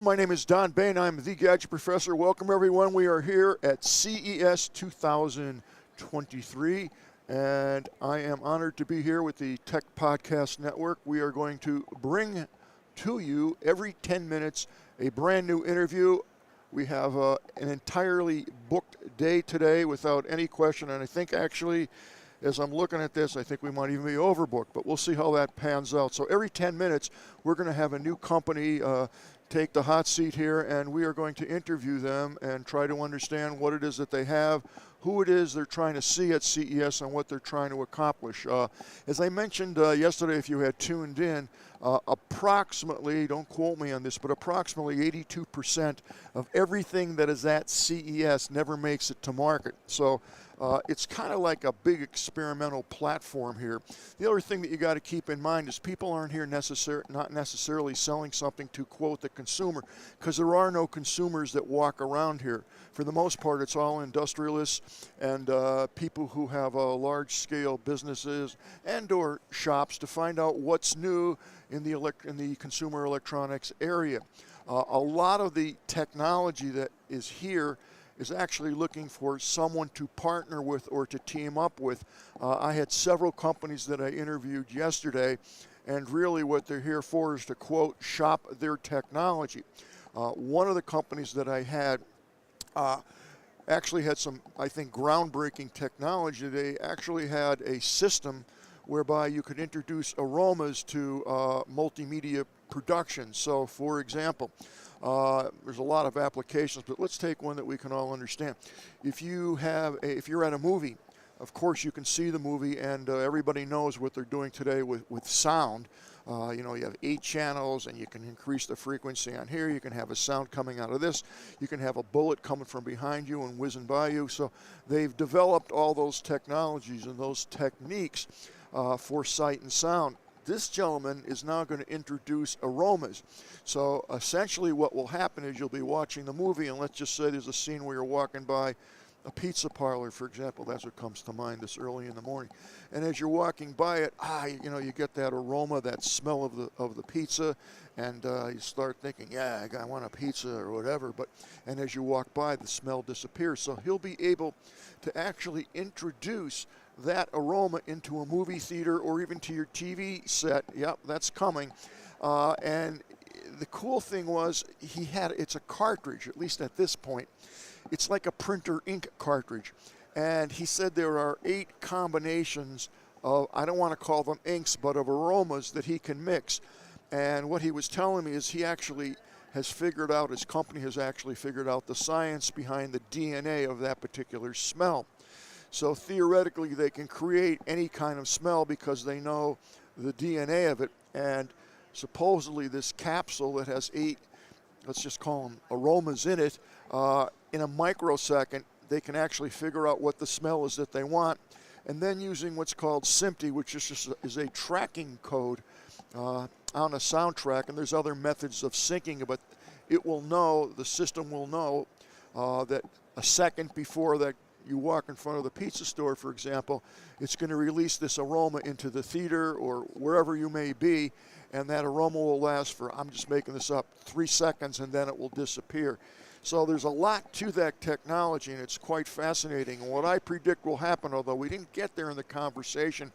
My name is Don Bain. I'm the Gadget Professor. Welcome, everyone. We are here at CES 2023, and I am honored to be here with the Tech Podcast Network. We are going to bring to you every 10 minutes a brand new interview. We have an entirely booked day today without any question, and I think actually, as I'm looking at this, I think we might even be overbooked, but we'll see how that pans out. So every 10 minutes, we're going to have a new company take the hot seat here, and we are going to interview them and try to understand what it is that they have, who it is they're trying to see at CES, and what they're trying to accomplish. As I mentioned yesterday, if you had tuned in, approximately, don't quote me on this, but approximately 82% of everything that is at CES never makes it to market. So it's kind of like a big experimental platform here. The other thing that you got to keep in mind is people aren't here not necessarily selling something to quote the consumer, because there are no consumers that walk around here. For the most part, it's all industrialists and people who have large-scale businesses and/or shops to find out what's new in the consumer electronics area. A lot of the technology that is here is actually looking for someone to partner with or to team up with. I had several companies that I interviewed yesterday, and really what they're here for is to, quote, shop their technology. One of the companies that I had actually had some, I think, groundbreaking technology. They actually had a system whereby you could introduce aromas to multimedia production. So, for example, there's a lot of applications, but let's take one that we can all understand. If you're at a movie, of course you can see the movie, and everybody knows what they're doing today with sound. You have 8 channels, and you can increase the frequency on here. You can have a sound coming out of this. You can have a bullet coming from behind you and whizzing by you. So they've developed all those technologies and those techniques for sight and sound. This gentleman is now going to introduce aromas. So essentially what will happen is you'll be watching the movie, and let's just say there's a scene where you're walking by a pizza parlor, for example. That's what comes to mind this early in the morning. And as you're walking by it, you get that aroma, that smell of the pizza, and you start thinking, yeah, I want a pizza or whatever. And as you walk by, the smell disappears. So he'll be able to actually introduce that aroma into a movie theater or even to your TV set. Yep, that's coming. And the cool thing was it's a cartridge, at least at this point. It's like a printer ink cartridge. And he said there are 8 combinations of, I don't want to call them inks, but of aromas that he can mix. And what he was telling me is his company has actually figured out the science behind the DNA of that particular smell. So theoretically, they can create any kind of smell because they know the DNA of it. And supposedly this capsule that has 8, let's just call them aromas in it, in a microsecond, they can actually figure out what the smell is that they want. And then using what's called SMPTE, which is a tracking code on a soundtrack, and there's other methods of syncing, but the system will know that a second before that you walk in front of the pizza store, for example, it's going to release this aroma into the theater or wherever you may be, and that aroma will last for, I'm just making this up, 3 seconds, and then it will disappear. So there's a lot to that technology, and it's quite fascinating. And what I predict will happen, although we didn't get there in the conversation,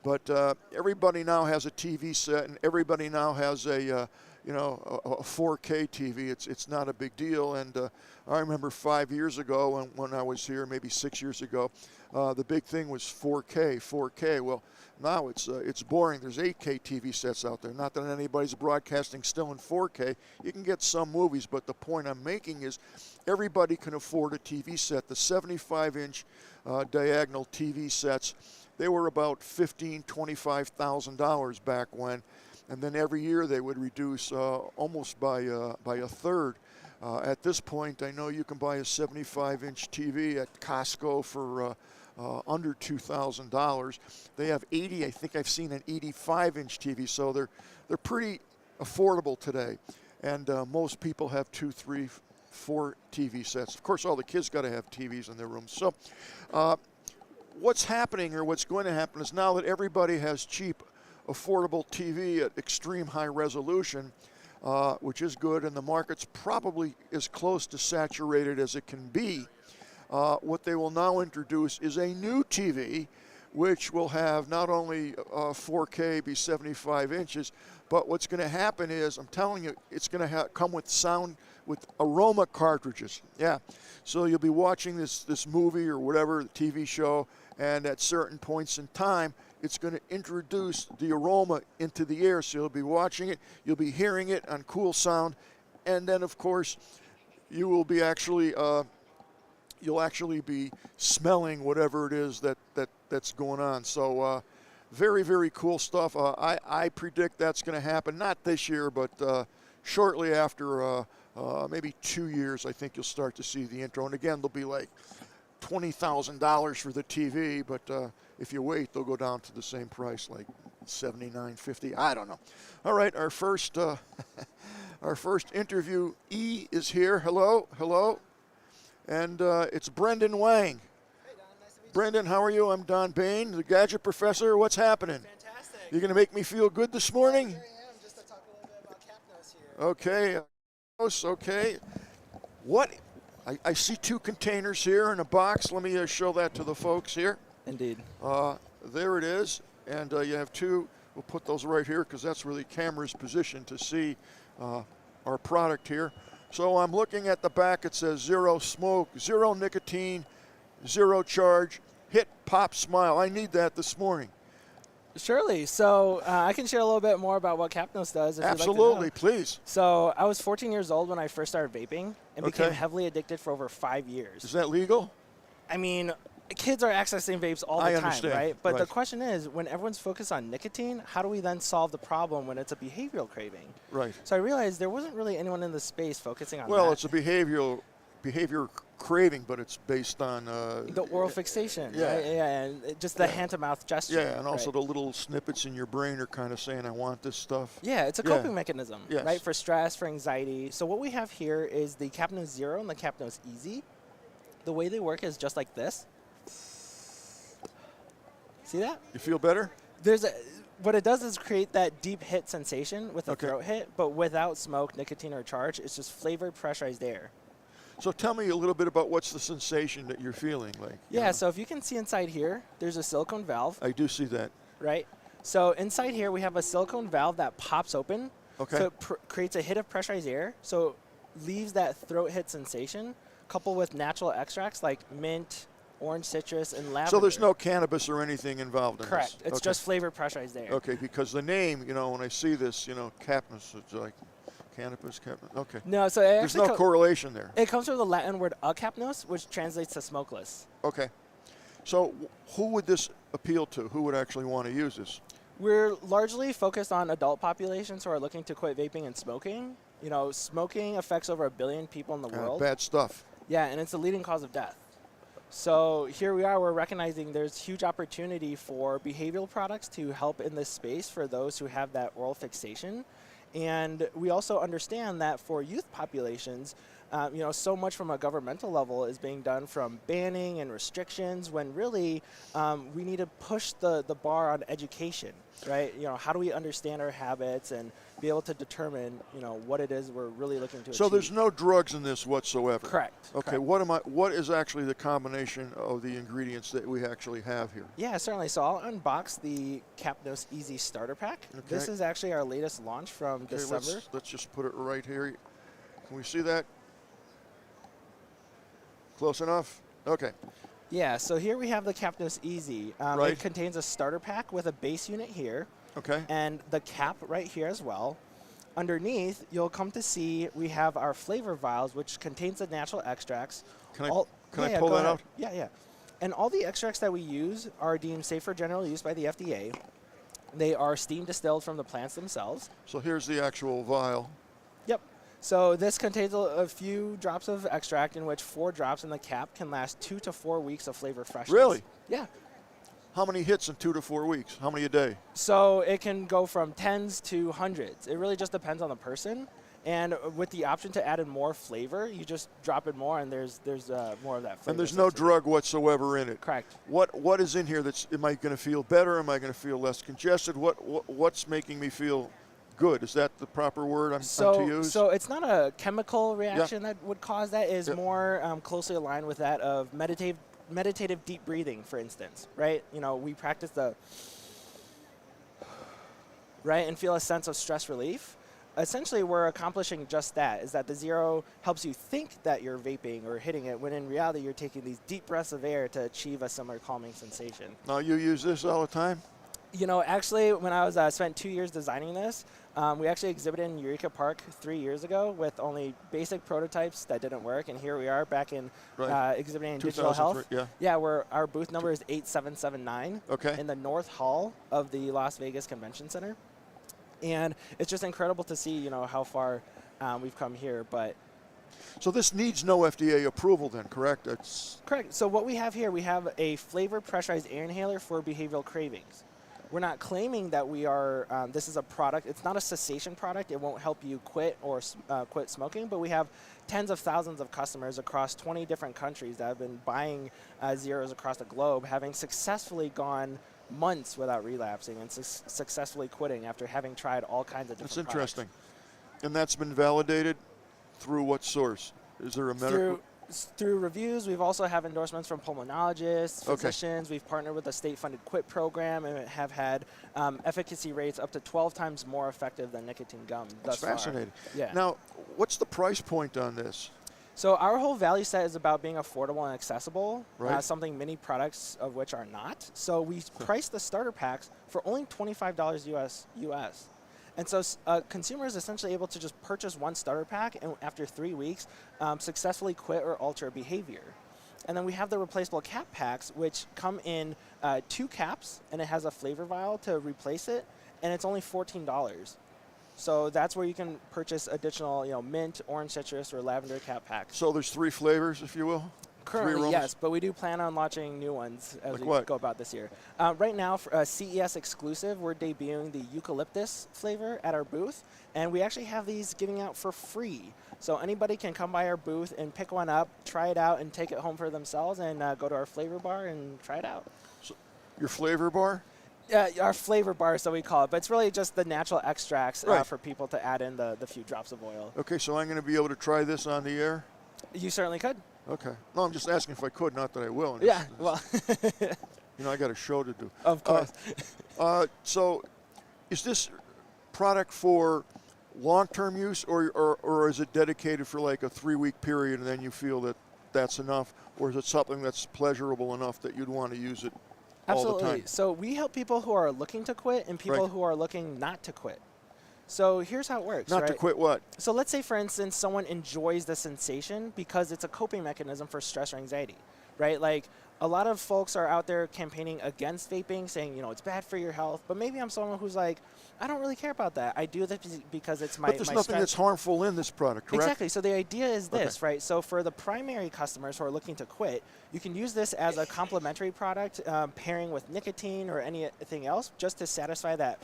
but everybody now has a TV set, and everybody now has a 4K TV. It's not a big deal. And I remember 5 years ago when I was here, maybe 6 years ago, the big thing was 4K. Well, now it's boring. There's 8K TV sets out there. Not that anybody's broadcasting still in 4K. You can get some movies, but the point I'm making is everybody can afford a TV set. The 75-inch diagonal TV sets, they were about $15,000, $25,000 back when. And then every year they would reduce almost by a third. At this point, I know you can buy a 75-inch TV at Costco for under $2,000. They have 80. I think I've seen an 85-inch TV, so they're pretty affordable today. And most people have 2, 3, 4 TV sets. Of course, all the kids got to have TVs in their rooms. So what's happening, or what's going to happen, is now that everybody has cheap, affordable TV at extreme high resolution, which is good, and the market's probably as close to saturated as it can be. What they will now introduce is a new TV, which will have not only 4K, be 75 inches, but what's going to happen is, I'm telling you, it's going to come with sound, with aroma cartridges. Yeah, so you'll be watching this movie or whatever, the TV show, and at certain points in time, it's going to introduce the aroma into the air. So you'll be watching it, you'll be hearing it on cool sound, and then of course, you will be actually you'll actually be smelling whatever it is that's going on. So very, very cool stuff. I predict that's going to happen, not this year, but shortly after, maybe 2 years, I think you'll start to see the intro. And again, they'll be like $20,000 for the TV, but if you wait, they'll go down to the same price, like $79.50. I don't know. All right, our first our first interviewee is here. Hello, hello. And it's Brendan Wang. Hey, Don. Nice to meet you. Brendan, how are you? I'm Don Bain, the Gadget Professor. What's happening? Fantastic. You're going to make me feel good this morning? Here I am, just to talk a little bit about Capnos here. Okay. Okay. What? I see 2 containers here in a box. Let me show that to the folks here. Indeed. There it is. And you have 2. We'll put those right here because that's where the camera's positioned to see our product here. So I'm looking at the back. It says 0 smoke, 0 nicotine, 0 charge, hit, pop, smile. I need that this morning. Surely. So I can share a little bit more about what Capnos does. If Absolutely, you'd like to know. please. So I was 14 years old when I first started vaping and became Okay. heavily addicted for over 5 years. Is that legal? I mean, kids are accessing vapes all the I time, understand. right? But the Right. question is, when everyone's focused on nicotine, how do we then solve the problem when it's a behavioral craving? Right. So I realized there wasn't really anyone in the space focusing on Well, that. it's a behavior craving, but it's based on The oral fixation, yeah. right? Yeah, and just the hand-to-mouth gesture. yeah, and also right? the little snippets in your brain are kind of saying, I want this stuff. Yeah, it's a Yeah. coping mechanism, Yes. right? For stress, for anxiety. So what we have here is the Capnos Zero and the Capnos Easy. The way they work is just like this. See that? You feel better? What it does is create that deep hit sensation with a Okay. throat hit, but without smoke, nicotine, or charge. It's just flavored pressurized air. So tell me a little bit about what's the sensation that you're feeling like. you Yeah, know? so if you can see inside here, there's a silicone valve, I do see that. right? So inside here, we have a silicone valve that pops open. Okay. So it creates a hit of pressurized air, so leaves that throat hit sensation, coupled with natural extracts like mint, orange citrus, and lavender. So there's no cannabis or anything involved in Correct. this? It's Okay. just flavored pressurized air. Okay, because the name, when I see this, Capnos, it's like cannabis, Capnos. Okay. No, so it There's actually no correlation there. it comes from the Latin word acapnos, which translates to smokeless. Okay. So who would this appeal to? Who would actually want to use this? We're largely focused on adult populations who are looking to quit vaping and smoking. Smoking affects over 1 billion people in the world. Bad stuff. Yeah, and it's the leading cause of death. So here we are, we're recognizing there's huge opportunity for behavioral products to help in this space for those who have that oral fixation. And we also understand that for youth populations, so much from a governmental level is being done from banning and restrictions when really we need to push the bar on education, right? How do we understand our habits and be able to determine, what it is we're really looking to achieve. So there's no drugs in this whatsoever? Correct. Okay, correct. what is actually the combination of the ingredients that we actually have here? Yeah, certainly. So I'll unbox the Capnos Easy Starter Pack. Okay. This is actually our latest launch from Okay, December. let's just put it right here. Can we see that? Close enough? Okay. Yeah, so here we have the Capnos Easy. Right. It contains a starter pack with a base unit here Okay. and the cap right here as well. Underneath, you'll come to see we have our flavor vials, which contains the natural extracts. Can I Yeah, pull go that ahead. out? Yeah, yeah. And all the extracts that we use are deemed safe for general use by the FDA. They are steam distilled from the plants themselves. So here's the actual vial. Yep. So this contains a few drops of extract in which 4 drops in the cap can last 2 to 4 weeks of flavor freshness. Really? Yeah. How many hits in 2 to 4 weeks? How many a day? So it can go from tens to hundreds. It really just depends on the person. And with the option to add in more flavor, you just drop it more and there's more of that flavor. And there's no drug whatsoever in it. Correct. What is in here am I going to feel better? Am I going to feel less congested? What's making me feel good. Is that the proper word I'm to use? So it's not a chemical reaction that would cause that. It is Yep. more closely aligned with that of meditative deep breathing, for instance, right? You know, we practice the, right, and feel a sense of stress relief. Essentially, we're accomplishing just that, is that the zero helps you think that you're vaping or hitting it, when in reality, you're taking these deep breaths of air to achieve a similar calming sensation. Now, you use this all the time? You know, actually, when I was spent 2 years designing this, we actually exhibited in Eureka Park 3 years ago with only basic prototypes that didn't work, and here we are back in exhibiting in digital health. Yeah, where our booth number is 8779 in the North Hall of the Las Vegas Convention Center. And it's just incredible to see, you know, how far we've come here. But so this needs no FDA approval then, correct? It's correct. So what we have here, we have a flavor pressurized air inhaler for behavioral cravings. We're not claiming that we are, this is a product, it's not a cessation product, it won't help you quit or quit smoking, but we have tens of thousands of customers across 20 different countries that have been buying zeros across the globe, having successfully gone months without relapsing and successfully quitting after having tried all kinds of different That's interesting. And that's been validated through what source? Is there a medical? Through reviews. We've also have endorsements from pulmonologists, physicians. We've partnered with a state-funded quit program and have had efficacy rates up to 12 times more effective than nicotine gum thus far. That's fascinating. Yeah. Now, what's the price point on this? So our whole value set is about being affordable and accessible, Right. something many products of which are not. So we price the starter packs for only $25 US. And so consumers are essentially able to just purchase one starter pack and after 3 weeks successfully quit or alter behavior. And then we have the replaceable cap packs, which come in 2 caps, and it has a flavor vial to replace it, and it's only $14. So that's where you can purchase additional, you know, mint, orange citrus, or lavender cap packs. So there's 3 flavors, if you will? Currently, yes, but we do plan on launching new ones as we go about this year. Right now, for a CES exclusive, we're debuting the eucalyptus flavor at our booth, and we actually have these giving out for free. So anybody can come by our booth and pick one up, try it out, and take it home for themselves, and go to our flavor bar and try it out. So your flavor bar? Our flavor bar, so we call it, but it's really just the natural extracts for people to add in the few drops of oil. Okay, so I'm going to be able to try this on the air? You certainly could. Okay. No, I'm just asking if I could, not that I will. Yeah, well. You know, I got a show to do. Of course. So is this product for long-term use, or is it dedicated for like a 3-week period and then you feel that that's enough, or is it something that's pleasurable enough that you'd want to use it all the Absolutely. time? So we help people who are looking to quit and people who are looking not to quit. So here's how it works. Not to quit what? So let's say, for instance, someone enjoys the sensation because it's a coping mechanism for stress or anxiety, right? Like a lot of folks are out there campaigning against vaping, saying, you know, it's bad for your health. But maybe I'm someone who's like, I don't really care about that. I do this because it's my But there's nothing stress. that's harmful in this product, correct? Exactly. So the idea is this, right? So for the primary customers who are looking to quit, you can use this as a complementary product, pairing with nicotine or anything else, just to satisfy that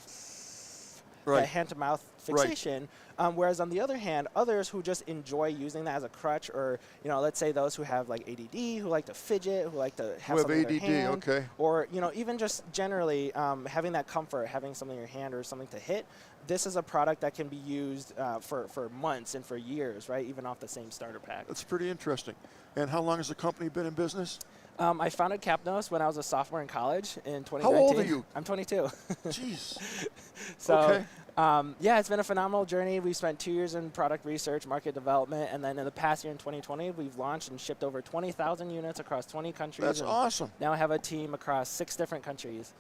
hand-to-mouth fixation. Whereas on the other hand, others who just enjoy using that as a crutch, or let's say those who have like ADD, who like to fidget, who like to have something in their hand, or even just generally having that comfort, having something in your hand or something to hit. This is a product that can be used for months and for years, right? Even off the same starter pack. That's pretty interesting. And how long has the company been in business? I founded Capnos when I was a sophomore in college in 2019. How old are you? I'm 22. Jeez. So, yeah, it's been a phenomenal journey. We spent 2 years in product research, market development, and then in the past year in 2020, we've launched and shipped over 20,000 units across 20 countries. That's awesome. Now I have a team across 6 different countries.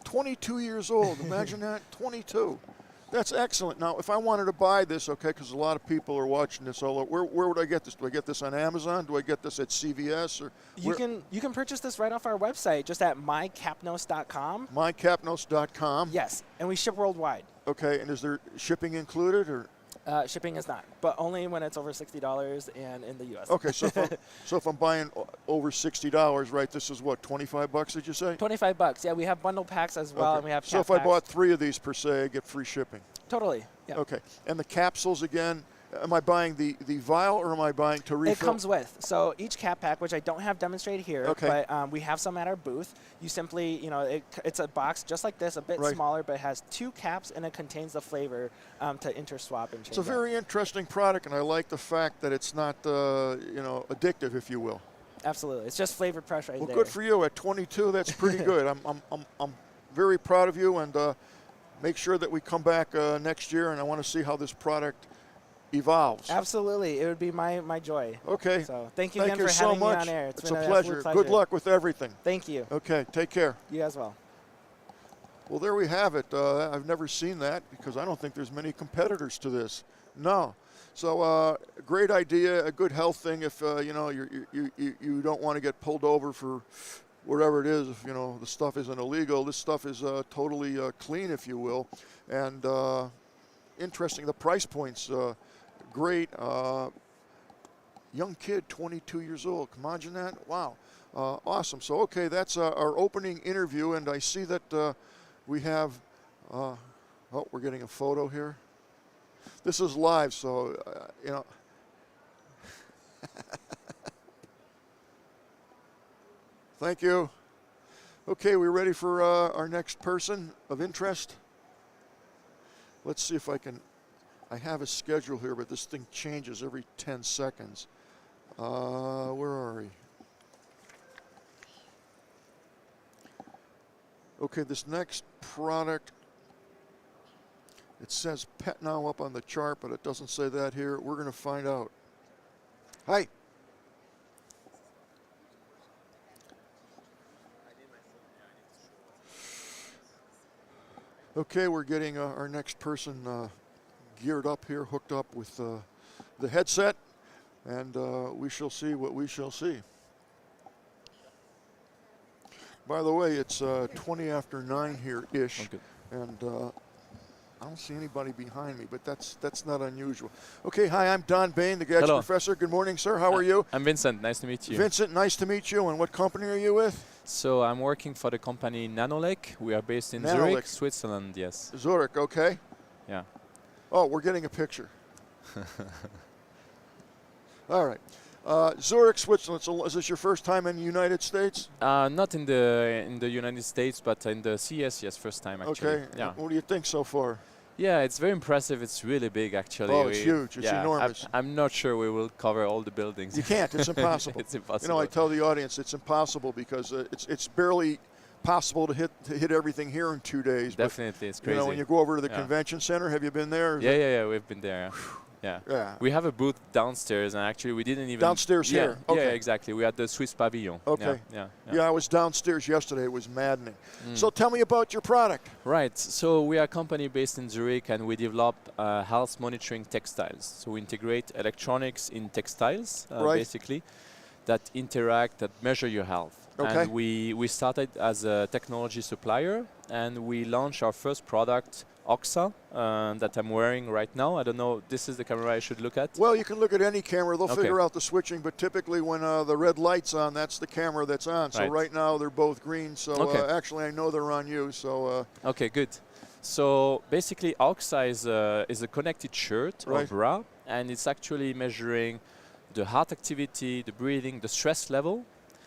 22 years old. Imagine that. 22. That's excellent. Now, if I wanted to buy this, because a lot of people are watching this all over, where would I get this? Do I get this on Amazon? Do I get this at CVS? Or you can purchase this right off our website, just at mycapnos.com. Mycapnos.com. Yes, and we ship worldwide. Okay, and is there shipping included, or? Shipping is not, but only when it's over $60 and in the U.S. Okay, so if I'm buying over $60, right? This is what, $25? Did you say? $25. Yeah, we have bundle packs as well, and we have. So if I bought 3 of these per se, I get free shipping. Totally. Yeah. Okay, and the capsules again. am I buying the vial or am I buying to refill? It comes with. So each cap pack, which I don't have demonstrated here, Okay. but we have some at our booth. You simply, it's a box just like this, a bit Right. smaller, but it has 2 caps and it contains the flavor to interswap and change. It's a very interesting product, and I like the fact that it's not, addictive, if you will. Absolutely. It's just flavored pressure right Well, there. good for you. At 22, that's pretty good. I'm very proud of you, and make sure that we come back next year, and I want to see how this product evolves. Absolutely. It would be my joy. Okay. So thank you again for so having much. me on air. It's been a an pleasure. absolute Good luck with everything. Thank you. Okay, take care. You as well. Well, there we have it. I've never seen that because I don't think there's many competitors to this. No. So great idea, a good health thing if you don't want to get pulled over for whatever it is. If the stuff isn't illegal, this stuff is totally clean, if you will, and interesting. The price points great. Young kid, 22 years old. Can you imagine that? Wow, awesome. So okay, that's our opening interview, and I see that we have. We're getting a photo here. This is live, so, Thank you. Okay, we ready for our next person of interest? Let's see if I have a schedule here, but this thing changes every 10 seconds. Where are we? Okay, this next product, it says pet now up on the chart, but it doesn't say that here. We're going to find out. Hi. Okay, we're getting our next person geared up here, hooked up with the headset, and we shall see what we shall see. By the way, it's 20 after 9 here-ish, Okay. and I don't see anybody behind me, but that's not unusual. Okay, hi, I'm Don Bain, the Gadget Hello. Professor. Good morning, sir. How are you? I'm Vincent. Nice to meet you. Vincent, nice to meet you. And what company are you with? So I'm working for the company Nanolec. We are based in Nanolec. Zurich, Switzerland. Yes. Zurich, okay. Yeah. Oh, we're getting a picture. All right. Zurich, Switzerland. So is this your first time in the United States? Not in the United States, but in the CES. Yes, first time actually. Okay. Yeah. What do you think so far? Yeah, it's very impressive. It's really big actually. Oh, it's huge. It's yeah, enormous. I'm not sure we will cover all the buildings. You can't. It's impossible. It's impossible. You know, I tell the audience it's impossible because it's barely possible to hit everything here in 2 days. Definitely, it's crazy. When you go over to the Yeah. convention center, have you been there? Yeah, we've been there. Yeah. Yeah. We have a booth downstairs, and actually we didn't even Downstairs yeah, here? Okay. Yeah, exactly. We had the Swiss pavilion. Okay. Yeah. Yeah, I was downstairs yesterday. It was maddening. So tell me about your product. Right. So we are a company based in Zurich, and we develop health monitoring textiles. So we integrate electronics in textiles, Right. basically, that interact, that measure your health. Okay. And we started as a technology supplier, and we launched our first product, Oxa, that I'm wearing right now. I don't know, this is the camera I should look at? Well, you can look at any camera. They'll Okay. figure out the switching, but typically when the red light's on, that's the camera that's on. So right now they're both green. So Okay. actually I know they're on you. So Okay, good. So basically, Oxa is a connected shirt or Right. bra, and it's actually measuring the heart activity, the breathing, the stress level,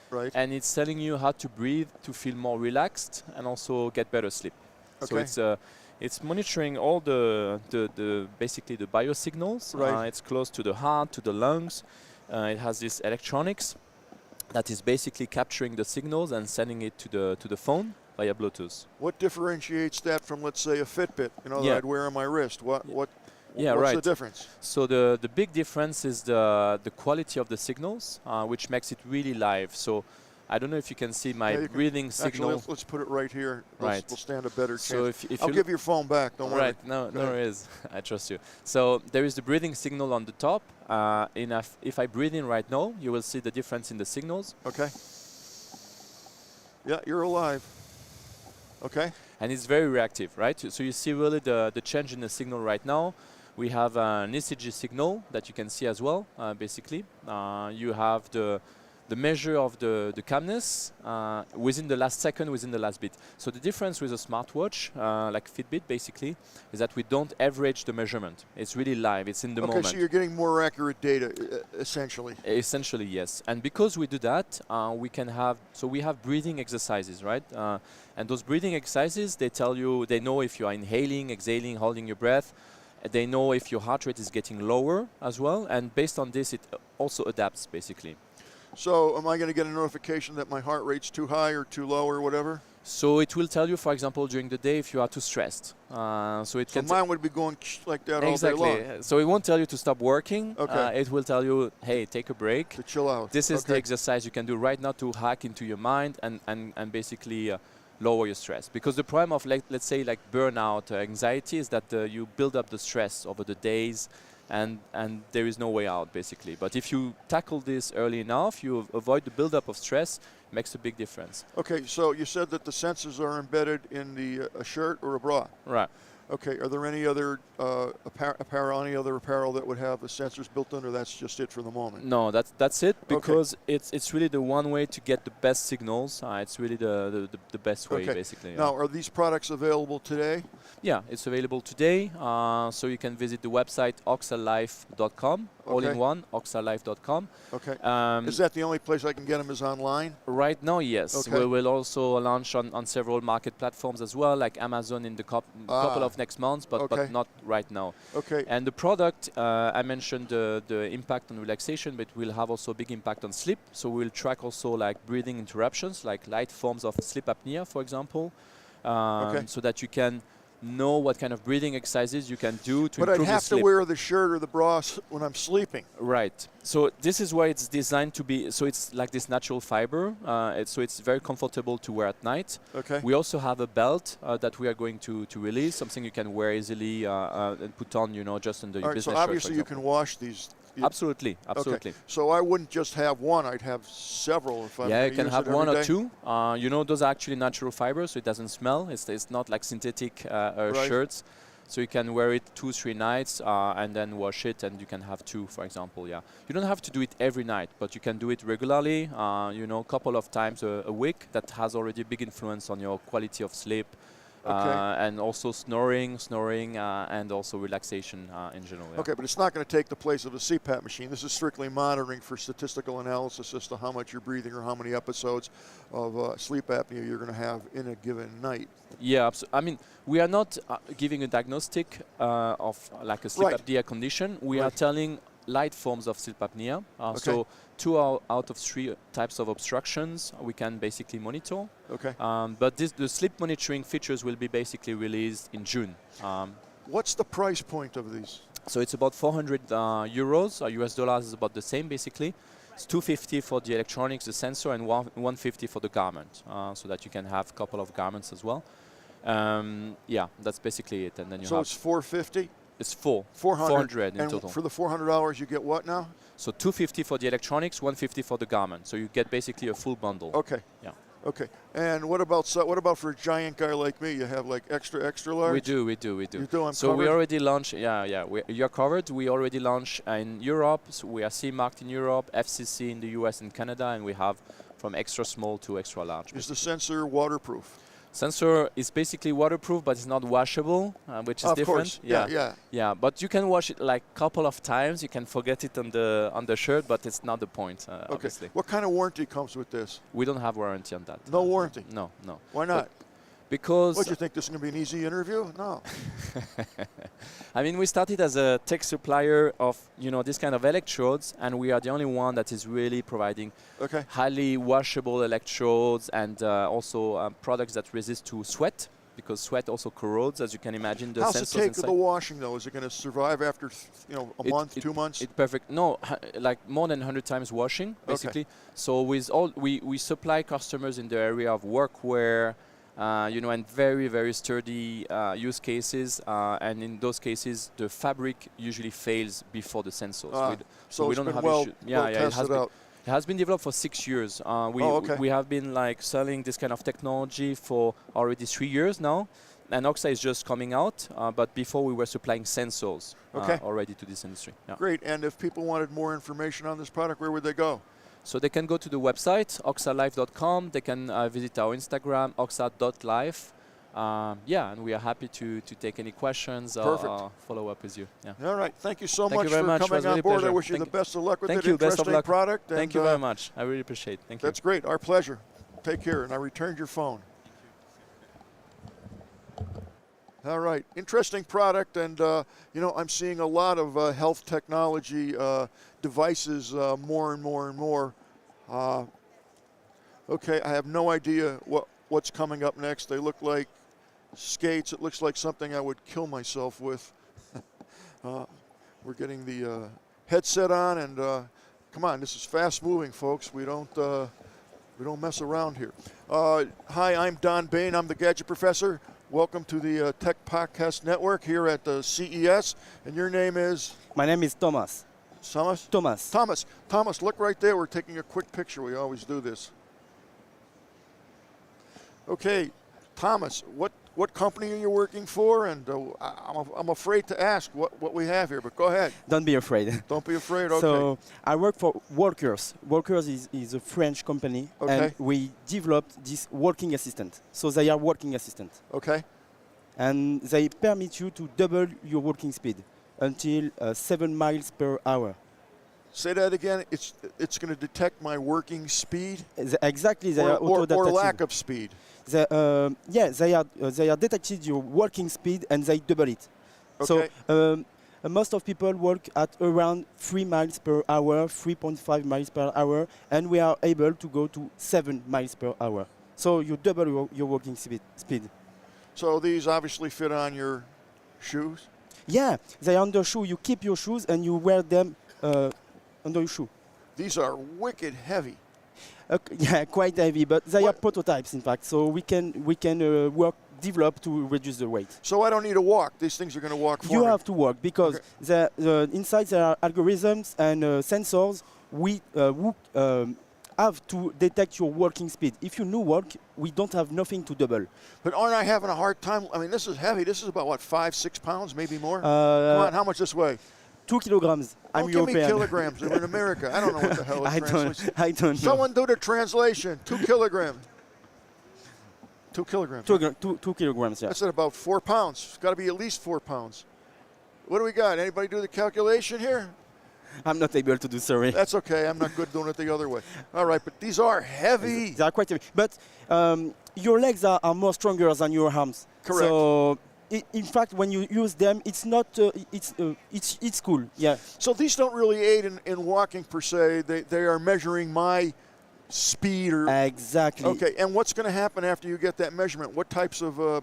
right. and it's telling you how to breathe to feel more relaxed and also get better sleep. So Okay. it's monitoring all the basically the biosignals. Right. It's close to the heart, to the lungs. It has this electronics that is basically capturing the signals and sending it to the phone via Bluetooth. What differentiates that from, let's say, a Fitbit? That Yeah. I'd wear on my wrist. Yeah, what's right. the difference? So the big difference is the quality of the signals, which makes it really live. So I don't know if you can see my Yeah, you can- breathing signal. Actually, let's put it right here. Right. We'll stand a better chance. So if I'll you give your phone back. Don't worry. right, no Go ahead. worries. I trust you. So there is the breathing signal on the top. If I breathe in right now, you will see the difference in the signals. Okay. Yeah, you're alive. Okay. And it's very reactive, right? So you see really the change in the signal right now. We have an ECG signal that you can see as well, basically. You have the the measure of the calmness within the last second, within the last beat. So the difference with a smartwatch, like Fitbit basically, is that we don't average the measurement. It's really live, it's in the moment. Okay, so you're getting more accurate data, essentially. Essentially, yes. And because we do that, we have breathing exercises, right? And those breathing exercises, they tell you, they know if you are inhaling, exhaling, holding your breath. They know if your heart rate is getting lower as well. And based on this, it also adapts, basically. So am I going to get a notification that my heart rate's too high or too low or whatever? So it will tell you, for example, during the day if you are too stressed. So mine would be going like that all day long. Exactly. So it won't tell you to stop working. Okay. It will tell you, hey, take a break. To chill out. This is the exercise you can do right now to hack into your mind and basically lower your stress. Because the problem of, let's say, like burnout, anxiety is that you build up the stress over the days and there is no way out, basically. But if you tackle this early enough, you avoid the buildup of stress, makes a big difference. Okay, so you said that the sensors are embedded in a shirt or a bra. Right. Okay, are there any other apparel that would have the sensors built in, or that's just it for the moment? No, that's it, because it's really the one way to get the best signals. It's really the best way, basically. Now, are these products available today? Yeah, it's available today. So you can visit the website oxalife.com, all in one, oxalife.com. Okay. Is that the only place I can get them is online? Right now, yes. Okay. We will also launch on several market platforms as well, like Amazon in the couple of next months, but not right now. Okay. And the product, I mentioned the impact on relaxation, but will have also a big impact on sleep. So we'll track also like breathing interruptions, like light forms of sleep apnea, for example, so that you can know what kind of breathing exercises you can do to improve your sleep. But I'd have to wear the shirt or the bra when I'm sleeping. Right. So this is why it's designed to be, so it's like this natural fiber, so it's very comfortable to wear at night. Okay. We also have a belt that we are going to release, something you can wear easily and put on, just under your business shirt. So obviously you can wash these. Absolutely, absolutely. Okay. So I wouldn't just have one, I'd have several if I'm you can have one or day. two. Those are actually natural fibers, so it doesn't smell. It's not like synthetic shirts. So you can wear it 2-3 nights and then wash it, and you can have two, for example. Yeah, you don't have to do it every night, but you can do it regularly. A couple of times a week. That has already a big influence on your quality of sleep. And also snoring, and also relaxation in general. Yeah. Okay, but it's not going to take the place of a CPAP machine. This is strictly monitoring for statistical analysis as to how much you're breathing or how many episodes of sleep apnea you're going to have in a given night. Yeah, I mean, we are not giving a diagnostic of like a sleep apnea condition. We are telling light forms of sleep apnea. So 2 out of 3 types of obstructions we can basically monitor. Okay. But the sleep monitoring features will be basically released in June. What's the price point of these? So it's about 400 euros. US dollars is about the same, basically. It's 250 for the electronics, the sensor, and 150 for the garment, so that you can have a couple of garments as well. Yeah, that's basically it. And then you it's 450? It's 400 in total. And for the $400, you get what now? So 250 for the electronics, 150 for the garment. So you get basically a full bundle. Okay. Yeah. Okay. And what about for a giant guy like me? You have like extra large? We do. You do? I'm so covered? we already launched. You're covered. We already launched in Europe. So we are CE marked in Europe, FCC in the US and Canada, and we have from extra small to extra large. Is the sensor waterproof? Sensor is basically waterproof, but it's not washable, which is different. Of course. Yeah. But you can wash it like a couple of times. You can forget it on the shirt, but it's not the point. Obviously. What kind of warranty comes with this? We don't have warranty on that. No warranty. No. Why not? Because. What, you think this is going to be an easy interview? No. I mean, we started as a tech supplier of this kind of electrodes, and we are the only one that is really providing highly washable electrodes and also products that resist to sweat, because sweat also corrodes, as you can imagine. The How's sensors it take inside. the washing though? Is it going to survive after a month, 2 months? It's perfect. No, like more than 100 times washing, basically. So with all we supply customers in the area of workwear. And very, very sturdy use cases. And in those cases, the fabric usually fails before the sensors. So we it's don't been have well issue. It has been developed for 6 years. We have been like selling this kind of technology for already 3 years now. And Oxa is just coming out. But before we were supplying sensors already to this industry. Yeah. Great. And if people wanted more information on this product, where would they go? So they can go to the website, oxalife.com. They can visit our Instagram, oxa.life. Yeah, and we are happy to take any questions or follow up with you. Yeah. All right. Thank you so Thank much you very for much. coming It was on board. really I wish you pleasure. the best of luck with Thank it. you. Best of Interesting luck. product. Thank you very much. I really appreciate it. Thank you. That's great. Our pleasure. Take care. And I returned your phone. All right. Interesting product. And, you know, I'm seeing a lot of health technology devices more and more and more. Okay, I have no idea what's coming up next. They look like skates. It looks like something I would kill myself with. We're getting the headset on, and come on, this is fast moving, folks. We don't mess around here. Hi, I'm Don Bain. I'm the Gadget Professor. Welcome to the Tech Podcast Network here at the CES. And your name is? My name is Thomas. Thomas? Thomas. Thomas. Thomas, look right there. We're taking a quick picture. We always do this. Okay, Thomas, what company are you working for? And I'm afraid to ask what we have here, but go ahead. Don't be afraid. Don't be afraid, okay. So I work for Workers. Workers is a French company, and we developed this walking assistant. So they are walking assistant. Okay. And they permit you to double your walking speed until 7 miles per hour. Say that again. It's going to detect my working speed. Exactly. They are or lack of speed. They are detected your walking speed and they double it. Okay. So most of people walk at around 3 miles per hour, 3.5 miles per hour, and we are able to go to 7 miles per hour. So you double your walking speed. So these obviously fit on your shoes? Yeah, they are under shoe. You keep your shoes and you wear them under your shoe. These are wicked heavy. Yeah, quite heavy, but they are prototypes, in fact. So we can develop to reduce the weight. So I don't need to walk. These things are going to walk for me. You have to walk because inside there are algorithms and sensors. We have to detect your walking speed. If you no walk, we don't have nothing to double. But aren't I having a hard time? I mean, this is heavy. This is about, what, 5-6 pounds, maybe more? Come on, how much this weigh? 2 kilograms. I'm Don't European. give me kilograms. We're in America. I don't know what the hell it translates. I don't know. Someone do the translation. 2 kilograms. 2 kilograms. 2 kilograms, yeah. That's at about 4 pounds. It's got to be at least 4 pounds. What do we got? Anybody do the calculation here? I'm not able to do, sorry. That's okay. I'm not good doing it the other way. All right, but these are heavy. They are quite heavy. But your legs are more stronger than your arms. Correct. So, in fact, when you use them, it's not. It's cool. Yeah. So these don't really aid in walking per se. They are measuring my speed or. Exactly. Okay. And what's going to happen after you get that measurement? What types of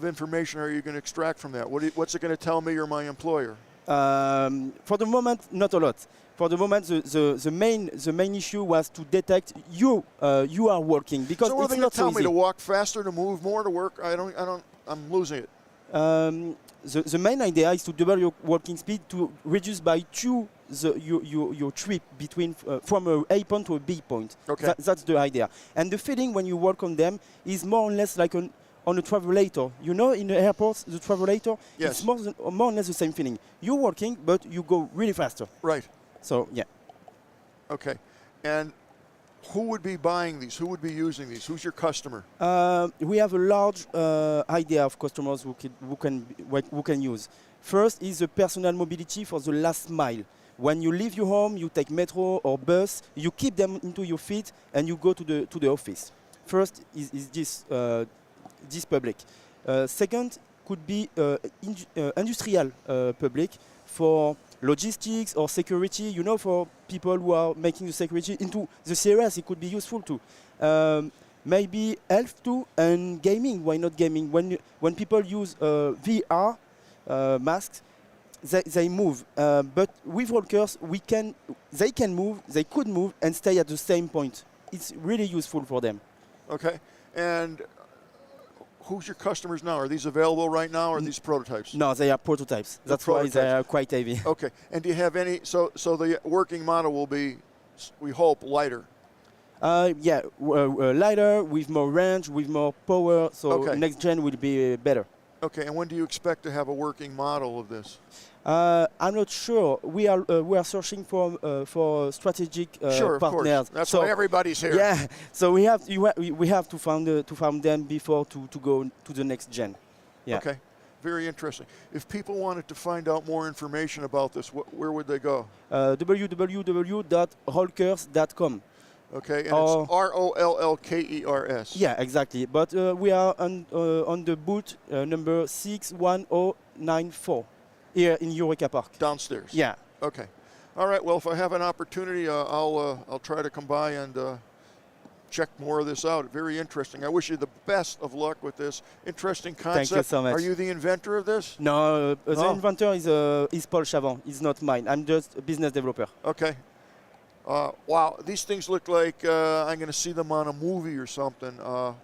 information are you going to extract from that? What's it going to tell me or my employer? For the moment, not a lot. For the moment, the main issue was to detect you are working because so it's they not tell so me easy. to walk faster, to move more, to work. I'm losing it. The main idea is to double your walking speed to reduce by 2 your trip between from a A point to a B point. Okay. That's the idea. And the feeling when you walk on them is more or less like on a travelator. You know, in the airports, the travelator, yes. It's more or less the same feeling. You're walking, but you go really faster. Right. So, yeah. Okay. And who would be buying these? Who would be using these? Who's your customer? We have a large idea of customers who can use. First is the personal mobility for the last mile. When you leave your home, you take metro or bus, you keep them into your feet, and you go to the office. First is this public. Second could be industrial public for logistics or security. You know, for people who are making the security into the CES, it could be useful too. Maybe health too, and gaming. Why not gaming? When people use VR masks, they move. But with walkers, they could move and stay at the same point. It's really useful for them. Okay. And who's your customers now? Are these available right now, or are these prototypes? No, they are prototypes. That's why they are quite heavy. Okay. And do you have any? So the working model will be, we hope, lighter. Lighter, with more range, with more power. So next gen will be better. Okay, and when do you expect to have a working model of this? I'm not sure. We are searching for strategic Sure, of partners. course. That's so why everybody's here. yeah, so we have to find them before to go to the next gen. Yeah. Okay, very interesting. If people wanted to find out more information about this, where would they go? www.rollkers.com. Okay, and it's Rollkers. Yeah, exactly. But we are on the booth number 61094 here in Eureka Park. Downstairs. Yeah. Okay. All right. Well, if I have an opportunity, I'll try to come by and check more of this out. Very interesting. I wish you the best of luck with this interesting concept. Thank you so much. Are you the inventor of this? No, the inventor is Paul Chavant. It's not mine. I'm just a business developer. Okay. Wow, these things look like I'm going to see them on a movie or something.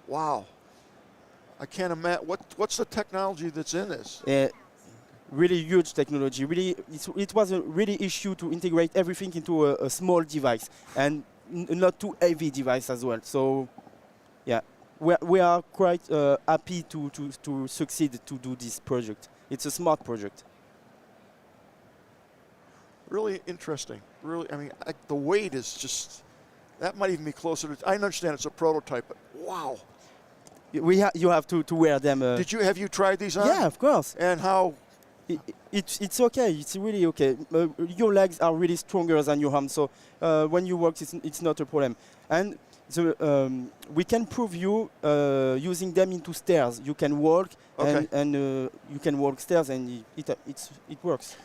Wow. I can't imagine. What's the technology that's in this? Really huge technology. Really, it was a really issue to integrate everything into a small device and not too heavy device as well. So, yeah, we are quite happy to succeed to do this project. It's a smart project. Really interesting. Really, I mean, the weight is just, that might even be closer to, I understand it's a prototype, but wow. You have to wear them. Have you tried these on? Yeah, of course. And how? It's okay. It's really okay. Your legs are really stronger than your arms, so when you walk, it's not a problem. And we can prove you using them into stairs. You can walk, okay. and you can walk stairs, and it works.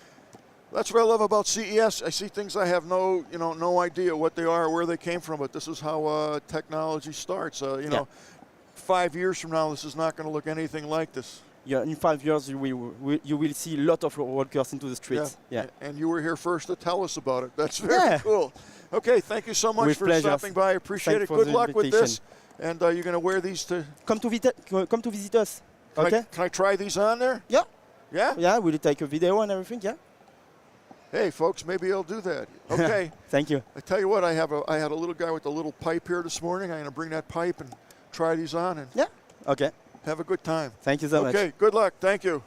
That's what I love about CES. I see things I have no idea what they are, where they came from, but this is how technology starts. You know, 5 years from now, this is not going to look anything like this. Yeah, in 5 years, you will see a lot of rollers into the streets. Yeah. Yeah. And you were here first to tell us about it. That's very cool. Okay, thank you so much With for pleasure. stopping by. I appreciate it. Good luck with this. And you're going to wear these to... Come to visit us. Okay? Can I try these on there? Yeah. Yeah? Yeah, we'll take a video and everything, yeah. Hey, folks, maybe I'll do that. Okay. Thank you. I tell you what, I had a little guy with a little pipe here this morning. I'm going to bring that pipe and try these on and Okay. have a good time. Thank you so much. Okay, good luck. Thank you.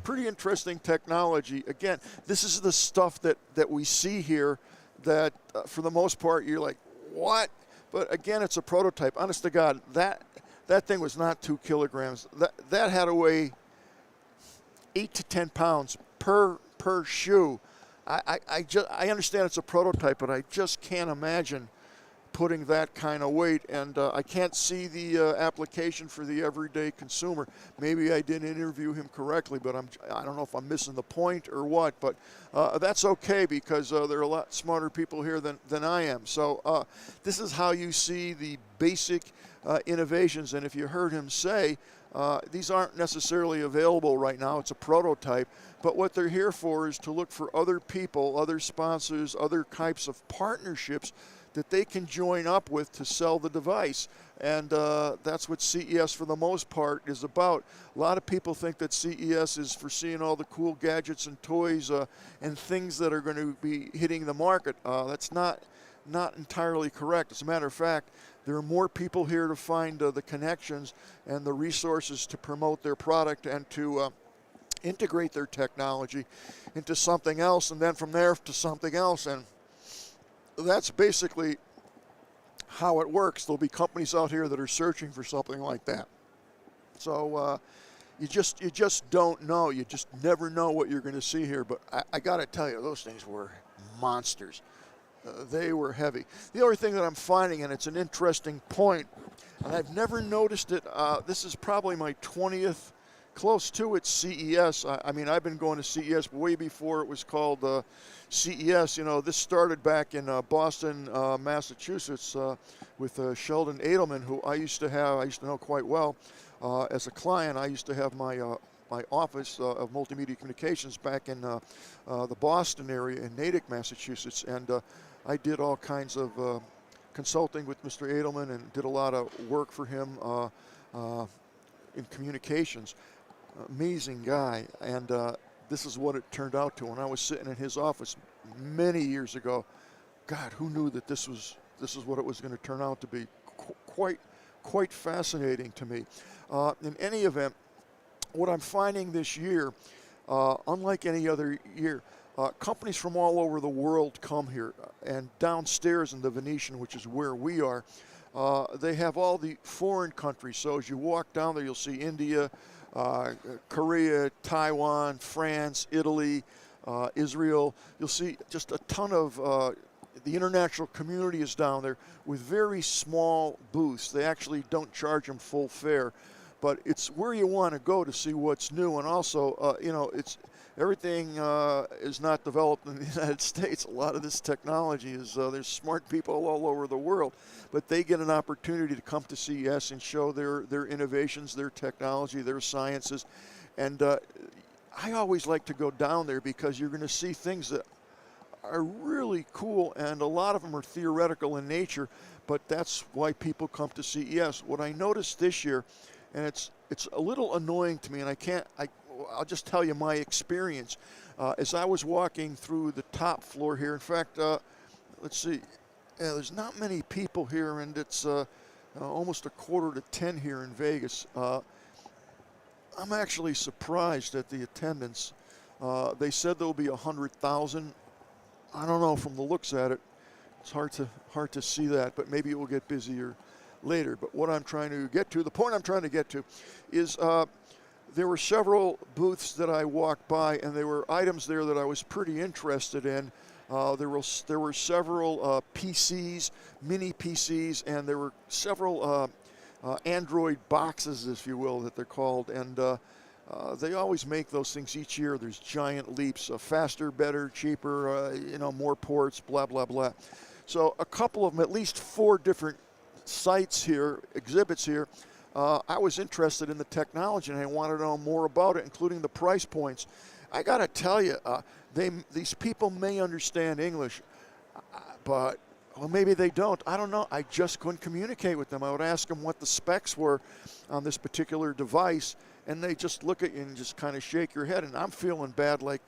Pretty interesting technology. Again, this is the stuff that we see here that, for the most part, you're like, what? But again, it's a prototype. Honest to God, that thing was not 2 kilograms. That had to weigh 8 to 10 pounds per shoe. I understand it's a prototype, but I just can't imagine putting that kind of weight, and I can't see the application for the everyday consumer. Maybe I didn't interview him correctly, but I don't know if I'm missing the point or what, but that's okay because there are a lot smarter people here than I am. So this is how you see the basic innovations, and if you heard him say, these aren't necessarily available right now. It's a prototype, but what they're here for is to look for other people, other sponsors, other types of partnerships that they can join up with to sell the device. And that's what CES, for the most part, is about. A lot of people think that CES is for seeing all the cool gadgets and toys and things that are going to be hitting the market. That's not entirely correct. As a matter of fact, there are more people here to find the connections and the resources to promote their product and to integrate their technology into something else, and then from there to something else. And that's basically how it works. There'll be companies out here that are searching for something like that. So you just don't know. You just never know what you're going to see here. But I got to tell you, those things were monsters. They were heavy. The other thing that I'm finding, and it's an interesting point, and I've never noticed it, this is probably my 20th, close to it, CES. I mean, I've been going to CES way before it was called CES. You know, this started back in Boston, Massachusetts, with Sheldon Edelman, who I used to know quite well as a client. I used to have my office of multimedia communications back in the Boston area in Natick, Massachusetts, and I did all kinds of consulting with Mr. Edelman and did a lot of work for him in communications. Amazing guy, and this is what it turned out to. When I was sitting in his office many years ago, God, who knew that this is what it was going to turn out to be? quite fascinating to me. In any event, what I'm finding this year, unlike any other year, companies from all over the world come here, and downstairs in the Venetian, which is where we are, they have all the foreign countries. So as you walk down there, you'll see India, Korea, Taiwan, France, Italy, Israel. You'll see just a ton of the international community is down there with very small booths. They actually don't charge them full fare, but it's where you want to go to see what's new. And also, you know, it's everything is not developed in the United States. A lot of this technology is there's smart people all over the world, but they get an opportunity to come to CES and show their innovations, their technology, their sciences. And I always like to go down there because you're going to see things that are really cool, and a lot of them are theoretical in nature, but that's why people come to CES. What I noticed this year, and it's a little annoying to me, and I'll just tell you my experience. As I was walking through the top floor here, in fact, let's see, there's not many people here, and it's almost 9:45 here in Vegas. I'm actually surprised at the attendance. They said there will be 100,000. I don't know, from the looks at it, it's hard to see that, but maybe it will get busier later. But what I'm trying to get to, the point I'm trying to get to, is there were several booths that I walked by, and there were items there that I was pretty interested in. There were several PCs, mini PCs, and there were several Android boxes, if you will, that they're called, and they always make those things each year. There's giant leaps, faster, better, cheaper, you know, more ports, blah, blah, blah. So a couple of them, at least 4 different sites here, exhibits here, I was interested in the technology, and I wanted to know more about it, including the price points. I got to tell you, these people may understand English, but well, maybe they don't. I don't know. I just couldn't communicate with them. I would ask them what the specs were on this particular device, and they just look at you and just kind of shake your head. And I'm feeling bad, like,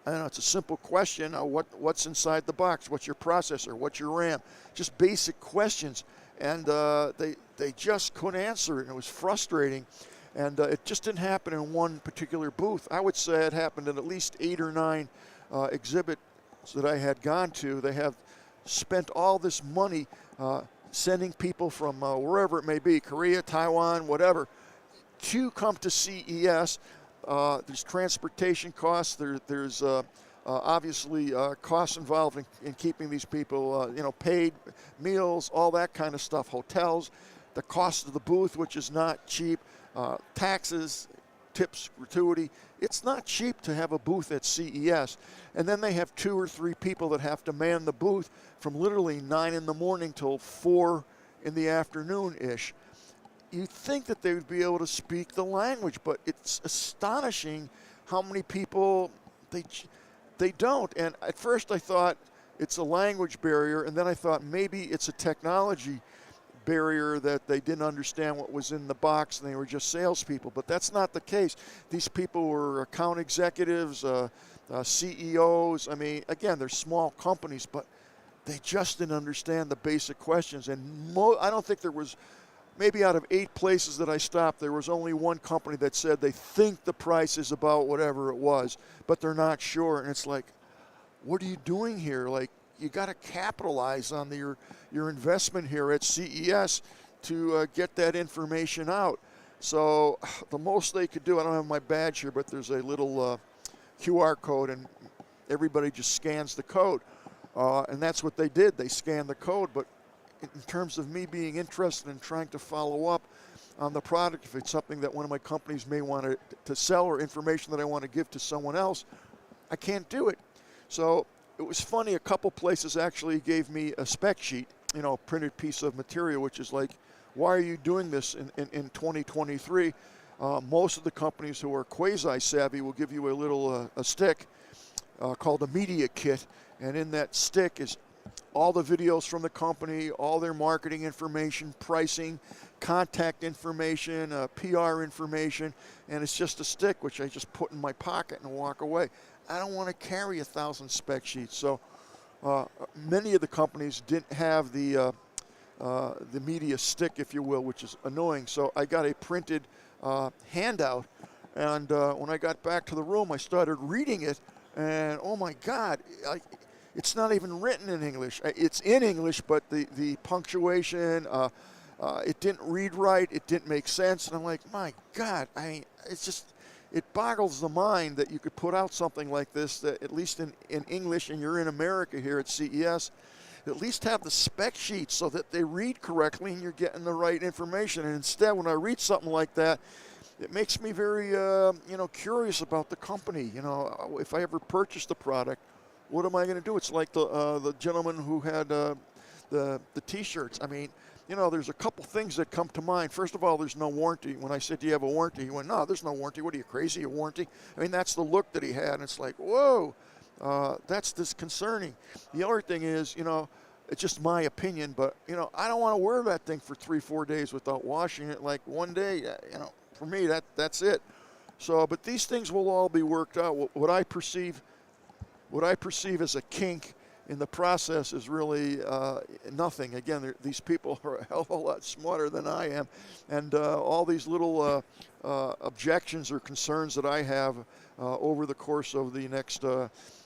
I don't know, it's a simple question. What's inside the box? What's your processor? What's your RAM? Just basic questions. And they just couldn't answer it, and it was frustrating. And it just didn't happen in one particular booth. I would say it happened in at least 8 or 9 exhibits that I had gone to. They have spent all this money sending people from wherever it may be, Korea, Taiwan, whatever, to come to CES. There's transportation costs. There's obviously costs involved in keeping these people, you know, paid, meals, all that kind of stuff, hotels, the cost of the booth, which is not cheap, taxes, tips, gratuity. It's not cheap to have a booth at CES. And then they have 2 or 3 people that have to man the booth from literally 9 in the morning till 4 in the afternoon-ish. You'd think that they would be able to speak the language, but it's astonishing how many people they don't. And at first I thought it's a language barrier, and then I thought maybe it's a technology barrier, that they didn't understand what was in the box and they were just salespeople. But that's not the case. These people were account executives, CEOs. I mean, again, they're small companies, but they just didn't understand the basic questions. And I don't think there was, maybe out of 8 places that I stopped, there was only one company that said they think the price is about whatever it was, but they're not sure. And it's like, what are you doing here? Like, you got to capitalize on your investment here at CES to get that information out. So the most they could do, I don't have my badge here, but there's a little QR code, and everybody just scans the code. And that's what they did. They scanned the code. But in terms of me being interested in trying to follow up on the product, if it's something that one of my companies may want to sell, or information that I want to give to someone else, I can't do it. So it was funny, a couple places actually gave me a spec sheet, you know, a printed piece of material, which is like, why are you doing this in 2023? Most of the companies who are quasi-savvy will give you a little a stick called a media kit, and in that stick is all the videos from the company, all their marketing information, pricing, contact information, PR information, and it's just a stick which I just put in my pocket and walk away. I don't want to carry 1,000 spec sheets. So many of the companies didn't have the the media stick, if you will, which is annoying. So I got a printed handout, and when I got back to the room, I started reading it, and oh my God, it's not even written in English. It's in English, but the punctuation, it didn't read right, it didn't make sense, and I'm like, my God, I mean, it's just, it boggles the mind that you could put out something like this, that at least in English, and you're in America here at CES, at least have the spec sheets so that they read correctly and you're getting the right information. And instead, when I read something like that, it makes me very, curious about the company. You know, if I ever purchase the product, what am I going to do? It's like the gentleman who had the T-shirts. I mean, you know, there's a couple things that come to mind. First of all, there's no warranty. When I said, do you have a warranty? He went, no, there's no warranty. What are you, crazy, a warranty? I mean, that's the look that he had. And it's like, whoa, that's disconcerting. The other thing is, you know, it's just my opinion, but, you know, I don't want to wear that thing for 3-4 days without washing it. Like one day, you know, for me, that's it. So, but these things will all be worked out. What I perceive as a kink in the process is really nothing. Again, these people are a hell of a lot smarter than I am, and all these little objections or concerns that I have over the course of the next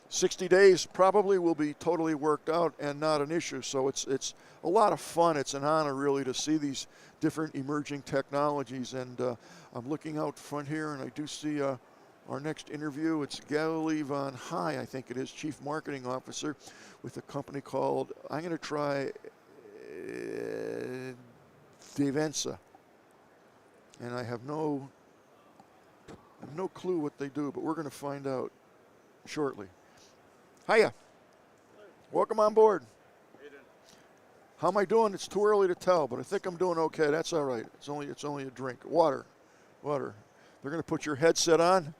60 days probably will be totally worked out and not an issue. So it's a lot of fun. It's an honor really to see these different emerging technologies, and I'm looking out front here, and I do see our next interview. It's Galilee Von High, I think it is, Chief Marketing Officer with a company called, I'm going to try Devensa. And I have no clue what they do, but we're going to find out shortly. Hiya. Welcome on board. How am I doing? It's too early to tell, but I think I'm doing okay. That's all right. It's only a drink. Water. They're going to put your headset on.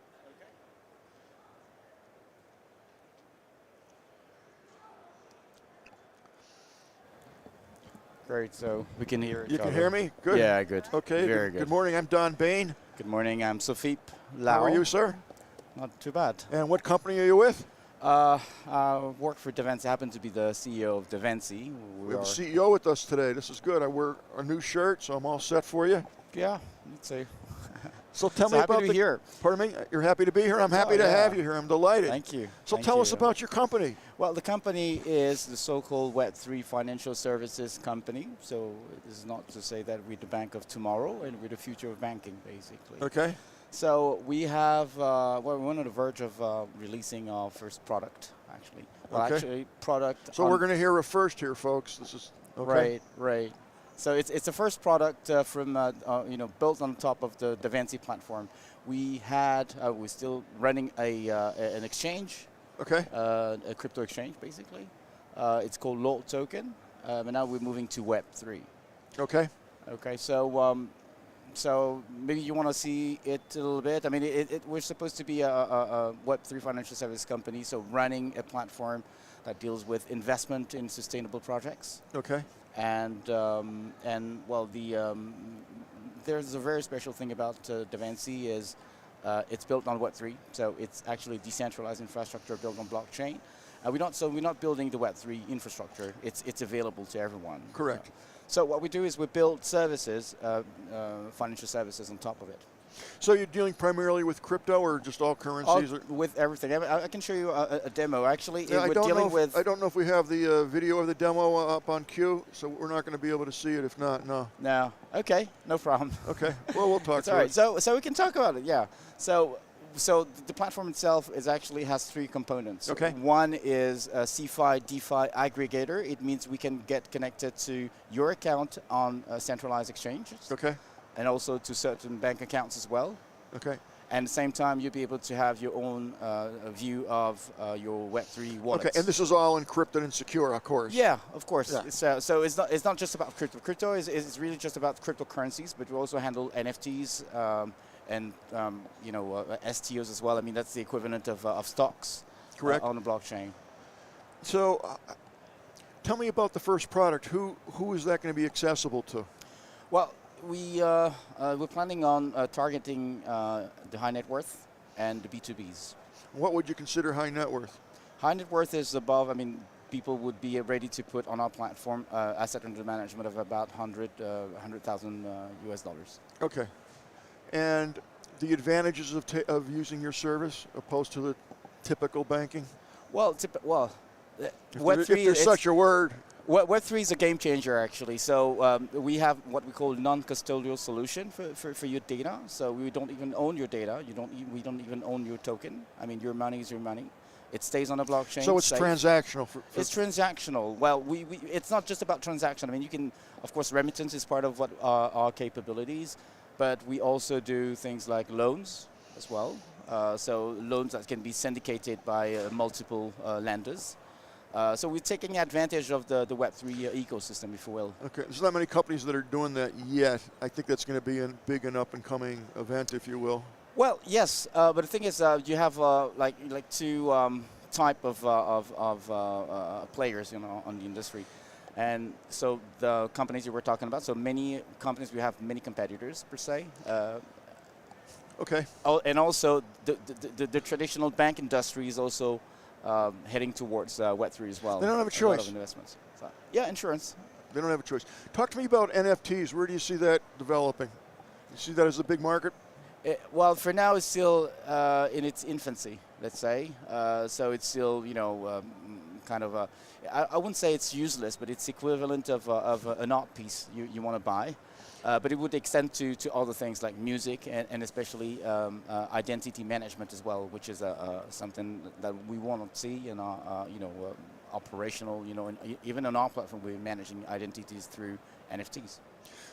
Great, so we can hear each You other. can hear me? Good. Yeah, good. Okay. Very good. Good morning. I'm Don Bain. Good morning, I'm Sophie Lau. How are you, sir? Not too bad. And what company are you with? I work for Devensi. I happen to be the CEO of Devensi. We have a CEO with us today. This is good. I wear a new shirt, so I'm all set for you. Yeah, let's say. So tell So me happy about to be here. Pardon me? You're happy to be here? I'm happy to have you here. I'm delighted. Thank you. So Thank tell us you. about your company. Well, the company is the so-called Web3 financial services company. So this is not to say that we're the bank of tomorrow and we're the future of banking, basically. Okay. So we have, we're on the verge of releasing our first product, actually. Well, Okay. actually, product. So we're going to hear it first here, folks. This is okay. Right. So it's the first product built on top of the Devensi platform. We're still running an exchange. Okay. A crypto exchange, basically. It's called Lord Token, and now we're moving to Web3. Okay. Okay, so maybe you want to see it a little bit. I mean, we're supposed to be a Web3 financial service company, so running a platform that deals with investment in sustainable projects. Okay. And there's a very special thing about Devensi is it's built on Web3, so it's actually decentralized infrastructure built on blockchain. We're not building the Web3 infrastructure. It's available to everyone. Correct. So what we do is we build services, financial services on top of it. So you're dealing primarily with crypto or just all currencies? With everything. I can show you a demo. Actually, Yeah, we're dealing with. I don't know if we have the video of the demo up on cue, so we're not going to be able to see it. If not, no. No. Okay, no problem. Okay. Well, we'll talk It's to all right. it. So we can talk about it. Yeah. So the platform itself has 3 components. Okay. One is a CeFi DeFi aggregator. It means we can get connected to your account on centralized exchanges. Okay. And also to certain bank accounts as well. Okay. And at the same time, you'll be able to have your own view of your Web3 wallets. Okay, and this is all encrypted and secure, of course. Yeah, of course. Yeah. So it's not just about crypto. Crypto is really just about cryptocurrencies, but we also handle NFTs and STOs as well. I mean, that's the equivalent of stocks. Correct. On the blockchain. So tell me about the first product. Who is that going to be accessible to? Well, we're planning on targeting the high net worth and the B2Bs. What would you consider high net worth? High net worth is above, people would be ready to put on our platform asset under management of about $100,000 US dollars. Okay. And the advantages of using your service opposed to the typical banking? Well, If there's such a word. Web3 is a game changer, actually. So we have what we call non-custodial solution for your data. So we don't even own your data. We don't even own your token. I mean, your money is your money. It stays on the blockchain. So it's transactional. It's transactional. Well, it's not just about transaction. I mean, you can, of course, remittance is part of what our capabilities, but we also do things like loans as well. So loans that can be syndicated by multiple lenders. So we're taking advantage of the Web3 ecosystem, if you will. Okay, there's not many companies that are doing that yet. I think that's going to be a big and up-and-coming event, if you will. Well, yes, but the thing is, you have like two type of players, on the industry, and so the companies you were talking about. So many companies, we have many competitors per se. Okay. Oh, and also the traditional bank industry is also heading towards Web3 as well. They don't have a choice. A lot of investments. So, yeah, insurance. They don't have a choice. Talk to me about NFTs. Where do you see that developing? You see that as a big market? Well, for now, it's still in its infancy, let's say. So it's still, kind of I wouldn't say it's useless, but it's equivalent of an art piece you want to buy. But it would extend to other things like music and especially identity management as well, which is something that we want to see in our, operational, and even on our platform, we're managing identities through NFTs.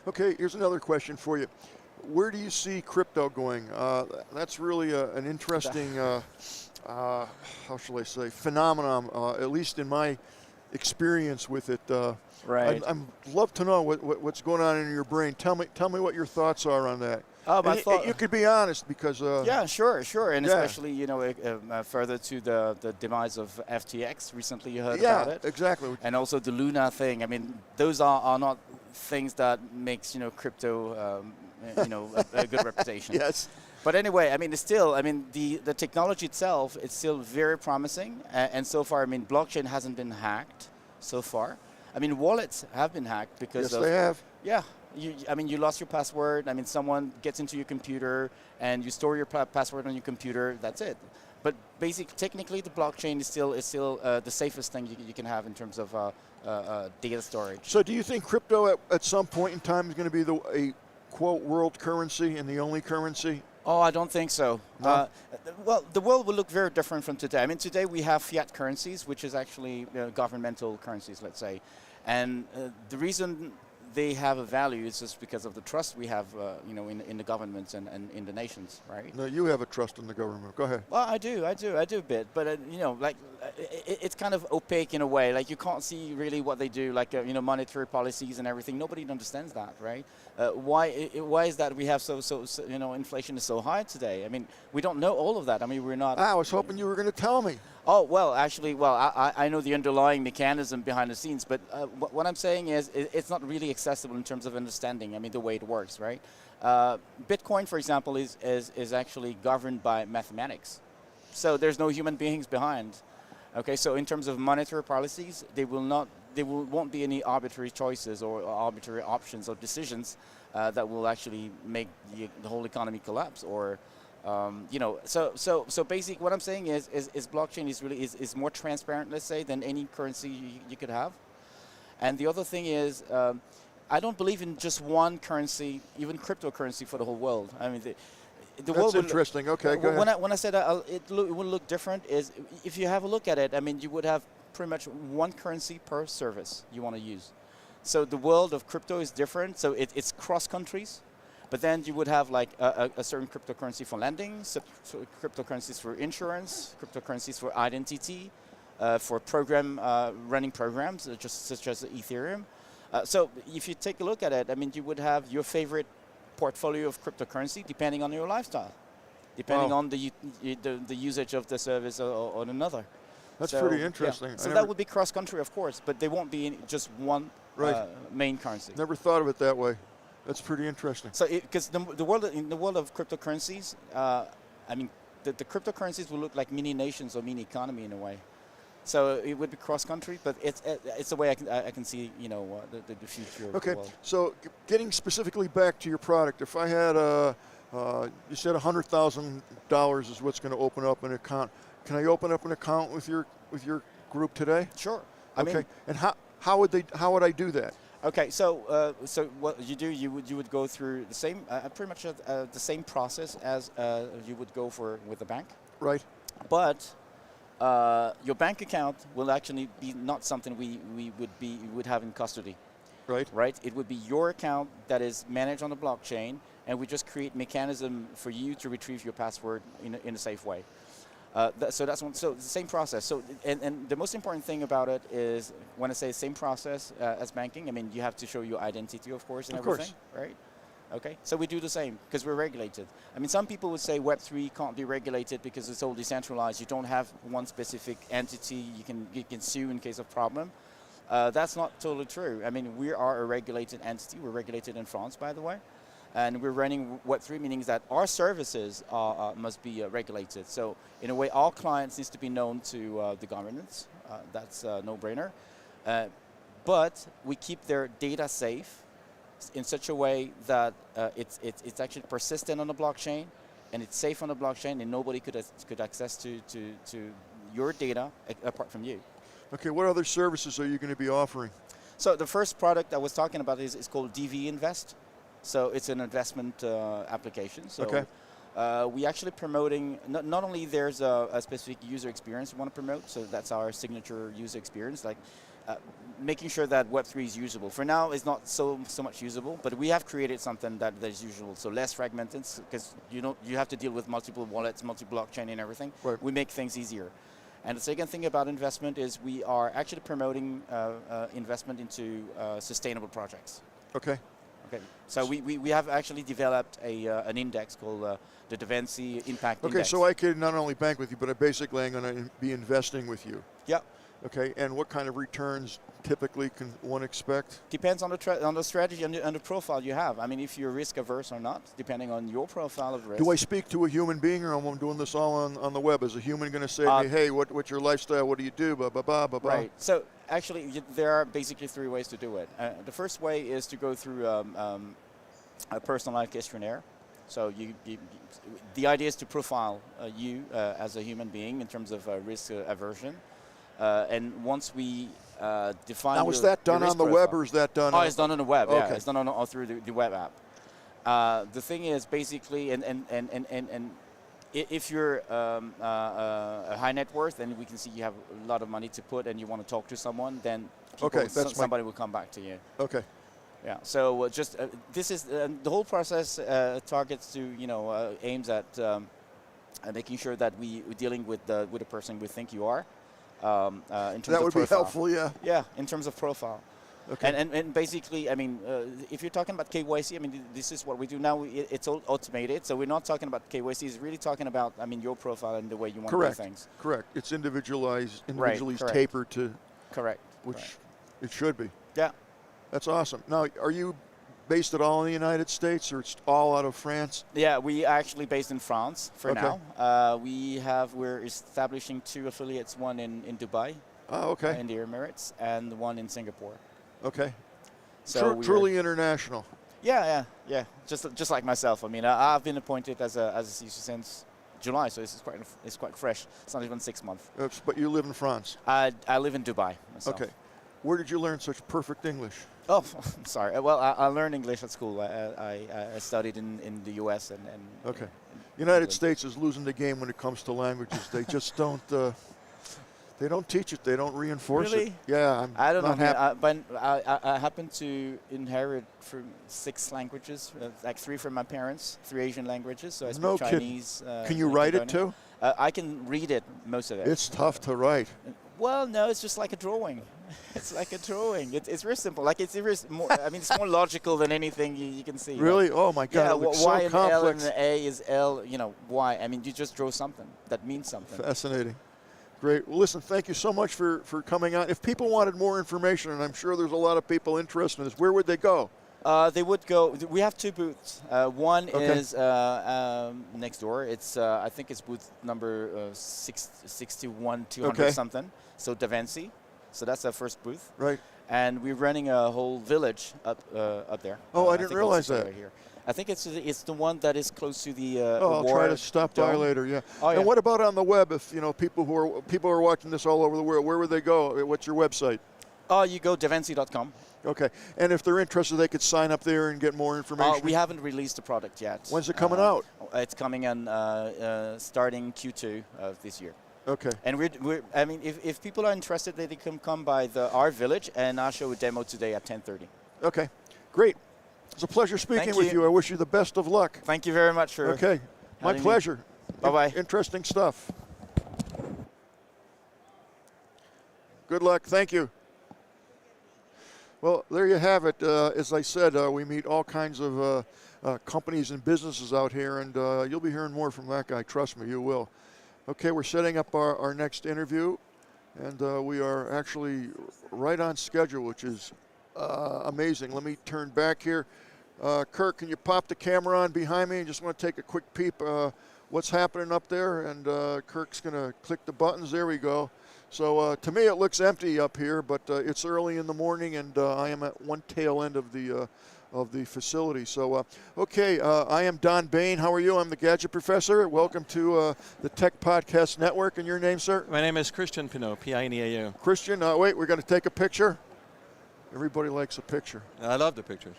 Okay, here's another question for you. Where do you see crypto going? That's really an interesting, how shall I say, phenomenon, at least in my experience with it. Right. I'd love to know what's going on in your brain. Tell me what your thoughts are on that. You could be honest because. Yeah, sure, and especially further to the demise of FTX. Recently, you heard about it. Yeah, exactly. And also the Luna thing. I mean, those are not things that makes crypto a good reputation. Yes. But anyway, I mean, it's still, the technology itself, it's still very promising. And so far, blockchain hasn't been hacked so far. Wallets have been hacked because yes, they have. Yeah. You lost your password. Someone gets into your computer and you store your password on your computer. That's it. But technically, the blockchain is still the safest thing you can have in terms of data storage. So, do you think crypto at some point in time is going to be a quote world currency and the only currency? Oh, I don't think so. No? Well, the world will look very different from today. Today we have fiat currencies, which is actually governmental currencies, let's say. And the reason they have a value is just because of the trust we have, in the governments and in the nations, right? No, you have a trust in the government. Go ahead. Well, I do a bit, but it's kind of opaque in a way. Like you can't see really what they do, like monetary policies and everything. Nobody understands that, right? Why is that we have so inflation is so high today? We don't know all of that. We're not. I was hoping you were going to tell me. Oh, well, actually, I know the underlying mechanism behind the scenes, but what I'm saying is it's not really accessible in terms of understanding, the way it works, right? Bitcoin, for example, is actually governed by mathematics. So there's no human beings behind. Okay, so in terms of monetary policies, there won't be any arbitrary choices or arbitrary options or decisions that will actually make the whole economy collapse or So basically, what I'm saying is blockchain is more transparent, let's say, than any currency you could have. And the other thing is, I don't believe in just one currency, even cryptocurrency for the whole world. The That's interesting. Okay, go ahead. When I said it will look different, is if you have a look at it, you would have pretty much one currency per service you want to use. So the world of crypto is different. So it's cross countries. But then you would have like a certain cryptocurrency for lending, cryptocurrencies for insurance, cryptocurrencies for identity, for running programs, such as Ethereum. So if you take a look at it, you would have your favorite portfolio of cryptocurrency depending on your lifestyle, depending on the usage of the service or another. That's pretty interesting. Yeah. So that would be cross-country, of course, but there won't be just one main currency. Never thought of it that way. That's pretty interesting. So, because in the world of cryptocurrencies, the cryptocurrencies will look like mini nations or mini economy in a way. So it would be cross-country, but it's the way I can see, you know, the future of Okay, the world. so getting specifically back to your product, if I had you said $100,000 is what's going to open up an account. Can I open up an account with your group today? Sure. Okay, and how would I do that? Okay, so so what you do, you would go through the same, pretty much the same process as you would go with a bank. Right. But your bank account will actually be not something we would have in custody. Right. Right. It would be your account that is managed on the blockchain, and we just create mechanism for you to retrieve your password in a safe way. So that's one. So the same process. So and the most important thing about it is when I say same process as banking, I mean you have to show your identity, of course, and everything, right? Okay. So we do the same because we're regulated. I mean, some people would say Web3 can't be regulated because it's all decentralized. You don't have one specific entity you can sue in case of problem. That's not totally true. I mean, we are a regulated entity. We're regulated in France, by the way. And we're running Web3, meaning that our services must be regulated. So in a way, all clients needs to be known to the governance. That's a no-brainer. But we keep their data safe in such a way that it's actually persistent on the blockchain, and it's safe on the blockchain, and nobody could access to your data apart from you. Okay, what other services are you going to be offering? So the first product I was talking about is called DV Invest. So it's an investment application. So okay. We actually promoting, not only there's a specific user experience we want to promote, so that's our signature user experience, like making sure that Web3 is usable. For now, it's not so much usable, but we have created something that is usable, so less fragmented, because you have to deal with multiple wallets, multi-blockchain and everything. Right. We make things easier. And the second thing about investment is we are actually promoting investment into sustainable projects. Okay. Okay. So we have actually developed an index called the Da Vinci Impact Index. Okay, so I could not only bank with you, but I basically am going to be investing with you. Yeah. Okay, and what kind of returns typically can one expect? Depends on the strategy and the profile you have. I mean, if you're risk averse or not, depending on your profile of risk. Do I speak to a human being, or am I doing this all on the web? Is a human going to say to me, hey, what's your lifestyle? What do you do? Blah, blah, blah, blah, blah. Right. So actually, there are basically three ways to do it. The first way is to go through a personalized questionnaire. So the idea is to profile you as a human being in terms of risk aversion. And once we define now, is that done on the web, or is that done? Oh, it's done on the web. Okay. Yeah, it's done all through the web app. The thing is basically, and if you're a high net worth, and we can see you have a lot of money to put, and you want to talk to someone, then somebody will come back to you. Okay. Yeah. So this is the whole process targets to aims at making sure that we're dealing with the person we think you are. In terms that of would profile. be helpful, yeah. Yeah, in terms of profile. Okay. And basically, I mean, if you're talking about KYC, I mean, this is what we do now. It's all automated, so we're not talking about KYC. It's really talking about, I mean, your profile and the way you want to do things. Correct. It's individually Correct. tapered to. Correct. Which it should be. Yeah. That's awesome. Now, are you based at all in the United States, or it's all out of France? Yeah, we are actually based in France for Okay. now. We're establishing 2 affiliates, one in Dubai, Oh, okay. in the Emirates, and one in Singapore. Okay. So Truly international. Yeah. Just like myself. I mean, I've been appointed as a CISO since July, so it's quite fresh. It's not even 6 months. But you live in France. I live in Dubai myself. Okay. Where did you learn such perfect English? Oh, sorry. Well, I learned English at school. I studied in the U.S. and okay. United States is losing the game when it comes to languages. They just don't. They don't teach it. They don't reinforce Really? it. Yeah, I don't know. happy. I happen to inherit from 6 languages, like 3 from my parents, 3 Asian languages. So I speak No kidding. Chinese. Can you write it too? I can read it, most of it. It's tough to write. Well, no, it's just like a drawing. It's like a drawing. It's very simple. Like it's more. I mean, it's more logical than anything you can see. Really? Like, Oh my God! yeah, it looks Y so and L and complex. the A is L. Y. I mean, you just draw something that means something. Fascinating. Great. Well, listen, thank you so much for coming on. If people wanted more information, and I'm sure there's a lot of people interested in this, where would they go? They would go. We have 2 booths. One Okay. is next door. It's I think it's booth number 61 200 Okay. something. So Da Vinci. So that's our first booth. Right. And we're running a whole village up there. Oh, I think didn't it's realize this that. Right here. I think it's the one that is close to the. Oh, I'll try to stop by dome. later. Yeah. Oh, yeah. And what about on the web? If people who are watching this all over the world, where would they go? What's your website? Oh, you go davinci.com. Okay. And if they're interested, they could sign up there and get more information. We haven't released the product yet. When's it coming out? It's coming in starting Q2 of this year. Okay. And I mean, if people are interested, they can come by our village, and I'll show a demo today at 10:30. Okay. Great. It's a pleasure speaking Thank with you. you. I wish you the best of luck. Thank you very much for. Okay. My having me. pleasure. Bye-bye. Interesting stuff. Good luck. Thank you. Well, there you have it. As I said, we meet all kinds of companies and businesses out here, and you'll be hearing more from that guy. Trust me, you will. Okay, we're setting up our next interview, and we are actually right on schedule, which is amazing. Let me turn back here. Kirk, can you pop the camera on behind me? I just want to take a quick peep what's happening up there, and Kirk's going to click the buttons. There we go. So to me, it looks empty up here, but it's early in the morning, and I am at one tail end of the facility. So, okay, I am Don Bain. How are you? I'm the Gadget Professor. Welcome to the Tech Podcast Network. And your name, sir? My name is Christian Pinot, P-I-N-E-A-U. Christian, wait, we're going to take a picture. Everybody likes a picture. I love the pictures.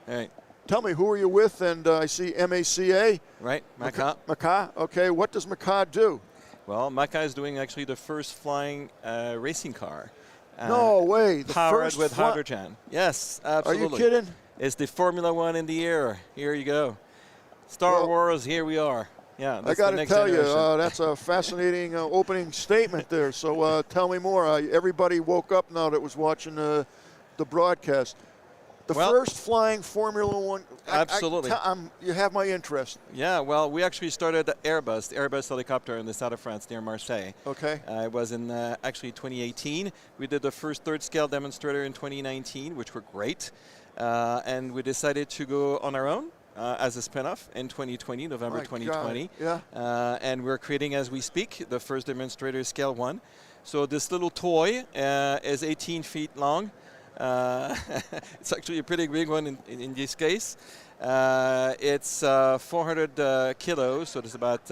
All right. Tell me, who are you with? And I see MACA. Right, Maca. Maca, okay. What does Maca do? Well, Maca is doing actually the first flying racing car. No way. The Powered first with hydrogen. Yes, absolutely. Are you kidding? It's the Formula One in the air. Here you go. Star Wars, here we are. Yeah, I got to tell you, that's a fascinating opening statement there. So tell me more. Everybody woke up now that was watching the broadcast. The first flying Formula One. Absolutely. You have my interest. Yeah, well, we actually started the Airbus helicopter in the south of France near Marseille. Okay. It was in actually 2018. We did the first third-scale demonstrator in 2019, which were great. And we decided to go on our own as a spin-off in 2020, November 2020. Yeah. And we're creating, as we speak, the first demonstrator scale 1. So this little toy is 18 feet long. It's actually a pretty big one in this case. It's 400 kilos, so it's about,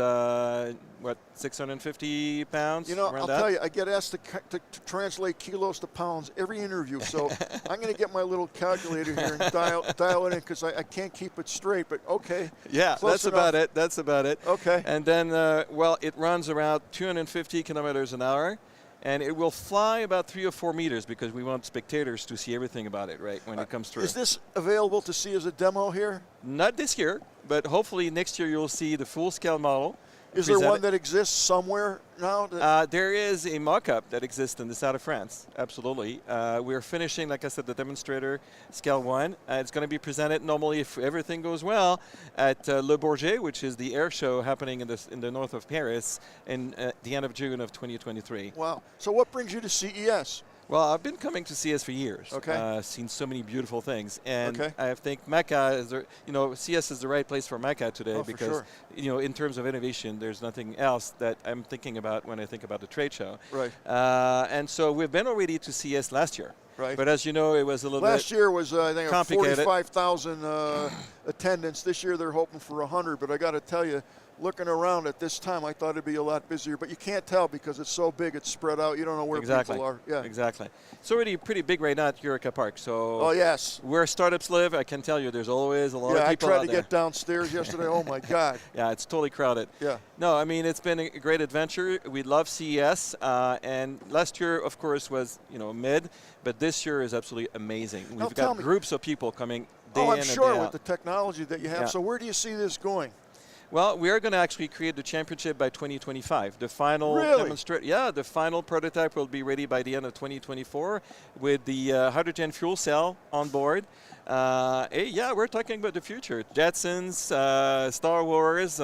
650 pounds? I'll tell you, I get asked to translate kilos to pounds every interview, so I'm going to get my little calculator here and dial it in because I can't keep it straight, but okay. Yeah, that's about it. That's about it. Okay. And then, it runs around 250 kilometers an hour. And it will fly about 3 or 4 meters because we want spectators to see everything about it, right, when it comes through. Is this available to see as a demo here? Not this year, but hopefully next year you'll see the full-scale model. Is there one that exists somewhere now? There is a mock-up that exists in the south of France, absolutely. We're finishing, like I said, the demonstrator scale 1. It's going to be presented normally, if everything goes well, at Le Bourget, which is the air show happening in the north of Paris in the end of June of 2023. Wow. So what brings you to CES? Well, I've been coming to CES for years. Okay. Seen so many beautiful things, and okay. I think Maca is, CES is the right place for Maca today because, sure. In terms of innovation, there's nothing else that I'm thinking about when I think about the trade show. Right. And so we've been already to CES last year. Right. But as you know, it was a little last year was I think 45,000 attendance. This year they're hoping for 100. But I got to tell you, looking around at this time, I thought it'd be a lot busier. But you can't tell because it's so big, it's spread out. You don't know where people are. Yeah. Exactly. It's already pretty big right now at Eureka Park. So oh yes. Where startups live, I can tell you, there's always a lot of people I tried to get downstairs yesterday. Oh my God. Yeah, it's totally crowded. Yeah. No, I mean it's been a great adventure. We love CES, and last year, of course, was mid, but this year is absolutely amazing. We've got groups of people coming day in and day out. I'm sure with the technology that you have. Yeah. So where do you see this going? Well, we are going to actually create the championship by 2025. The final the final prototype will be ready by the end of 2024 with the hydrogen fuel cell on board. Hey, yeah, we're talking about the future. Jetsons, Star Wars,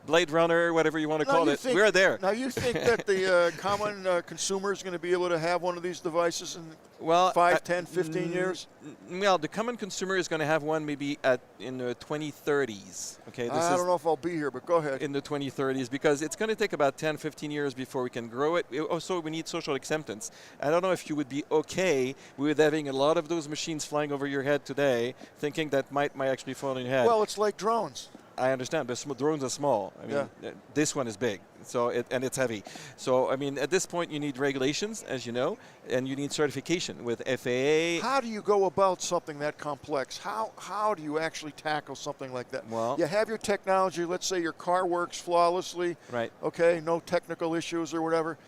Blade Runner, whatever you want to call it. We're there. Now, you think that the common consumer is going to be able to have one of these devices in 5, 10, 15 years? Well, the common consumer is going to have one maybe in the 2030s. Okay, I don't know if I'll be here, but go ahead. In the 2030s, because it's going to take about 10, 15 years before we can grow it. Also, we need social acceptance. I don't know if you would be okay with having a lot of those machines flying over your head today, thinking that might actually fall on your head. Well, it's like drones. I understand, but drones are small. I mean, this one is big, and it's heavy. So, I mean, at this point, you need regulations, as you know, and you need certification with FAA. How do you go about something that complex? How do you actually tackle something like that? Well, you have your technology. Let's say your car works flawlessly. Right. Okay, no technical issues or whatever.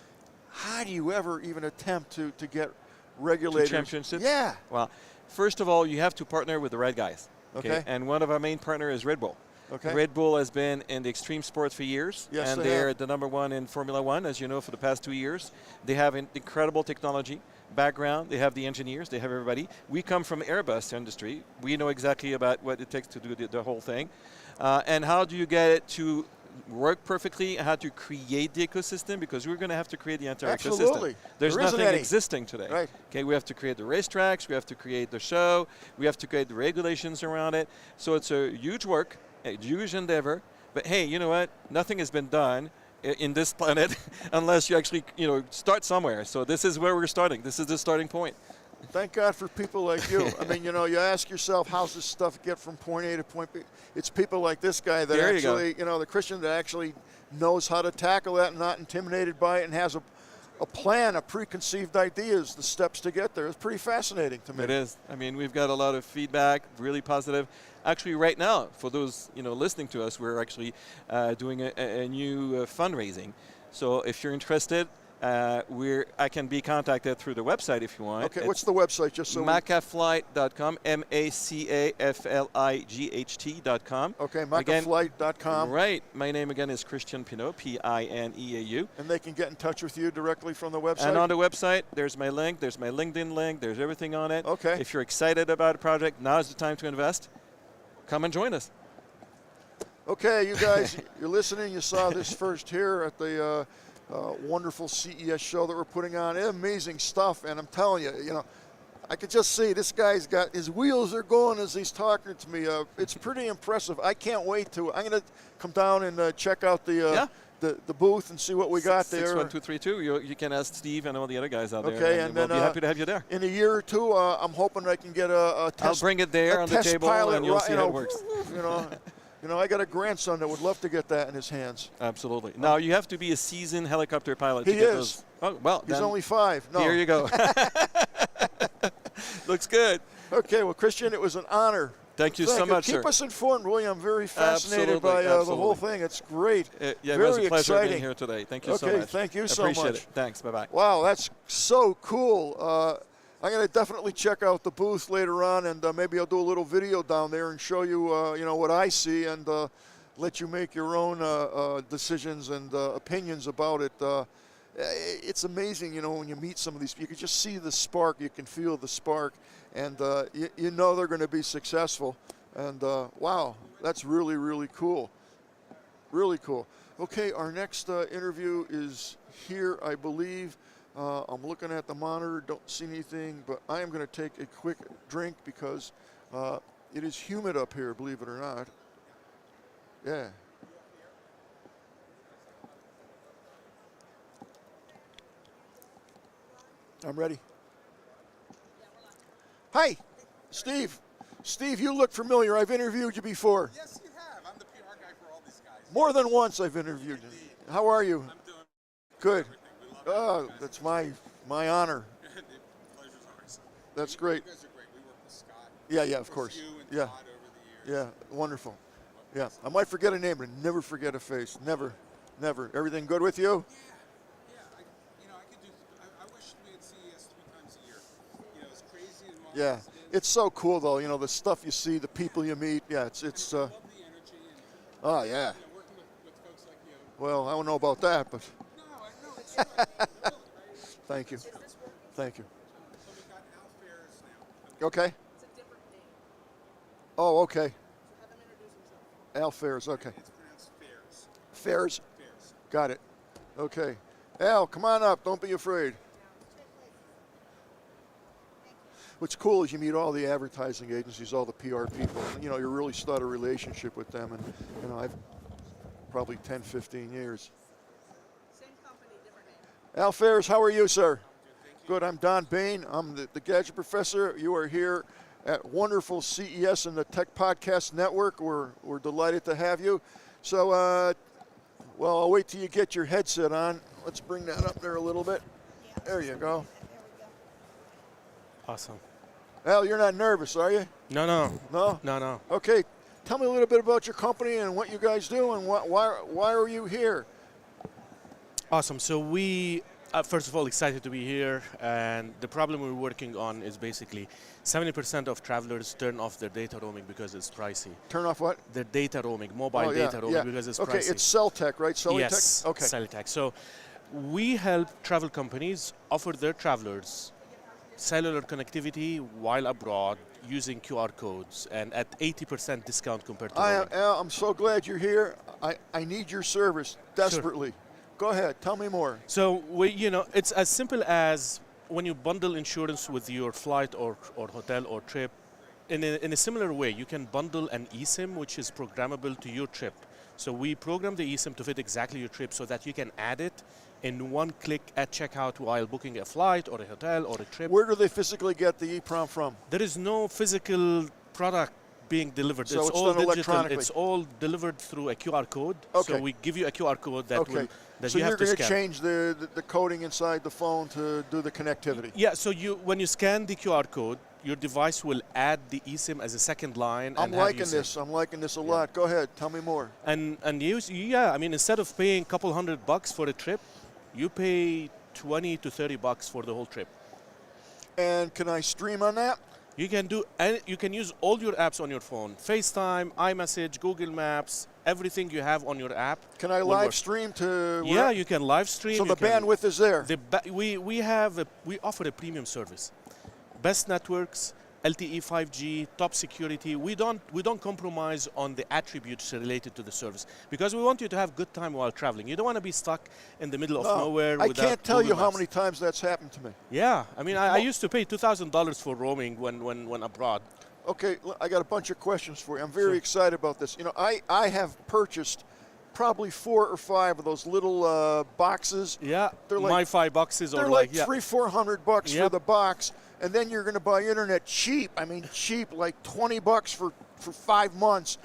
How do you ever even attempt to get regulators? Championships? Yeah. Well, first of all, you have to partner with the right guys. Okay. And one of our main partners is Red Bull. Okay. Red Bull has been in the extreme sports for years, yes, and they're the #1 in Formula One, as you know, for the past 2 years. They have an incredible technology background. They have the engineers. They have everybody. We come from Airbus industry. We know exactly about what it takes to do the whole thing. And how do you get it to work perfectly, how to create the ecosystem, because we're going to have to create the entire ecosystem. There's nothing existing today. Right. Okay, we have to create the racetracks, we have to create the show, we have to create the regulations around it. So it's a huge work, a huge endeavor. But hey, you know what? Nothing has been done in this planet unless you actually, start somewhere. So this is where we're starting. This is the starting point. Thank God for people like you. I mean, you ask yourself, how's this stuff get from point A to point B? It's people like this guy that actually, the Christian that actually knows how to tackle that and not intimidated by it and has a plan, a preconceived ideas, the steps to get there. It's pretty fascinating to me. It is. I mean, we've got a lot of feedback, really positive. Actually, right now, for those listening to us, we're actually doing a new fundraising. So if you're interested, I can be contacted through the website if you want. Okay, what's the website? Just so macaflight.com, macaflight.com. Okay, macaflight.com. Right. My name again is Christian Pinault, Pineau. And they can get in touch with you directly from the website? And on the website, there's my link, there's my LinkedIn link, there's everything on it. Okay. If you're excited about a project, now's the time to invest. Come and join us. Okay, you guys, you're listening. You saw this first here at the wonderful CES show that we're putting on. Amazing stuff, and I'm telling you, I could just see this guy's got his wheels are going as he's talking to me. It's pretty impressive. I can't wait to. I'm going to come down and check out the booth and see what we got there. 61232. You can ask Steve and all the other guys out there. Okay, and we'll then be happy to have you there. In a year or two, I'm hoping I can get a test. I'll bring it there on the table, and you'll see how it works. I got a grandson that would love to get that in his hands. Absolutely. Now, you have to be a seasoned helicopter pilot to get those. Oh, well, he's only 5. No. Here you go. Looks good. Okay, well, Christian, it was an honor. Thank you so much, sir. Keep us informed, William. I'm very fascinated by the whole thing. It's great. It very was a pleasure exciting. being here today. Thank you so much. much. Thank you so much. Appreciate it. Thanks. Bye-bye. Wow, that's so cool. I'm going to definitely check out the booth later on, and maybe I'll do a little video down there and show you, what I see, and let you make your own decisions and opinions about it. It's amazing, when you meet some of these. You can just see the spark. You can feel the spark, and you know they're going to be successful. And wow, that's really, really cool. Really cool. Okay, our next interview is here, I believe. I'm looking at the monitor, don't see anything, but I am going to take a quick drink because it is humid up here, believe it or not. Yeah. I'm ready. Hi, Steve. Steve, you look familiar. I've interviewed you before. Yes, you have. I'm the PR guy for all these guys. More than once I've interviewed you. How are you? I'm doing good. Oh, that's my honor. The pleasure's ours. That's great. You guys are great. We work with Scott. Yeah, of course. You and Yeah. Todd over the years. Yeah, wonderful. Yeah, I might forget a name, but never forget a face. Never, never. Everything good with you? Yeah. I could do. I wish we had CES 3 times a year. It's crazy and wild. Yeah, it's so cool though. The stuff you see, the people you meet. Yeah, it's. I love the energy and. Oh yeah. Working with folks like you. Well, I don't know about that, but. No, it's really, right? Thank you. Thank you. So we got Al Ferris now. Okay. It's a different name. Oh, okay. Al Fairs, okay. It's pronounced Fairs. Fairs? Fairs. Got it. Okay. Al, come on up. Don't be afraid. What's cool is you meet all the advertising agencies, all the PR people. You know, you really start a relationship with them. And, you know, I've probably 10, 15 years. Same company, different name. Al Fairs, how are you, sir? Good. I'm Don Bain. I'm the Gadget Professor. You are here at wonderful CES and the Tech Podcast Network. We're delighted to have you. So, well, I'll wait till you get your headset on. Let's bring that up there a little bit. There you go. Awesome. Al, you're not nervous, are you? No, no. No? No, no. Okay. Tell me a little bit about your company and what you guys do and why are you here? Awesome. So we, first of all, excited to be here. And the problem we're working on is basically 70% of travelers turn off their data roaming because it's pricey. Turn off what? Their data roaming, mobile data roaming because it's pricey. Okay, it's cell tech, right? Cellular yes, tech? Okay. Cellular tech. So we help travel companies offer their travelers cellular connectivity while abroad using QR codes and at 80% discount compared to roaming. Al, I'm so glad you're here. I need your service desperately. Sure. Go ahead, tell me more. So it's as simple as when you bundle insurance with your flight or hotel or trip, in a similar way, you can bundle an eSIM which is programmable to your trip. So we program the eSIM to fit exactly your trip so that you can add it in one click at checkout while booking a flight or a hotel or a trip. Where do they physically get the EEPROM from? There is no physical product being delivered. So it's all done digital. electronically. It's all delivered through a QR code. Okay. So we give you a QR code that will that so you have to you're scan. going to change the coding inside the phone to do the connectivity. Yeah. So when you scan the QR code, your device will add the eSIM as a second line. I'm liking this. I'm liking this a lot. Go ahead. Tell me more. And I mean, instead of paying a couple $100 for a trip, you pay $20 to $30 for the whole trip. And can I stream on that? You can do, and you can use all your apps on your phone: FaceTime, iMessage, Google Maps, everything you have on your app. Can I live stream to? Yeah, you can live stream. So the bandwidth is there. We offer a premium service, best networks, LTE 5G, top security. We don't compromise on the attributes related to the service because we want you to have good time while traveling. You don't want to be stuck in the middle of nowhere. I can't tell you Google how Maps. many times that's happened to me. Yeah, I mean, I used to pay $2,000 for roaming when abroad. Okay, I got a bunch of questions for you. I'm very excited about this. You know, I have purchased probably 4 or 5 of those little boxes. Yeah, they're like, my 5 boxes they're are like yeah. $300-400 for the box. And then you're going to buy internet cheap. I mean, cheap, like $20 for 5 months.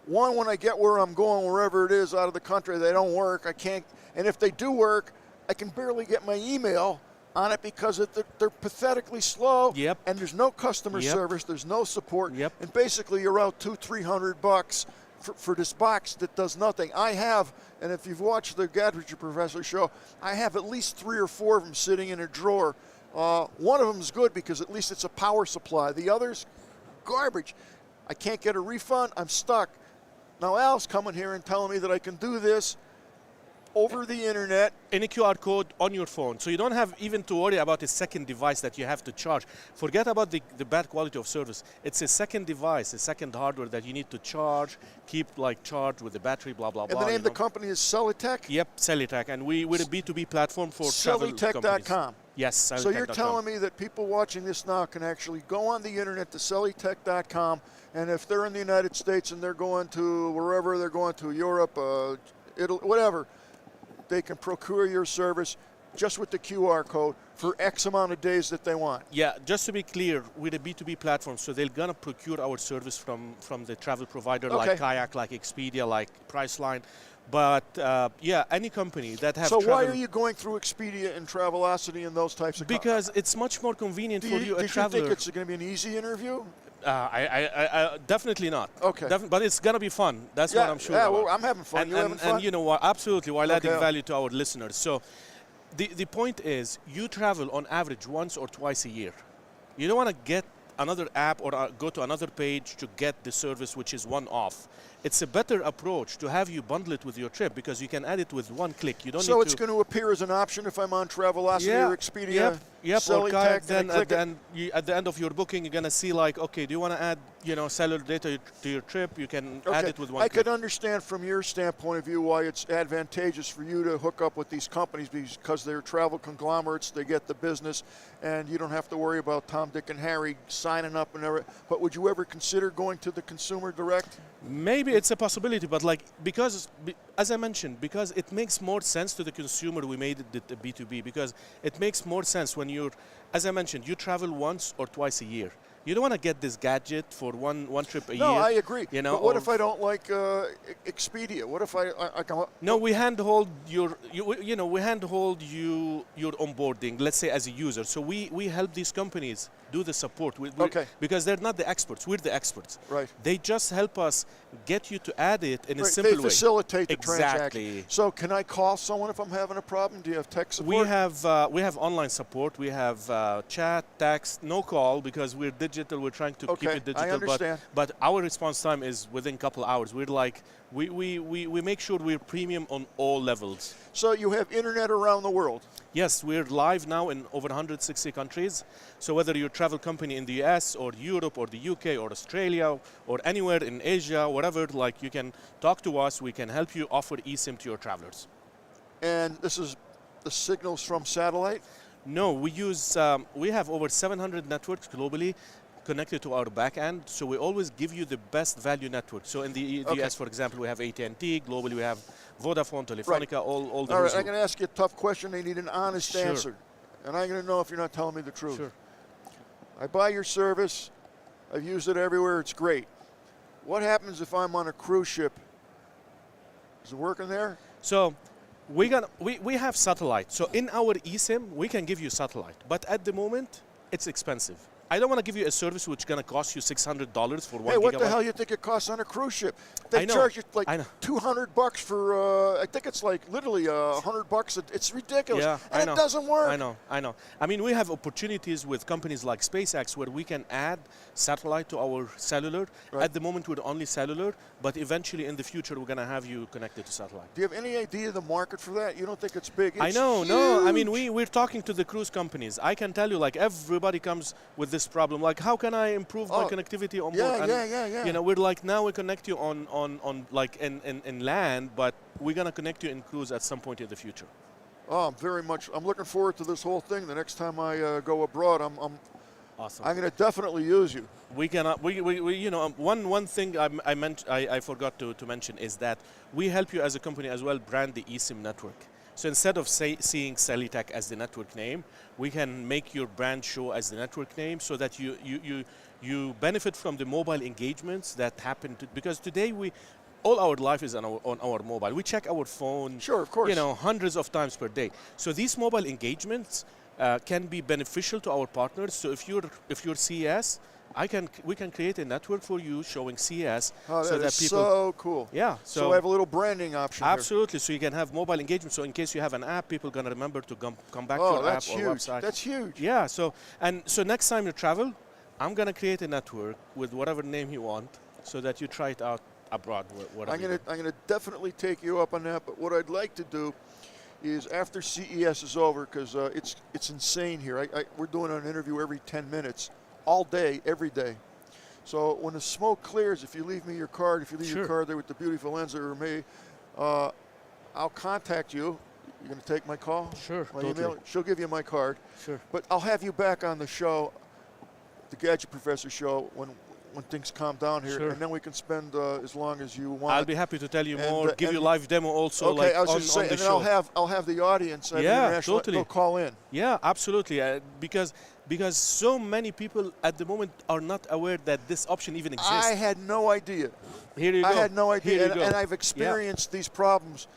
One, when I get where I'm going, wherever it is out of the country, they don't work. I can't. And if they do work, I can barely get my email on it because they're pathetically slow. Yep. And there's no customer service. There's no support. Yep. And basically, you're out $200-300 for this box that does nothing. I have, and if you've watched the Gadget Professor show, I have at least 3 or 4 of them sitting in a drawer. One of them is good because at least it's a power supply. The other's garbage. I can't get a refund. I'm stuck. Now Al's coming here and telling me that I can do this over the internet. In a QR code on your phone. So you don't have even to worry about a second device that you have to charge. Forget about the bad quality of service. It's a second device, a second hardware that you need to charge, keep charged with the battery, blah, blah, blah. And the name of the company is Celitech? Yep, Celitech. And we're a B2B platform for travel companies. Celitech.com. Yes, So you're telling me that people watching this now can actually go on the internet to Celitech.com, and if they're in the United States and they're going to wherever they're going to, Europe, Italy, whatever, they can procure your service just with the QR code for X amount of days that they want. Yeah, just to be clear, we're a B2B platform, so they're going to procure our service from the travel provider like Kayak, like Expedia, like Priceline. But yeah, any company that have So why are you going through Expedia and Travelocity and those types of Because it's much more convenient for you, a traveler. Do you think it's going to be an easy interview? I definitely not. Okay. But it's going to be fun. That's what I'm sure about. Well, I'm having fun. You having fun? And you know what? Absolutely, while adding value to our listeners. So the point is, you travel on average once or twice a year. You don't want to get another app or go to another page to get the service which is one-off. It's a better approach to have you bundle it with your trip because you can add it with one click. You don't. So it's going to appear as an option if I'm on Travelocity or Expedia. Yep. Yep, Silly or kayak. text, Then and I at the click end, at the end of your booking, you're gonna see like, okay, do you want to add, cellular data to your trip? You can add it with one I click. could understand from your standpoint of view why it's advantageous for you to hook up with these companies because they're travel conglomerates, they get the business, and you don't have to worry about Tom, Dick, and Harry signing up and everything. But would you ever consider going to the consumer direct? Maybe it's a possibility, but like as I mentioned, because it makes more sense to the consumer, we made it the B2B because it makes more sense when you're, as I mentioned, you travel once or twice a year. You don't want to get this gadget for one trip a year. No, I agree. But what if or I don't like Expedia? What if I can? No, we handhold we handhold your onboarding. Let's say as a user, so we help these companies do the support. Because they're not the experts. We're the experts. Right. They just help us get you to add it in a simple way. They facilitate the Exactly. transaction. So can I call someone if I'm having a problem? Do you have tech support? We have online support. We have chat, text, no call because we're digital. We're trying to keep it digital. I understand. But our response time is within a couple hours. We're like we make sure we're premium on all levels. So you have internet around the world? Yes, we're live now in over 160 countries. So whether you're a travel company in the US or Europe or the UK or Australia or anywhere in Asia, whatever, like you can talk to us. We can help you offer eSIM to your travelers. And this is the signals from satellite? No, we have over 700 networks globally connected to our back end, so we always give you the best value network. So in the US, for example, we have AT&T. Globally, we have Vodafone, Telefonica, all the. All right, I'm going to ask you a tough question. They need an honest answer, and I'm going to know if you're not telling me the truth. Sure. I buy your service. I've used it everywhere. It's great. What happens if I'm on a cruise ship? Is it working there? So we have satellite. So in our eSIM, we can give you satellite, but at the moment, it's expensive. I don't want to give you a service which is going to cost you $600 for 1 gigabyte. Hey, what the hell you think it costs on a cruise ship? They charge you like $200 for, I think it's like literally $100. It's ridiculous. Yeah, and it doesn't work. I know. I mean, we have opportunities with companies like SpaceX where we can add satellite to our cellular. Right. At the moment, we're only cellular, but eventually in the future, we're going to have you connected to satellite. Do you have any idea of the market for that? You don't think it's big? It's I know, huge. no. I mean, we're talking to the cruise companies. I can tell you, like, everybody comes with this problem. Like, how can I improve my connectivity on board? Yeah. You know, we're like, now we connect you on like in land, but we're gonna connect you in cruise at some point in the future. Oh, I'm looking forward to this whole thing. The next time I go abroad, Awesome. I'm going to definitely use you. We cannot. We you know, one thing I forgot to mention is that we help you as a company as well brand the eSIM network. So instead of seeing Celitech as the network name, we can make your brand show as the network name so that you benefit from the mobile engagements that happen. Because today all our life is on our mobile. We check our phone, sure, of course, hundreds of times per day. So these mobile engagements can be beneficial to our partners. So if you're CES, we can create a network for you showing CES so that people. So cool. Yeah. So I have a little branding option. Absolutely. Here. So you can have mobile engagement. So in case you have an app, people are gonna remember to come back to your app or website. That's huge. Yeah. So next time you travel, I'm gonna create a network with whatever name you want, so that you try it out abroad. I'm gonna definitely take you up on that. But what I'd like to do is after CES is over, because it's insane here. We're doing an interview every 10 minutes. All day, every day. So when the smoke clears, if you leave me your card, your card there with the beautiful Enza or me, I'll contact you. You're going to take my call? Sure, my totally. email? She'll give you my card. Sure. But I'll have you back on the show, the Gadget Professor show, when things calm down here, and then we can spend as long as you want. I'll be happy to tell you more, give you live demo also. Okay, like I was on, just saying, on the and then show. I'll have the audience at Yeah, international. totally. They'll call in. Yeah, absolutely. Because so many people at the moment are not aware that this option even exists. I had no idea. Here you go. I had no idea, and I've experienced these problems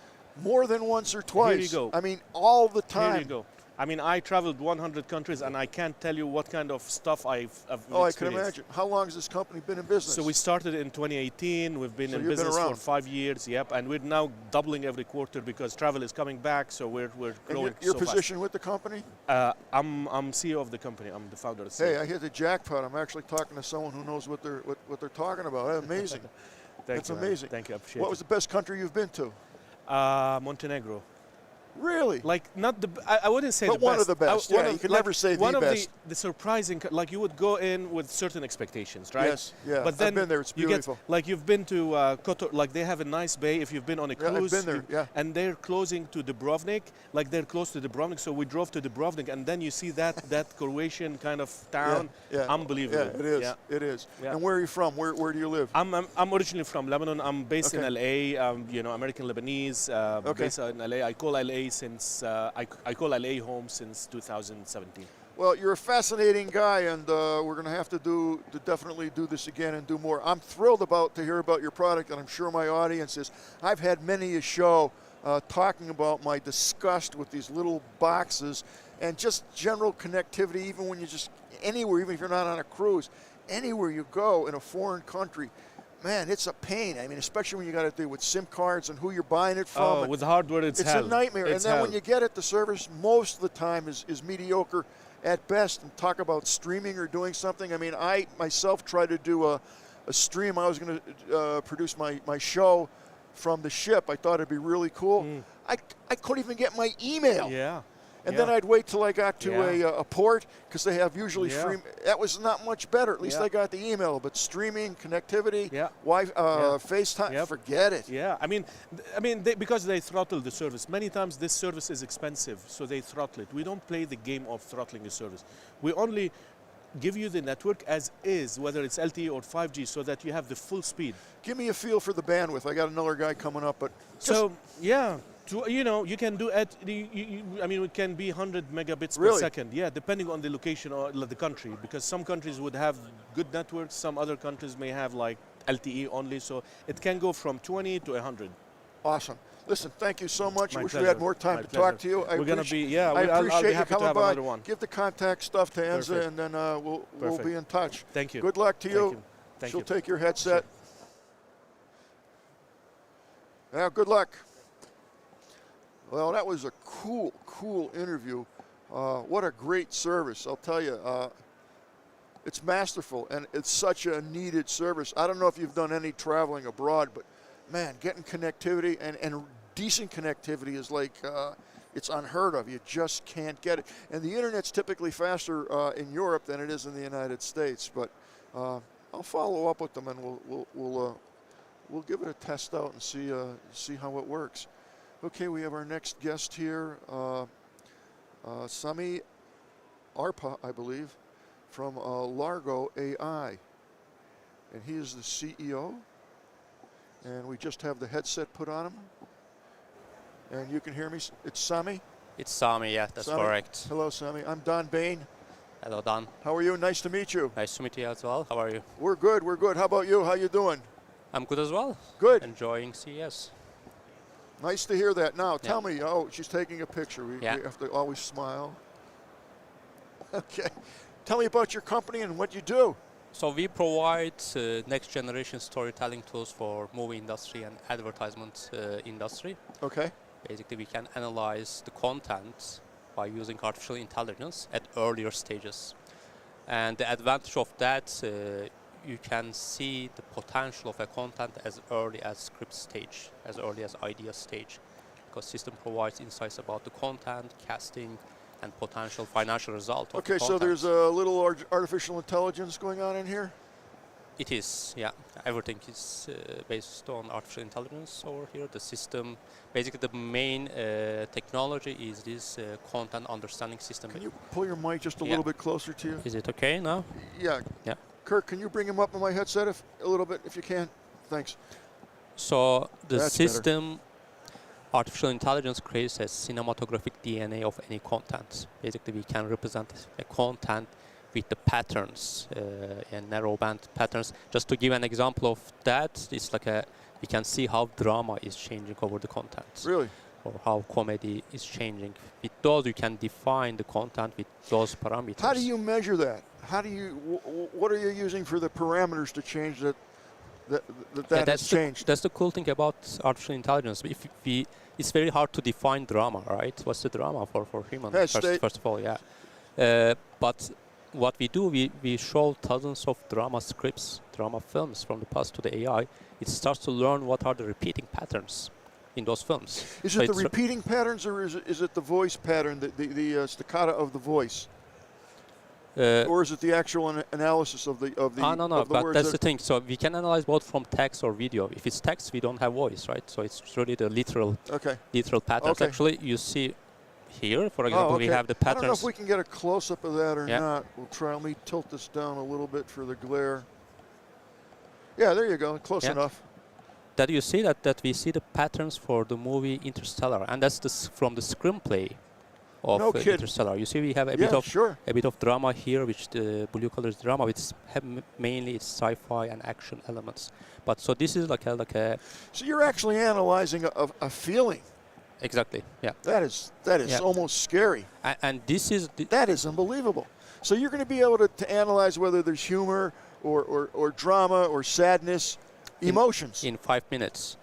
more than once or twice. Here you go. I mean, all the time. Here you go. I mean, I traveled 100 countries, and I can't tell you what kind of stuff I've I experienced. can imagine. How long has this company been in business? So we started in 2018. We've been in business for 5 years. Yep, and we're now doubling every quarter because travel is coming back. So we're growing. And your so position fast. with the company? I'm CEO of the company. I'm the founder. Hey, I hit the jackpot. I'm actually talking to someone who knows what they're talking about. That's amazing. That's amazing. Thank you. I appreciate What was the best country you've been to? Montenegro. Really? Like not the, I wouldn't say But the one best. of the best. Yeah, you can never say one the of best. the surprising, like you would go in with certain expectations, right? Yes, yeah. But then I've been there. It's you beautiful. get, like you've been to Kotor, like they have a nice bay. If you've been on a Yeah, I've cruise, been there, yeah. and they're closing to Dubrovnik, like they're close to Dubrovnik. So we drove to Dubrovnik, and then you see that Croatian kind of town. Yeah. Unbelievable. Yeah, it is. Yeah. It is. Yeah. And where are you from? Where do you live? I'm originally from Lebanon. I'm based Okay. in LA. You know, American Lebanese. Okay. Based in LA. I call LA since I call LA home since 2017. Well, you're a fascinating guy, and we're going to have to definitely do this again and do more. I'm thrilled to hear about your product, and I'm sure my audience is. I've had many a show talking about my disgust with these little boxes and just general connectivity, even when you just anywhere, even if you're not on a cruise, anywhere you go in a foreign country. Man, it's a pain. I mean, especially when you got to deal with SIM cards and who you're buying it from. Oh, with hardware, it's hell. a nightmare. It's and then hell. when you get it, the service most of the time is mediocre at best. And talk about streaming or doing something. I mean, I myself tried to do a stream. I was going to produce my show from the ship. I thought it'd be really cool. I couldn't even get my email. Yeah. And then I'd wait till I got to Yeah. a port, because they have usually Yeah. free. That was not much better. At least Yeah. I got the email. But streaming, connectivity, Yeah. FaceTime, Yep. forget it. Yeah, I mean, because they throttle the service. Many times this service is expensive, so they throttle it. We don't play the game of throttling the service. We only give you the network as is, whether it's LTE or 5G, so that you have the full speed. Give me a feel for the bandwidth. I got another guy coming up, but So yeah, you know, you can do I mean, it can be 100 megabits per Really? second. Yeah, depending on the location or the country, because some countries would have good networks, some other countries may have like LTE only. So it can go from 20 to 100. awesome. Listen, thank you so much. My I wish we pleasure. had more time My to pleasure. talk to you. We're gonna appreciate- be I I'll appreciate be you happy to coming have by. another one. Give the contact stuff to Enza, Perfect. and then we'll Perfect. be in touch. Thank you. Good luck to Thank you. you. Thank She'll you. take your headset. Yeah, good luck. Well, that was a cool interview. What a great service, I'll tell you. It's masterful, and it's such a needed service. I don't know if you've done any traveling abroad, but man, getting connectivity and decent connectivity is like, it's unheard of. You just can't get it. And the internet's typically faster in Europe than it is in the United States. But I'll follow up with them, and we'll give it a test out and see how it works. Okay, we have our next guest here, Sami Arpa, I believe, from Largo AI, and he is the CEO. And we just have the headset put on him, and you can hear me. It's Sami. It's Sami, yeah, that's Sami. correct. Hello, Sami. I'm Don Bain. Hello, Don. How are you? Nice to meet you. Nice to meet you as well. How are you? We're good. We're good. How about you? How you doing? I'm good as well. Good. Enjoying CES. Nice to hear that. Now, tell me. Oh, she's taking a picture. We have to always smile. Okay. Tell me about your company and what you do. So we provide next generation storytelling tools for movie industry and advertisement industry. Okay. Basically, we can analyze the content by using artificial intelligence at earlier stages. And the advantage of that, you can see the potential of a content as early as script stage, as early as idea stage, because system provides insights about the content, casting, and potential financial result of the Okay, so content. there's a little artificial intelligence going on in here? It is, yeah. Everything is based on artificial intelligence over here. The system, basically the main technology is this content understanding system. Can you pull your mic just a little bit closer to you? Is it okay now? Yeah. Yeah. Kirk, can you bring him up on my headset a little bit if you can? Thanks. So the That's system, artificial intelligence creates a cinematographic DNA of any content. Basically, we can represent a content with the patterns and narrow band patterns. Just to give an example of that, it's like we can see how drama is changing over the content. Really? Or how comedy is changing. With those, you can define the content with those parameters. How do you measure that? How do you? What are you using for the parameters to change that? That has changed. That's the cool thing about artificial intelligence. It's very hard to define drama, right? What's the drama for humans? First of all, yeah. But what we do, we show thousands of drama scripts, drama films from the past to the AI. It starts to learn what are the repeating patterns. in those films. Is So it the it's repeating patterns, or is it the voice pattern, the staccato of the voice? Or is it the actual analysis of the no, of the but words? that's the thing. So we can analyze both from text or video. If it's text, we don't have voice, right? So it's really the literal patterns. Okay. Actually, you see here, for example, we have the I don't know if patterns. we can get a close-up of that or Yeah. not. We'll try. Let me tilt this down a little bit for the glare. Yeah, there you go. Close Yeah. enough. That you see that we see the patterns for the movie Interstellar, and that's from the screenplay of No kidding. Interstellar. You see, we have a Yeah, bit of sure. a bit of drama here, which the blue color is drama, which mainly it's sci-fi and action elements. But so this is like a So you're actually analyzing a feeling. exactly, yeah. That is Yeah. almost scary. And this is That is unbelievable. So you're going to be able to analyze whether there's humor or drama or sadness, emotions. in 5 minutes.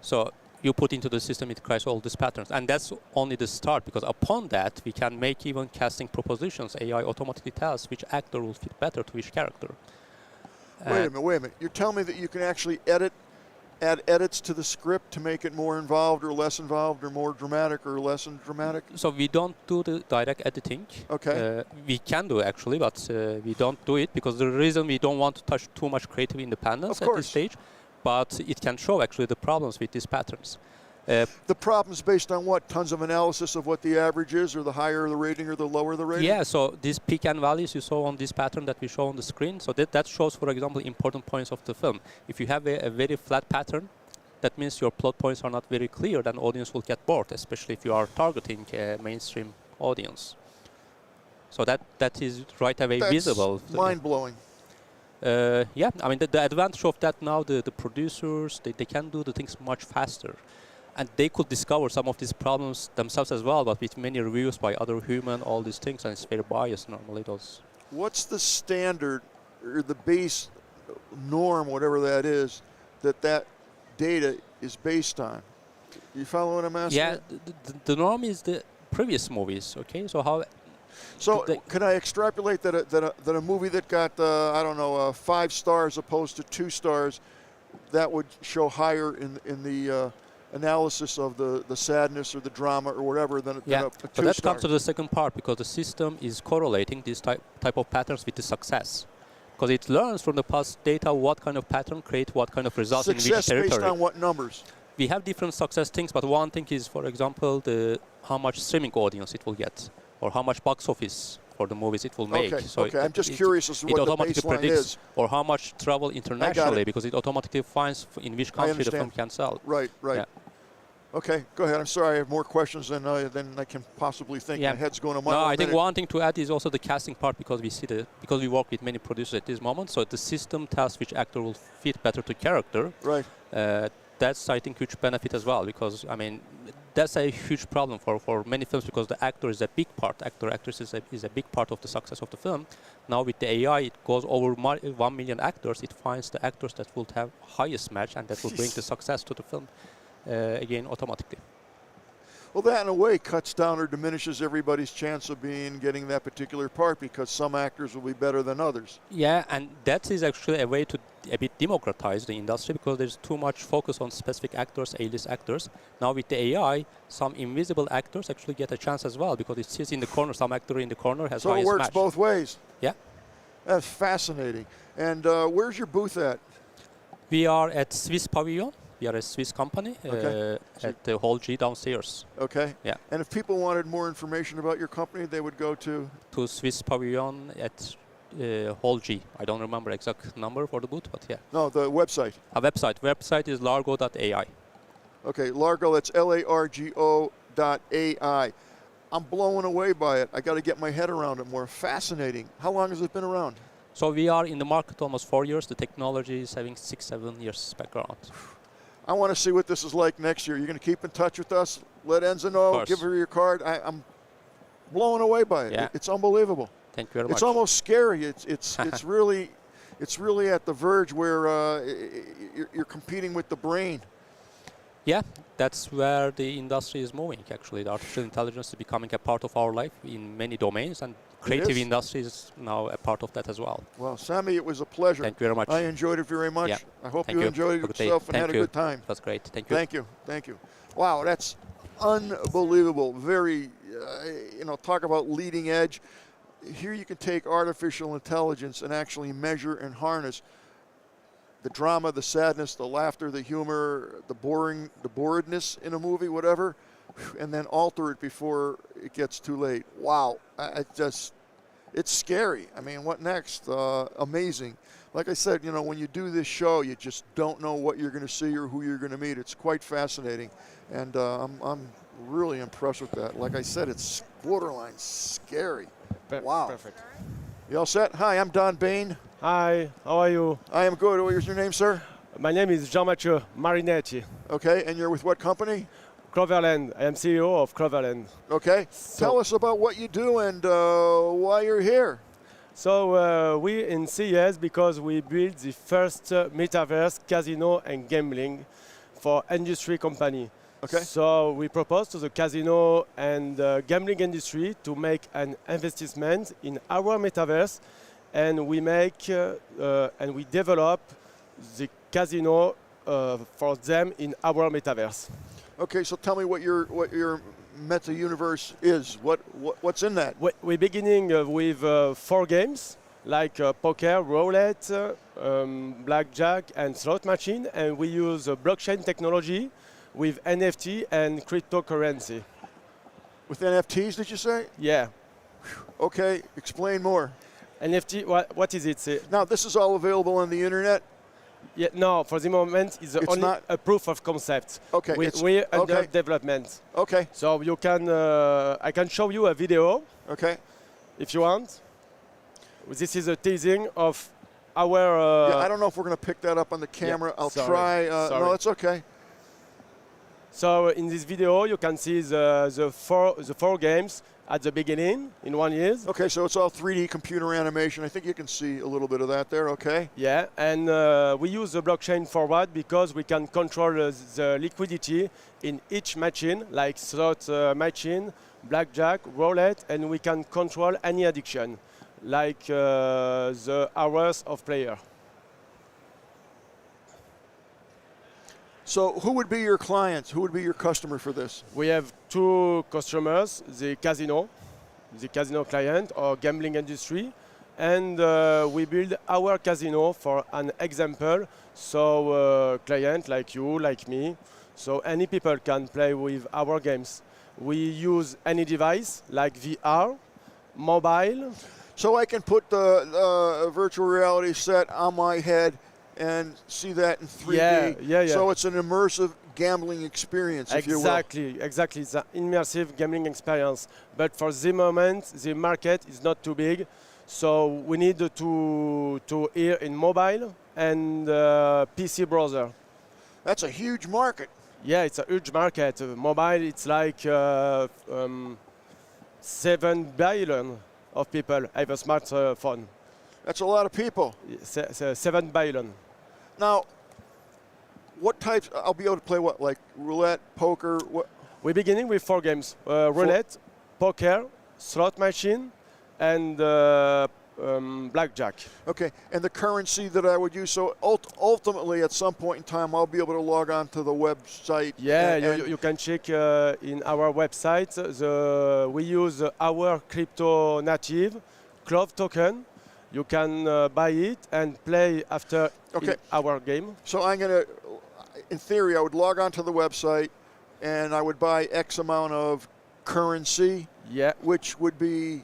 So you put into the system, it creates all these patterns. And that's only the start, because upon that, we can make even casting propositions. AI automatically tells which actor will fit better to which character. Wait a minute. You're telling me that you can actually add edits to the script to make it more involved or less involved or more dramatic or less dramatic? So we don't do the direct editing. Okay. We can do actually, but we don't do it because the reason we don't want to touch too much creative independence at this stage. But it can show actually the problems with these patterns. The problems based on what? Tons of analysis of what the average is, or the higher the rating or the lower the rating? Yeah, so these peak and valleys you saw on this pattern that we show on the screen, so that shows, for example, important points of the film. If you have a very flat pattern, that means your plot points are not very clear, then audience will get bored, especially if you are targeting a mainstream audience. So that is right away visible. Mind-blowing. Yeah, I mean, the advantage of that now, the producers, they can do the things much faster. And they could discover some of these problems themselves as well, but with many reviews by other human, all these things, and it's very biased normally. What's the standard or the base norm, whatever that is, that data is based on? You follow what I'm asking? Yeah, the norm is the previous movies, okay? So how... So can I extrapolate that a movie that got, I don't know, 5 stars opposed to 2 stars, that would show higher in the analysis of the sadness or the drama or whatever than a 2-star? So that comes to the second part, because the system is correlating this type of patterns with the success. Because it learns from the past data what kind of pattern create what kind of results in which territory. Success based on what numbers? We have different success things, but one thing is, for example, how much streaming audience it will get, or how much box office for the movies it will make. Okay, so I'm just curious as to what the baseline is. Or how much travel internationally, because it automatically finds in which country the film can sell. Right. Yeah. Okay, go ahead. I'm sorry, I have more questions than I can possibly think. Yeah. My head's going a mile No, a I think minute. one thing to add is also the casting part, because we work with many producers at this moment, so the system tells which actor will fit better to character. Right. That's, I think, huge benefit as well, because I mean that's a huge problem for many films, because the actor is a big part. Actress is a big part of the success of the film. Now with the AI, it goes over 1 million actors. It finds the actors that will have highest match and that will bring the success to the film again automatically. Well, that in a way cuts down or diminishes everybody's chance of getting that particular part, because some actors will be better than others. Yeah, and that is actually a way to a bit democratize the industry, because there's too much focus on specific actors, A-list actors. Now with the AI, some invisible actors actually get a chance as well, because it sits in the corner. Some actor in the corner has so highest it works match. both ways. Yeah. That's fascinating. And where's your booth at? We are at Swiss Pavilion. We are a Swiss company at the Hall G downstairs. Okay. Yeah. And if people wanted more information about your company, they would go to Swiss Pavilion at Hall G. I don't remember exact number for the booth, but yeah. No, the website. A website. Website is largo.ai. Okay, Largo. That's LARGO.ai. I'm blown away by it. I got to get my head around it more. Fascinating. How long has it been around? So we are in the market almost 4 years. The technology is having 6-7 years background. I want to see what this is like next year. You're going to keep in touch with us? Let Enza know. Give her your card. I'm blown away by it. Yeah. It's unbelievable. Thank you very much. It's almost scary. It's really at the verge where you're competing with the brain. Yeah, that's where the industry is moving. Actually, the artificial intelligence is becoming a part of our life in many domains, and creative industry is now a part of that as well. Well, Sami, it was a pleasure. Thank you very much. I enjoyed it very much. Yeah. I hope Thank you you. enjoyed Have a good day. yourself and Thank had a you. good time. That's great. Thank you. Thank you. Thank you. Wow, that's unbelievable. Very, talk about leading edge. Here you can take artificial intelligence and actually measure and harness the drama, the sadness, the laughter, the humor, the boredness in a movie, whatever, and then alter it before it gets too late. Wow, it's scary. I mean, what next? Amazing. Like I said, when you do this show, you just don't know what you're going to see or who you're going to meet. It's quite fascinating, and I'm really impressed with that. Like I said, it's borderline scary. Wow. Perfect. You all set? Hi, I'm Don Bain. Hi, how are you? I am good. What is your name, sir? My name is Jean-Mathieu Marinetti. Okay, and you're with what company? Cloverland. I am CEO of Cloverland. Okay. Tell us about what you do and why you're here. So we in CES because we built the first metaverse casino and gambling for industry company. Okay. So we propose to the casino and gambling industry to make an investment in our metaverse, and we make and we develop the casino for them in our metaverse. Okay, so tell me what your meta universe is. What's in that? We're beginning with 4 games like poker, roulette, blackjack, and slot machine, and we use blockchain technology with NFT and cryptocurrency. With NFTs, did you say? Yeah. Okay, explain more. NFT, what is it? Now, this is all available on the internet? Yeah, no, for the moment, it's only not a proof of concept. Okay. We're under development. Okay. So you can, I can show you a video. Okay. If you want. This is a teasing of our... yeah, I don't know if we're going to pick that up on the camera. Yeah, I'll sorry. try. Sorry. No, it's okay. So in this video, you can see the four games at the beginning in 1 year. Okay, so it's all 3D computer animation. I think you can see a little bit of that there, okay? Yeah, and we use the blockchain for what? Because we can control the liquidity in each machine, like slot machine, blackjack, roulette, and we can control any addiction, like the hours of player. So who would be your clients? Who would be your customer for this? We have 2 customers, the casino client or gambling industry, and we build our casino for an example. So client like you, like me, so any people can play with our games. We use any device like VR, mobile. So I can put the virtual reality set on my head and see that in 3D. Yeah. So it's an immersive gambling experience, if you will. Exactly. It's an immersive gambling experience. But for the moment, the market is not too big. So we need to hear in mobile and PC browser. That's a huge market. Yeah, it's a huge market. Mobile, it's like 7 billion of people have a smartphone. That's a lot of people. 7 billion. Now, what types? I'll be able to play what, like roulette, poker? What? We're beginning with 4 games: roulette, poker, slot machine, and blackjack. Okay, and the currency that I would use. So ultimately, at some point in time, I'll be able to log on to the website. Yeah, you can check in our website. We use our crypto native Clove token. You can buy it and play after our game. So I'm going to, in theory, I would log on to the website and I would buy X amount of currency, which would be...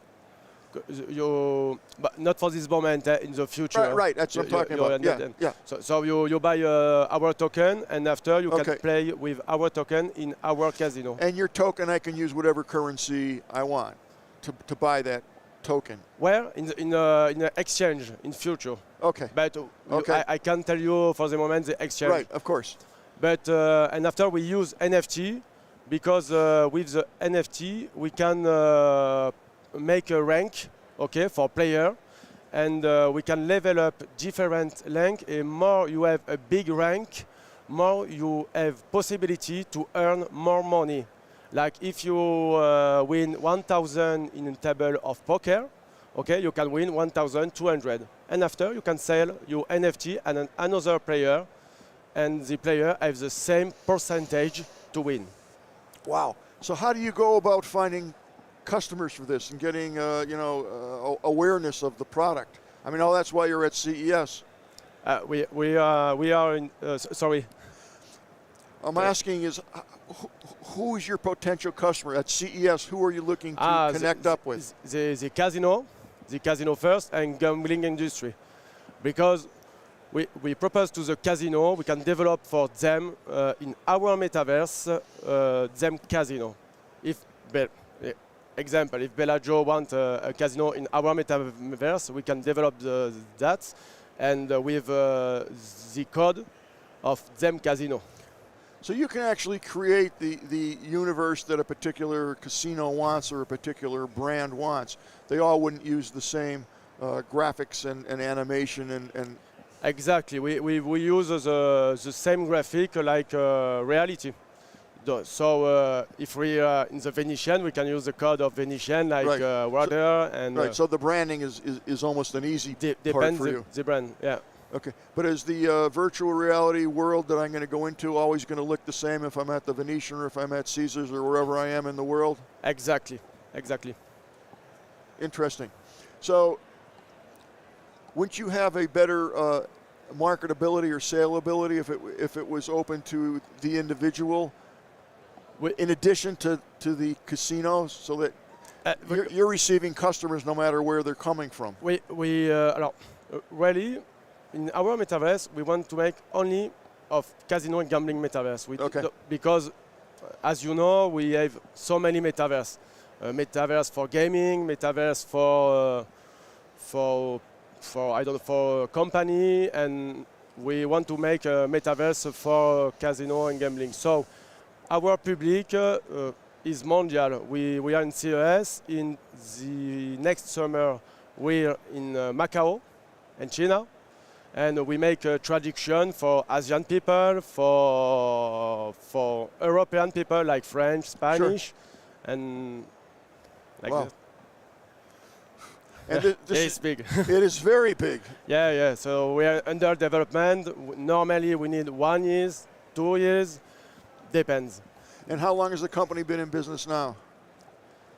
but not for this moment, in the future. Right, that's what I'm talking about. Yeah. So you buy our token, and after you can play with our token in our casino. And your token, I can use whatever currency I want to buy that token. Where? In the exchange in future. Okay. But I can't tell you for the moment the exchange. Right, of course. But and after we use NFT, because with the NFT we can make a rank, for player, and we can level up different rank. And more you have a big rank, more you have possibility to earn more money. Like if you win 1,000 in a table of poker, okay, you can win 1,200. And after, you can sell your NFT and another player, and the player has the same percentage to win. Wow. So how do you go about finding customers for this and getting, awareness of the product? I mean, that's why you're at CES. We are in, sorry. I'm asking is, who is your potential customer at CES? Who are you looking to connect up with? The casino first, and gambling industry, because we propose to the casino, we can develop for them in our metaverse them casino. Example, if Bellagio wants a casino in our metaverse, we can develop that, and with the code of them casino. So you can actually create the universe that a particular casino wants or a particular brand wants. They all wouldn't use the same graphics and animation and Exactly. We use the same graphic like reality. So if we are in the Venetian, we can use the code of Venetian like water and. Right. So the branding is almost an easy part for you. The brand, yeah. Okay. But is the virtual reality world that I'm going to go into always going to look the same if I'm at the Venetian or if I'm at Caesars or wherever I am in the world? Exactly. Interesting. So wouldn't you have a better marketability or saleability if it was open to the individual in addition to the casinos, so that you're receiving customers no matter where they're coming from? Really, in our metaverse, we want to make only of casino and gambling metaverse. Because, as you know, we have so many metaverse. Metaverse for gaming, metaverse for company, and we want to make a metaverse for casino and gambling. So our public is mondial. We are in CES. In the next summer, we're in Macau and China. And we make a traduction for Asian people, for European people like French, Spanish, and like that. And this is big. It is very big. Yeah. So we are under development. Normally we need 1 year, 2 years, depends. And how long has the company been in business now?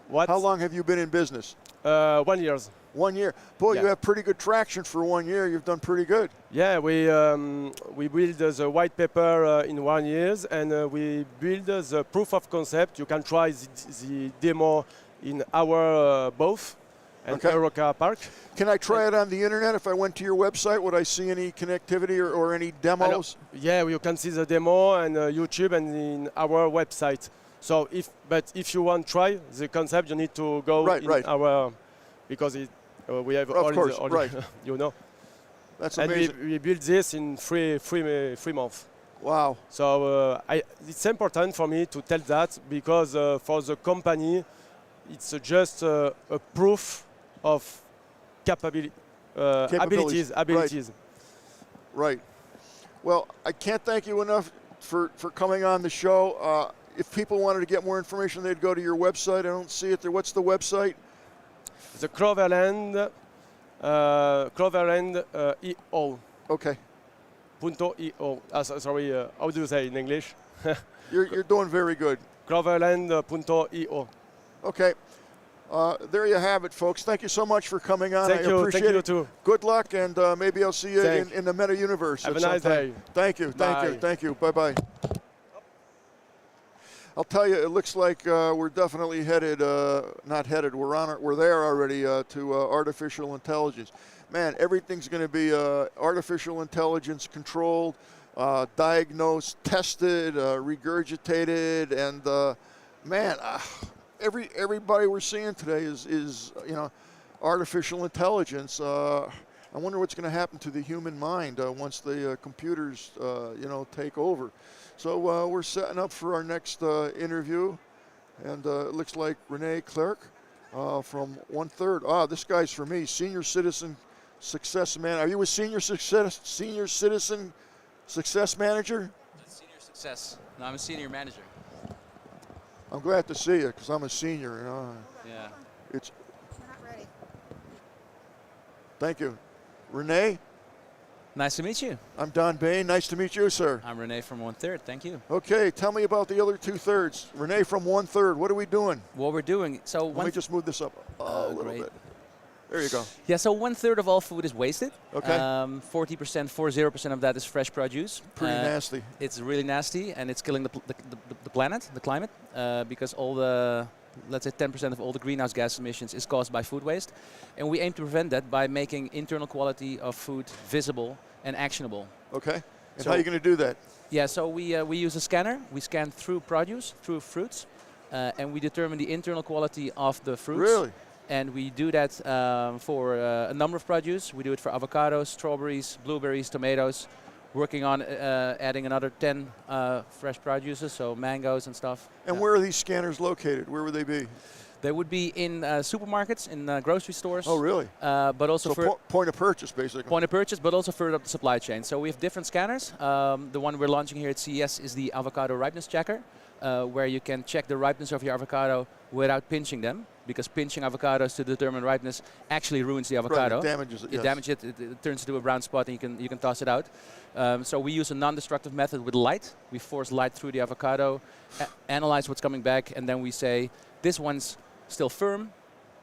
What? How long have you been in business? 1 year. 1 year. Boy, you have pretty good traction for 1 year. You've done pretty good. Yeah, we build the white paper in 1 year, and we build the proof of concept. You can try the demo in our booth and Eurocar Park. Can I try it on the internet? If I went to your website, would I see any connectivity or any demos? Yeah, you can see the demo on YouTube and in our website. So if you want to try the concept, you need to go in our, because we have all you know. That's amazing. And we built this in three months. Wow. So it's important for me to tell that, because for the company, it's just a proof of abilities. Right. Well, I can't thank you enough for coming on the show. If people wanted to get more information, they'd go to your website. I don't see it there. What's the website? The Coverag, EO. Okay. .eo. Sorry, how do you say in English? You're doing very good. Coverag.eo. Okay. There you have it, folks. Thank you so much for coming on. Thank you. Appreciate Thank it. you too. Good luck, and maybe I'll see you in the meta universe. Have a nice day. Thank you. Bye. Thank you. Bye-bye. I'll tell you, it looks like we're definitely headed, not headed, we're there already to artificial intelligence. Man, everything's going to be artificial intelligence controlled, diagnosed, tested, regurgitated, and man, everybody we're seeing today is artificial intelligence. I wonder what's going to happen to the human mind once the computers, take over. So we're setting up for our next interview, and it looks like Rene Clerc from 1/3. This guy's for me, Senior Citizen Success Manager. Are you a Senior Citizen Success Manager? Senior Success. No, I'm a Senior Manager. I'm glad to see you, because I'm a senior. Yeah. It's. We're not ready. Thank you. Renee? Nice to meet you. I'm Don Bain. Nice to meet you, sir. I'm Renee from 1/3. Thank you. Okay, tell me about the other 2/3. Renee from 1/3. What are we doing? What we're doing. So Let me just move this up a little great. bit. There you go. Yeah, so 1/3 of all food is wasted. Okay. 40% of that is fresh produce. Pretty nasty. It's really nasty, and it's killing the planet, the climate, because all the, let's say 10% of all the greenhouse gas emissions is caused by food waste. And we aim to prevent that by making internal quality of food visible and actionable. Okay. And So- how are you going to do that? Yeah, so we use a scanner. We scan through produce, through fruits, and we determine the internal quality of the fruits. Really? And we do that for a number of produce. We do it for avocados, strawberries, blueberries, tomatoes. Working on adding another 10 fresh produces, so mangoes and stuff. And where are these scanners located? Where would they be? They would be in supermarkets, in grocery stores. Oh, really? But also So for point of purchase, basically. point of purchase, but also further up the supply chain. So we have different scanners. The one we're launching here at CES is the avocado ripeness checker, where you can check the ripeness of your avocado without pinching them, because pinching avocados to determine ripeness actually ruins the avocado. Right, it damages it, It yes. damages it. It turns into a brown spot, and you can toss it out. So we use a non-destructive method with light. We force light through the avocado, analyze what's coming back, and then we say this one's still firm.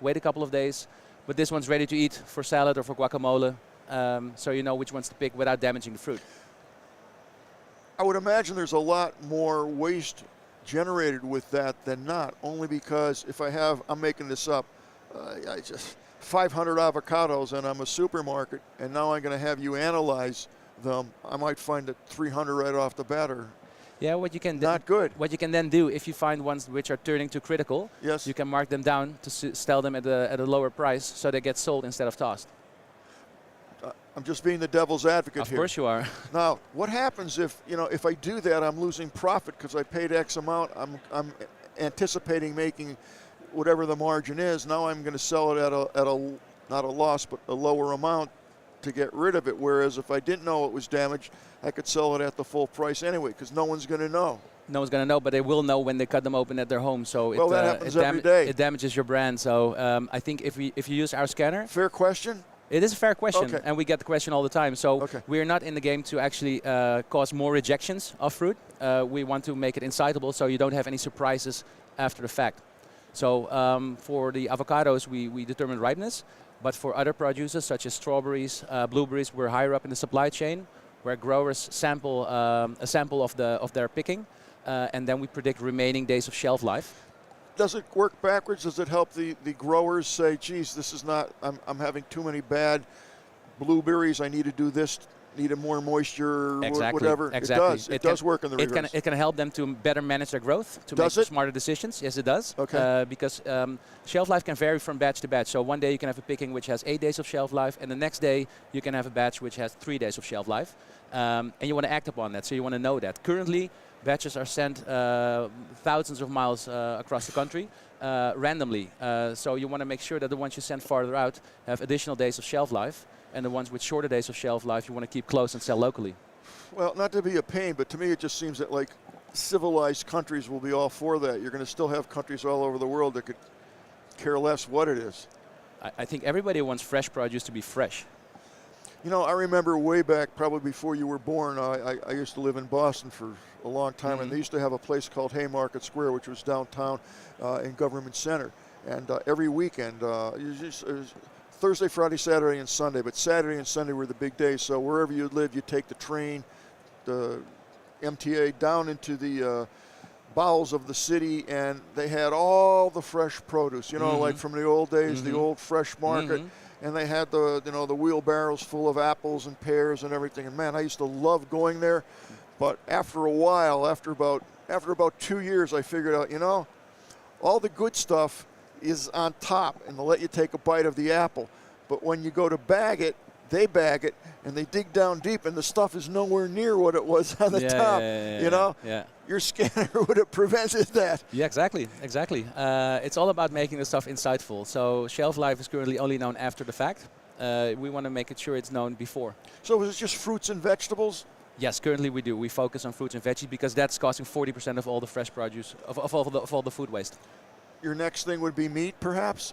Wait a couple of days, but this one's ready to eat for salad or for guacamole. So you know which ones to pick without damaging the fruit. I would imagine there's a lot more waste generated with that than not, only because if I'm making this up, I just 500 avocados and I'm a supermarket, and now I'm going to have you analyze them. I might find that 300 right off the bat are Yeah, what you can not good. What you can then do, if you find ones which are turning too critical, Yes. you can mark them down to sell them at a lower price, so they get sold instead of tossed. I'm just being the devil's advocate here. Of course you are. Now, what happens if I do that? I'm losing profit because I paid X amount. I'm anticipating making whatever the margin is. Now I'm going to sell it at a not a loss, but a lower amount to get rid of it. Whereas if I didn't know it was damaged, I could sell it at the full price anyway, because no one's going to know. No one's going to know, but they will know when they cut them open at their home. So Well, that happens every day. It damages your brand. So I think if you use our scanner, Fair question. it is a fair question, Okay. and we get the question all the time. So Okay. we're not in the game to actually cause more rejections of fruit. We want to make it insightable, so you don't have any surprises after the fact. So for the avocados, we determine ripeness, but for other produces such as strawberries, blueberries, we're higher up in the supply chain, where growers sample a sample of their picking, and then we predict remaining days of shelf life. Does it work backwards? Does it help the growers say, geez, this is not, I'm having too many bad blueberries, I need to do this, need a more moisture, Exactly. whatever? Exactly. It does work in the it reverse. can, it can help them to better manage their growth, to Does make it? smarter decisions. Yes, it does. Okay. Because shelf life can vary from batch to batch. So one day you can have a picking which has 8 days of shelf life, and the next day you can have a batch which has 3 days of shelf life. And you want to act upon that, so you want to know that. Currently, batches are sent thousands of miles across the country randomly. So you want to make sure that the ones you send farther out have additional days of shelf life, and the ones with shorter days of shelf life you want to keep close and sell locally. Well, not to be a pain, but to me it just seems that like civilized countries will be all for that. You're going to still have countries all over the world that could care less what it is. I think everybody wants fresh produce to be fresh. You know, I remember way back, probably before you were born, I used to live in Boston for a long time, and they used to have a place called Haymarket Square, which was downtown in Government Center. And every weekend, it was Thursday, Friday, Saturday, and Sunday, but Saturday and Sunday were the big days. So wherever you live, you take the train, the MTA, down into the bowels of the city, and they had all the fresh produce, you know, like from the old days, the old fresh market. And they had the wheelbarrows full of apples and pears and everything. And man, I used to love going there. But after a while, after about 2 years, I figured out, you know, all the good stuff is on top, and they'll let you take a bite of the apple. But when you go to bag it, they bag it, and they dig down deep, and the stuff is nowhere near what it was on the top. You know, your scanner would have prevented that. Yeah, exactly. It's all about making the stuff insightful. So shelf life is currently only known after the fact. We want to make it sure it's known before. So is it just fruits and vegetables? Yes, currently we do. We focus on fruits and veggies because that's causing 40% of all the fresh produce, of all the food waste. Your next thing would be meat, perhaps?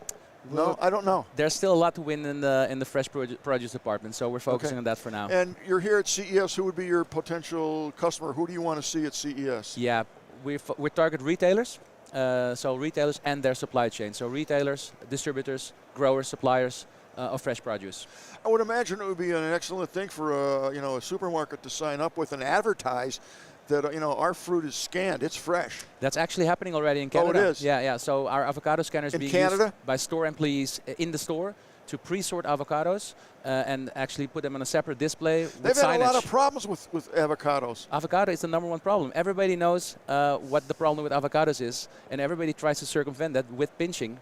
No, I don't know. There's still a lot to win in the fresh produce department, so we're focusing on that for now. And you're here at CES. Who would be your potential customer? Who do you want to see at CES? Yeah, we target retailers, so retailers and their supply chain. So retailers, distributors, growers, suppliers of fresh produce. I would imagine it would be an excellent thing for a supermarket to sign up with and advertise that our fruit is scanned, it's fresh. That's actually happening already in Canada. Oh, it is? Yeah. So our avocado scanners in being Canada? used by store employees in the store to pre-sort avocados and actually put them on a separate display with They've signage. had a lot of problems with avocados. Avocado is the #1 problem. Everybody knows what the problem with avocados is, and everybody tries to circumvent that with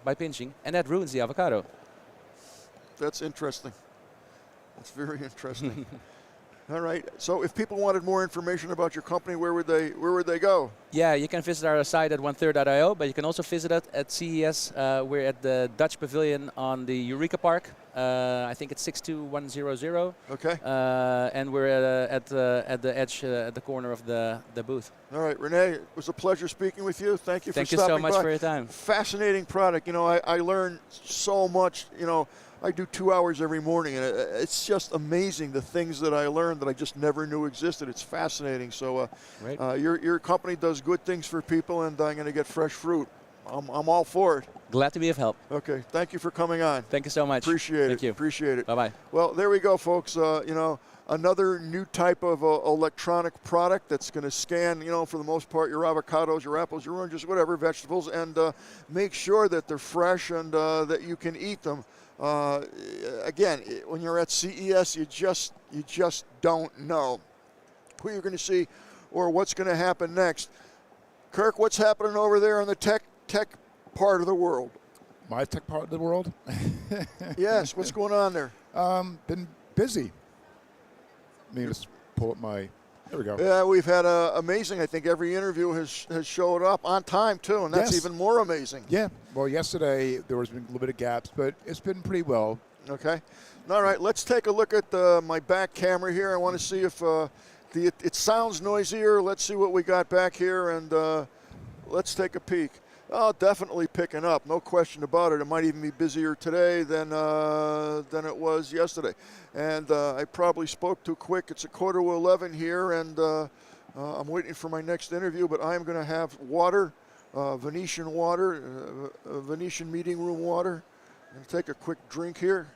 by pinching, and that ruins the avocado. That's interesting. That's very interesting. All right. So if people wanted more information about your company, where would they go? Yeah, you can visit our site at 1/3.io, but you can also visit us at CES. We're at the Dutch Pavilion on the Eureka Park. I think it's 62100. Okay. And we're at the edge, at the corner of the booth. All right, Rene, it was a pleasure speaking with you. Thank you for stopping by. Thank you so much for your time. Fascinating product. I learn so much. I do 2 hours every morning, and it's just amazing the things that I learned that I just never knew existed. It's fascinating. So your company does good things for people, and I'm going to get fresh fruit. I'm all for it. Glad to be of help. Okay, thank you for coming on. Thank you so much. Appreciate it. Thank you. Appreciate it. Bye-bye. Well, there we go, folks. Another new type of electronic product that's going to scan, for the most part, your avocados, your apples, your oranges, whatever, vegetables, and make sure that they're fresh and that you can eat them. Again, when you're at CES, you just don't know who you're going to see or what's going to happen next. Kirk, what's happening over there in the tech part of the world? My tech part of the world? Yes, what's going on there? Been busy. Let me just pull up my. There we go. Yeah, we've had amazing. I think every interview has showed up on time too, and that's even more amazing. Yeah. Well, yesterday there was a little bit of gaps, but it's been pretty well. Okay. All right. Let's take a look at my back camera here. I want to see if it sounds noisier. Let's see what we got back here, and let's take a peek. Oh, definitely picking up, no question about it. It might even be busier today than it was yesterday. And I probably spoke too quick. It's 10:45 here, and I'm waiting for my next interview. But I'm going to have water, Venetian water, Venetian meeting room water. I'm going to take a quick drink here.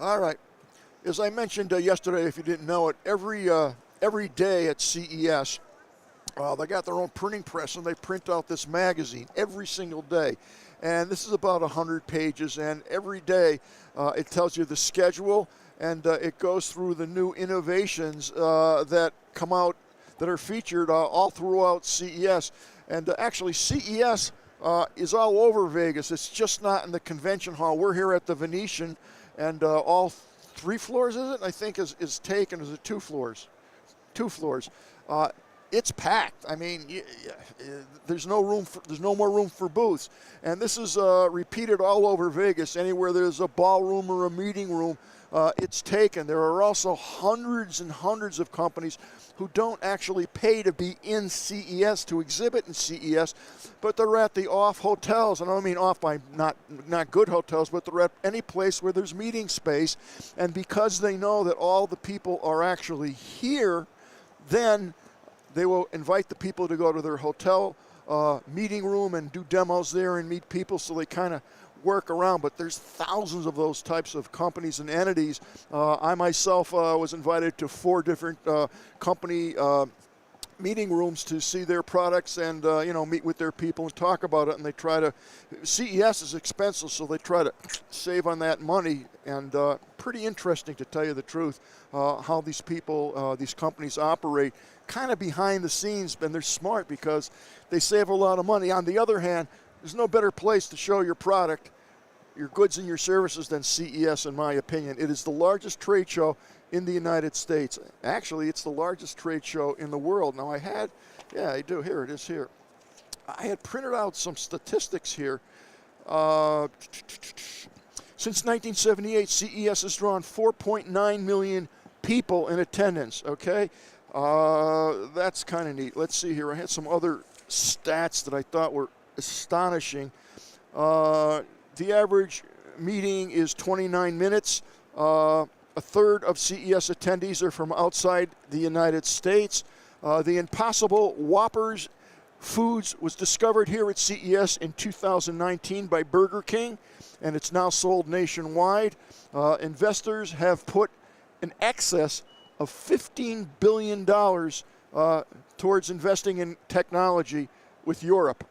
All right. As I mentioned yesterday, if you didn't know it, every day at CES, they got their own printing press, and they print out this magazine every single day. And this is about 100 pages, and every day it tells you the schedule, and it goes through the new innovations that come out that are featured all throughout CES. And actually, CES is all over Vegas. It's just not in the convention hall. We're here at the Venetian. And all 3 floors, is it? I think is taken. Is it 2 floors? 2 floors. It's packed. I mean, there's no more room for booths. And this is repeated all over Vegas. Anywhere there's a ballroom or a meeting room, it's taken. There are also hundreds and hundreds of companies who don't actually pay to be in CES, to exhibit in CES, but they're at the off hotels. And I don't mean off by not good hotels, but they're at any place where there's meeting space. And because they know that all the people are actually here, then they will invite the people to go to their hotel meeting room and do demos there and meet people, so they kind of work around. But there's thousands of those types of companies and entities. I myself was invited to 4 different company meeting rooms to see their products and meet with their people and talk about it. And they try to, CES is expensive, so they try to save on that money. And pretty interesting, to tell you the truth, how these people, these companies operate kind of behind the scenes. And they're smart because they save a lot of money. On the other hand, there's no better place to show your product, your goods and your services than CES, in my opinion. It is the largest trade show in the United States. Actually, it's the largest trade show in the world. Now, I do. Here it is here. I had printed out some statistics here. Since 1978, CES has drawn 4.9 million people in attendance, okay? That's kind of neat. Let's see here. I had some other stats that I thought were astonishing. The average meeting is 29 minutes. A third of CES attendees are from outside the United States. The Impossible Whoppers Foods was discovered here at CES in 2019 by Burger King, and it's now sold nationwide. Investors have put an excess of $15 billion towards investing in technology with Europe.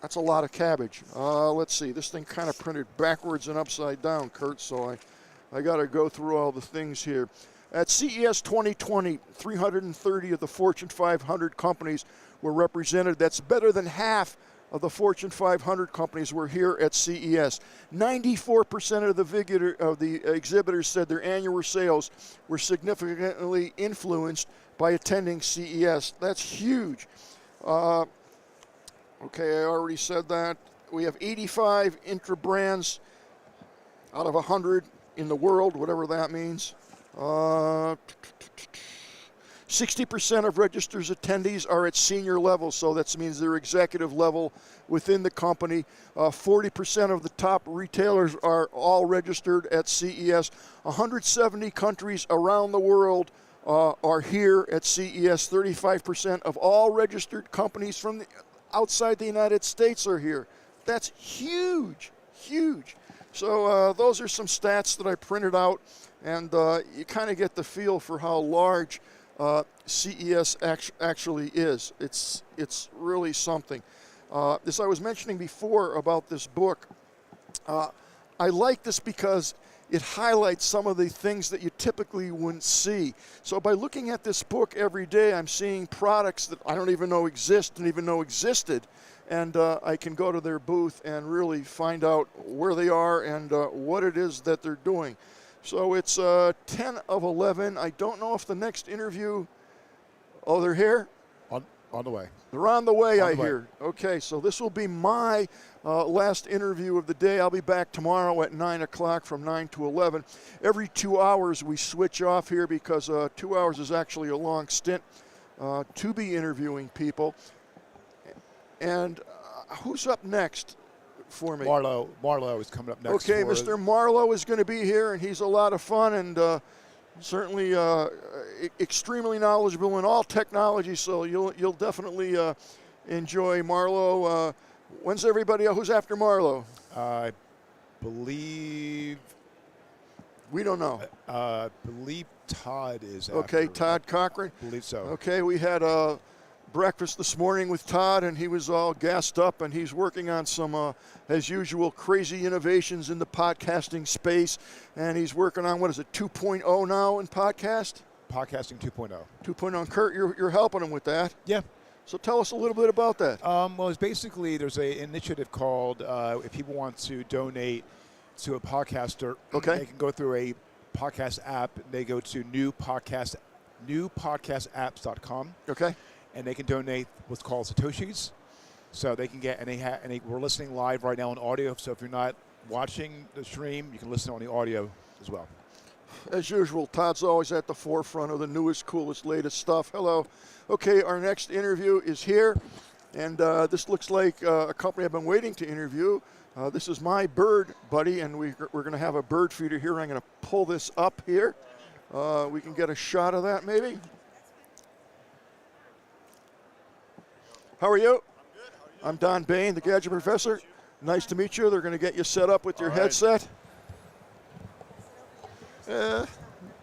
That's a lot of cabbage. Let's see. This thing kind of printed backwards and upside down, Kurt, so I got to go through all the things here. At CES 2020, 330 of the Fortune 500 companies were represented. That's better than half of the Fortune 500 companies were here at CES. 94% of the exhibitors said their annual sales were significantly influenced by attending CES. That's huge. Okay, I already said that. We have 85 intra-brands out of 100 in the world, whatever that means. 60% of registered attendees are at senior level, so that means they're executive level within the company. 40% of the top retailers are all registered at CES. 170 countries around the world are here at CES. 35% of all registered companies from outside the United States are here. That's huge, huge. So those are some stats that I printed out, and you kind of get the feel for how large CES actually is. It's really something. As I was mentioning before about this book, I like this because it highlights some of the things that you typically wouldn't see. So by looking at this book every day, I'm seeing products that I don't even know exist, didn't even know existed, and I can go to their booth and really find out where they are and what it is that they're doing. So it's 10 of 11. I don't know if the next interview, oh, they're here? On the way. They're on the way, I hear. Okay, so this will be my last interview of the day. I'll be back tomorrow at 9 o'clock from 9 to 11. Every 2 hours we switch off here because 2 hours is actually a long stint to be interviewing people. And who's up next for me? Marlo is coming up next. Okay, Mr. Marlo is going to be here, and he's a lot of fun and certainly extremely knowledgeable in all technology, so you'll definitely enjoy Marlo. When's everybody, who's after Marlo? I believe... We don't know. Believe Todd is okay, after. Todd Cochran? I believe so. Okay, we had breakfast this morning with Todd, and he was all gassed up, and he's working on some, as usual, crazy innovations in the podcasting space, and he's working on, what is it, 2.0 now in podcast? Podcasting 2.0. 2.0, and Kurt, you're helping him with that. Yeah. So tell us a little bit about that. Well, it's basically, there's an initiative called, if people want to donate to a podcaster, okay, they can go through a podcast app. They go to newpodcastapps.com. Okay. And they can donate what's called Satoshis. So they can get, and we're listening live right now on audio. So if you're not watching the stream, you can listen on the audio as well. As usual, Todd's always at the forefront of the newest, coolest, latest stuff. Hello. Okay, our next interview is here. And this looks like a company I've been waiting to interview. This is my bird buddy, and we're going to have a bird feeder here. I'm going to pull this up here. We can get a shot of that maybe. How are you? I'm good. How are you? I'm Don Bain, the Gadget Professor. Nice to meet you. They're going to get you set up with your headset. Now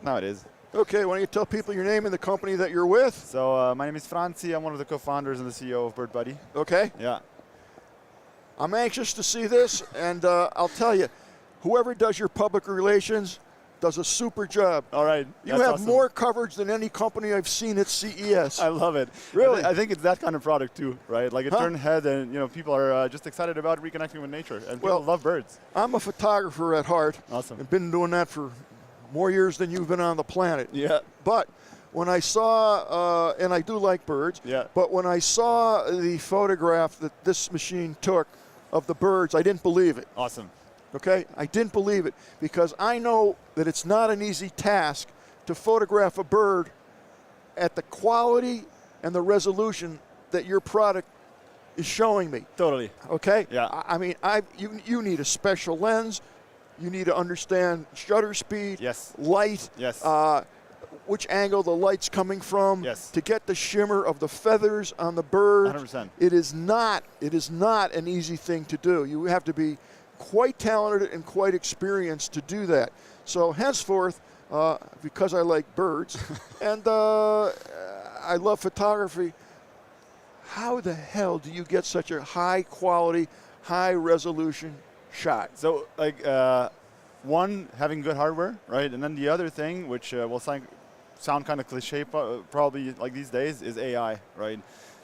it is. Okay, why don't you tell people your name and the company that you're with? So my name is Franzi. I'm one of the co-founders and the CEO of BirdBuddy. Okay. Yeah. I'm anxious to see this, and I'll tell you, whoever does your public relations does a super job. All right. You have awesome. More coverage than any company I've seen at CES. I love it. Really? I think it's that kind of product too, right? Like it turned head, and people are just excited about reconnecting with nature, and people love birds. I'm a photographer at heart. Awesome. I've been doing that for more years than you've been on the planet. Yeah. But when I saw, and I do like birds, but when I saw the photograph that this machine took of the birds, I didn't believe it. Awesome. Okay, I didn't believe it because I know that it's not an easy task to photograph a bird at the quality and the resolution that your product is showing me. Totally. Okay? Yeah. I mean, you need a special lens. You need to understand shutter speed, yes, light, yes, which angle the light's coming from, yes, to get the shimmer of the feathers on the bird. 100%. It is not an easy thing to do. You have to be quite talented and quite experienced to do that. So henceforth, because I like birds and I love photography, how the hell do you get such a high quality, high resolution shot? So like one, having good hardware, right? And then the other thing, which will sound kind of cliche probably like these days, is AI, right?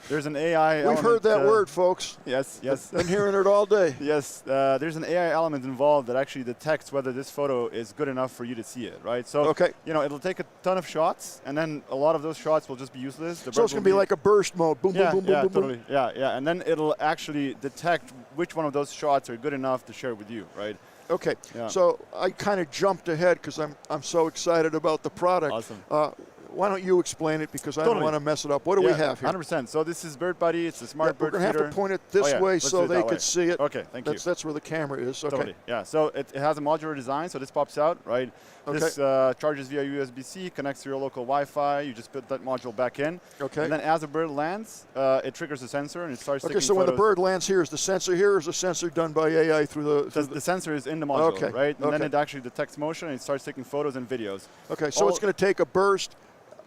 There's an AI We've heard that word, folks. Yes, yes. Been hearing it all day. Yes, there's an AI element involved that actually detects whether this photo is good enough for you to see it, right? So, okay, you know, it'll take a ton of shots, and then a lot of those shots will just be useless. So it's going to be like a burst mode. Boom, yeah, boom, boom, yeah, boom, totally. boom. Yeah, yeah. And then it'll actually detect which one of those shots are good enough to share with you, right? Okay, yeah. So I kind of jumped ahead because I'm so excited about the product. Awesome. Why don't you explain it, because I Totally. don't want to mess it up. What do we have here? 100%. So this is Bird Buddy. It's a smart bird feeder. We're going to have to point it this way so they could see it. Okay, thank you. That's where the camera is. Okay. Totally. Yeah. So it has a modular design. So this pops out, right? Okay. This charges via USB-C, connects to your local Wi-Fi. You just put that module back in. Okay. And then as a bird lands, it triggers a sensor and it starts taking Okay, so when the photos. bird lands here, is the sensor here, or is the sensor done by AI through The sensor is in the module, Okay. right? And then Okay. it actually detects motion and it starts taking photos and videos. Okay, so it's going to take a burst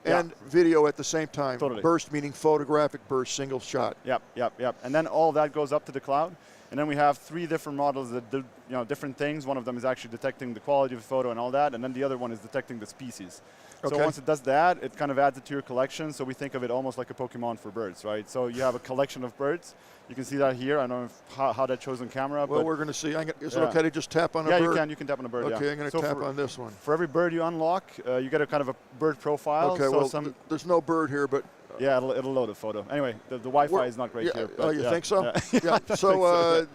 and video at the same time. Totally. Burst meaning photographic burst, single shot. Yep, yep, yep. And then all that goes up to the cloud. And then we have 3 different models that do different things. One of them is actually detecting the quality of the photo and all that. And then the other one is detecting the species. Okay. So once it does that, it kind of adds it to your collection. So we think of it almost like a Pokemon for birds, right? So you have a collection of birds. You can see that here. I don't know how that shows on camera. Well, but we're going to see. Is it okay to just tap on a bird? Yeah, you can tap on a bird. Okay, yeah. I'm going to tap on this one. For every bird you unlock, you get a kind of a bird profile. Okay, so well, there's no bird here, but... yeah, it'll load a photo. Anyway, the Wi-Fi is not great here. Oh, you think so? Yeah. Yeah. So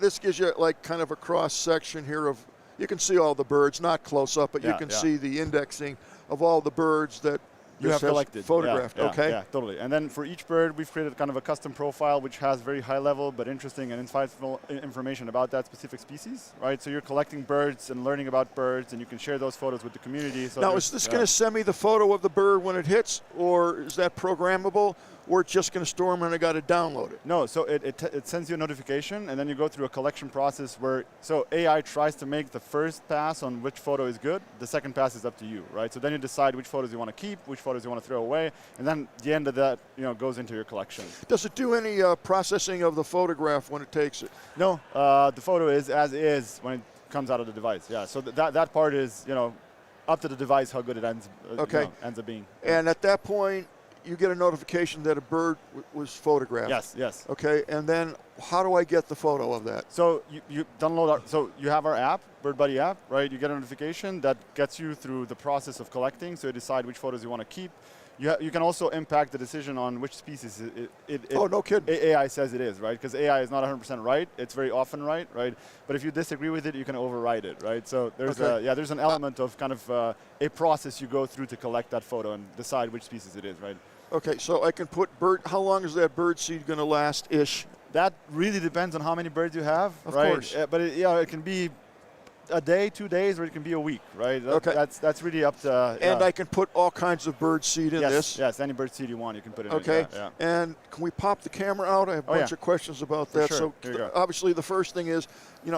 this gives you like kind of a cross-section here of... You can see all the birds, not close up, but you can see the indexing of all the birds that you have collected, photographed. Okay. Yeah, totally. And then for each bird, we've created kind of a custom profile which has very high level but interesting and insightful information about that specific species, right? So you're collecting birds and learning about birds, and you can share those photos with the community. So now, is this going to send me the photo of the bird when it hits, or is that programmable, or it's just going to store them and I got to download it? No, so it sends you a notification, and then you go through a collection process where, so AI tries to make the first pass on which photo is good. The second pass is up to you, right? So then you decide which photos you want to keep, which photos you want to throw away, and then the end of that, goes into your collection. Does it do any processing of the photograph when it takes it? No, the photo is as is when it comes out of the device. Yeah, so that part is, up to the device how good it ends up being. And at that point, you get a notification that a bird was photographed. Yes, yes. Okay, and then how do I get the photo of that? So you download so you have our app, Bird Buddy app, right? You get a notification that gets you through the process of collecting, so you decide which photos you want to keep. You can also impact the decision on which species oh, no kidding. AI says it is, right? Because AI is not 100% right. It's very often right? But if you disagree with it, you can override it, right? So there's there's an element of kind of a process you go through to collect that photo and decide which species it is, right? Okay, so I can put bird. How long is that bird seed going to last-ish? That really depends on how many birds you have, of right? Course. But it can be a day, 2 days, or it can be a week, right? Okay. That's really up to. And I can put all kinds of bird seed in this. Yes, any bird seed you want, you can put it in. Okay. Yeah. And can we pop the camera out? I have a bunch of questions about that. Sure. So obviously the first thing is,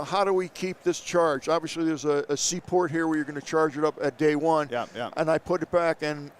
how do we keep this charged? Obviously there's a C port here where you're going to charge it up at day 1. Yeah. And I put it back, and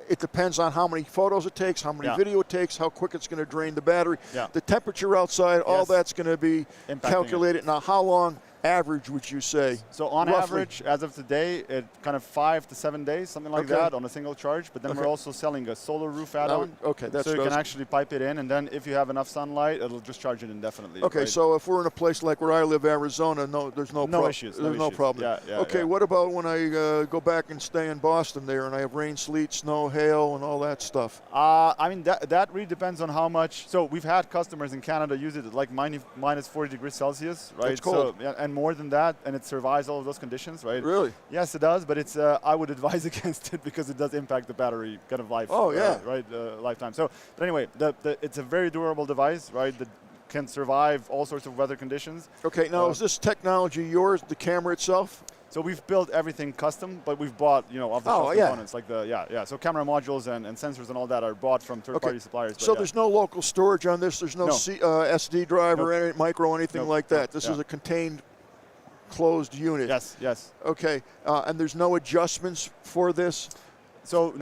it depends on how many photos it takes, how many video it takes, how quick it's going to drain the battery, the temperature outside, all that's going to be calculated. Now, how long average would you say? So on roughly? average, as of today, it kind of 5 to 7 days, something like that, on a single charge. But then we're also selling a solar roof add-on. Okay, that's so you can actually pipe it in, and then if you have enough sunlight, it'll just charge it indefinitely. Okay, right? so if we're in a place like where I live, Arizona, there's no issues. There's no problem. Yeah, okay, what about when I go back and stay in Boston there, and I have rain, sleet, snow, hail, and all that stuff? I mean, that really depends on how much. So we've had customers in Canada use it at like minus 40 degrees Celsius, right? That's cold. So, and even more than that, and it survives all of those conditions, right? Really? Yes, it does, but it's I would advise against it because it does impact the battery kind of life. Oh, yeah. Right, lifetime. So, but anyway, it's a very durable device, right? That can survive all sorts of weather conditions. Okay, now is this technology yours, the camera itself? So we've built everything custom, but we've bought, off-the-shelf components like So camera modules and sensors and all that are bought from third-party suppliers. So there's no local storage on this. There's no, SD drive or any micro anything like that. This is a contained, closed unit. Yes, yes. Okay, and there's no adjustments for this. So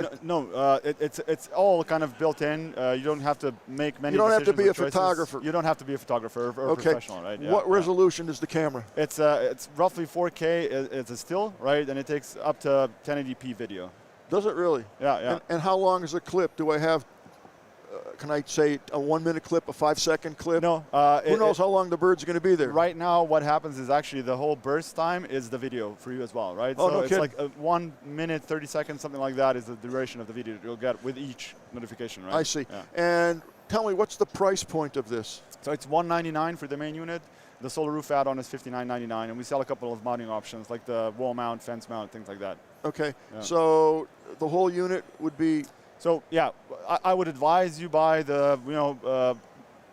it's all kind of built in. You don't have to make many. You don't have to be a choices. photographer. You don't have to be a photographer or a professional, right? Yeah, what resolution is the camera? It's roughly 4K. It's a still, right? And it takes up to 1080p video. Does it really? Yeah, yeah. And how long is a clip? Do I have? Can I say a 1 minute clip, a 5 second clip? No. Who knows how long the bird's going to be there? Right now, what happens is actually the whole burst time is the video for you as well, right? Oh, so no it's kidding. like 1 minute, 30 seconds, something like that is the duration of the video you'll get with each notification, right? I see. Yeah. And tell me, what's the price point of this? So it's $199 for the main unit. The solar roof add-on is $59.99, and we sell a couple of mounting options like the wall mount, fence mount, things like that. Okay. Yeah. So the whole unit would be. So yeah, I would advise you buy the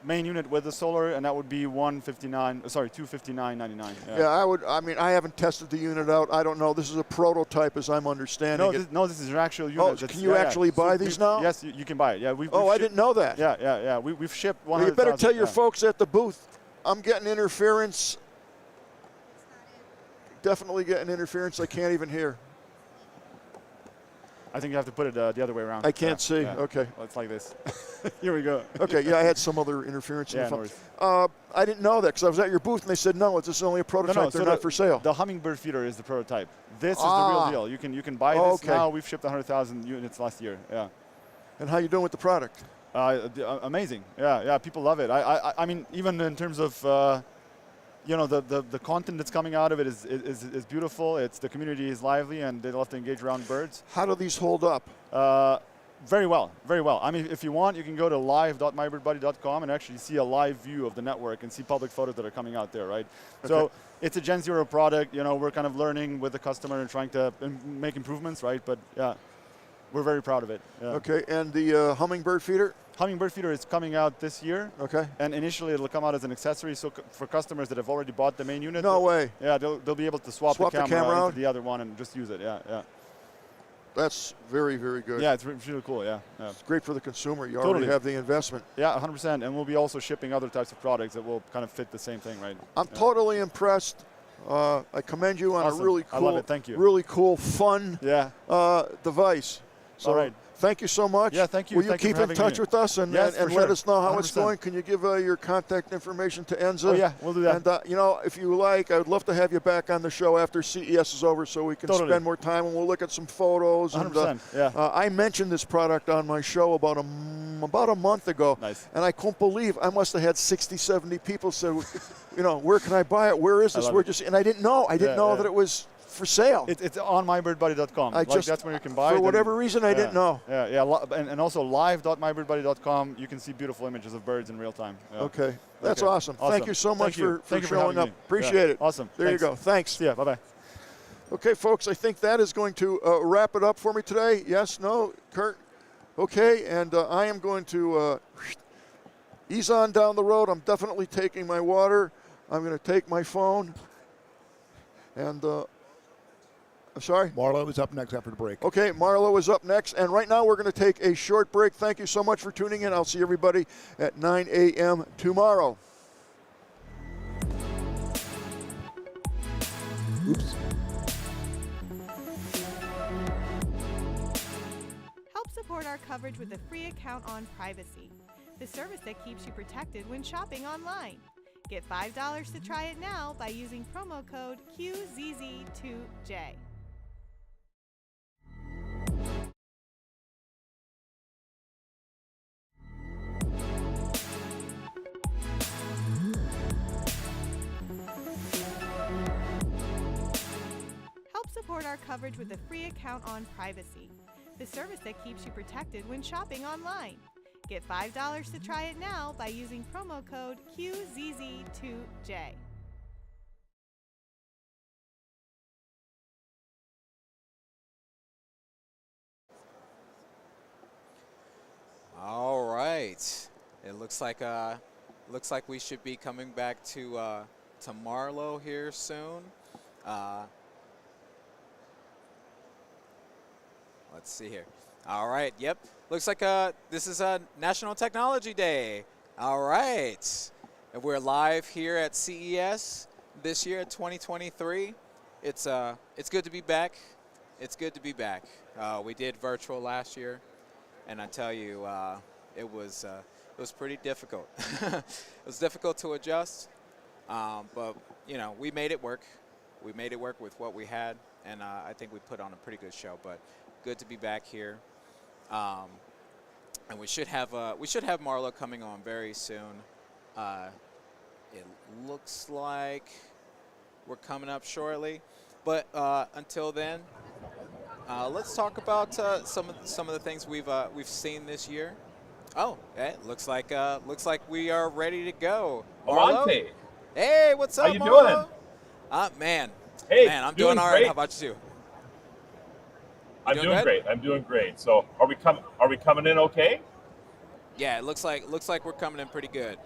main unit with the solar, and that would be $259.99. Yeah, I would. I mean, I haven't tested the unit out. I don't know. This is a prototype, as I'm understanding it. This is an actual unit. Oh, can you actually buy these now? Yes, you can buy it. Yeah, I didn't know that. Yeah. We've shipped 100,000. Well, you better tell your folks at the booth. I'm getting interference. Definitely getting interference. I can't even hear. I think you have to put it the other way around. I can't see. Yeah. Okay. Well, it's like this. Here we go. Okay. Yeah, I had some other interference in the phone. No I didn't know that because I was at your booth and they said no, it's just only a prototype. They're not for sale. The hummingbird feeder is the prototype. This is the real deal. You can buy this now. We've shipped 100,000 units last year. Yeah. And how you doing with the product? Amazing. Yeah. People love it. I mean, even in terms of the content that's coming out of it is beautiful. The community is lively and they love to engage around birds. How do these hold up? Very well, very well. I mean, if you want, you can go to live.mybirdbuddy.com and actually see a live view of the network and see public photos that are coming out there, right? Okay. So it's a Gen 0 product. We're kind of learning with the customer and trying to make improvements, right? But yeah, we're very proud of it. Yeah. Okay, and the hummingbird feeder? Hummingbird feeder is coming out this year. Okay. And initially it'll come out as an accessory, so for customers that have already bought the main unit. No way. Yeah, they'll be able to swap the camera out into the other one and just use it. Yeah. That's very, very good. Yeah, it's really cool. Yeah. It's great for the consumer. You already have the investment. Yeah, 100%. And we'll be also shipping other types of products that will kind of fit the same thing, right? I'm totally impressed. I commend you on a really cool, I love it. Thank you. Really cool, fun device. So all right. Thank you so much. Yeah, thank you. Will you keep in touch with us and let us know how 100%. it's going? Can you give your contact information to Enza? Oh, yeah, we'll do that. And, if you like, I would love to have you back on the show after CES is over so we can spend more time and we'll look at some photos. 100%, I mentioned this product on my show about a month ago. Nice. And I couldn't believe I must have had 60, 70 people say, where can I buy it? Where is this? And I didn't know. I didn't know that it was for sale. It's on mybirdbuddy.com. That's where you can buy it. For whatever reason, I didn't know. Yeah. And also live.mybirdbuddy.com, you can see beautiful images of birds in real time. Yeah. Okay. That's awesome. Thank you so much for showing up. Me. Appreciate it. Awesome. There you go. Thanks. Yeah, bye-bye. Okay, folks, I think that is going to wrap it up for me today. Yes, no, Kurt? Okay, and I am going to ease on down the road. I'm definitely taking my water. I'm going to take my phone. And I'm sorry? Marlo is up next after the break. Okay, Marlo is up next. And right now we're going to take a short break. Thank you so much for tuning in. I'll see everybody at 9 a.m. tomorrow. Oops. Help support our coverage with a free account on Privacy, the service that keeps you protected when shopping online. Get $5 to try it now by using promo code QZZ2J. Help support our coverage with a free account on Privacy, the service that keeps you protected when shopping online. Get $5 to try it now by using promo code QZZ2J. All right. It looks like we should be coming back to Marlow here soon. Let's see here. All right. Yep. Looks like this is a National Technology Day. All right. And we're live here at CES this year, 2023. It's good to be back. It's good to be back. We did virtual last year, and I tell you, it was pretty difficult. It was difficult to adjust, but you know, we made it work. We made it work with what we had, and I think we put on a pretty good show. But good to be back here, and we should have Marlo coming on very soon. It looks like we're coming up shortly, but until then, let's talk about some of the things we've seen this year. Oh, it looks like we are ready to go. Marlo? Alante. Hey, what's up, How you Marlo? doing? Man, I'm doing doing all right. great. How about you? I'm doing great. I'm doing great. So, are we coming in okay? Yeah, it looks like we're coming in pretty good.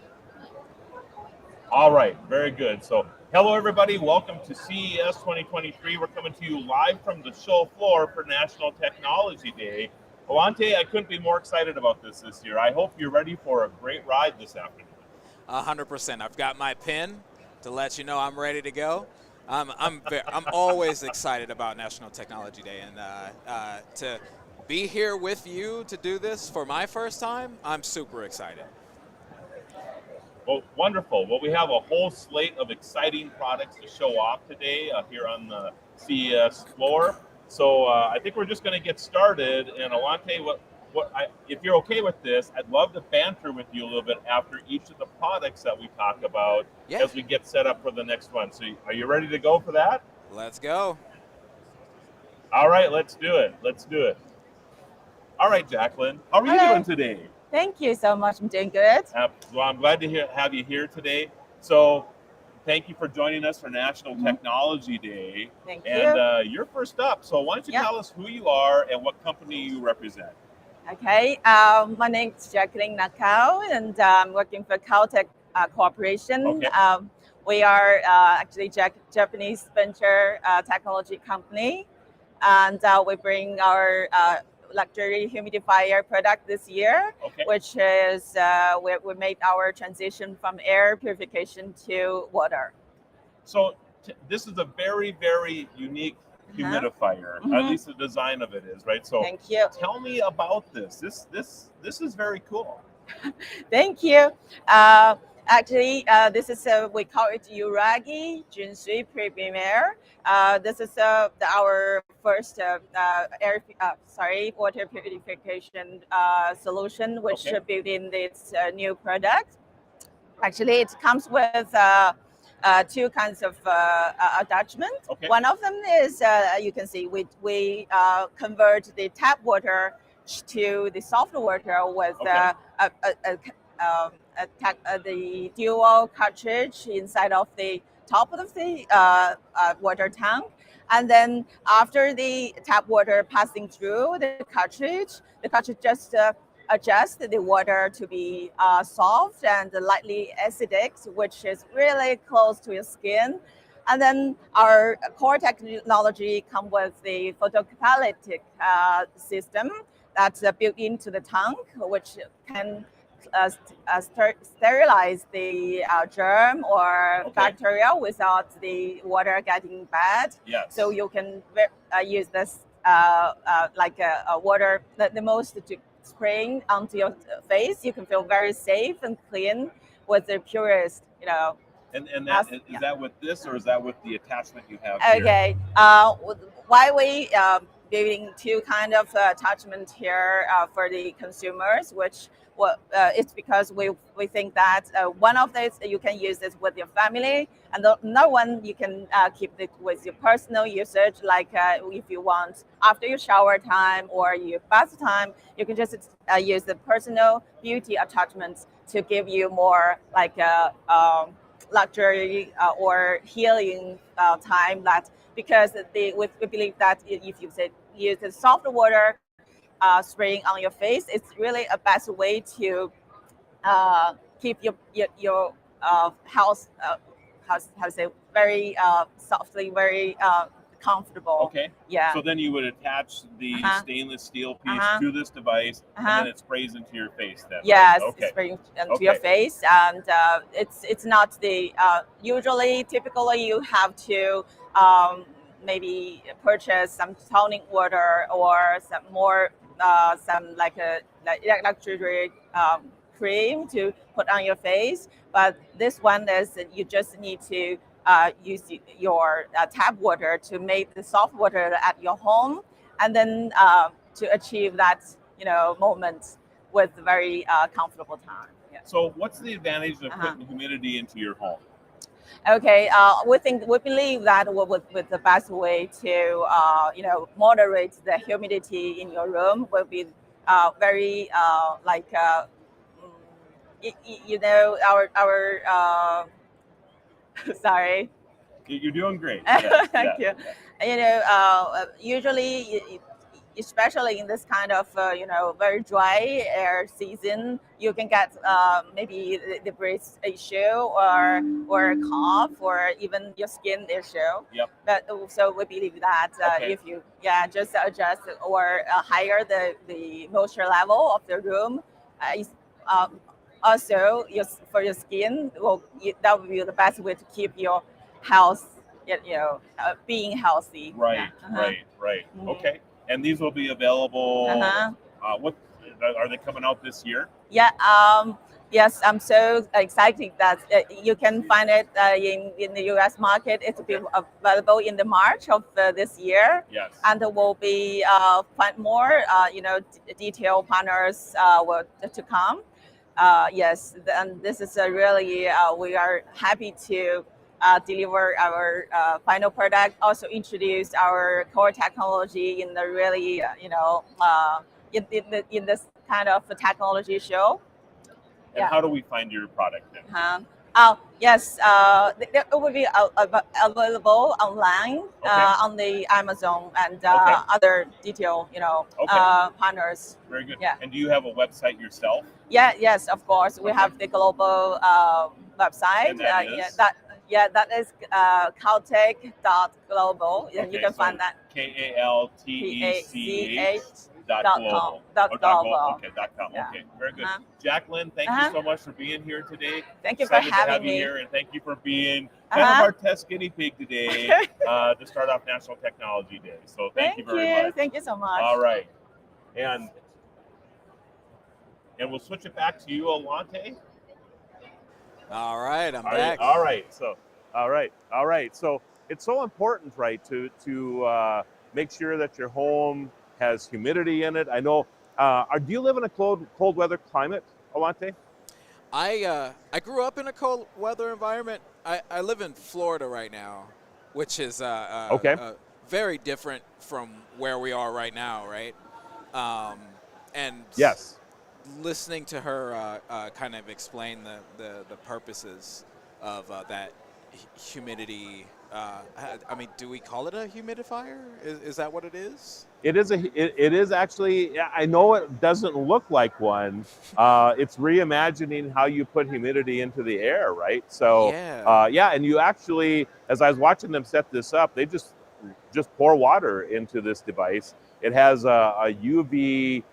All right, very good. So, hello everybody. Welcome to CES 2023. We're coming to you live from the show floor for National Technology Day. Alante, I couldn't be more excited about this year. I hope you're ready for a great ride this afternoon. 100%. I've got my pin to let you know I'm ready to go. I'm always excited about National Technology Day, and to be here with you to do this for my first time, I'm super excited. Well, wonderful. Well, we have a whole slate of exciting products to show off today here on the CES floor. So I think we're just going to get started. And Alante, if you're okay with this, I'd love to banter with you a little bit after each of the products that we talk about as we get set up for the next one. So are you ready to go for that? Let's go. All right, let's do it. Let's do it. All right, Jacqueline, how are you doing today? Thank you so much. I'm doing good. Well, I'm glad to have you here today. So thank you for joining us for National Technology Day. Thank you. And you're first up. So why don't you tell us who you are and what company you represent? Okay. My name is Jacqueline Nakao, and I'm working for Caltech Corporation. Okay. We are actually Japanese venture technology company, and we bring our luxury humidifier product this year, which is we made our transition from air purification to water. So this is a very, very unique humidifier. At least the design of it is, right? So thank you. Tell me about this. This is very cool. Thank you. Actually, this is we call it Uragi Junsui Premium Air. This is our first water purification solution, which built in this new product. Actually, it comes with two kinds of attachments. One of them is you can see we convert the tap water to the soft water with the dual cartridge inside of the top of the water tank. And then after the tap water passing through the cartridge just adjusts the water to be soft and lightly acidic, which is really close to your skin. And then our core technology comes with the photocatalytic system that's built into the tank, which can sterilize the germ or bacteria without the water getting bad. Yes. So you can use this like a water, the most to spraying onto your face. You can feel very safe and clean with the purest, And that, is that with this, or is that with the attachment you have here? Okay. Why we building two kind of attachment here for the consumers, which it's because we think that one of these you can use this with your family, and another one you can keep it with your personal usage. Like if you want after your shower time or your bath time, you can just use the personal beauty attachments to give you more like luxury or healing time. That because we believe that if you use the soft water, spraying on your face. It's really a best way to keep your house how to say very softly, very comfortable. Okay. Yeah. So then you would attach the stainless steel piece to this device, and then it sprays into your face. Then. Yes, Right? Okay. spraying into your face, and it's not the usually typically you have to maybe purchase some toning water or some more some like luxury cream to put on your face. But this one is you just need to use your tap water to make the soft water at your home, and then to achieve that moment with very comfortable time. Yeah. So what's the advantage of putting humidity into your home? Okay, we believe that with the best way to moderate the humidity in your room will be very our sorry. You're doing great. Yes, Thank you. Usually, especially in this kind of very dry air season, you can get maybe the breath issue or a cough or even your skin issue. Yep. But so we believe that if you just adjust or higher the moisture level of the room, also for your skin, that would be the best way to keep your health, being healthy. Right, Yeah. right. Okay. And these will be available. What are they coming out this year? Yeah. Yes, I'm so excited that you can find it in the U.S. market. It will be available in the March of this year. Yes. And there will be find more, detailed partners to come. Yes, and this is really we are happy to deliver our final product. Also introduce our core technology in the really in this kind of technology show. And how do we find your product then? Yes, it will be available online on the Amazon and other detail, partners. Very good. Yeah. And do you have a website yourself? Yeah. Yes, of course. We have the global website. And that is? That is Caltech.global. Okay, you can find that. KALTECH.global. .global. Okay, .com. Yeah. Okay, very good. Jacqueline, thank you so much for being here today. Thank you for Excited to having have me. you here, and thank you for being kind of our test guinea pig today to start off National Technology Day. So thank you very much. Thank you so much. All right, and we'll switch it back to you, Alante. All right, I'm back. All right. So it's so important, right, to make sure that your home has humidity in it. I know. Do you live in a cold weather climate, Alante? I grew up in a cold weather environment. I live in Florida right now, which is very different from where we are right now, right? And yes. Listening to her kind of explain the purposes of that humidity. I mean, do we call it a humidifier? Is that what it is? It is it is actually. I know it doesn't look like one. It's reimagining how you put humidity into the air, right? So and you actually, as I was watching them set this up, they just pour water into this device. It has a UV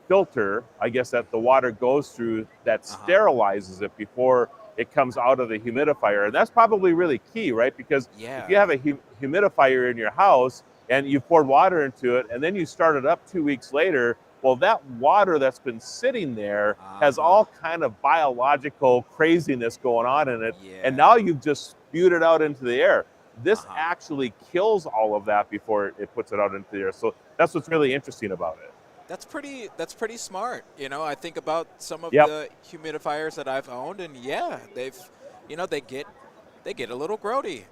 filter, I guess, that the water goes through that sterilizes it before it comes out of the humidifier. And that's probably really key, right? Because if you have a humidifier in your house and you poured water into it and then you start it up 2 weeks later, well, that water that's been sitting there has all kind of biological craziness going on in it. And now you've just spewed it out into the air. This actually kills all of that before it puts it out into the air. So that's what's really interesting about it. That's pretty smart. I think about some of the humidifiers that I've owned, and they've, they get a little grody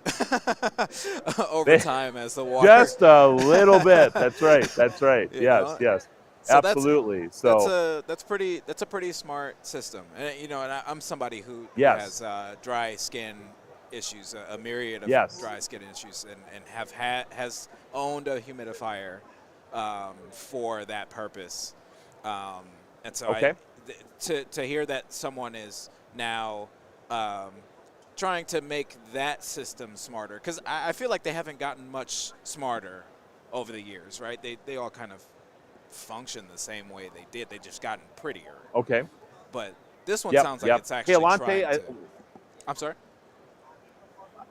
over time as the water. Just a little bit. That's right. Yes. So absolutely. That's a pretty smart system. And and I'm somebody who has dry skin issues, a myriad of dry skin issues, and has owned a humidifier for that purpose. And so Okay. to hear that someone is now trying to make that system smarter, because I feel like they haven't gotten much smarter over the years, right? They all kind of function the same way they did. They just gotten prettier. Okay. But this one Yep, sounds like yep. it's actually Hey, Alante, trying to. I'm sorry?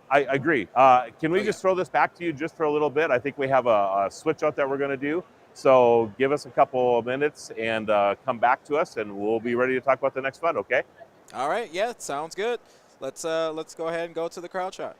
I agree. Can we just throw this back to you just for a little bit? I think we have a switch out that we're going to do. So give us a couple of minutes and come back to us, and we'll be ready to talk about the next fund, okay? All right, yeah, sounds good. Let's go ahead and go to the crowd shot.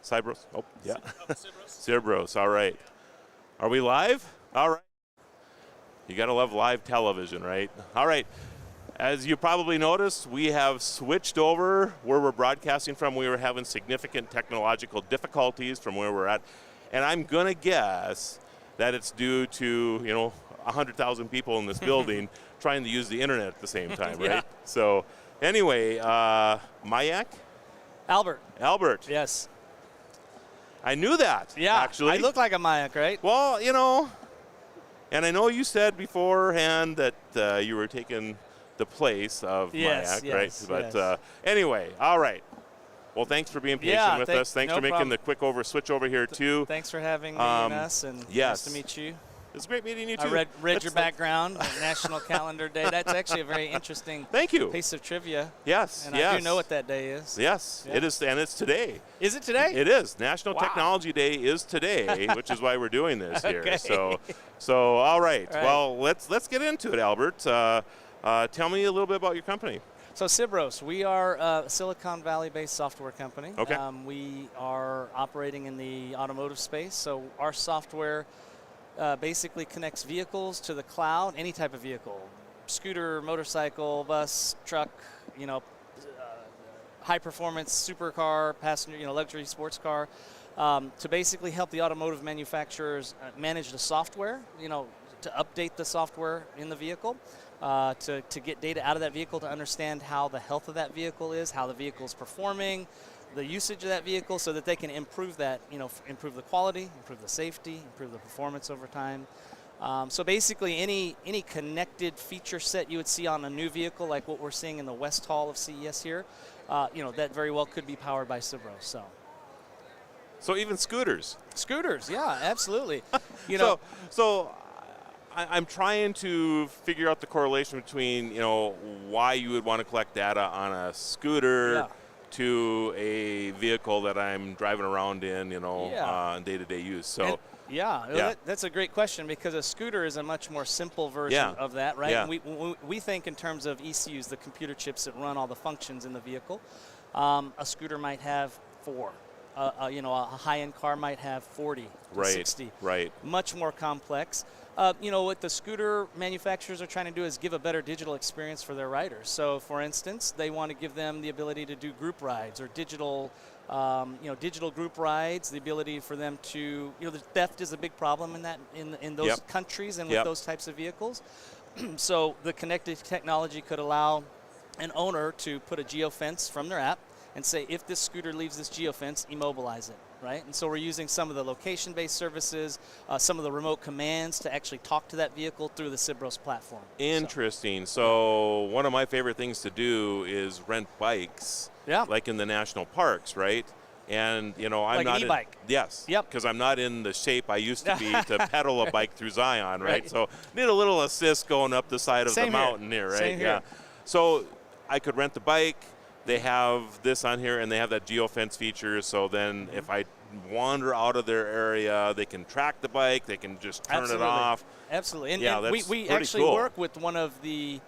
Cybros? Oh, yeah. Cybros, all right. Are we live? All right. You got to love live television, right? All right. As you probably noticed, we have switched over where we're broadcasting from. We were having significant technological difficulties from where we're at. And I'm going to guess that it's due to, 100,000 people in this building trying to use the internet at the same time, right? Yeah. So anyway, Mayak? Albert. Yes. I knew that, Yeah, actually. I look like a Mayak, right? Well, and I know you said beforehand that you were taking the place of Yes, Mayak, right? yes, But yes. Anyway, all right. Well, thanks for being patient with us. Thanks no for making problem. the quick switch over here, too. Thanks for having me and us, and yes. nice to meet you. It's great meeting you, too. I read your background, National Calendar Day. That's actually a very interesting piece of trivia. Yes, and yes. I do know what that day is. Yes, it is, and it's today. Is it today? It is. National Wow. Technology Day is today, which is why we're doing this here. Okay. So all right. All right. Well, let's get into it, Albert. Tell me a little bit about your company. So Cybros, we are a Silicon Valley-based software company. Okay. We are operating in the automotive space. So our software basically connects vehicles to the cloud, any type of vehicle, scooter, motorcycle, bus, truck, high-performance supercar, passenger, luxury sports car, to basically help the automotive manufacturers manage the software, to update the software in the vehicle, to get data out of that vehicle to understand how the health of that vehicle is, how the vehicle is performing, the usage of that vehicle, so that they can improve that, improve the quality, improve the safety, improve the performance over time. So basically, any connected feature set you would see on a new vehicle, like what we're seeing in the West Hall of CES here, that very well could be powered by Cibros. So even scooters. Scooters, yeah, absolutely. So I'm trying to figure out the correlation between why you would want to collect data on a scooter to a vehicle that I'm driving around in, on day-to-day use. So. That's a great question, because a scooter is a much more simple version of that, right? Yeah. And we think in terms of ECUs, the computer chips that run all the functions in the vehicle. A scooter might have 4. A high-end car might have 40 to 60. Right. Much more complex. What the scooter manufacturers are trying to do is give a better digital experience for their riders. So, for instance, they want to give them the ability to do group rides or digital group rides. The ability for them to, the theft is a big problem in those countries and with those types of vehicles. So, the connected technology could allow an owner to put a geofence from their app and say, if this scooter leaves this geofence, immobilize it, right? And so we're using some of the location-based services, some of the remote commands to actually talk to that vehicle through the Cibros platform. Interesting. So one of my favorite things to do is rent bikes, like in the national parks, right? And I'm like not an e-bike. Yes. Yep. Because I'm not in the shape I used to be to pedal a bike through Zion, right? So need a little assist going up the side of the mountain here, right? Same here. So I could rent the bike. They have this on here, and they have that geofence feature. So then, if I wander out of their area, they can track the bike. They can just turn it off. Absolutely. And we actually work with one of the,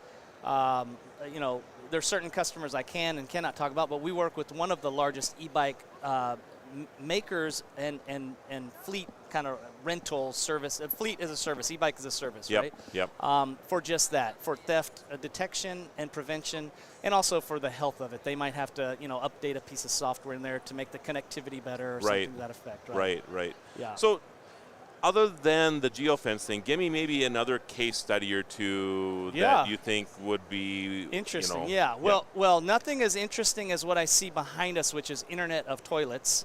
there's certain customers I can and cannot talk about, but we work with one of the largest e-bike makers and fleet kind of rental service. Fleet is a service, e-bike is a service, right? Yep. For just that, for theft detection and prevention, and also for the health of it. They might have to, update a piece of software in there to make the connectivity better or something to that effect, right? Right. Yeah. So other than the geofence thing, give me maybe another case study or two that you think would be interesting. Well, nothing as interesting as what I see behind us, which is Internet of Toilets.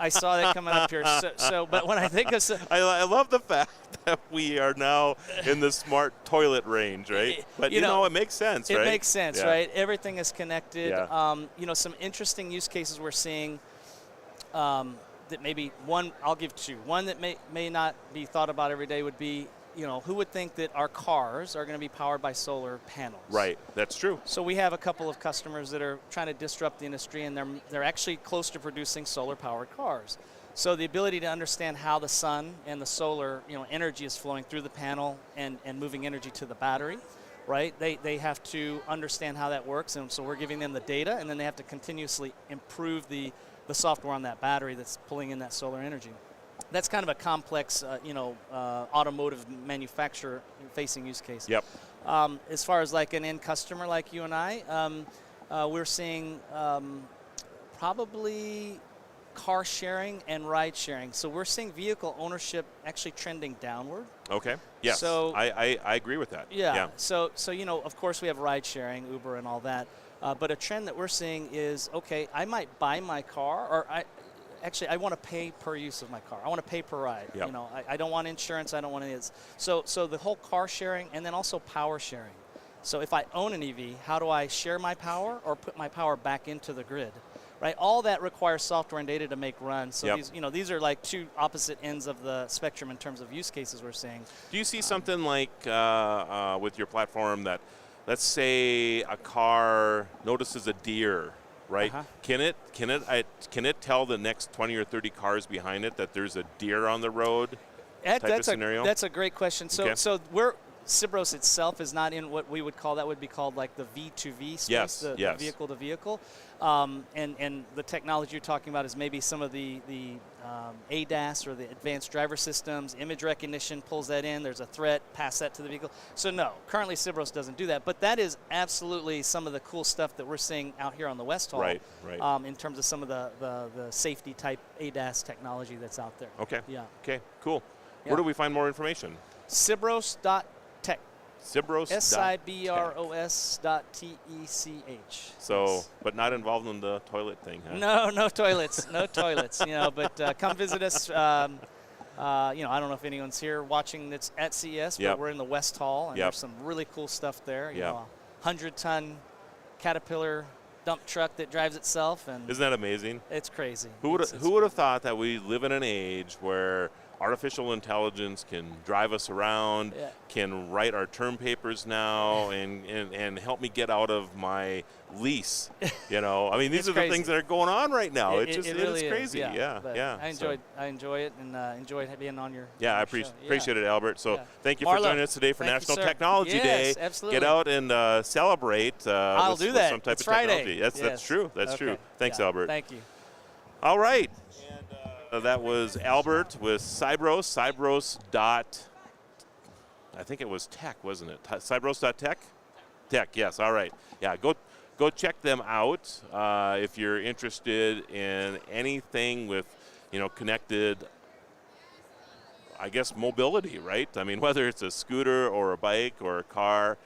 I saw that coming up here. But when I think of, I love the fact that we are now in the smart toilet range, right? But it makes sense, right? It makes sense, right? Everything is connected. Some interesting use cases we're seeing. That maybe one, I'll give two. One that may not be thought about every day would be, who would think that our cars are going to be powered by solar panels? Right, that's true. So we have a couple of customers that are trying to disrupt the industry, and they're actually close to producing solar-powered cars. So the ability to understand how the sun and the solar, energy is flowing through the panel and moving energy to the battery, right? They have to understand how that works, and so we're giving them the data, and then they have to continuously improve the software on that battery that's pulling in that solar energy. That's kind of a complex, automotive manufacturer-facing use case. Yep. As far as like an end customer like you and I, we're seeing probably car sharing and ride sharing. So we're seeing vehicle ownership actually trending downward. Okay. Yes. So I agree with that. Yeah. So of course we have ride sharing, Uber and all that. But a trend that we're seeing is, okay, I might buy my car, or I want to pay per use of my car. I want to pay per ride. Yep. I don't want insurance. I don't want any of this. So the whole car sharing, and then also power sharing. So if I own an EV, how do I share my power or put my power back into the grid? Right? All that requires software and data to make run. So these are like two opposite ends of the spectrum in terms of use cases we're seeing. Do you see something like with your platform that, let's say a car notices a deer, right? Can it tell the next 20 or 30 cars behind it that there's a deer on the road? That's a great question. So Cibros itself is not in what we would call, that would be called like the V2V space, the vehicle to vehicle. And the technology you're talking about is maybe some of the ADAS or the advanced driver systems, image recognition pulls that in, there's a threat, pass that to the vehicle. So no, currently Cibros doesn't do that, but that is absolutely some of the cool stuff that we're seeing out here on the West Hall, right. In terms of some of the safety type ADAS technology that's out there. Okay. Yeah. Okay, cool. Where do we find more information? Cibros.tech. Cibros.tech. Cibros.tech. So, but not involved in the toilet thing, huh? No toilets, no toilets. But come visit us. You know, I don't know if anyone's here watching that's at CES, Yep. but we're in the West Hall, and Yep. there's some really cool stuff there. You Yep. know, a 100-ton Caterpillar dump truck that drives itself, and Isn't that amazing? it's crazy. Who would have thought that we live in an age where artificial intelligence can drive us around, Yeah. can write our term papers now, and help me get out of my lease. You know, I mean, these It's are the crazy. things that are going on right now. It It's really is, crazy. yeah. But yeah. I enjoy it, and enjoyed being on your. Yeah, on I your appreciate show. appreciate it, Albert. So Yeah. thank you for Marlo, joining us today for thank you, National sir. Technology Yes, Day. absolutely. Get out and celebrate I'll with, do with that. some type It's of Friday. technology. That's Yes. true. That's Okay. true. Thanks, Yeah. Albert. Thank you. All right. And that was Albert with Cybros. Cybros dot. I think it was tech, wasn't it? Cybros.tech? Tech, yes. All right. Yeah, go check them out if you're interested in anything with, connected, I guess, mobility, right? I mean, whether it's a scooter or a bike or a car,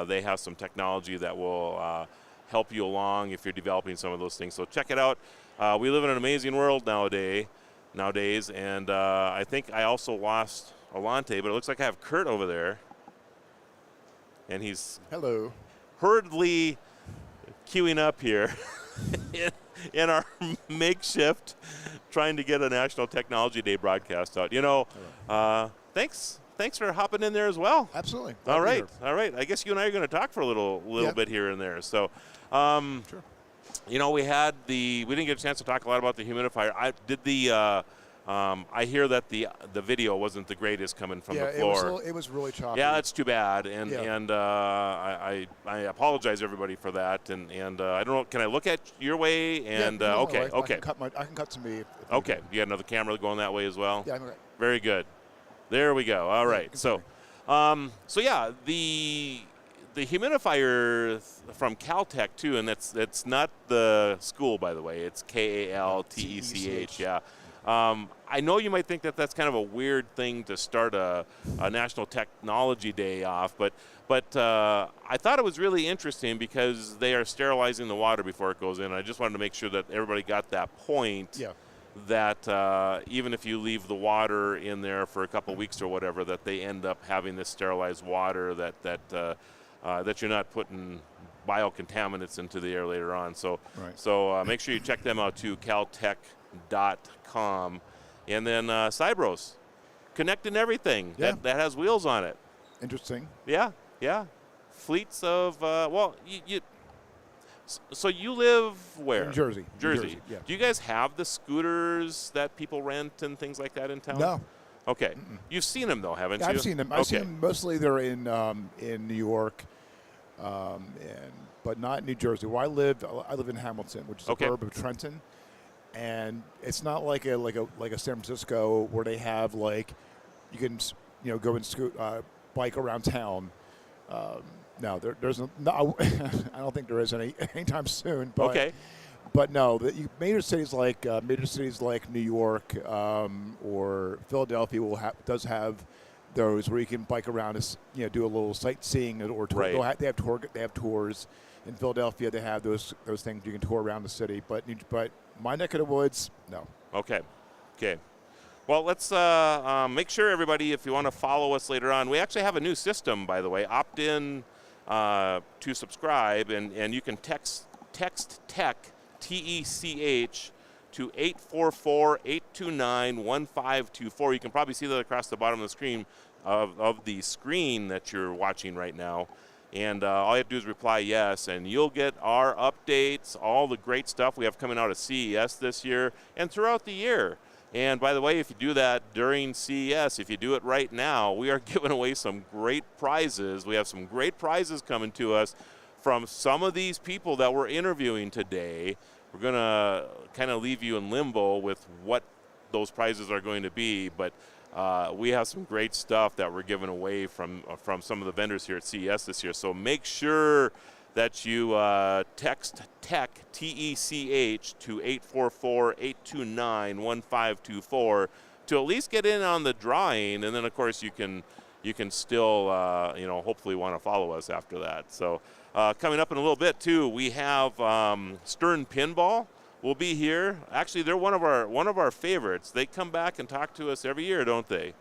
they have some technology that will help you along if you're developing some of those things. So check it out. We live in an amazing world nowadays, and I think I also lost Alante, but it looks like I have Kurt over there, and he's hello hurriedly queuing up here in our makeshift, trying to get a National Technology Day broadcast out. Thanks for hopping in there as well. Absolutely. All right. I guess you and I are going to talk for a little bit here and there. So, sure. We didn't get a chance to talk a lot about the humidifier. I hear that the video wasn't the greatest coming from the floor. It was really choppy. Yeah, that's too bad, and Yeah. I apologize everybody for that, and I don't know. Can I look at your way? And okay. I can cut to me. If Okay, you got another camera going that way as well. Yeah, I'm right. Very good. There we go. All right. So, yeah, the humidifier from Caltech too, and that's not the school, by the way. It's Kaltech. Yeah. I know you might think that that's kind of a weird thing to start a National Technology Day off, but I thought it was really interesting because they are sterilizing the water before it goes in. I just wanted to make sure that everybody got that point. Yeah. That even if you leave the water in there for a couple weeks or whatever, that they end up having this sterilized water that you're not putting biocontaminants into the air later on. So, make sure you check them out too, caltech.com. And then Cybros, connecting everything that has wheels on it. Interesting. Yeah. Fleets of, so you live where? In Jersey. Jersey. Yeah. Do you guys have the scooters that people rent and things like that in town? No. Okay. You've seen them though, haven't you? I've seen them. I've seen them mostly. They're in New York, but not in New Jersey. Where I live in Hamilton, which is a suburb of Trenton, and it's not like a San Francisco where they have you can go and bike around town. No, there's no. I don't think there is anytime soon. But, But no, major cities like New York or Philadelphia does have those where you can bike around, do a little sightseeing or tour. Right. They have tours. In Philadelphia, they have those things you can tour around the city. But my neck of the woods, no. Okay. Well, let's make sure everybody, if you want to follow us later on, we actually have a new system, by the way. Opt in to subscribe, and you can text tech. TECH to 844-829-1524. You can probably see that across the bottom of the screen of the screen that you're watching right now. And all you have to do is reply yes, and you'll get our updates, all the great stuff we have coming out of CES this year and throughout the year. And by the way, if you do that during CES, if you do it right now, we are giving away some great prizes. We have some great prizes coming to us from some of these people that we're interviewing today. We're going to kind of leave you in limbo with what those prizes are going to be, but we have some great stuff that we're giving away from some of the vendors here at CES this year. So make sure that you text TECH, T-E-C-H, to 844-829-1524 to at least get in on the drawing, and then, of course, you can still, hopefully want to follow us after that. So coming up in a little bit, too, we have Stern Pinball. will be here. Actually, they're one of our favorites. They come back and talk to us every year, don't they?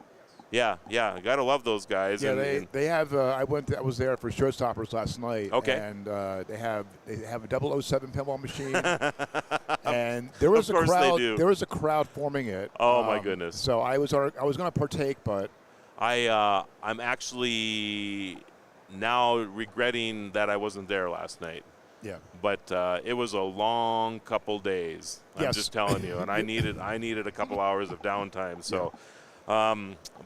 Yeah, you gotta love those guys. Yeah, they have. I was there for Showstoppers last night. Okay. And they have a 007 pinball machine. And there was a crowd. They do. There was a crowd forming it. Oh my goodness. So I was going to partake, but I'm actually now regretting that I wasn't there last night. Yeah. But it was a long couple days. I'm Yes. just telling you, and I needed a couple hours of downtime. So.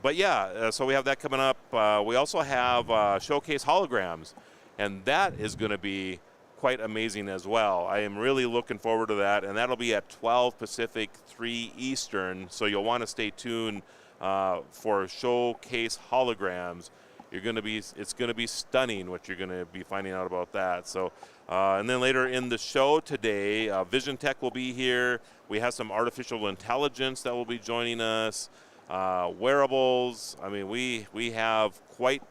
But yeah, so we have that coming up. We also have showcase holograms, and that is going to be quite amazing as well. I am really looking forward to that, and that'll be at 12 Pacific, 3 Eastern. So you'll want to stay tuned for showcase holograms. It's going to be stunning what you're going to be finding out about that. So, and then later in the show today, Vision Tech will be here. We have some artificial intelligence that will be joining us. Wearables. I mean, we have quite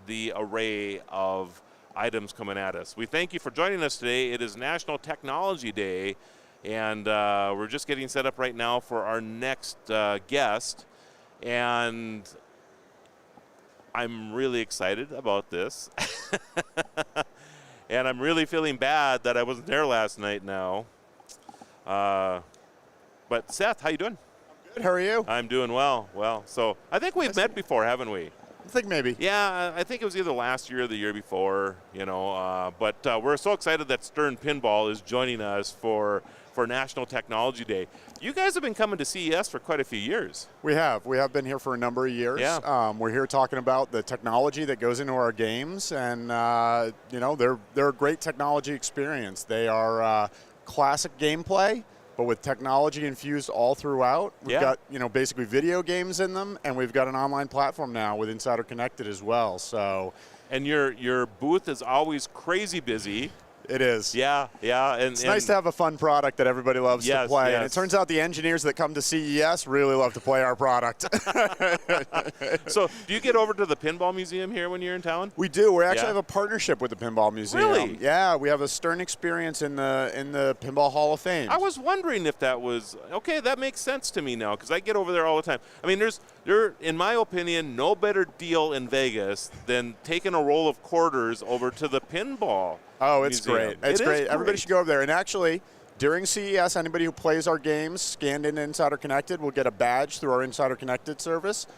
the array of items coming at us. We thank you for joining us today. It is National Technology Day, and we're just getting set up right now for our next guest, and I'm really excited about this. And I'm really feeling bad that I wasn't there last night now. But Seth, how you doing? Good. How are you? I'm doing well. Well, so I think we've met before, haven't we? I think maybe. Yeah, I think it was either last year or the year before, but we're so excited that Stern Pinball is joining us for National Technology Day. You guys have been coming to CES for quite a few years. We have. We have been here for a number of years. Yeah. We're here talking about the technology that goes into our games, and they're a great technology experience. They are classic gameplay, but with technology infused all throughout. We've got, basically video games in them, and we've got an online platform now with Insider Connected as well. So, and your booth is always crazy busy. It is. Yeah. And it's nice to have a fun product that everybody loves to play. Yes. And it turns out the engineers that come to CES really love to play our product. So do you get over to the Pinball Museum here when you're in town? We do. We actually have a partnership with the Pinball Museum. Really? Yeah, we have a Stern experience in the Pinball Hall of Fame. I was wondering if that was okay. That makes sense to me now because I get over there all the time. I mean, there's in my opinion, no better deal in Vegas than taking a roll of quarters over to the Pinball. Oh, it's Museum. great. It's great. Everybody should go over there. And actually, during CES, anybody who plays our games scanned in Insider Connected will get a badge through our Insider Connected service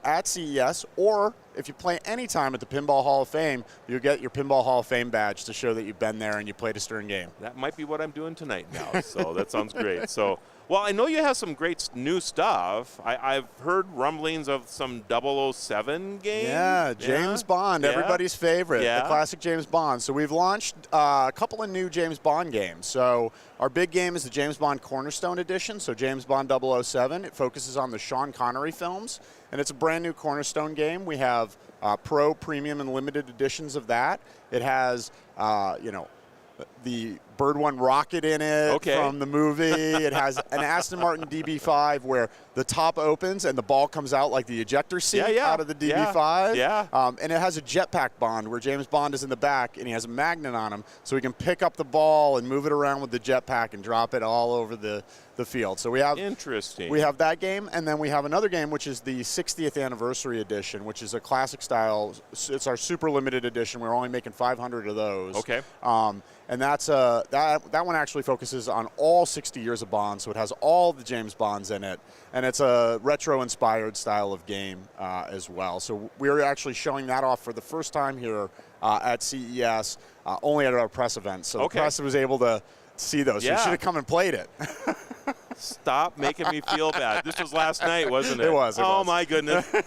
at CES. Or if you play any time at the Pinball Hall of Fame, you'll get your Pinball Hall of Fame badge to show that you've been there and you played a Stern game. That might be what I'm doing tonight now. So that sounds great. So, well, I know you have some great new stuff. I've heard rumblings of some 007 games. Yeah, James Bond, everybody's favorite, the classic James Bond. So we've launched a couple of new James Bond games. So our big game is the James Bond Cornerstone Edition, so James Bond 007. It focuses on the Sean Connery films, and it's a brand new Cornerstone game. We have Pro, Premium, and Limited editions of that. It has, the Bird One rocket in it from the movie. It has an Aston Martin DB5 where the top opens and the ball comes out like the ejector seat out of the DB5. And it has a jetpack Bond where James Bond is in the back and he has a magnet on him so he can pick up the ball and move it around with the jetpack and drop it all over the field. So we have We have that game, and then we have another game which is the 60th anniversary edition, which is a classic style. It's our super limited edition. We're only making 500 of those. Okay. And that's that one actually focuses on all 60 years of Bond, so it has all the James Bonds in it, and it's a retro-inspired style of game as well. So we're actually showing that off for the first time here at CES, only at our press event. So the press was able to see those. So you should have come and played it. Stop making me feel bad. This was last night, wasn't it? It was. Oh, my goodness. I'm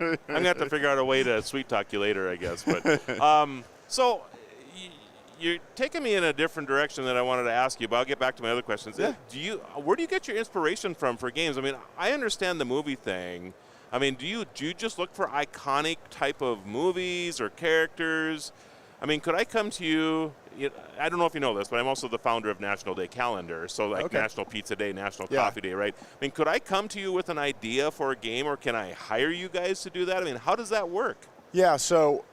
going to have to figure out a way to sweet talk you later, I guess. But so you're taking me in a different direction that I wanted to ask you, but I'll get back to my other questions. Yeah. Where do you get your inspiration from for games? I mean, I understand the movie thing. I mean, do you just look for iconic type of movies or characters? I mean, could I come to you? I don't know if you know this, but I'm also the founder of National Day Calendar. So like National Pizza Day, National Coffee Day, right? I mean, could I come to you with an idea for a game, or can I hire you guys to do that? I mean, how does that work? Yeah, so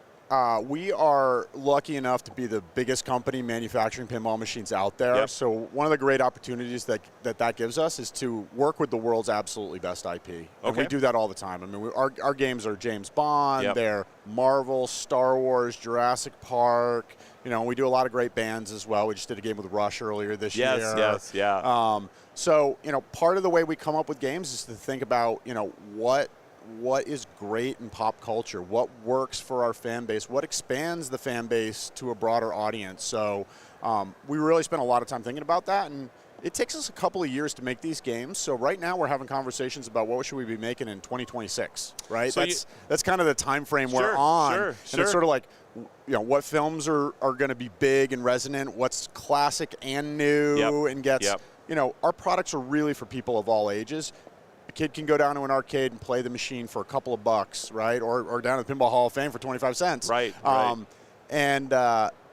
We are lucky enough to be the biggest company manufacturing pinball machines out there. Yep. So one of the great opportunities that gives us is to work with the world's absolutely best IP. And Okay. we do that all the time. I mean, our games are James Bond, Yep. they're Marvel, Star Wars, Jurassic Park. You know, we do a lot of great bands as well. We just did a game with Rush earlier this year. Yes, yeah. So, you know, part of the way we come up with games is to think about, you know, what is great in pop culture, what works for our fan base, what expands the fan base to a broader audience. So we really spent a lot of time thinking about that, and it takes us a couple of years to make these games. So right now we're having conversations about what should we be making in 2026, right? So that's kind of the time frame we're Sure, on. sure, And sure. it's sort of like, you know, what films are going to be big and resonant, what's classic and new, Yep, and gets, yep. you know, our products are really for people of all ages. A kid can go down to an arcade and play the machine for a couple of bucks, right? Or down to the Pinball Hall of Fame for 25 cents. Right. And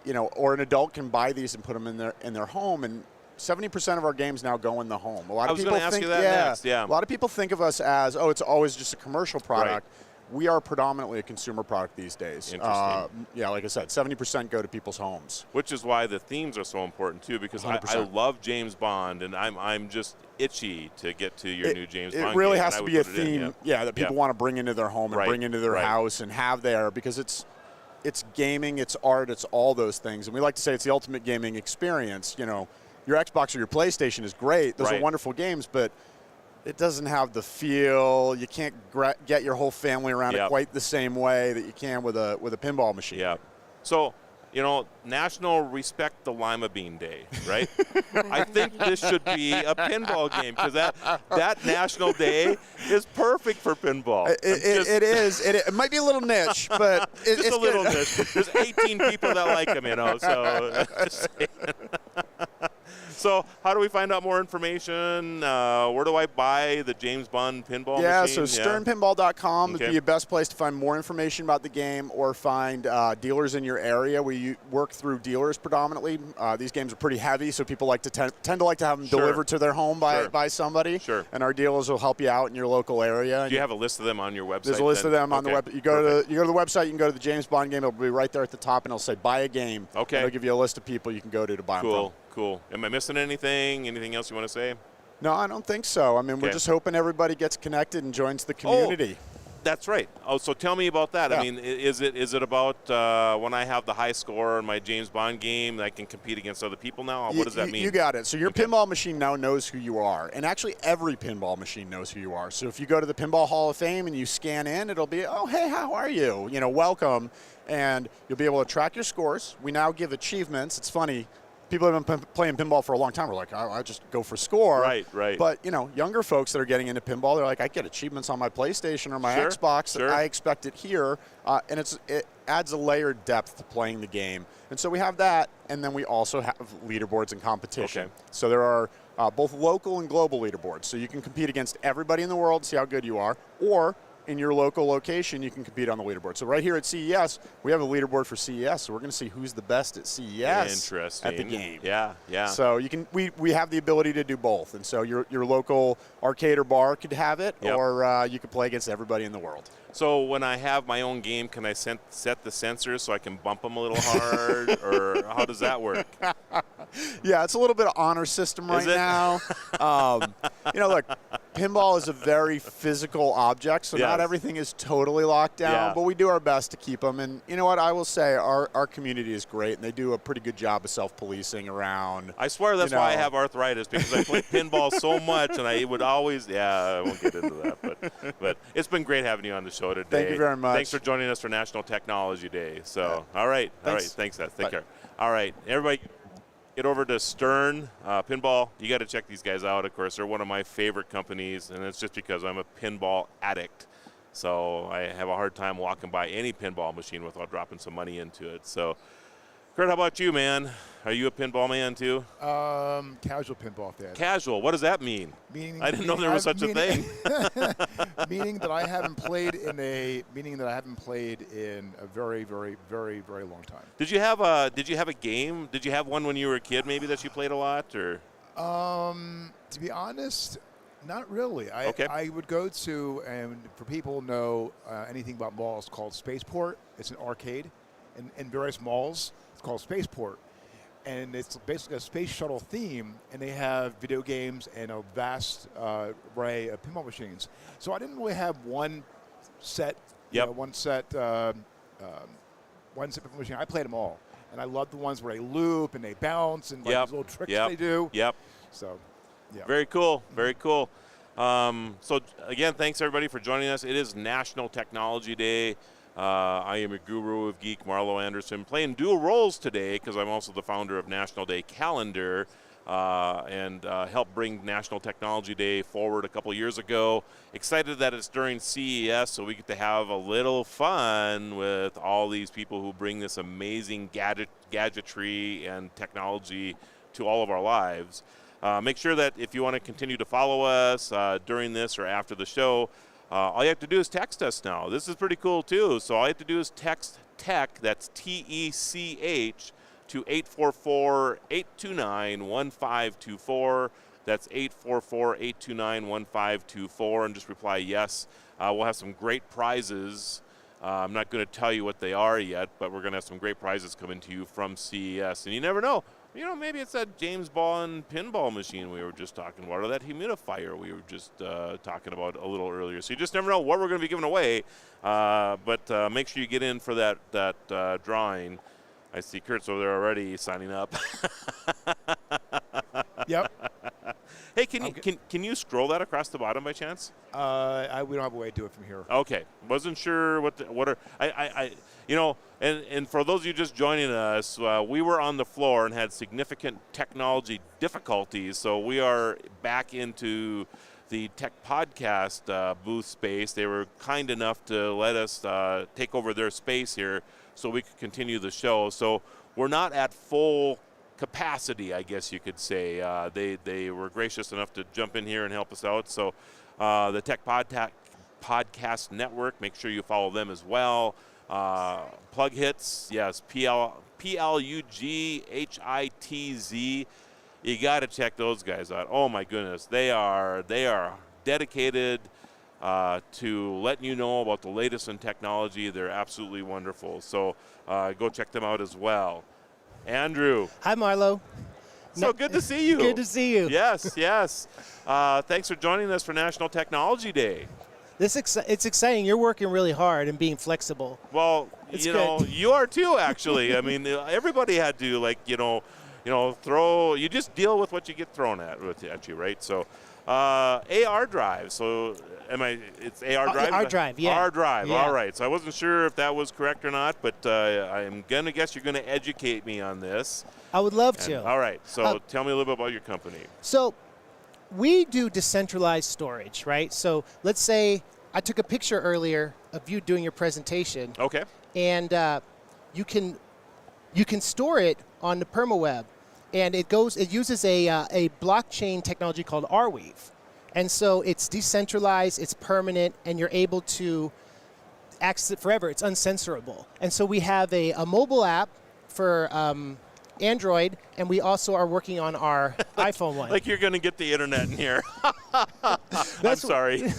you know, or an adult can buy these and put them in their home. And 70% of our games now go in the home. A lot I of was people going to ask think, you that next. Yeah. A lot of people think of us as, oh, it's always just a commercial product. We are predominantly a consumer product these days. Interesting. Yeah, like I said, 70% go to people's homes. Which is why the themes are so important too, because I 100%. love James Bond, and I'm just itchy to get to your new James Bond. It really game, has and I to would be a put it in, theme, that people want to bring into their home and Right, bring into their right. house and have there, because it's gaming, it's art, it's all those things. And we like to say it's the ultimate gaming experience. You know, your Xbox or your PlayStation is great. Those are Right. wonderful games, but it doesn't have the feel. You can't get your whole family around it Yep. quite the same way that you can with a pinball machine. Yeah. So, you know, National Respect the Lima Bean Day, right? I think this should be a pinball game, because that National Day is perfect for pinball. It is. It might be a little niche, but Just it's a little good. niche. There's 18 people that like them, you know. So, just saying. So, how do we find out more information? Where do I buy the James Bond pinball machine? So sternpinball.com would Okay. be your best place to find more information about the game, or find dealers in your area. We work through dealers predominantly. These games are pretty heavy, so people like to tend to like to have them Sure. delivered to their home Sure. by somebody. Sure. And our dealers will help you out in your local area. Do you have a list of them on your website? There's a list then? of them on the Okay. web. You go to the website. You can go to the James Bond game. It'll be right there at the top, and it'll say buy a game. Okay. And it'll give you a list of people you can go to buy them from. Cool. Am I missing anything? Anything else you want to say? No, I don't think so. I mean, we're Okay. just hoping everybody gets connected and joins the community. That's right. Oh, so tell me about that. Yeah. I mean, is it about when I have the high score in my James Bond game, I can compete against other people now? What does that mean? You got it. So your pinball machine now knows who you are. And actually every pinball machine knows who you are. So if you go to the Pinball Hall of Fame and you scan in, it'll be, oh, hey, how are you? You know, welcome. And you'll be able to track your scores. We now give achievements. It's funny. People have been playing pinball for a long time. We're like, I just go for score. Right. But, you know, younger folks that are getting into pinball, they're like, I get achievements on my PleStation or my Sure, Xbox. sure. I expect it here. And it adds a layered depth to playing the game. And so we have that, and then we also have leaderboards and competition. Okay. So there are both local and global leaderboards. So you can compete against everybody in the world, see how good you are, or in your local location, you can compete on the leaderboard. So right here at CES, we have a leaderboard for CES. So we're going to see who's the best at CES Interesting. at the game. Yeah. So you can we have the ability to do both. And so your local arcade or bar could have it, Yep. or you could play against everybody in the world. So when I have my own game, can I set the sensors so I can bump them a little hard, or how does that work? Yeah, it's a little bit of honor system right Is it? now. You know, look, pinball is a very physical object, so not Yes. everything is totally locked down, Yeah. but we do our best to keep them. And you know what? I will say our community is great, and they do a pretty good job of self-policing around. I swear that's you why I know. have arthritis, because I play pinball so much, and I would always, I won't get into that. But it's been great having you on the show today. Thank you very much. Thanks for joining us for National Technology Day. So, all right. Thanks, Seth. Take Bye. care. All right, everybody. Get over to Stern Pinball. You got to check these guys out. Of course, they're one of my favorite companies, and it's just because I'm a pinball addict. So I have a hard time walking by any pinball machine without dropping some money into it. So, Kurt, how about you, man? Are you a pinball man too? Casual pinball fan. Casual. What does that mean? I didn't know there was such a thing. Meaning that I haven't played in a very, very, very, very long time. Did you have a game? Did you have one when you were a kid, maybe, that you played a lot, or? To be honest, not really. Okay. I would go to, and for people who know anything about malls, called Spaceport. It's an arcade. in various malls. It's called Spaceport. And it's basically a space shuttle theme, and they have video games and a vast array of pinball machines. So I didn't really have one set, one set pinball machine. I played them all, and I loved the ones where they loop and they bounce and like these little tricks they do. So, yeah. Very cool. Very cool. So again, thanks everybody for joining us. It is National Technology Day. I am your guru of geek, Marlo Anderson, playing dual roles today because I'm also the founder of National Day Calendar and helped bring National Technology Day forward a couple years ago. Excited that it's during CES, so we get to have a little fun with all these people who bring this amazing gadgetry and technology to all of our lives. Make sure that if you want to continue to follow us during this or after the show, all you have to do is text us now. This is pretty cool too. So all you have to do is text TECH, that's TECH, to 844-829-1524. That's 844-829-1524, and just reply yes. We'll have some great prizes. I'm not going to tell you what they are yet, but we're going to have some great prizes coming to you from CES. And you never know. You know, maybe it's that James Bond pinball machine we were just talking about, or that humidifier we were just talking about a little earlier. So you just never know what we're going to be giving away. But make sure you get in for that drawing. I see Kurt's over there already signing up. Yep. Hey, can you scroll that across the bottom by chance? We don't have a way to do it from here. Okay, wasn't sure what are you know, and for those of you just joining us, we were on the floor and had significant technology difficulties, so we are back into the Tech Podcast booth space. They were kind enough to let us take over their space here so we could continue the show. So we're not at full capacity, I guess you could say. They were gracious enough to jump in here and help us out. So the Tech Podcast Network, make sure you follow them as well. Plug Hits, yes, PLUGHITZ. You got to check those guys out. Oh my goodness, they are dedicated to letting you know about the latest in technology. They're absolutely wonderful. So go check them out as well. Andrew. Hi, Marlo. So good to see you. Good to see you. Yes, yes. Thanks for joining us for National Technology Day. It's exciting. You're working really hard and being flexible. Well, it's you know, you are too, actually. I mean, everybody had to, like, throw. You just deal with what you get thrown at you, right? So, AR Drive. So, it's AR Drive? AR Drive, yeah. AR Drive, yeah. All right. So I wasn't sure if that was correct or not, but I'm going to guess you're going to educate me on this. I would love to. All right. So tell me a little bit about your company. So we do decentralized storage, right? So let's say I took a picture earlier of you doing your presentation. Okay. And you can store it on the permaweb. And it uses a blockchain technology called Arweave. And so it's decentralized, it's permanent, and you're able to access it forever. It's uncensorable. And so we have a mobile app for Android, and we also are working on our iPhone one. Like you're going to get the internet in here. I'm sorry.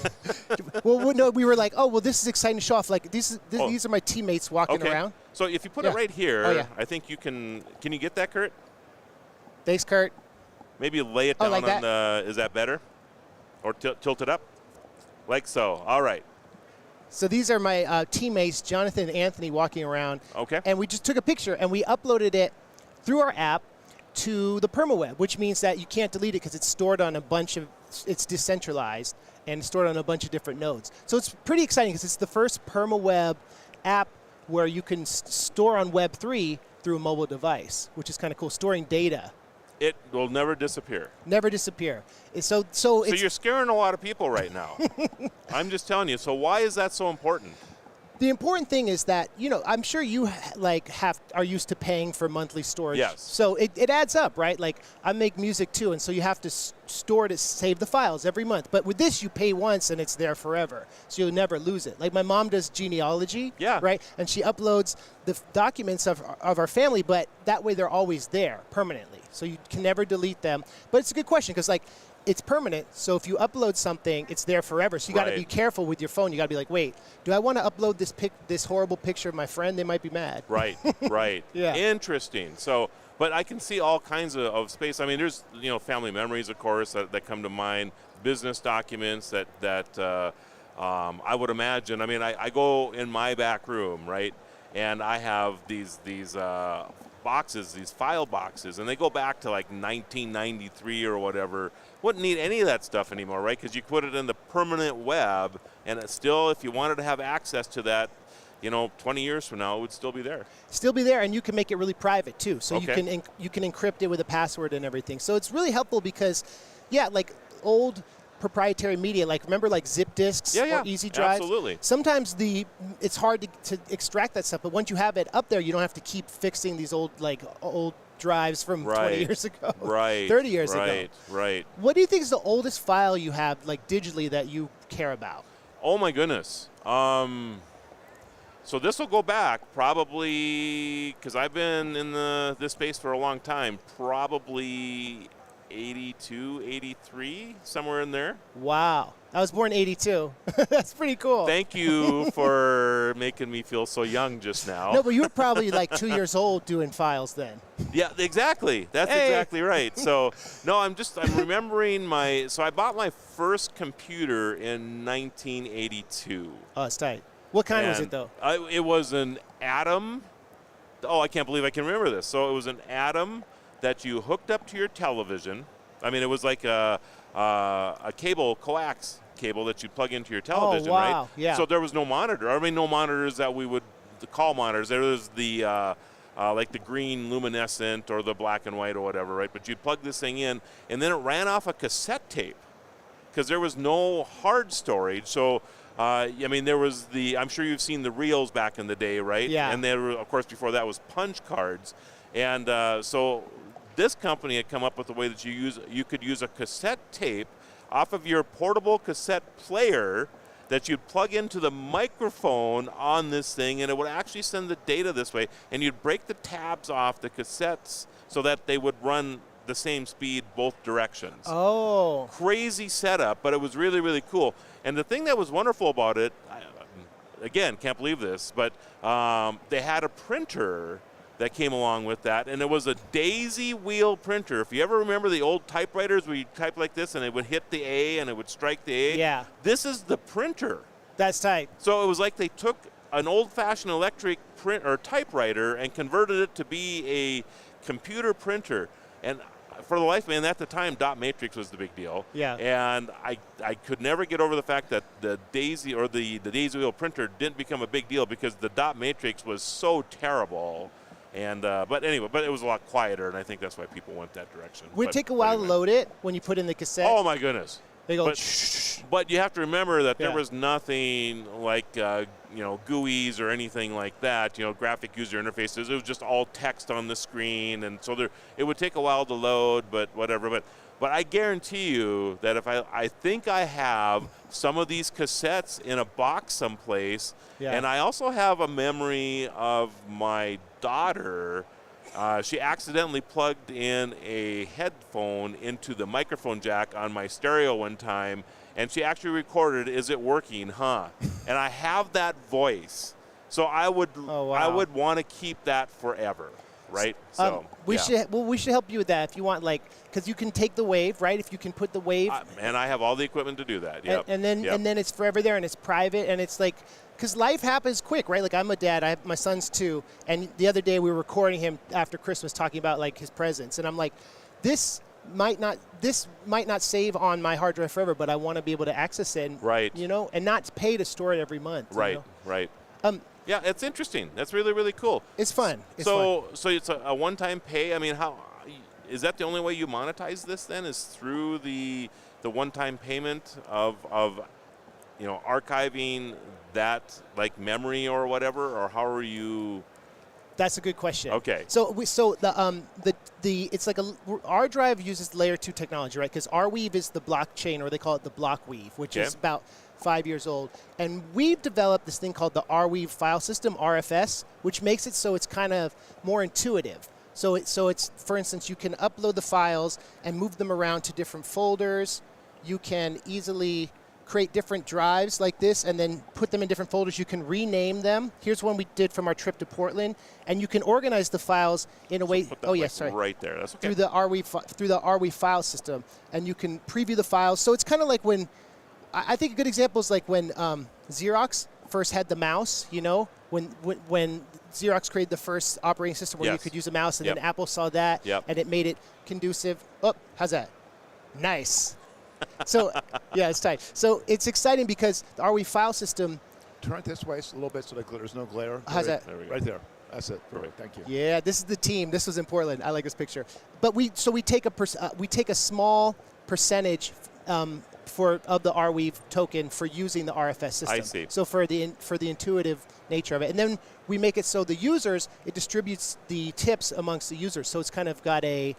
Well, no, we were like, oh, well, this is exciting to show off. Like these are my teammates walking around. So if you put it right here, oh, yeah. I think you can you get that, Kurt? Thanks, Kurt. Maybe lay it down like on the, is that better? Or tilt it up? Like so. All right. So these are my teammates, Jonathan and Anthony, walking around. Okay. And we just took a picture, and we uploaded it through our app to the permaweb, which means that you can't delete it because it's stored on it's decentralized and stored on a bunch of different nodes. So it's pretty exciting because it's the first permaweb app where you can store on Web3 through a mobile device, which is kind of cool, storing data. It will never disappear. Never disappear. So you're scaring a lot of people right now. I'm just telling you. So why is that so important? The important thing is that, I'm sure you are used to paying for monthly storage. Yes. So it adds up, right? Like I make music too, and so you have to store to save the files every month. But with this, you pay once and it's there forever, so you'll never lose it. Like my mom does genealogy, right? And she uploads the documents of our family, but that way they're always there permanently, so you can never delete them. But it's a good question because like it's permanent, so if you upload something, it's there forever. So you got to be careful with your phone. You got to be like, wait, do I want to upload this horrible picture of my friend? They might be mad. Right, right. Yeah. Interesting. So. But I can see all kinds of space. I mean, there's family memories, of course, that come to mind. Business documents that I would imagine. I mean, I go in my back room, right, and I have these boxes, these file boxes, and they go back to like 1993 or whatever. Wouldn't need any of that stuff anymore, right? Because you put it in the permanent web, and it's still, if you wanted to have access to that, 20 years from now, it would still be there. Still be there, and you can make it really private too. So Okay. you can encrypt it with a password and everything. So it's really helpful because, like old proprietary media, like remember like zip disks or easy drives? Absolutely. Sometimes it's hard to extract that stuff, but once you have it up there, you don't have to keep fixing these old drives from 20 years ago, 30 years ago. Right. What do you think is the oldest file you have, like digitally, that you care about? Oh my goodness. So this will go back probably, because I've been in this space for a long time, probably 82, 83, somewhere in there. Wow. I was born in 82. That's pretty cool. Thank you for making me feel so young just now. No, but you were probably like 2 years old doing files then. Yeah, exactly. That's exactly right. So, no, I'm remembering so I bought my first computer in 1982. Oh, it's tight. What kind was it, though? It was an Atom. Oh, I can't believe I can remember this. So it was an Atom that you hooked up to your television. I mean, it was like a cable, coax cable that you plug into your television, wow. right? Yeah. So there was no monitor. I mean, no monitors that we would call monitors. There was the like the green luminescent or the black and white or whatever, right? But you'd plug this thing in, and then it ran off a cassette tape because there was no hard storage. So I mean, there was I'm sure you've seen the reels back in the day, right? Yeah. And there were, of course, before that was punch cards. And so this company had come up with a way that you could use a cassette tape off of your portable cassette player that you'd plug into the microphone on this thing, and it would actually send the data this way. And you'd break the tabs off the cassettes so that they would run the same speed both directions. Oh. Crazy setup, but it was really, really cool. And the thing that was wonderful about it, again, can't believe this, but they had a printer that came along with that, and it was a daisy wheel printer. If you ever remember the old typewriters where you type like this and it would hit the A and it would strike the A? Yeah. This is the printer. That's tight. So it was like they took an old-fashioned electric print or typewriter and converted it to be a computer printer. And for the life of me, and at the time, dot matrix was the big deal. Yeah. And I could never get over the fact that the daisy or the daisy wheel printer didn't become a big deal because the dot matrix was so terrible. And but anyway, but it was a lot quieter, and I think that's why people went that direction. Would it take a while to load it when you put in the cassette? Oh my goodness! They go. But you have to remember that there Yeah. was nothing like GUIs or anything like that. Graphic user interfaces. It was just all text on the screen, and so it would take a while to load. But whatever. But I guarantee you that if I think I have some of these cassettes in a box someplace, Yeah. and I also have a memory of my daughter. She accidentally plugged in a headphone into the microphone jack on my stereo one time, and she actually recorded, "Is it working, huh?" And I have that voice, so I would want to keep that forever, right? So we should help you with that if you want, because you can take the wave, right? If you can put the wave, and I have all the equipment to do that. Yep. and then it's forever there, and it's private, and it's like. Because life happens quick, right? Like I'm a dad, my son's 2, and the other day we were recording him after Christmas talking about like his presents, and I'm like, this might not save on my hard drive forever, but I want to be able to access it, and, and not pay to store it every month. Right. Yeah, it's interesting. That's really, really cool. It's fun. So it's a one-time pay. I mean, how is that the only way you monetize this then? Is through the one-time payment of archiving that like memory or whatever, or how are you? That's a good question. Okay. So it's like our drive uses layer 2 technology, right? Because Arweave is the blockchain, or they call it the block weave, which is about 5 years old. And we've developed this thing called the Arweave file system, RFS, which makes it so it's kind of more intuitive. So it's, for instance, you can upload the files and move them around to different folders. You can easily create different drives like this and then put them in different folders. You can rename them. Here's one we did from our trip to Portland, and you can organize the files in a way. Oh yeah, sorry. Right there. That's okay. Through the Arweave file system, and you can preview the files. So it's kind of like when I think a good example is like when Xerox first had the mouse. You know, when Xerox created the first operating system where you could use a mouse, and then Apple saw that, and it made it conducive. Oh, how's that? Nice. So, yeah, it's tight. So it's exciting because the Arweave file system. Turn it this way a little bit so that there's no glare. How's that? There we go. Right there. That's it. Perfect. Thank you. Yeah, this is the team. This was in Portland. I like this picture. But we take a small percentage of the Arweave token for using the RFS system. I see. So for the intuitive nature of it, and then we make it so the users, it distributes the tips amongst the users. So it's kind of got a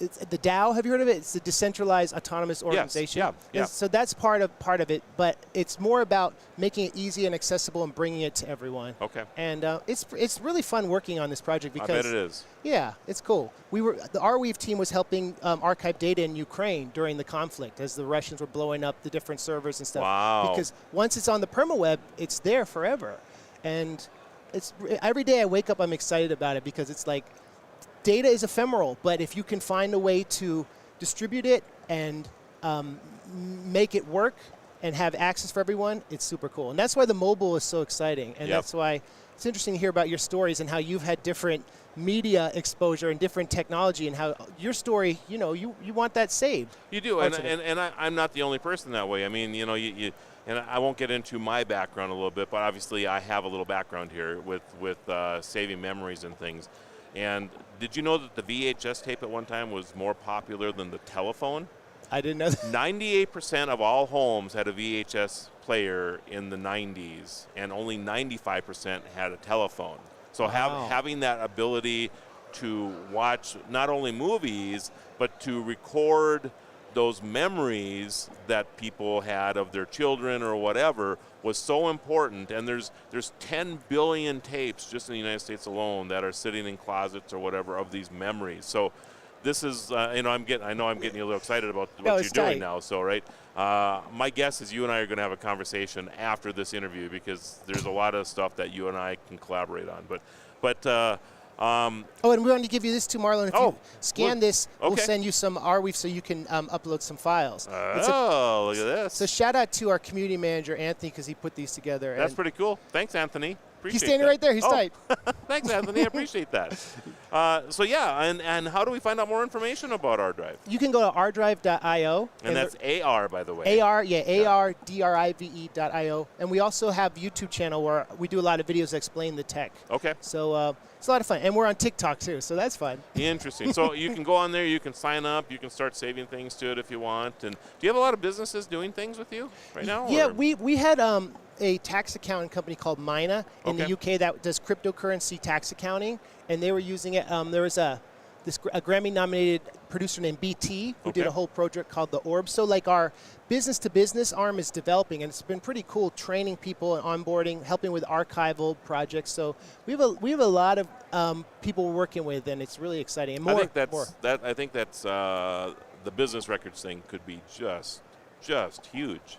it's the DAO. Have you heard of it? It's the decentralized autonomous organization. Yes. Yeah. So that's part of it, but it's more about making it easy and accessible and bringing it to everyone. Okay. And it's really fun working on this project because I bet it is. Yeah, it's cool. The Arweave team was helping archive data in Ukraine during the conflict as the Russians were blowing up the different servers and stuff. Wow. Because once it's on the permaweb, it's there forever, and every day I wake up, I'm excited about it because it's like. Data is ephemeral, but if you can find a way to distribute it and make it work and have access for everyone, it's super cool. And that's why the mobile is so exciting. And that's why it's interesting to hear about your stories and how you've had different media exposure and different technology and how your story, you want that saved. You do, and I'm not the only person that way. I mean, you and I won't get into my background a little bit, but obviously I have a little background here with saving memories and things. And did you know that the VHS tape at one time was more popular than the telephone? I didn't know that. 98% of all homes had a VHS player in the 90s, and only 95% had a telephone. So having that ability to watch not only movies, but to record those memories that people had of their children or whatever was so important. And there's 10 billion tapes just in the United States alone that are sitting in closets or whatever of these memories. So this is, I know I'm getting you a little excited about what you're doing now. So my guess is you and I are going to have a conversation after this interview because there's a lot of stuff that you and I can collaborate on. And we wanted to give you this too, Marlon. If you scan this, we'll send you some Arweave so you can upload some files. Look at this. So shout out to our community manager, Anthony, because he put these together. That's pretty cool. Thanks, Anthony. He's standing right there. He's tight. Thanks, Anthony. I appreciate that. And how do we find out more information about our drive? You can go to ardrive.io. And that's AR, by the way. ARDRIVE.io. And we also have a YouTube channel where we do a lot of videos that explain the tech. Okay. So it's a lot of fun. And we're on TikTok, too, so that's fun. Interesting. So you can go on there. You can sign up. You can start saving things to it if you want. And do you have a lot of businesses doing things with you right now? Yeah, we had a tax accounting company called Mina in the UK that does cryptocurrency tax accounting, and they were using it. There was a Grammy-nominated producer named BT who did a whole project called The Orb. So like our business-to-business arm is developing, and it's been pretty cool training people and onboarding, helping with archival projects. So we have a lot of people we're working with, and it's really exciting. And I think that's the business records thing could be just huge.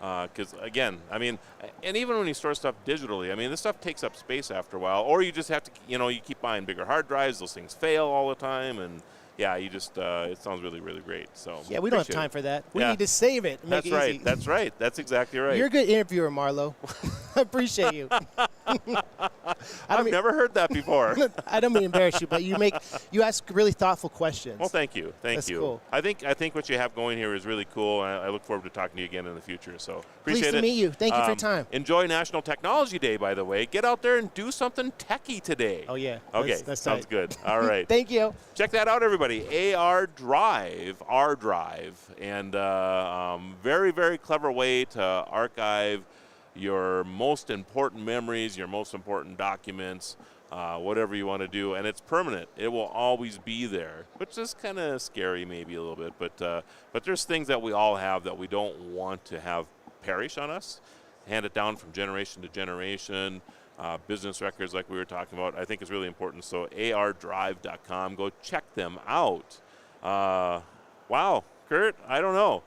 Because, again, I mean, and even when you store stuff digitally, I mean, this stuff takes up space after a while. Or you just have to, you keep buying bigger hard drives. Those things fail all the time. And, yeah, you just, it sounds really, really great. So yeah, we don't have time for that. We need to save it and make it easy. That's right. That's exactly right. You're a good interviewer, Marlo. I appreciate you. I've never heard that before. I don't mean to embarrass you, but you ask really thoughtful questions. Well, thank you. That's cool. I think what you have going here is really cool, and I look forward to talking to you again in the future. So appreciate it. Pleased to meet you. Thank you for your time. Enjoy National Technology Day, by the way. Get out there and do something techie today. Oh, yeah. Okay. That's sounds good. All right. Thank you. Check that out, everybody. AR Drive, and very, very clever way to archive your most important memories, your most important documents, whatever you want to do, and it's permanent. It will always be there, which is kind of scary maybe a little bit, but there's things that we all have that we don't want to have perish on us, hand it down from generation to generation. Business records like we were talking about, I think is really important. So ardrive.com, go check them out. Wow, Kurt, I don't know.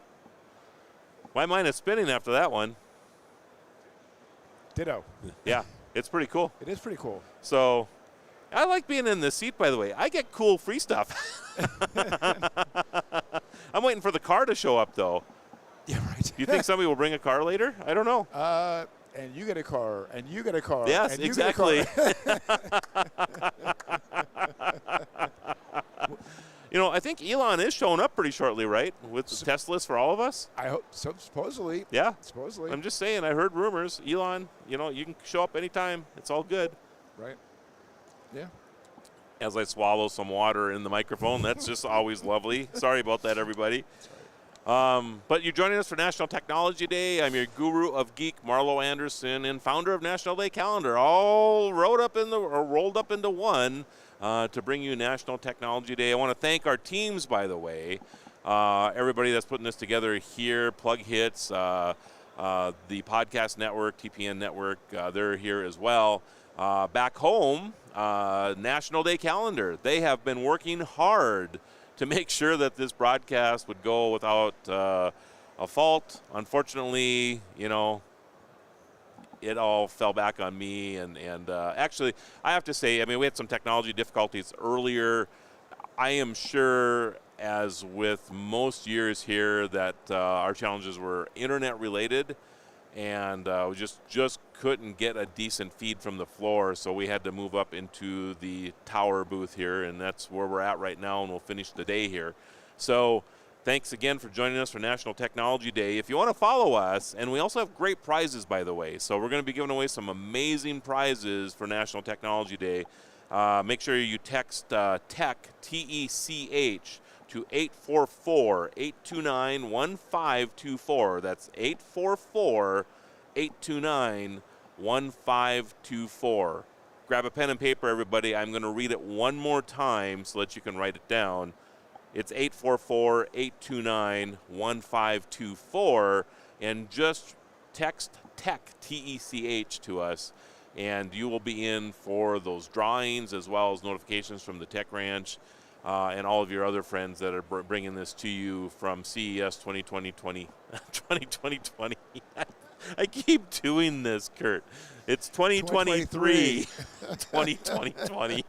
My mind is spinning after that one. Ditto. Yeah, it's pretty cool. It is pretty cool. So I like being in this seat, by the way. I get cool free stuff. I'm waiting for the car to show up, though. Yeah, right. Do you think somebody will bring a car later? I don't know. And you get a car, and you get a car. Yes, and you exactly. Get a car. You know, I think Elon is showing up pretty shortly, right? With Teslas for all of us? I hope so, supposedly. Yeah. Supposedly. I'm just saying, I heard rumors. Elon, you know, you can show up anytime. It's all good. Right. Yeah. As I swallow some water in the microphone, that's just always lovely. Sorry about that, everybody. But you're joining us for National Technology Day. I'm your guru of geek, Marlo Anderson, and founder of National Day Calendar, all rolled up into one to bring you National Technology Day. I want to thank our teams, by the way, everybody that's putting this together here, Plug Hits, the podcast network, TPN network, they're here as well. Back home, National Day Calendar. They have been working hard to make sure that this broadcast would go without a fault. Unfortunately, you know, it all fell back on me. And actually, I have to say, I mean, we had some technology difficulties earlier. I am sure, as with most years here, that our challenges were internet related. And we just couldn't get a decent feed from the floor, so we had to move up into the tower booth here, and that's where we're at right now, and we'll finish the day here. So thanks again for joining us for National Technology Day. If you want to follow us, and we also have great prizes, by the way, so we're going to be giving away some amazing prizes for National Technology Day. Make sure you text TECH, T-E-C-H, to 844-829-1524. That's 844-829-1524. Grab a pen and paper, everybody. I'm going to read it one more time so that you can write it down. It's 844-829-1524, and just text TECH, T-E-C-H, to us, and you will be in for those drawings as well as notifications from the Tech Ranch. And all of your other friends that are bringing this to you from CES 2020. I keep doing this, Kurt. It's 2023. 2020.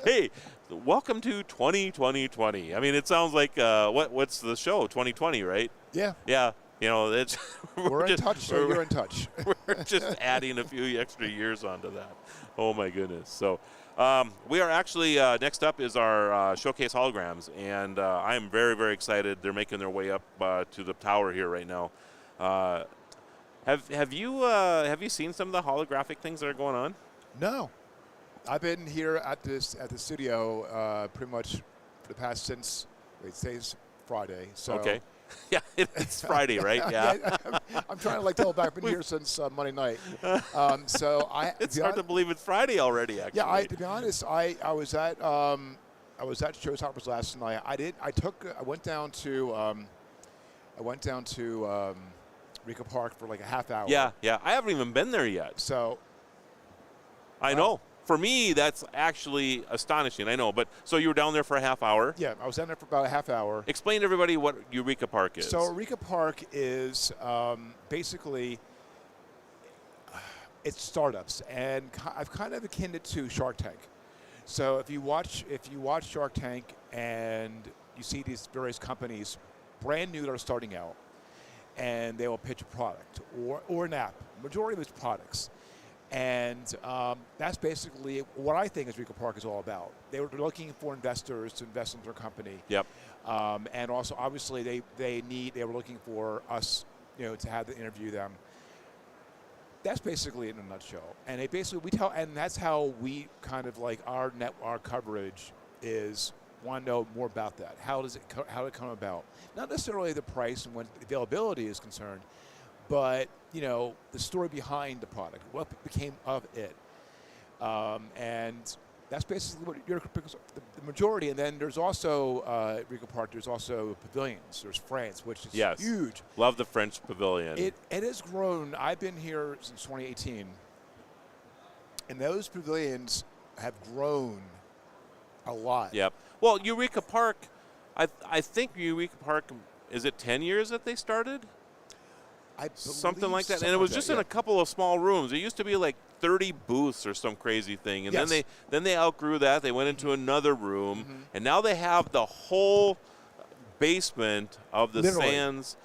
Hey, welcome to 2020. I mean, it sounds like, what's the show? 2020, right? Yeah. Yeah. You know, it's we're in touch, so you're in touch. We're just adding a few extra years onto that. Oh, my goodness. So we are actually, next up is our showcase holograms, and I am very, very excited. They're making their way up to the tower here right now. Have you seen some of the holographic things that are going on? No. I've been here at the studio pretty much for the past since, today's Friday. So okay. Yeah, it's Friday, right? Yeah. I'm trying to tell back. I've been here since Monday night. So it's hard to believe it's Friday already. Actually, yeah. To be honest, I was at Showstoppers last night. I went down to Rico Park for like a half hour. Yeah. I haven't even been there yet. So I know. For me, that's actually astonishing. I know, but so you were down there for a half hour? Yeah, I was down there for about a half hour. Explain to everybody what Eureka Park is. So Eureka Park is basically it's startups, and I've kind of akin it to Shark Tank. So if you watch Shark Tank and you see these various companies, brand new that are starting out, and they will pitch a product or an app. Majority of it's products. And that's basically what I think Eureka Park is all about. They were looking for investors to invest in their company. Yep. And also, obviously, they were looking for us, to have to interview them. That's basically it in a nutshell. And and that's how we kind of our coverage is. Want to know more about that? How did it come about? Not necessarily the price and when availability is concerned, but you know the story behind the product, what became of it, and that's basically what the majority. And then there's also Rico Park. There's also pavilions. There's France, which is huge. Love the French pavilion. It has grown. I've been here since 2018, and those pavilions have grown a lot. Yep. Well, Eureka Park, I think Eureka Park, is it 10 years that they started? Something like that. And it was just in a couple of small rooms. It used to be like 30 booths or some crazy thing. And then they outgrew that. They went into another room. And now they have the whole basement of the Sands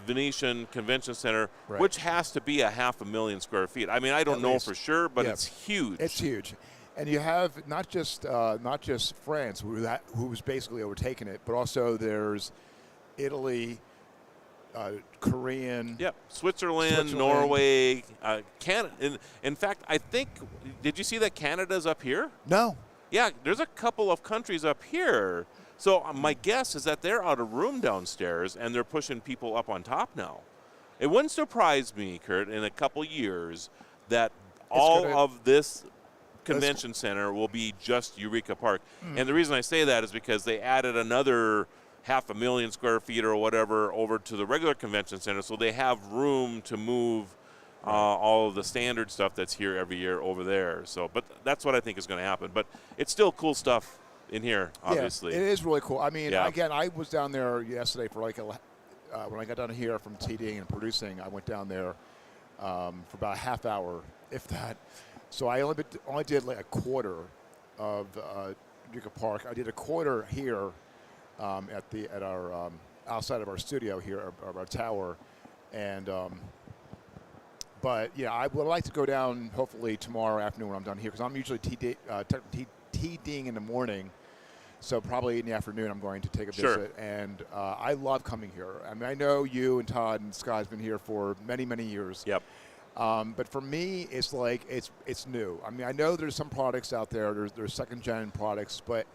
Venetian Convention Center, which has to be 500,000 square feet. I mean, I don't know for sure, but it's huge. It's huge. And you have not just France, who's basically overtaken it, but also there's Italy, Korean. Yep, Switzerland, Norway, Canada. In fact, I think, did you see that Canada's up here? No. Yeah, there's a couple of countries up here. So my guess is that they're out of room downstairs and they're pushing people up on top now. It wouldn't surprise me, Kurt, in a couple years that all of this convention center will be just Eureka Park. And the reason I say that is because they added another 500,000 square feet or whatever over to the regular convention center, so they have room to move all of the standard stuff that's here every year over there. So, but that's what I think is going to happen. But it's still cool stuff in here, obviously. Yeah, it is really cool. I mean, again, I was down there yesterday for like when I got down here from TDing and producing, I went down there for about a half hour, if that. So I only did like a quarter of Eureka Park. I did a quarter here at our outside of our studio here, of our tower, and but yeah, I would like to go down hopefully tomorrow afternoon when I'm done here, because I'm usually TDing in the morning, so probably in the afternoon I'm going to take a visit. And I love coming here. I mean, I know you and Todd and Sky's been here for many years. Yep. But for me, it's like it's new. I mean, I know there's some products out there. There's second gen products, but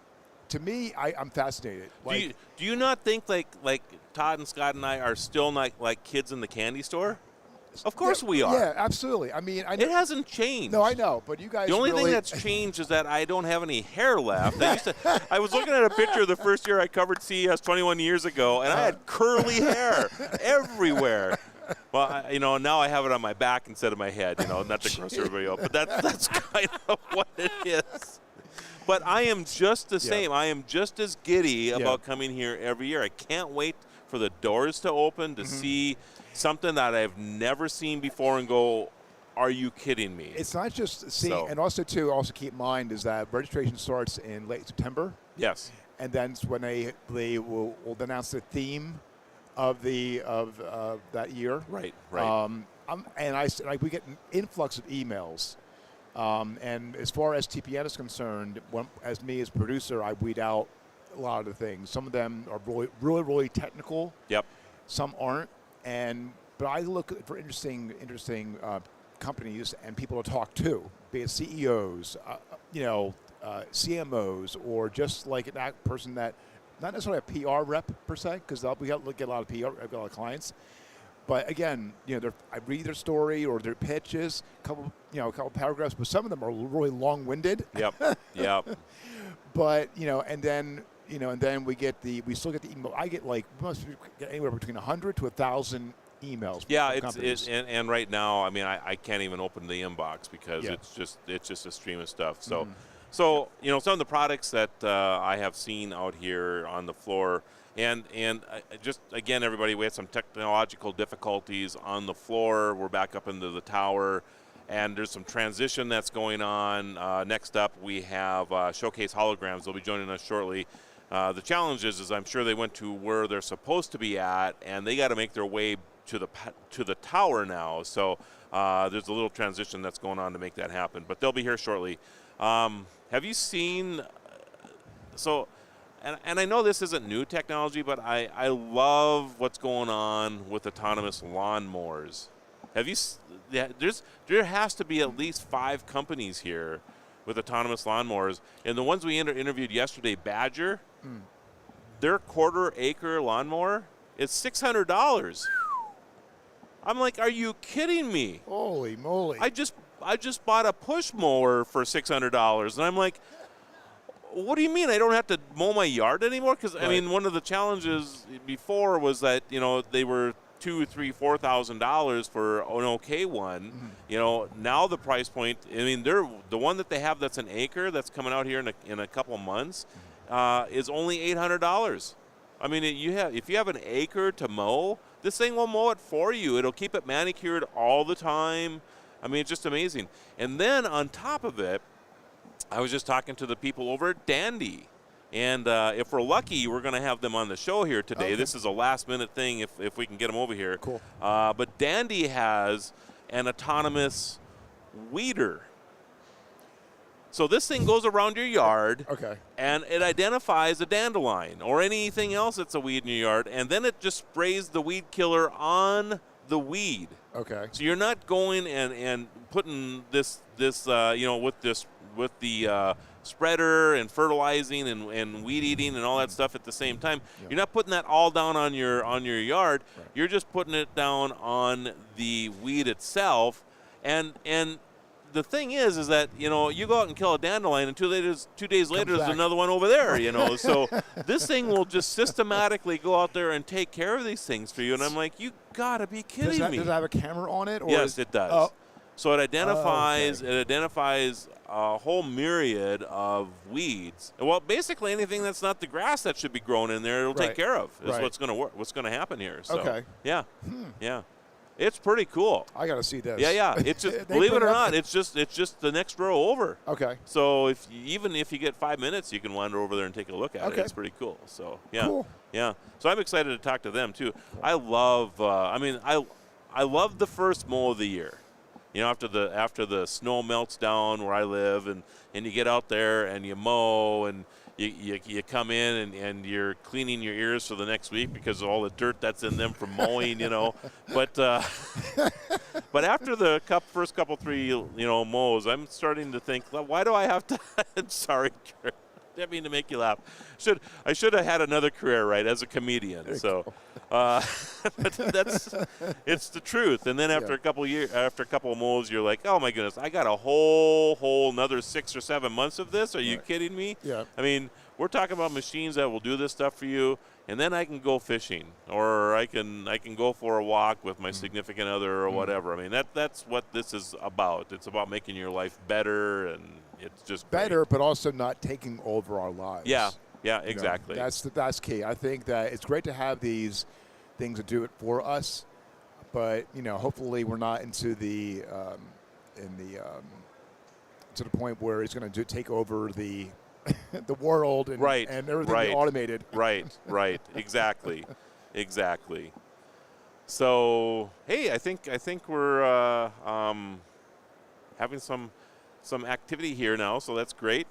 to me, I'm fascinated. Like, do you not think like Todd and Scott and I are still not like kids in the candy store? Of course we are. Yeah, absolutely. I mean, it hasn't changed. No, I know, but you guys. The only really thing that's changed is that I don't have any hair left. I was looking at a picture the first year I covered CES 21 years ago, and I had curly hair everywhere. Well, now I have it on my back instead of my head. Not to gross everybody out, but that's kind of what it is. But I am just the same. I am just as giddy about coming here every year. I can't wait for the doors to open to see something that I've never seen before and go, are you kidding me? It's not just seeing, and also keep in mind is that registration starts in late September. Yes. And then when they will announce the theme of that year. Right. And we get an influx of emails. And as far as TPN is concerned, as producer, I weed out a lot of the things. Some of them are really technical. Yep. Some aren't. But I look for interesting companies and people to talk to, be it CEOs, CMOs, or just like a person that, not necessarily a PR rep per se, because we get a lot of PR, I've got a lot of clients. But again, I read their story or their pitches, a couple paragraphs, but some of them are really long-winded. Yep. But and then we still get the email. I get we must get anywhere between 100 to 1,000 emails. Yeah, and right now, I mean, I can't even open the inbox because it's just a stream of stuff. So, some of the products that I have seen out here on the floor. And just, again, everybody, we had some technological difficulties on the floor. We're back up into the tower, and there's some transition that's going on. Next up, we have Showcase Holograms. They'll be joining us shortly. The challenge is I'm sure they went to where they're supposed to be at, and they got to make their way to the tower now. So there's a little transition that's going on to make that happen. But they'll be here shortly. Have you seen And I know this isn't new technology, but I love what's going on with autonomous lawnmowers. There has to be at least 5 companies here with autonomous lawnmowers. And the ones we interviewed yesterday, Badger, their quarter-acre lawnmower is $600. I'm like, are you kidding me? Holy moly! I just bought a push mower for $600, and I'm like, what do you mean I don't have to mow my yard anymore? Because I mean, one of the challenges before was that they were $2,000, $3,000, $4,000 for an okay one. Now the price point. I mean, the one that they have that's an acre that's coming out here in a couple months is only $800. I mean, if you have an acre to mow, this thing will mow it for you. It'll keep it manicured all the time. I mean, it's just amazing. And then on top of it, I was just talking to the people over at Dandy. And if we're lucky, we're going to have them on the show here today. Okay. This is a last-minute thing if we can get them over here. Cool. But Dandy has an autonomous weeder. So this thing goes around your yard, and it identifies a dandelion or anything else that's a weed in your yard, and then it just sprays the weed killer on the weed. Okay. So you're not going and putting this with the spreader and fertilizing and weed eating and all that stuff at the same time. Yeah. You're not putting that all down on your yard. Right. You're just putting it down on the weed itself, and the thing is that you go out and kill a dandelion, and 2 days later there's another one over there. So this thing will just systematically go out there and take care of these things for you. And I'm like, you gotta be kidding me. Does it have a camera on it? Or yes, it does. Oh. So it identifies a whole myriad of weeds. Well, basically anything that's not the grass that should be grown in there, it'll take care of. Is what's going to work. What's going to happen here? So, yeah, yeah. It's pretty cool. I got to see this. Yeah. It's just believe it or not, it's just the next row over. Okay. So even if you get 5 minutes, you can wander over there and take a look at it. It's pretty cool. So yeah, yeah. So I'm excited to talk to them too. I love. I love the first mow of the year. After the snow melts down where I live, and you get out there and you mow and you come in and you're cleaning your ears for the next week because of all the dirt that's in them from mowing, But after the first couple 3 mows, I'm starting to think, why do I have to? I'm sorry, Kurt. Didn't mean to make you laugh. I should have had another career, right, as a comedian. So, but it's the truth. And then after a couple of mows, you're like, oh my goodness, I got a whole another 6 or 7 months of this. Are you kidding me? Yeah. I mean, we're talking about machines that will do this stuff for you, and then I can go fishing, or I can go for a walk with my significant other or whatever. I mean, that's what this is about. It's about making your life better, and it's just better, but also not taking over our lives. Yeah, exactly. That's key. I think that it's great to have these things that do it for us, but hopefully we're not into the to the point where it's going to take over the the world and everything be automated. Right. Exactly. So hey, I think we're having some activity here now, so that's great.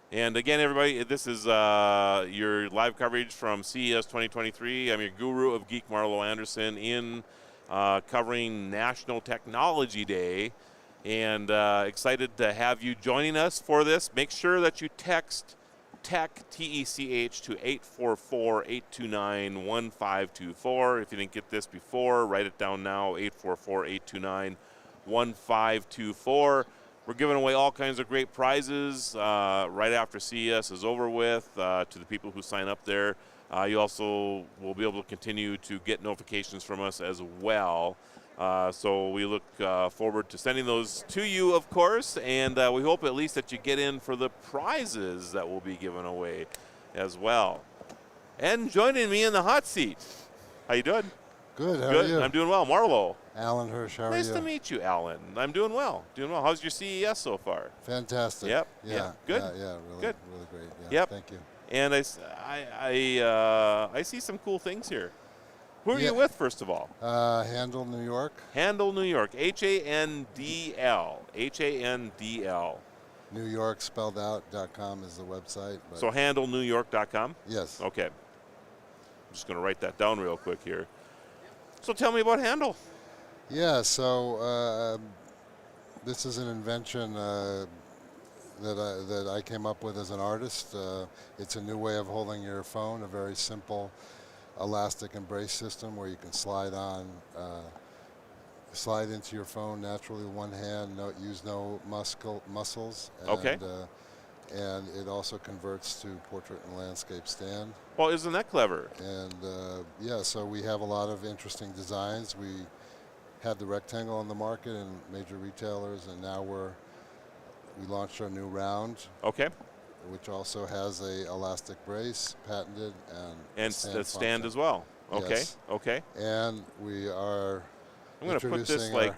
And again, everybody, this is your live coverage from CES 2023. I'm your guru of geek, Marlo Anderson, covering National Technology Day, and excited to have you joining us for this. Make sure that you text TECH, T-E-C-H, to 844-829-1524. If you didn't get this before, write it down now, 844-829-1524. We're giving away all kinds of great prizes right after CES is over with to the people who sign up there. You also will be able to continue to get notifications from us as well. So we look forward to sending those to you, of course, and we hope at least that you get in for the prizes that will be given away as well. And joining me in the hot seat, how you doing? Good, how are you? I'm doing well. Marlo. Alan Hirsch, how are you? Nice to meet you, Alan. I'm doing well. How's your CES so far? Fantastic. Yep. Yeah. Good. Yeah, really, good. Really great. Yeah. Yep. Thank you. And I see some cool things here. Who are you with, first of all? Handle, New York. Handle, New York. Handl. Handl. New York spelled out.com is the website. So handlenewyork.com? Yes. Okay. I'm just going to write that down real quick here. So tell me about Handle. Yeah, so this is an invention that I came up with as an artist. It's a new way of holding your phone, a very simple elastic embrace system where you can slide into your phone naturally with one hand, use no muscles. And, Okay. And it also converts to portrait and landscape stand. Well, isn't that clever? And yeah, so we have a lot of interesting designs. We had the rectangle on the market in major retailers, and now we launched our new round. Okay. Which also has a elastic brace, patented, and the stand as well. Okay. Yes. Okay. And we are. I'm going to put this like.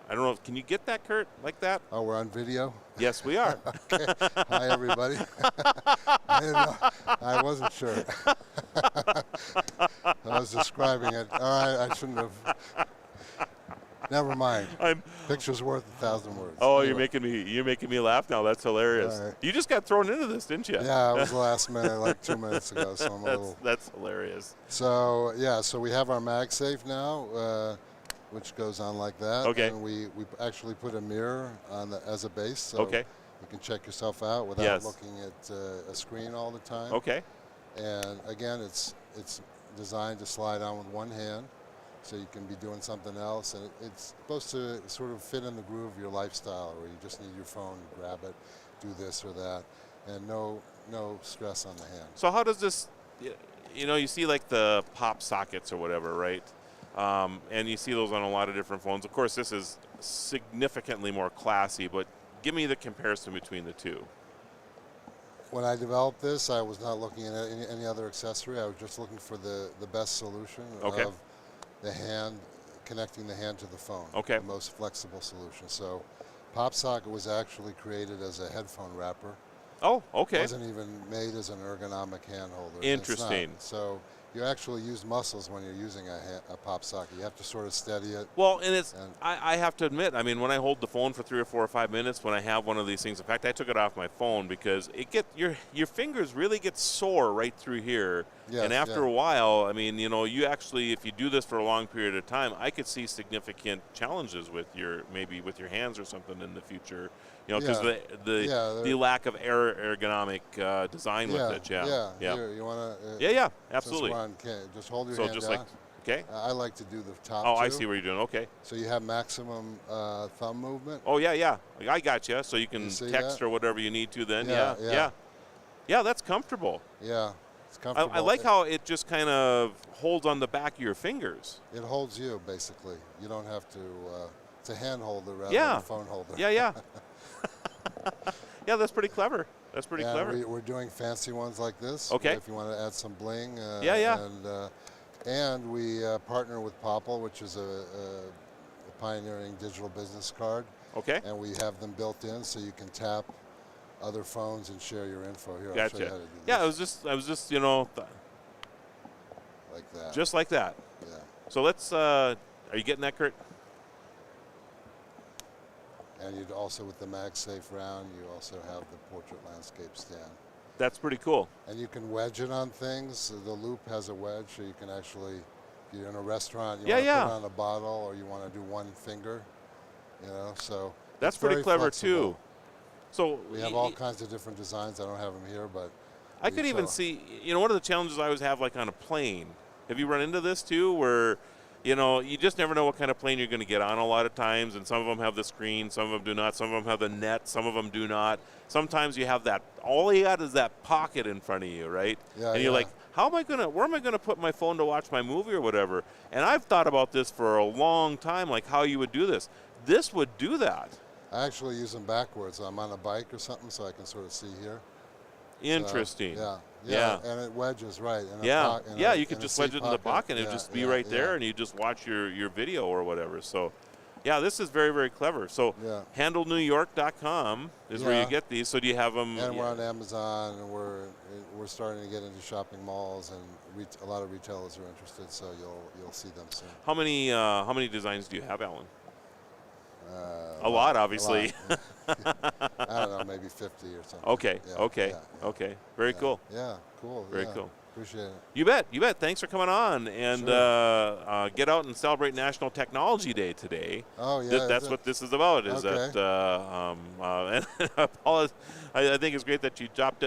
I don't know. Can you get that, Kurt, like that? Oh, we're on video? Yes, we are. Okay. Hi, everybody. I didn't know. I wasn't sure. I was describing it. All right, I shouldn't have. Never mind. Picture's worth 1,000 words. Oh, anyway. you're making me laugh now. That's hilarious. Right. You just got thrown into this, didn't you? Yeah, it was the last minute, like 2 minutes ago. So I'm a little. That's hilarious. So yeah, so we have our MagSafe now, which goes on like that. Okay. And we actually put a mirror on as a base, so okay. you can check yourself out without looking at a screen all the time. Okay. And again, it's designed to slide on with one hand, so you can be doing something else, and it's supposed to sort of fit in the groove of your lifestyle, where you just need your phone, grab it, do this or that, and no stress on the hand. So how does this? You see like the pop sockets or whatever, right? And you see those on a lot of different phones. Of course, this is significantly more classy, but give me the comparison between the two. When I developed this, I was not looking at any other accessory. I was just looking for the best solution of the hand, connecting the hand to the phone. Okay. The most flexible solution. So Pop Socket was actually created as a headphone wrapper. Oh, okay. It wasn't even made as an ergonomic hand holder. Interesting. So you actually use muscles when you're using a pop socket. You have to sort of steady it. Well, and I have to admit, I mean, when I hold the phone for 3 or 4 or 5 minutes, when I have one of these things, in fact, I took it off my phone because your fingers really get sore right through here. Yes, and after a while, I mean, you actually, if you do this for a long period of time, I could see significant challenges with your hands or something in the future. Because the lack of ergonomic design with it. Yeah. Here, you want to? Yeah. Absolutely. Just hold your so hand just down. like, okay. I like to do the top. Oh, two. I see what you're doing. Okay. So you have maximum thumb movement. Oh yeah. I got you. So you can text or whatever you need to. Then yeah. That's comfortable. Yeah. It's comfortable. I like how it just kind of holds on the back of your fingers. It holds you basically. You don't have to. It's a hand holder rather than a phone holder. Yeah. Yeah, that's pretty clever. That's pretty clever. We're doing fancy ones like this. Okay. If you want to add some bling. Yeah. And we partner with Popple, which is a pioneering digital business card. Okay. And we have them built in, so you can tap other phones and share your info. Here, gotcha. I'll show you how to do this. Yeah, I was just like that. Just like that. Yeah. So let's. Are you getting that, Kurt? And you'd also, with the MagSafe round, you also have the portrait landscape stand. That's pretty cool. And you can wedge it on things. The loop has a wedge, so you can actually, if you're in a restaurant, you want to put it on a bottle, or you want to do one finger, so. That's pretty clever, flexible. too. So we have all kinds of different designs. I don't have them here, but. I could even see, one of the challenges I always have, like on a plane. Have you run into this, too, where you just never know what kind of plane you're going to get on a lot of times, and some of them have the screen, some of them do not, some of them have the net, some of them do not. Sometimes you have that, all you got is that pocket in front of you, right? Yeah, and you're like, where am I going to put my phone to watch my movie or whatever? And I've thought about this for a long time, like how you would do this. This would do that. I actually use them backwards. I'm on a bike or something, so I can sort of see here. Interesting. So, yeah, and it wedges right. You could just wedge it in the pocket and it would just be right there, and you just watch your video or whatever. So, yeah, this is very, very clever. So, handlenewyork.com is where you get these. So, do you have them? And we're on Amazon, and we're starting to get into shopping malls, and a lot of retailers are interested. So you'll see them soon. How many designs do you have, Alan? A lot, obviously. A lot. I don't know, maybe 50 or something. Okay. Very cool. Yeah, cool. Very cool. Appreciate it. You bet. You bet. Thanks for coming on. And get out and celebrate National Technology Day today. Oh, yeah. That's what this is about. Is Okay. that and Paula, I think it's great that you dropped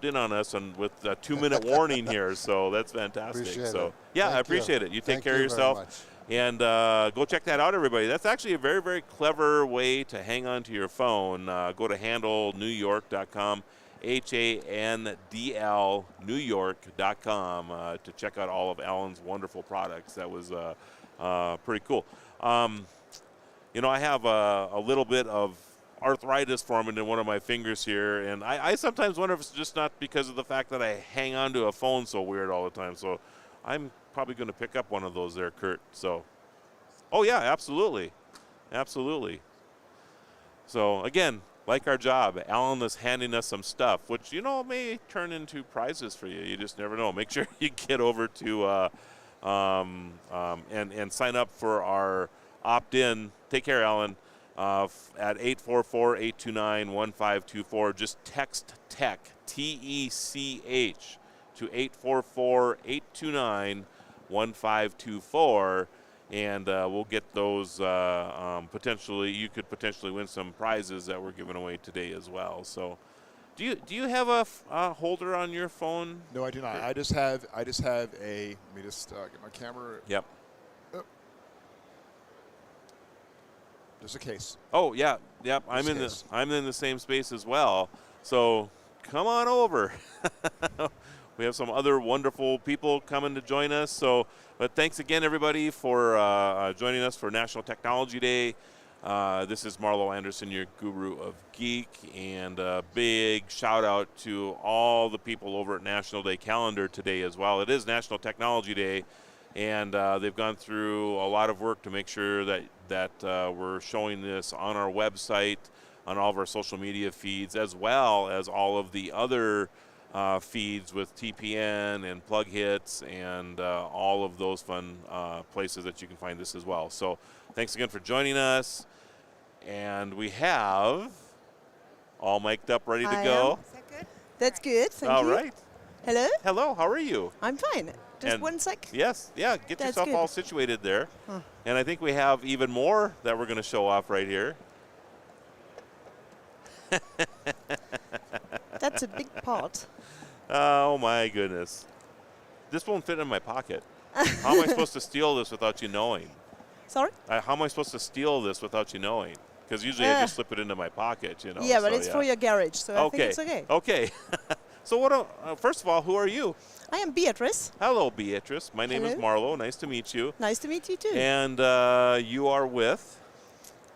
in on us and with a 2-minute warning here. So that's fantastic. Appreciate so it. yeah, Thank I appreciate you. it. You take Thank care of you very yourself. much. And go check that out, everybody. That's actually a very, very clever way to hang on to your phone. Go to handlenewyork.com, HANDL Newyork.com to check out all of Alan's wonderful products. That was pretty cool. You know, I have a little bit of arthritis forming in one of my fingers here, and I sometimes wonder if it's just not because of the fact that I hang on to a phone so weird all the time. So I'm probably going to pick up one of those there, Kurt. So, oh yeah, absolutely. Absolutely. So again, like our job, Alan is handing us some stuff, which, you know, may turn into prizes for you. You just never know. Make sure you get over to and sign up for our opt-in. Take care, Alan. At 844-829-1524. Just text TECH, T-E-C-H, to 844-829-1524, and we'll get those potentially. You could potentially win some prizes that we're giving away today as well. So, do you have a holder on your phone? No, I do not. I just have a. Let me just get my camera. Yep. Oh. Just a case. Oh yeah, yep. I'm in the same space as well. So come on over. We have some other wonderful people coming to join us. So, but thanks again, everybody, for joining us for National Technology Day. This is Marlo Anderson, your guru of geek, and a big shout out to all the people over at National Day Calendar today as well. It is National Technology Day, and they've gone through a lot of work to make sure that we're showing this on our website, on all of our social media feeds, as well as all of the other feeds with TPN and Plug Hits and all of those fun places that you can find this as well. So thanks again for joining us. And we have all mic'd up, ready to go. Is that good? That's good. Thank All you. right. Hello? Hello, how are you? I'm fine. Just And 1 sec. Yes, yeah, get That's yourself good. all situated there. Huh. And I think we have even more that we're going to show off right here. That's a big pot. Oh my goodness. This won't fit in my pocket. How am I supposed to steal this without you knowing? Sorry? How am I supposed to steal this without you knowing? Because usually I just slip it into my pocket, you know. Yeah, but so, it's for your garage, so I think it's okay. Okay. So first of all, who are you? I am Beatrice. Hello, Beatrice. My name is Hello. Marlo. Nice to meet you. Nice to meet you too. And you are with?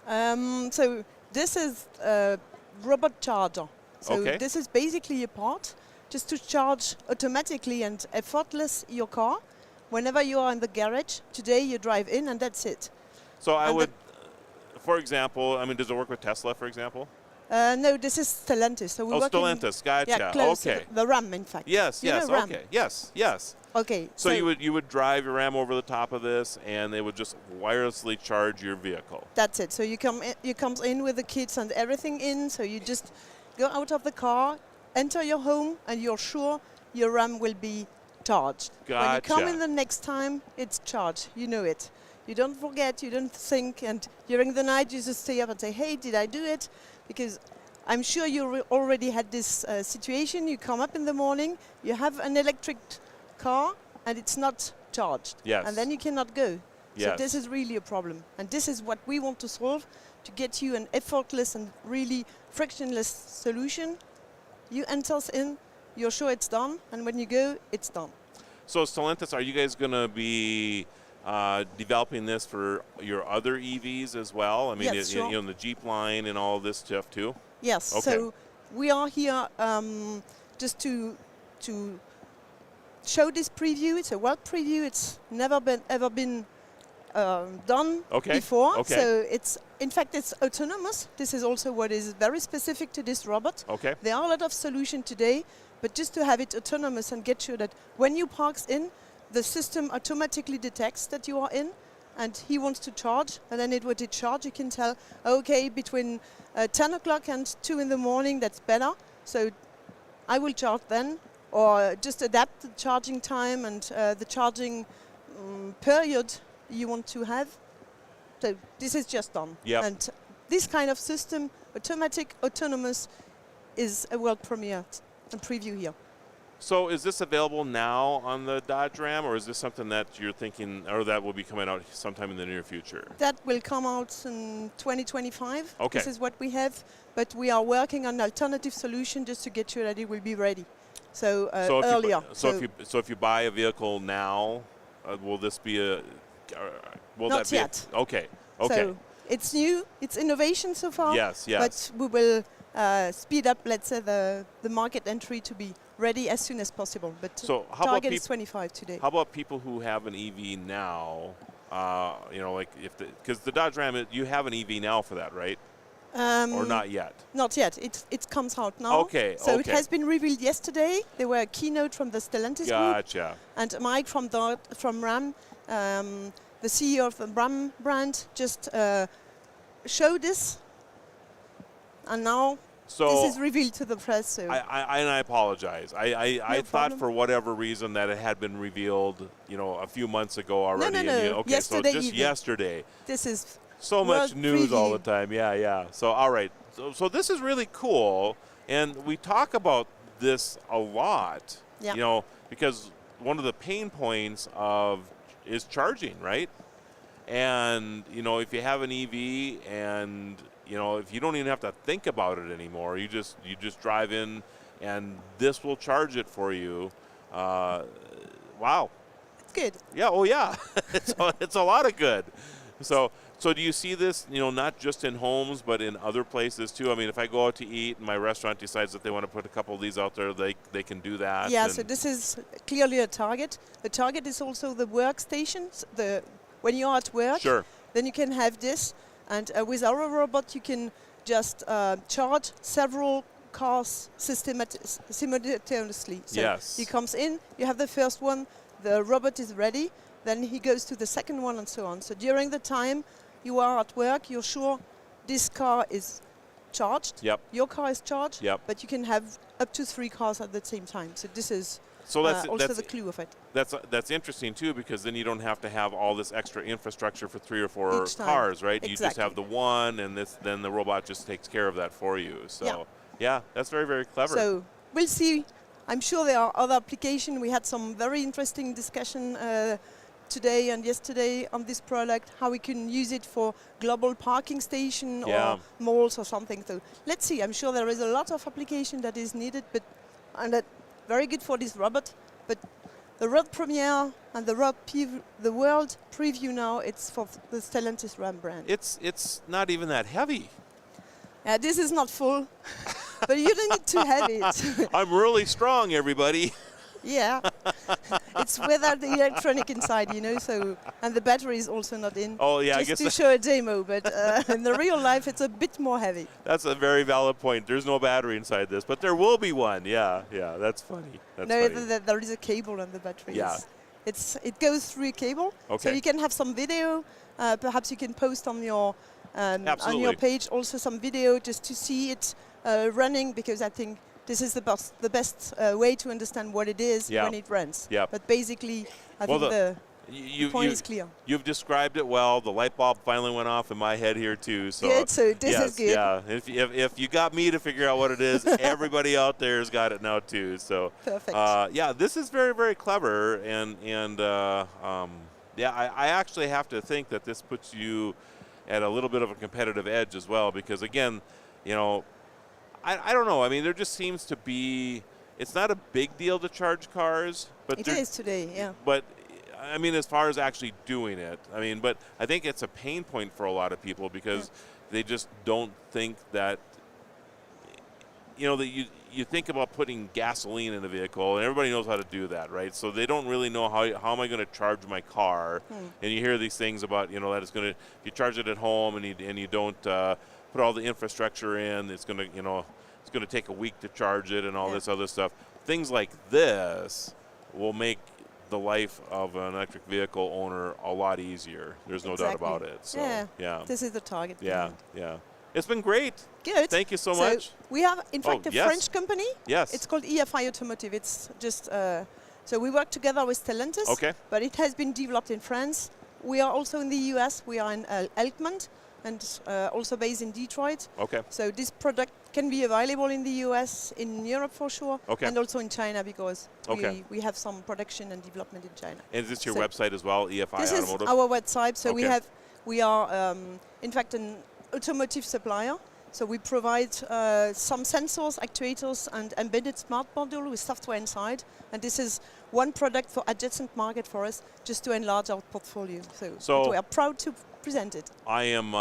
So this is a robot charger. So Okay. this is basically a part just to charge automatically and effortless your car. Whenever you are in the garage, today you drive in and that's it. So I And would, for example, I mean, does it work with Tesla, for example? No, this is Stellantis. So we Oh, work in- Stellantis, gotcha. Yeah, close. Okay. The RAM, in fact. Yes, You yes, know RAM? okay. Yes. Okay. So you would drive your Ram over the top of this, and they would just wirelessly charge your vehicle. That's it. So you comes in with the kids and everything in. So you just go out of the car, enter your home, and you're sure your RAM will be charged. When you come Gotcha. in the next time, it's charged. You know it. You don't forget. You don't think. And during the night, you just stay up and say, "Hey, did I do it?" Because I'm sure you already had this situation. You come up in the morning, you have an electric car, and it's not charged. Yes. And then you cannot go. So Yes. this is really a problem. And this is what we want to solve, to get you an effortless and really frictionless solution. You enter in, you're sure it's done, and when you go, it's done. So Stellantis, are you guys going to be developing this for your other EVs as well? I mean, Yes, sure. you know, the Jeep line and all this stuff too? Yes. Okay. So we are here just to show this preview. It's a world preview. It's never ever been done before. Okay. So it's in fact it's autonomous. This is also what is very specific to this robot. Okay. There are a lot of solutions today, but just to have it autonomous and get sure that when you park in, the system automatically detects that you are in, and he wants to charge, and then it would charge. You can tell, okay, between 10 o'clock and 2 in the morning, that's better. So I will charge then, or just adapt the charging time and the charging period you want to have. So this is just done. Yep. And this kind of system, automatic, autonomous, is a world premiere and preview here. So is this available now on the Dodge Ram, or is this something that you're thinking, or that will be coming out sometime in the near future? That will come out in 2025. Okay. This is what we have, but we are working on an alternative solution just to get sure that it will be ready. So, earlier. If you buy a vehicle now, will this be a? Will Not that be yet. Okay. Okay. So it's new, it's innovation so far. Yes. Yes. But we will speed up, let's say, the market entry to be ready as soon as possible. But So how about target is 25 today. How about people who have an EV now? You know, like because the Dodge Ram, you have an EV now for that, right? Or not yet? Not yet. It comes out now. Okay. So it has been revealed yesterday. There were a keynote from the Stellantis group. Gotcha. And Mike from RAM, the CEO of the RAM brand, just showed this. And now this is revealed to the press. So I apologize. I thought for whatever reason that it had been revealed, you know, a few months ago already. No. Okay, yesterday so just evening. yesterday. This is so much news all the preview. time. Yeah. So all right. So this is really cool, and we talk about this a lot. Yeah. You know, because one of the pain points is charging, right? And you know, if you have an EV and you know, if you don't even have to think about it anymore, you just drive in, and this will charge it for you. Wow. It's good. Yeah. Oh, yeah. it's a lot of good. So do you see this? You know, not just in homes, but in other places too. I mean, if I go out to eat and my restaurant decides that they want to put a couple of these out there, they can do that. Yeah. So this is clearly a target. The target is also the workstations. When you are at work, sure. Then you can have this. And with our robot, you can just charge several cars simultaneously. So yes. he comes in, you have the first one, the robot is ready, then he goes to the second one and so on. So during the time you are at work, you're sure this car is charged, Yep. your car is charged, Yep. but you can have up to 3 cars at the same time. So this is that's also the clue of it. That's interesting too, because then you don't have to have all this extra infrastructure for 3 or 4 Each time. cars, right? Exactly. You just have the one, and then the robot just takes care of that for you. So yeah, that's very, very clever. So we'll see. I'm sure there are other applications. We had some very interesting discussion today and yesterday on this product, how we can use it for global parking station or malls or something. So let's see. I'm sure there is a lot of application that is needed, and that very good for this robot. But the world premiere and the world preview now, it's for the Stellantis RAM brand. It's not even that heavy. This is not full, but you don't need to have it. I'm really strong, everybody. Yeah, it's without the electronic inside, you know. So, and the battery is also not in. Oh yeah, just I guess to show a demo, but in the real life, it's a bit more heavy. That's a very valid point. There's no battery inside this, but there will be one. Yeah, that's funny. That's funny. There is a cable on the battery. Yeah. It goes through a cable, Okay. so you can have some video. Perhaps you can post on your page also some video just to see it running, because I think this is the best way to understand what it is when it runs. Yeah. But basically, I think the point is clear. You've described it well. The light bulb finally went off in my head here too. So good. So this is good. Yeah. If you got me to figure out what it is, everybody out there has got it now too. So perfect. Yeah, this is very, very clever, and I actually have to think that this puts you at a little bit of a competitive edge as well, because again, you know, I don't know. I mean, there just seems to be. It's not a big deal to charge cars, but it is today. Yeah. But I mean, as far as actually doing it, I mean, but I think it's a pain point for a lot of people, because they just don't think that. You know, that you think about putting gasoline in a vehicle, and everybody knows how to do that, right? So they don't really know how am I going to charge my car. And you hear these things about, you know, that it's going to, if you charge it at home and you don't put all the infrastructure in, it's going to, you know, it's going to take a week to charge it and all this other stuff. Things like this will make the life of an electric vehicle owner a lot easier. There's no doubt about it. So, yeah. This is the target. Yeah. It's been great. Good. Thank you so much. We have, in fact, a yes. French company. Yes. It's called EFI Automotive. It's just, so we work together with Stellantis. Okay. But it has been developed in France. We are also in the US. We are in Elkmont and also based in Detroit. Okay. So this product can be available in the US, in Europe for sure, Okay. and also in China because Okay. we have some production and development in China. And is this your So website as well, EFI this Automotive? is our website. So Okay. we are in fact an automotive supplier. So we provide some sensors, actuators, and embedded smart module with software inside. And this is one product for adjacent market for us, just to enlarge our portfolio. So we are proud to present it. I am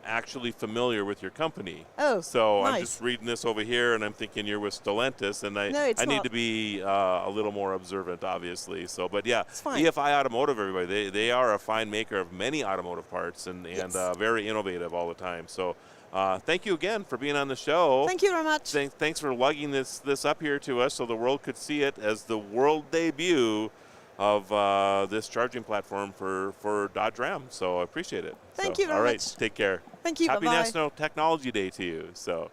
actually familiar with your company. Oh, so I'm nice. just reading this over here, and I'm thinking you're with Stellantis, and No, it's I need not. to be a little more observant, obviously. So, but yeah, fine. EFI Automotive, everybody, they are a fine maker of many automotive parts and Yes. very innovative all the time. So. Thank you again for being on the show. Thank you very much. Thanks for lugging this up here to us so the world could see it as the world debut of this charging platform for Dodge Ram. So I appreciate it. Thank So, you very all right, much. take care. Thank you, Happy bye-bye. National Technology Day to you. So,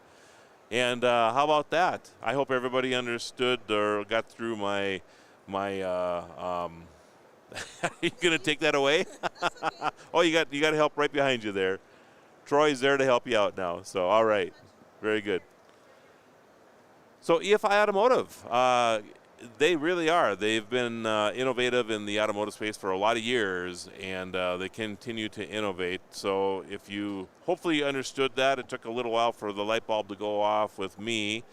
and how about that? I hope everybody understood or got through my. Are you gonna take that away? Oh, you got help right behind you there. Troy's there to help you out now. So, all right. Very good. So, EFI Automotive, they really are. They've been innovative in the automotive space for a lot of years, and they continue to innovate. So, if you hopefully understood that, it took a little while for the light bulb to go off with me.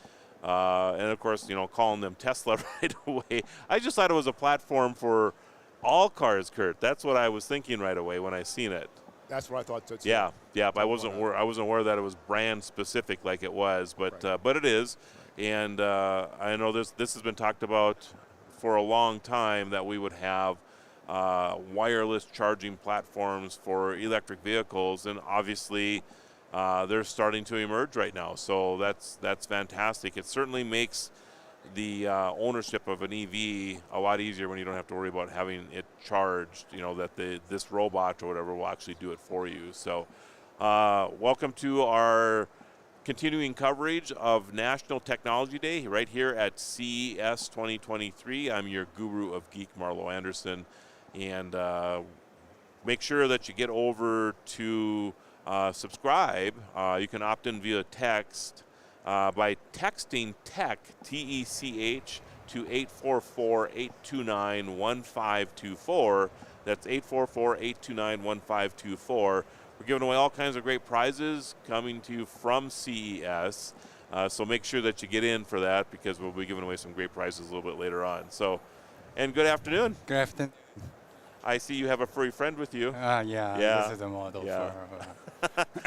And, of course, calling them Tesla right away. I just thought it was a platform for all cars, Kurt. That's what I was thinking right away when I seen it. That's what I thought. Yeah. But I wasn't aware that it was brand specific like it was, but it is, and I know this has been talked about for a long time that we would have wireless charging platforms for electric vehicles, and obviously they're starting to emerge right now. So that's fantastic. It certainly makes the ownership of an EV a lot easier when you don't have to worry about having it charged, that this robot or whatever will actually do it for you. So welcome to our continuing coverage of National Technology Day right here at CES 2023. I'm your guru of geek, Marlo Anderson, and make sure that you get over to subscribe. You can opt in via text by texting TECH, T-E-C-H, to 844-829-1524. That's 844-829-1524. We're giving away all kinds of great prizes coming to you from CES. So make sure that you get in for that because we'll be giving away some great prizes a little bit later on. So, and good afternoon. Good afternoon. I see you have a furry friend with you. Yeah, this is a model for.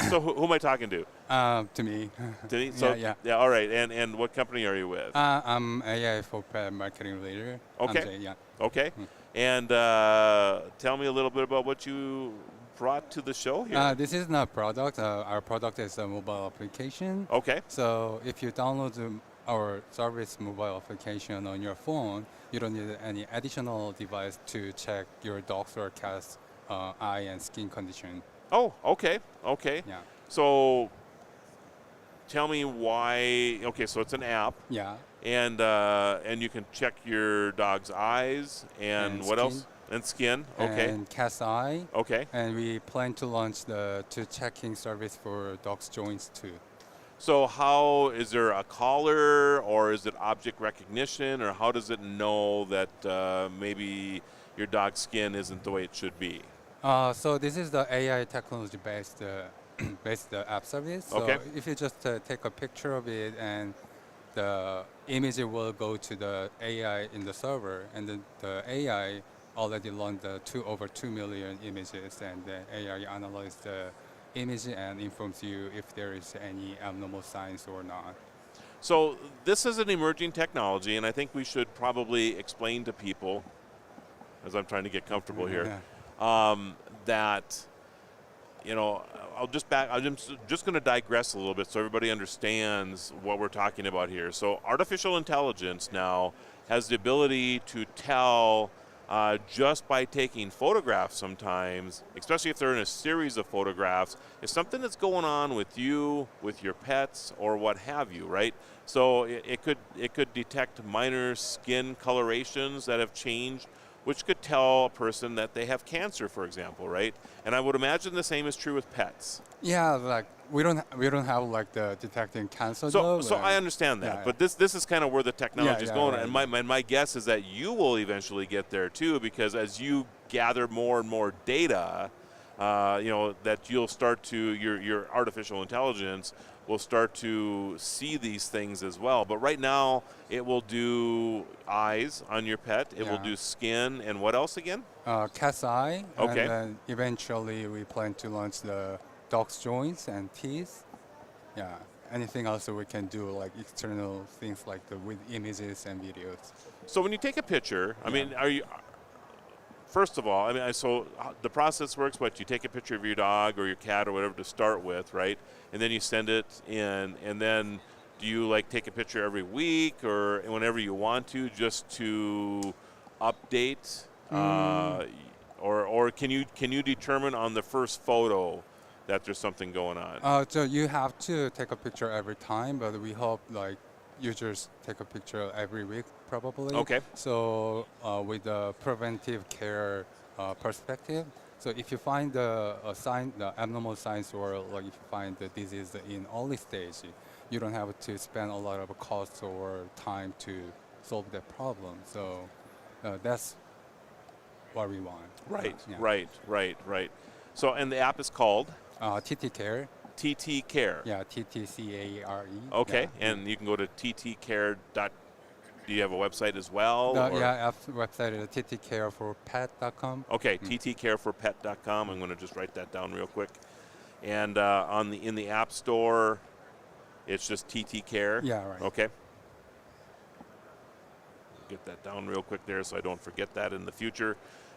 So who am I talking to? To me. To me? So, yeah. All right. And what company are you with? I'm AI for marketing leader. Okay. Okay. And tell me a little bit about what you brought to the show here. This is not a product. Our product is a mobile application. Okay. So if you download our service mobile application on your phone, you don't need any additional device to check your dog's or cat's eye and skin condition. Oh, okay. Okay. Yeah. So tell me why. Okay, so it's an app. Yeah. And you can check your dog's eyes and what skin. else? And skin. Okay. And cat's eye. Okay. And we plan to launch the checking service for dog's joints too. So how is there a collar or is it object recognition or how does it know that maybe your dog's skin isn't the way it should be? So this is the AI technology based app service. So Okay. if you just take a picture of it and the image will go to the AI in the server, and then the AI already learned over 2 million images, and the AI analyzes the image and informs you if there is any abnormal signs or not. So this is an emerging technology, and I think we should probably explain to people, as I'm trying to get comfortable here, that, I'm just going to digress a little bit so everybody understands what we're talking about here. So artificial intelligence now has the ability to tell just by taking photographs sometimes, especially if they're in a series of photographs, is something that's going on with you, with your pets, or what have you, right? So it could detect minor skin colorations that have changed, which could tell a person that they have cancer, for example, right? And I would imagine the same is true with pets. Yeah, like we don't have like the detecting cancer. So I understand that, but this is kind of where the technology is going, right, and my guess is that you will eventually get there too, because as you gather more and more data, that you'll start to your artificial intelligence will start to see these things as well. But right now, it will do eyes on your pet. It will do skin, and what else again? Cat's eye. Okay. And then eventually, we plan to launch the dog's joints and teeth. Yeah. Anything else that we can do, like external things like with images and videos. So when you take a picture, I mean, are you? First of all, I mean, so the process works. What, you take a picture of your dog or your cat or whatever to start with, right? And then you send it in, and then do you like take a picture every week or whenever you want to, just to update, or can you determine on the first photo that there's something going on? So you have to take a picture every time, but we hope like users take a picture every week probably. Okay. So with the preventive care perspective, so if you find the abnormal signs, or like if you find the disease in early stage, you don't have to spend a lot of cost or time to solve that problem. So that's what we want. Right, Yeah. right. So, and the app is called? TT Care. TT Care. Yeah, TTCARE. Okay, yeah. and you can go to ttcare. Do you have a website as well? Yeah, website is ttcareforpet.com. Okay, ttcareforpet.com. I'm going to just write that down real quick. And in the App Store, it's just TT Care. Yeah, right. Okay. Get that down real quick there, so I don't forget that in the future.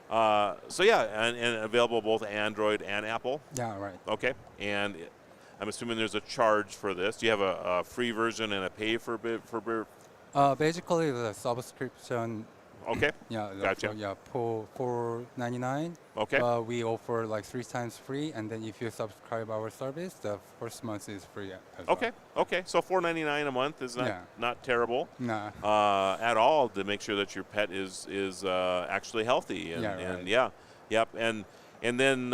So yeah, and available both Android and Apple. Yeah, right. Okay, and I'm assuming there's a charge for this. Do you have a free version and a pay for? Basically, the subscription. Okay. Yeah. Gotcha. Yeah, for $4.99. Okay. We offer like 3 times free, and then if you subscribe our service, the first month is free as well. Okay. So $4.99 a month is not terrible. Nah. At all, to make sure that your pet is actually healthy. And yep. And then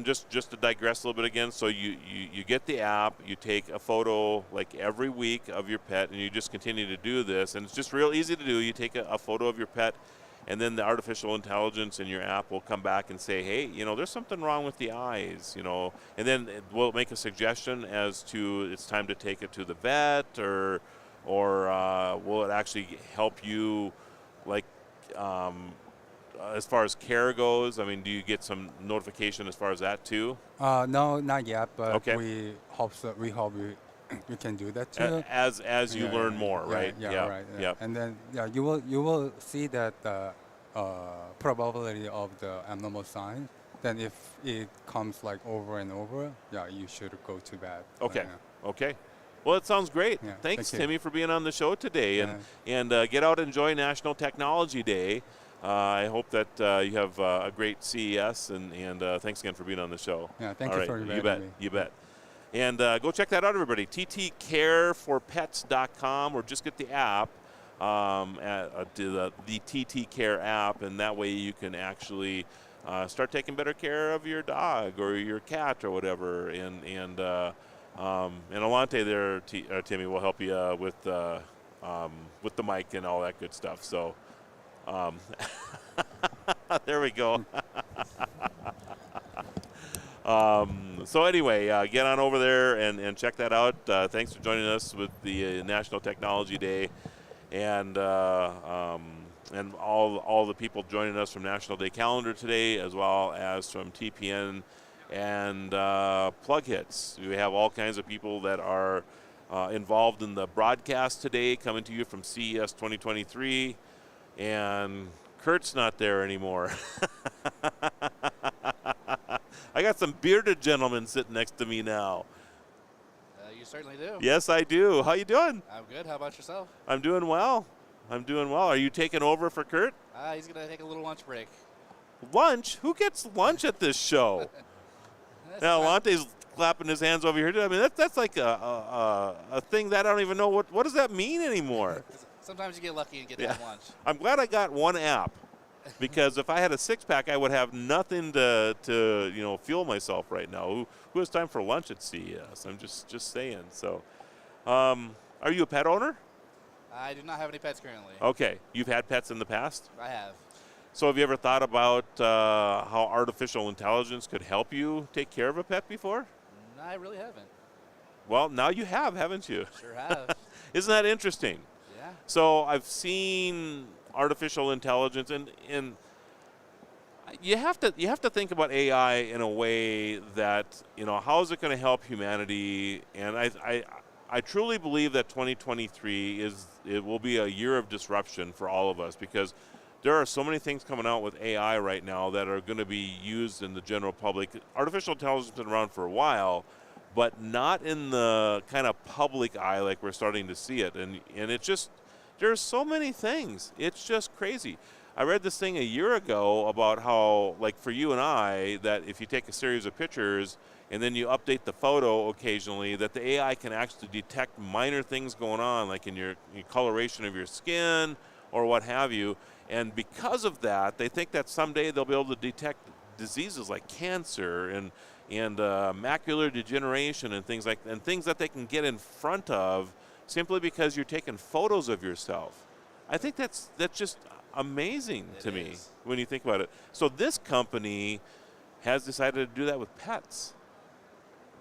just to digress a little bit again, so you get the app, you take a photo like every week of your pet, and you just continue to do this, and it's just real easy to do. You take a photo of your pet, and then the artificial intelligence in your app will come back and say, hey, there's something wrong with the eyes, and then we'll make a suggestion as to it's time to take it to the vet, or will it actually help you, like, as far as care goes? I mean, do you get some notification as far as that too? No, not yet, but okay. we hope we can do that too. As you learn more, right? Yeah, right. Yeah. And then you will see that probability of the abnormal sign. Then if it comes like over and over, you should go to vet. Okay. Well, it sounds great. Yeah, Thanks, thank you. Timmy, for being on the show today, and get out and enjoy National Technology Day. I hope that you have a great CES, and thanks again for being on the show. Yeah, thank you for inviting me. You bet. And go check that out, everybody. ttcareforpets.com, or just get the app, the TT Care app, and that way you can actually start taking better care of your dog or your cat or whatever. And Alante there, Timmy, will help you with the mic and all that good stuff. So. There we go. So anyway, get on over there and check that out. Thanks for joining us with the National Technology Day, and all the people joining us from National Day Calendar today, as well as from TPN and Plug Hits. We have all kinds of people that are involved in the broadcast today, coming to you from CES 2023. And Kurt's not there anymore. I got some bearded gentlemen sitting next to me now. You certainly do. Yes, I do. How you doing? I'm good. How about yourself? I'm doing well. I'm doing well. Are you taking over for Kurt? He's going to take a little lunch break. Lunch? Who gets lunch at this show? Now, Lante's clapping his hands over here. I mean, that's like a thing that I don't even know. What does that mean anymore? Sometimes you get lucky and get to have lunch. I'm glad I got one app, because if I had a six-pack, I would have nothing to fuel myself right now. Who has time for lunch at CES? I'm just saying. So, are you a pet owner? I do not have any pets currently. Okay. You've had pets in the past? I have. So have you ever thought about how artificial intelligence could help you take care of a pet before? No, I really haven't. Well, now you have, haven't you? Sure have. Isn't that interesting? Yeah. So I've seen artificial intelligence, and you have to think about AI in a way that, how is it going to help humanity? And I truly believe that 2023 will be a year of disruption for all of us, because there are so many things coming out with AI right now that are going to be used in the general public. Artificial intelligence has been around for a while, but not in the kind of public eye like we're starting to see it. And it's just, there's so many things. It's just crazy. I read this thing a year ago about how, like for you and I, that if you take a series of pictures and then you update the photo occasionally, that the AI can actually detect minor things going on, like in your coloration of your skin or what have you. And because of that, they think that someday they'll be able to detect diseases like cancer and macular degeneration and things that they can get in front of simply because you're taking photos of yourself. I think that's just amazing to me when you think about it. So this company has decided to do that with pets,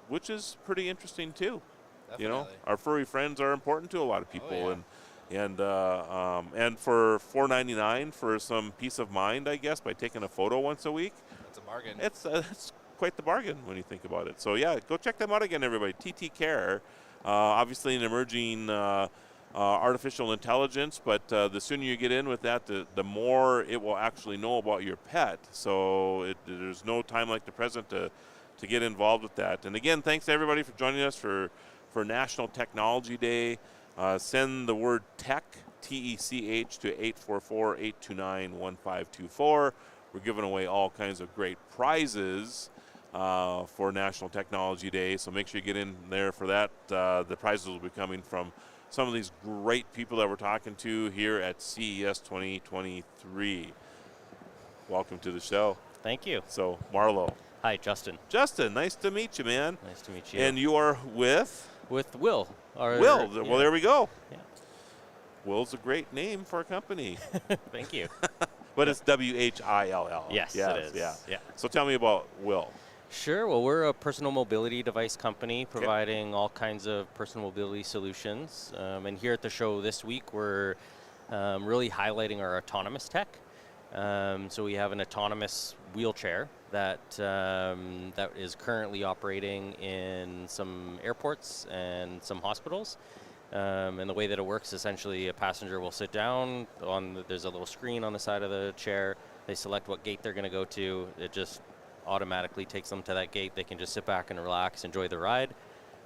which is pretty interesting too. Definitely. Our furry friends are important to a lot of people, Oh, yeah. and for $4.99 for some peace of mind, I guess, by taking a photo once a week. That's a bargain. It's quite the bargain when you think about it. So yeah, go check them out again, everybody. TT Care, obviously an emerging artificial intelligence, but the sooner you get in with that, the more it will actually know about your pet. So there's no time like the present to get involved with that. And again, thanks to everybody for joining us for National Technology Day. Send the word TECH, T-E-C-H, to 844-829-1524. We're giving away all kinds of great prizes for National Technology Day, so make sure you get in there for that. The prizes will be coming from some of these great people that we're talking to here at CES 2023. Welcome to the show. Thank you. So, Marlo. Hi, Justin. Justin, nice to meet you, man. Nice to meet you. And you are with? With Will. Will. Yeah. Well, there we go. Yeah. Will's a great name for a company. Thank you. But it's W-H-I-L-L. Yes, yes, it is. Yeah. So tell me about Will. Sure. Well, we're a personal mobility device company providing all kinds of personal mobility solutions. And here at the show this week, we're really highlighting our autonomous tech. So we have an autonomous wheelchair that is currently operating in some airports and some hospitals. And the way that it works, essentially, a passenger will sit down. There's a little screen on the side of the chair. They select what gate they're going to go to. It just automatically takes them to that gate. They can just sit back and relax, enjoy the ride.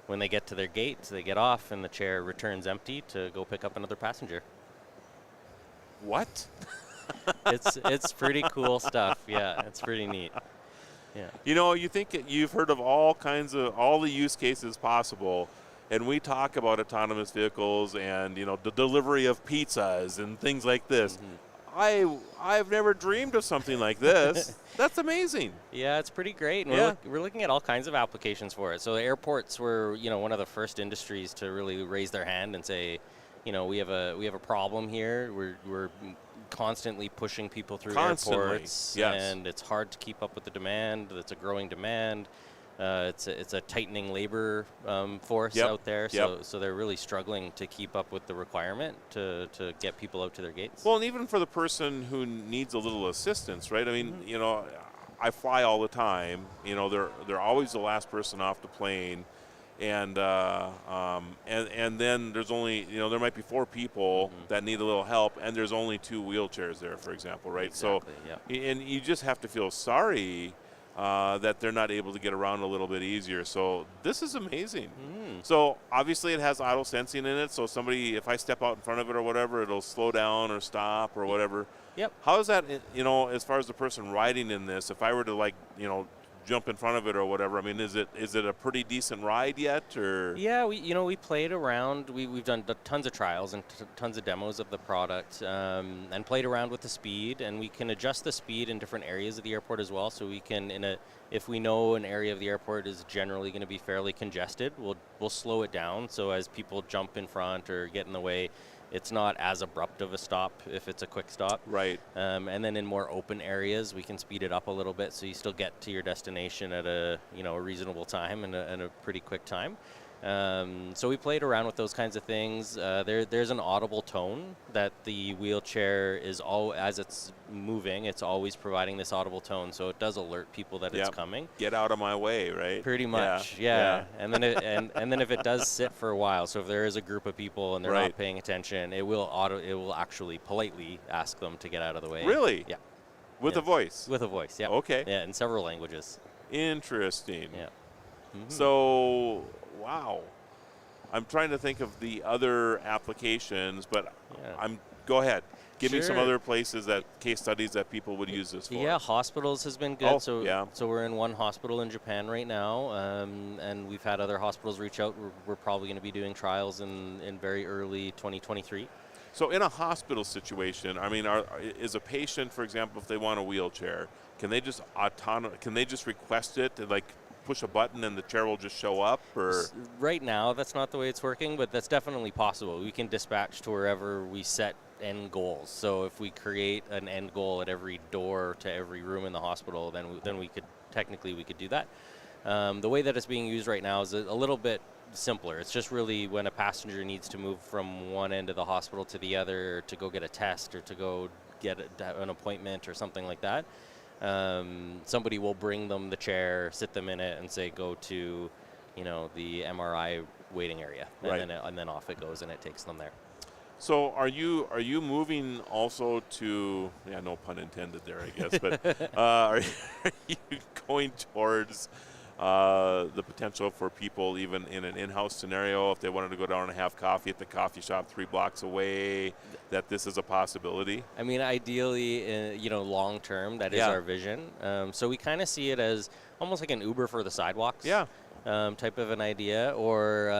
When they get to their gate, they get off, and the chair returns empty to go pick up another passenger. What? It's pretty cool stuff. Yeah, it's pretty neat. Yeah. You think you've heard of all the use cases possible, and we talk about autonomous vehicles and the delivery of pizzas and things like this. Mm-hmm. I've never dreamed of something like this. That's amazing. Yeah, it's pretty great. And we're looking at all kinds of applications for it. So the airports were, one of the first industries to really raise their hand and say, we have a problem here. We're constantly pushing people through airports, and it's hard to keep up with the demand. It's a growing demand. It's a tightening labor force out there, so they're really struggling to keep up with the requirement to get people out to their gates. Well, and even for the person who needs a little assistance, right? I mean, I fly all the time. They're always the last person off the plane, and then there's only there might be 4 people that need a little help, and there's only 2 wheelchairs there, for example, right? Exactly, so, and you just have to feel sorry that they're not able to get around a little bit easier. So this is amazing. So obviously it has auto sensing in it. So somebody, if I step out in front of it or whatever, it'll slow down or stop or whatever. Yep. How is that, as far as the person riding in this, if I were to jump in front of it or whatever, I mean, is it a pretty decent ride yet, or? Yeah, we played around. We've done tons of trials and tons of demos of the product, and played around with the speed, and we can adjust the speed in different areas of the airport as well. So we can, if we know an area of the airport is generally going to be fairly congested, we'll slow it down. So as people jump in front or get in the way, it's not as abrupt of a stop if it's a quick stop. Right. And then in more open areas, we can speed it up a little bit so you still get to your destination at a reasonable time and a pretty quick time. So we played around with those kinds of things. There's an audible tone that the wheelchair is as it's moving, it's always providing this audible tone, so it does alert people that it's coming. Get out of my way, right? Pretty much, yeah. And then and then if it does sit for a while, so if there is a group of people and they're not paying attention, it will actually politely ask them to get out of the way. Really? Yeah. With a voice? With a voice, yeah. Okay. Yeah, in several languages. Interesting. Yeah. So, wow. I'm trying to think of the other applications, but go ahead. Give me some other places case studies that people would use this for. Yeah, hospitals has been good. Oh, so we're in one hospital in Japan right now, and we've had other hospitals reach out. We're probably going to be doing trials in very early 2023. So in a hospital situation, I mean, is a patient, for example, if they want a wheelchair, can they just request it and push a button and the chair will just show up? Or right now, that's not the way it's working, but that's definitely possible. We can dispatch to wherever we set end goals. So if we create an end goal at every door to every room in the hospital, then we could do that. The way that it's being used right now is a little bit simpler. It's just really when a passenger needs to move from one end of the hospital to the other to go get a test or to go get an appointment or something like that. Somebody will bring them the chair, sit them in it, and say, go to, the MRI waiting area, and then off it goes, and it takes them there. So are you moving also to, no pun intended there, I guess, but are you going towards the potential for people, even in an in-house scenario, if they wanted to go down and have coffee at the coffee shop 3 blocks away, that this is a possibility? I mean, ideally, long term, that is our vision. So we kind of see it as almost like an Uber for the sidewalks. Yeah. Type of an idea, or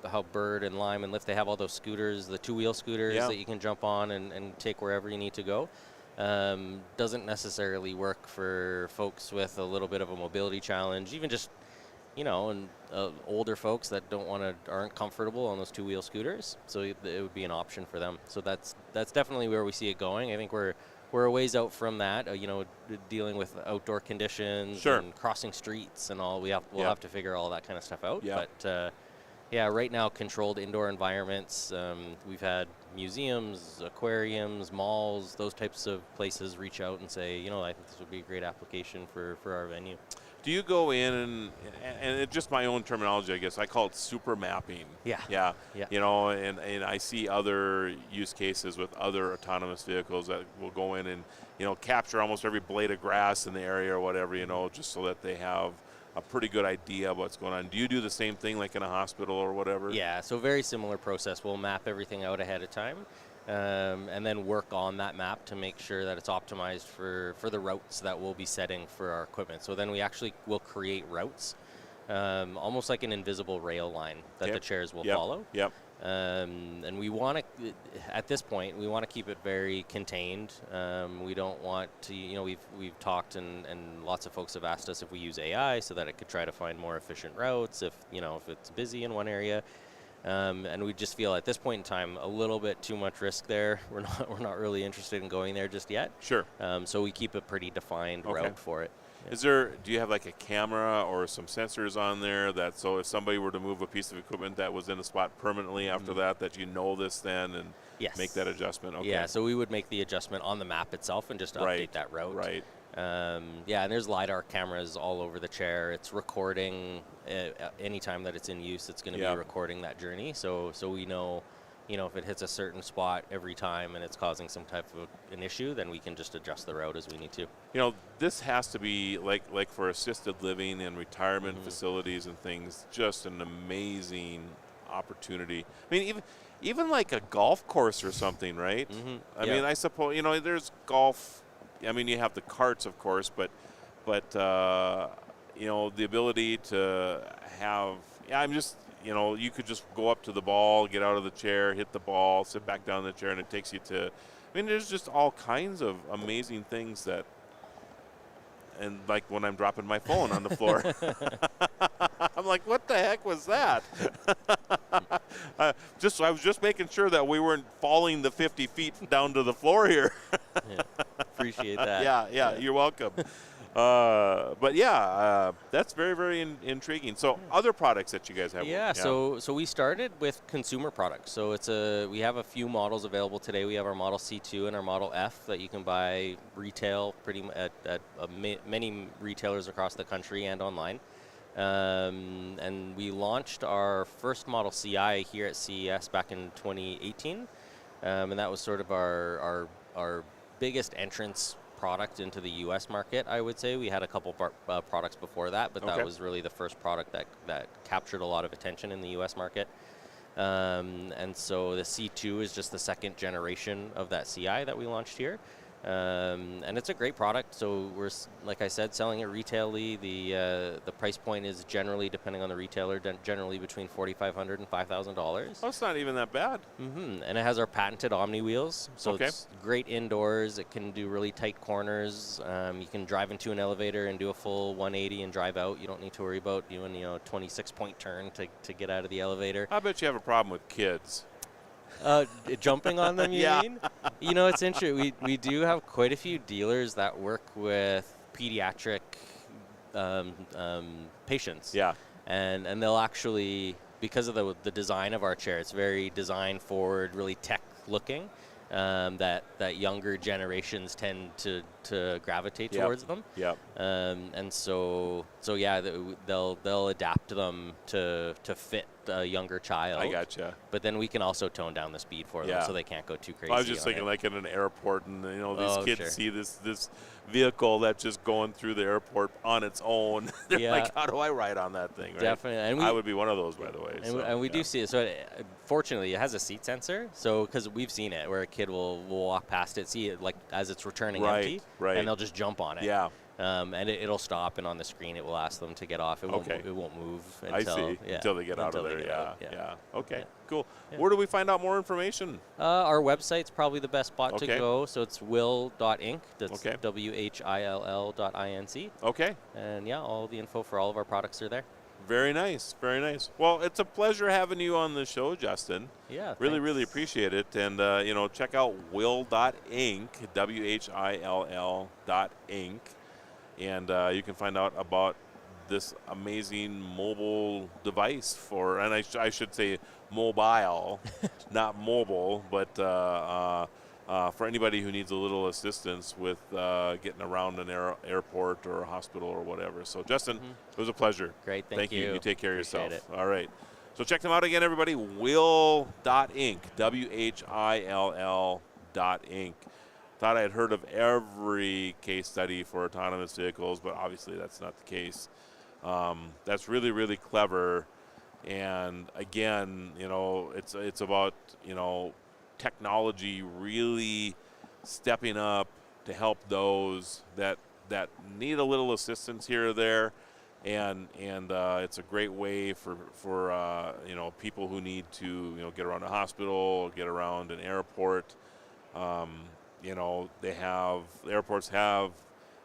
how Bird and Lime and Lyft, they have all those scooters, the 2-wheel scooters that you can jump on and take wherever you need to go. Doesn't necessarily work for folks with a little bit of a mobility challenge, even just older folks that aren't comfortable on those 2-wheel scooters. So it would be an option for them. So that's definitely where we see it going. I think we're a ways out from that. Dealing with outdoor conditions and crossing streets and all. We'll have to figure all that kind of stuff out. Yeah. But right now, controlled indoor environments. We've had museums, aquariums, malls, those types of places reach out and say, I think this would be a great application for our venue. Do you go in and it's just my own terminology, I guess, I call it super mapping. Yeah. And I see other use cases with other autonomous vehicles that will go in and, capture almost every blade of grass in the area or whatever, just so that they have a pretty good idea of what's going on. Do you do the same thing like in a hospital or whatever? Yeah, so very similar process. We'll map everything out ahead of time and then work on that map to make sure that it's optimized for the routes that we'll be setting for our equipment. So then we actually will create routes, almost like an invisible rail line that the chairs will follow. Yep. And we want to, at this point, we want to keep it very contained. We don't want to, we've talked and lots of folks have asked us if we use AI so that it could try to find more efficient routes if it's busy in one area. And we just feel at this point in time a little bit too much risk there. We're not really interested in going there just yet. Sure. So we keep a pretty defined route for it. Yeah. Do you have like a camera or some sensors on there that so if somebody were to move a piece of equipment that was in a spot permanently after that this then and make that adjustment? Okay. Yeah, so we would make the adjustment on the map itself and just update that route. Right. And there's LiDAR cameras all over the chair. It's recording anytime that it's in use. It's going to be recording that journey. So we know if it hits a certain spot every time and it's causing some type of an issue, then we can just adjust the route as we need to. This has to be like for assisted living and retirement facilities and things, just an amazing opportunity. I mean, even like a golf course or something, right? I mean, I suppose there's golf. I mean, you have the carts, of course, but the ability to have. I'm just. You could just go up to the ball, get out of the chair, hit the ball, sit back down in the chair, and it takes you to. I mean, there's just all kinds of amazing things that. And like when I'm dropping my phone on the floor, I'm like, "What the heck was that?" I was just making sure that we weren't falling the 50 feet down to the floor here. Appreciate that. Yeah, you're welcome. But that's very, very intriguing. So other products that you guys have. Yeah, so we started with consumer products. So we have a few models available today. We have our Model C2 and our Model F that you can buy retail at many retailers across the country and online. And we launched our first Model CI here at CES back in 2018. And that was sort of our biggest entrance product into the U.S. market, I would say. We had a couple products before that, but that was really the first product that captured a lot of attention in the U.S. market. And so the C2 is just the second generation of that CI that we launched here. And it's a great product. So we're, like I said, selling it retailly. The price point is generally, depending on the retailer, generally between $4,500 and $5,000. Oh, it's not even that bad. And it has our patented Omni wheels. So it's great indoors. It can do really tight corners. You can drive into an elevator and do a full 180 and drive out. You don't need to worry about doing a 26-point turn to get out of the elevator. I bet you have a problem with kids. Jumping on them, you mean? It's interesting. We do have quite a few dealers that work with pediatric patients. Yeah. And they'll actually, because of the design of our chair, it's very design forward, really tech looking, that younger generations tend to gravitate towards them. Yep. And so yeah, they'll adapt them to fit a younger child. I gotcha. But then we can also tone down the speed for them so they can't go too crazy. Well, I was just thinking like in an airport, and these kids see this vehicle that's just going through the airport on its own. They're like, how do I ride on that thing? Right? Definitely. And I would be one of those, by the way. And we do see it. So fortunately, it has a seat sensor. So because we've seen it where a kid will walk past it, see it like as it's returning empty, and they'll just jump on it. Yeah. And it'll stop, and on the screen it will ask them to get off. It won't move until until they get out of there. Yeah. Okay. Yeah. Cool. Yeah. Where do we find out more information? Our website's probably the best spot to go. So it's will.inc. That's WHILL.inc. Okay. And all the info for all of our products are there. Very nice. Very nice. Well, it's a pleasure having you on the show, Justin. Yeah. Really, really appreciate it. And, check out will.inc, WHILL.inc. And you can find out about this amazing mobile device and I should say mobile, not mobile, but for anybody who needs a little assistance with getting around an airport or a hospital or whatever. So, Justin, it was a pleasure. Great, thank you. You take care of yourself. It. All right. So check them out again, everybody. Will.inc, WHILL.inc. Thought I had heard of every case study for autonomous vehicles, but obviously that's not the case. That's really, really clever. And again, it's about, technology really stepping up to help those that need a little assistance here or there. And it's a great way for people who need to, get around a hospital, get around an airport. The airports have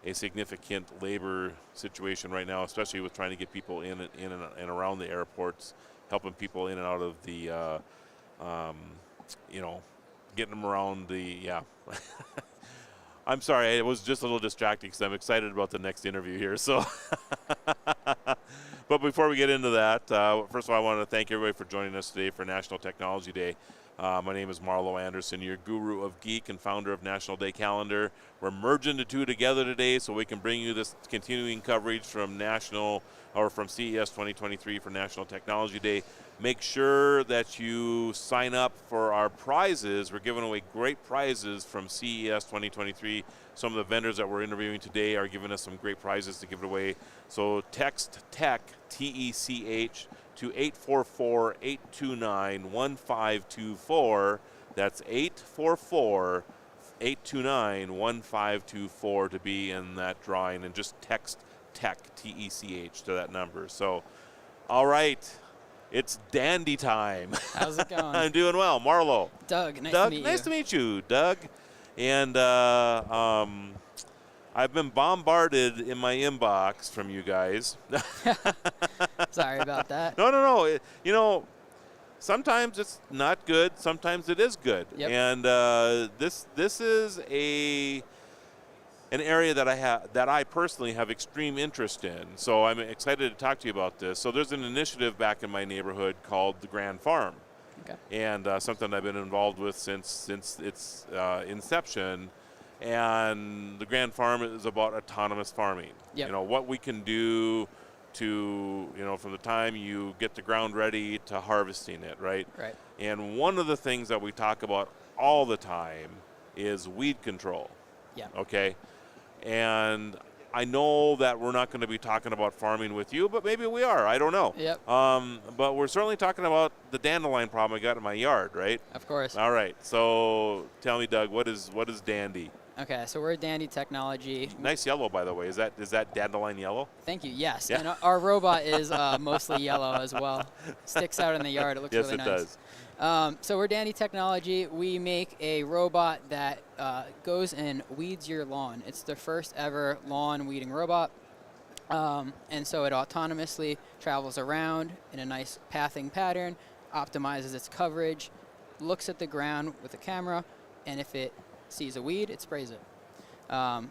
a significant labor situation right now, especially with trying to get people in and around the airports, helping people in and out of the, getting them around the, I'm sorry, it was just a little distracting because I'm excited about the next interview here. So, but before we get into that, first of all, I want to thank everybody for joining us today for National Technology Day. My name is Marlo Anderson, your guru of geek and founder of National Day Calendar. We're merging the two together today so we can bring you this continuing coverage from from CES 2023 for National Technology Day. Make sure that you sign up for our prizes. We're giving away great prizes from CES 2023. Some of the vendors that we're interviewing today are giving us some great prizes to give it away. So text TECH, T-E-C-H, to 844-829-1524. That's 844-829-1524 to be in that drawing, and just text TECH, T-E-C-H, to that number. So, all right. It's dandy time. How's it going? I'm doing well. Marlo. Doug, nice Doug, to meet nice you. to meet you, Doug. And I've been bombarded in my inbox from you guys. Sorry about that. No. Sometimes it's not good. Sometimes it is good. Yep. And this is an area that I personally have extreme interest in. So I'm excited to talk to you about this. So there's an initiative back in my neighborhood called the Grand Farm. Okay. And something I've been involved with since its inception. And the Grand Farm is about autonomous farming. Yep. What we can do to, from the time you get the ground ready to harvesting it, right? Right. And one of the things that we talk about all the time is weed control. Yeah. Okay. And I know that we're not going to be talking about farming with you, but maybe we are. I don't know. Yep. But we're certainly talking about the dandelion problem I got in my yard, right? Of course. All right. So tell me, Doug, what is Dandy? Okay, so we're Dandy Technology. Nice yellow, by the way. Is that dandelion yellow? Thank you. Yes. Yeah. And our robot is mostly yellow as well. Sticks out in the yard. It looks Yes, really it nice. does. So we're Dandy Technology. We make a robot that goes and weeds your lawn. It's the first ever lawn weeding robot. And so it autonomously travels around in a nice pathing pattern, optimizes its coverage, looks at the ground with a camera, and if it sees a weed, it sprays it.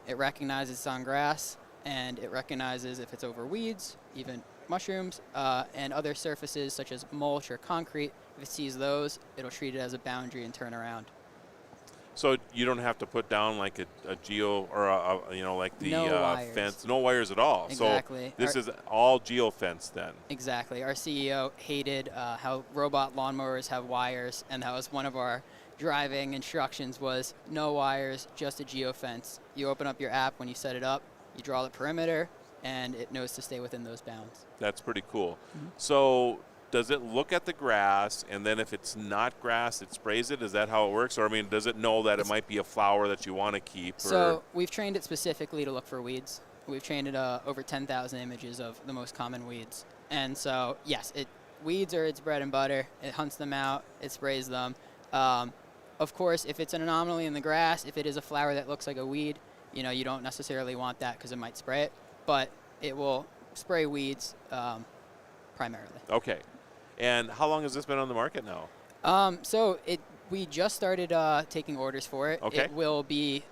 It recognizes it's on grass, and it recognizes if it's over weeds, even mushrooms, and other surfaces such as mulch or concrete. If it sees those, it'll treat it as a boundary and turn around. So you don't have to put down like a geo or like the No wires. fence, no wires at all. Exactly. So this is all geofence then. Exactly. Our CEO hated how robot lawnmowers have wires, and that was one of our driving instructions was no wires, just a geofence. You open up your app when you set it up, you draw the perimeter, and it knows to stay within those bounds. That's pretty cool. Mhm. So does it look at the grass, and then if it's not grass, it sprays it? Is that how it works? Or, I mean, does it know that it might be a flower that you want to keep? So we've trained it specifically to look for weeds. We've trained it over 10,000 images of the most common weeds. And so, yes, weeds are its bread and butter. It hunts them out. It sprays them. Of course, if it's an anomaly in the grass, if it is a flower that looks like a weed, you don't necessarily want that because it might spray it. But it will spray weeds primarily. Okay. And how long has this been on the market now? We just started taking orders for it. Okay. It will be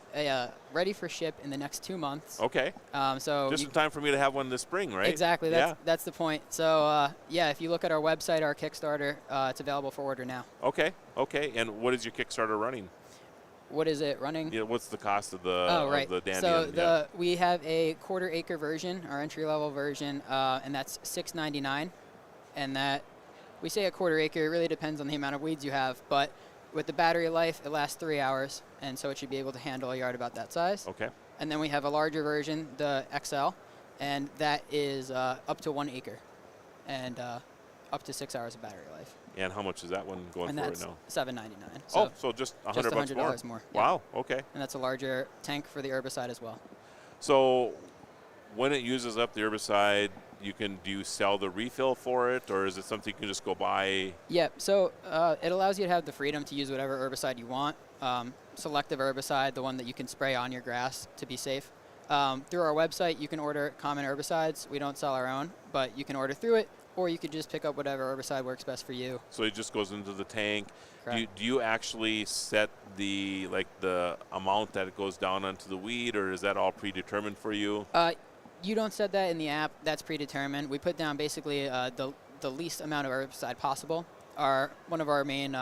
ready for ship in the next 2 months. Okay. Just in time for me to have one this spring, right? Exactly. Yeah. That's the point. So if you look at our website, our Kickstarter, it's available for order now. Okay. And what is your Kickstarter running? What is it running? Yeah, what's the cost of the right. of the Dandy? So we have a quarter-acre version, our entry-level version, and that's $6.99. And that we say a quarter acre. It really depends on the amount of weeds you have, but with the battery life, it lasts 3 hours, and so it should be able to handle a yard about that size. Okay. And then we have a larger version, the XL, and that is up to 1 acre, and up to 6 hours of battery life. And how much is that one going And for that's right now? $7.99. So just $100 more. Wow. Okay. And that's a larger tank for the herbicide as well. So when it uses up the herbicide, do you sell the refill for it, or is it something you can just go buy? Yeah, so it allows you to have the freedom to use whatever herbicide you want. Selective herbicide, the one that you can spray on your grass to be safe. Through our website, you can order common herbicides. We don't sell our own, but you can order through it, or you could just pick up whatever herbicide works best for you. So it just goes into the tank. Correct. Do you actually set the amount that it goes down onto the weed, or is that all predetermined for you? You don't set that in the app. That's predetermined. We put down basically the least amount of herbicide possible. One of our main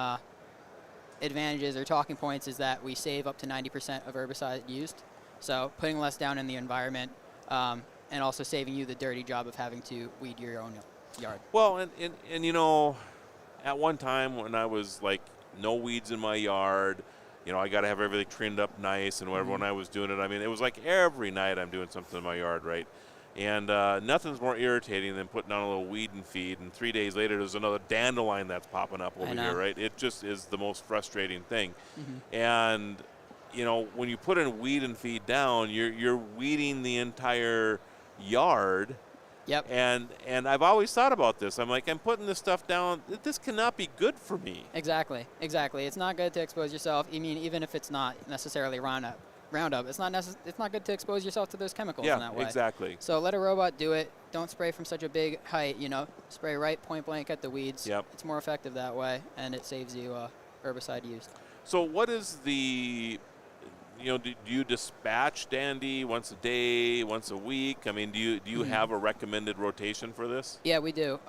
advantages or talking points is that we save up to 90% of herbicide used. So putting less down in the environment and also saving you the dirty job of having to weed your own yard. Well, and you know, at one time when I was like no weeds in my yard, you know, I got to have everything trimmed up nice and whatever. When I was doing it, I mean, it was like every night I'm doing something in my yard, right? And nothing's more irritating than putting on a little weed and feed, and 3 days later there's another dandelion that's popping up over here, right? It just is the most frustrating thing. And you know, when you put in weed and feed down, you're weeding the entire yard. Yep. And I've always thought about this. I'm like, I'm putting this stuff down. This cannot be good for me. Exactly. It's not good to expose yourself. I mean, even if it's not necessarily Roundup, it's not good to expose yourself to those chemicals in that way. Yeah, exactly. So let a robot do it. Don't spray from such a big height. You know, spray right point blank at the weeds. Yep. It's more effective that way, and it saves you herbicide use. So what is the, you know, do you dispatch Dandy once a day, once a week? I mean, do you have a recommended rotation for this? Yeah, we do.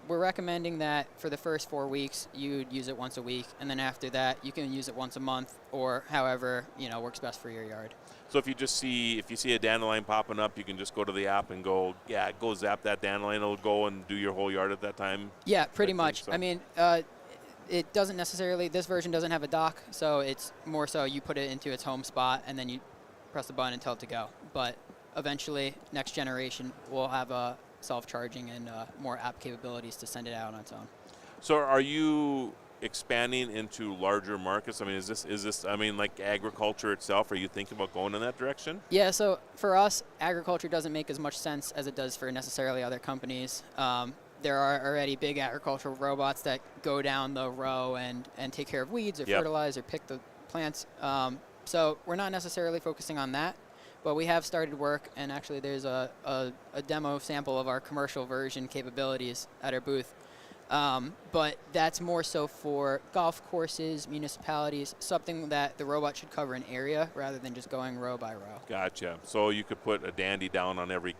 We're recommending that for the first 4 weeks, you'd use it once a week, and then after that, you can use it once a month, or however, you know, works best for your yard. So if you see a dandelion popping up, you can just go to the app and go zap that dandelion. It'll go and do your whole yard at that time. Yeah, pretty much. I mean, it doesn't necessarily, this version doesn't have a dock, so it's more so you put it into its home spot and then you press the button and tell it to go. But eventually, next generation will have a self-charging and more app capabilities to send it out on its own. So are you expanding into larger markets? I mean, is this I mean, like agriculture itself, are you thinking about going in that direction? Yeah, so for us, agriculture doesn't make as much sense as it does for necessarily other companies. There are already big agricultural robots that go down the row and take care of weeds or fertilize or pick the plants. So we're not necessarily focusing on that, but we have started work, and actually there's a demo sample of our commercial version capabilities at our booth. But that's more so for golf courses, municipalities, something that the robot should cover an area rather than just going row by row. Gotcha. So you could put a Dandy down on every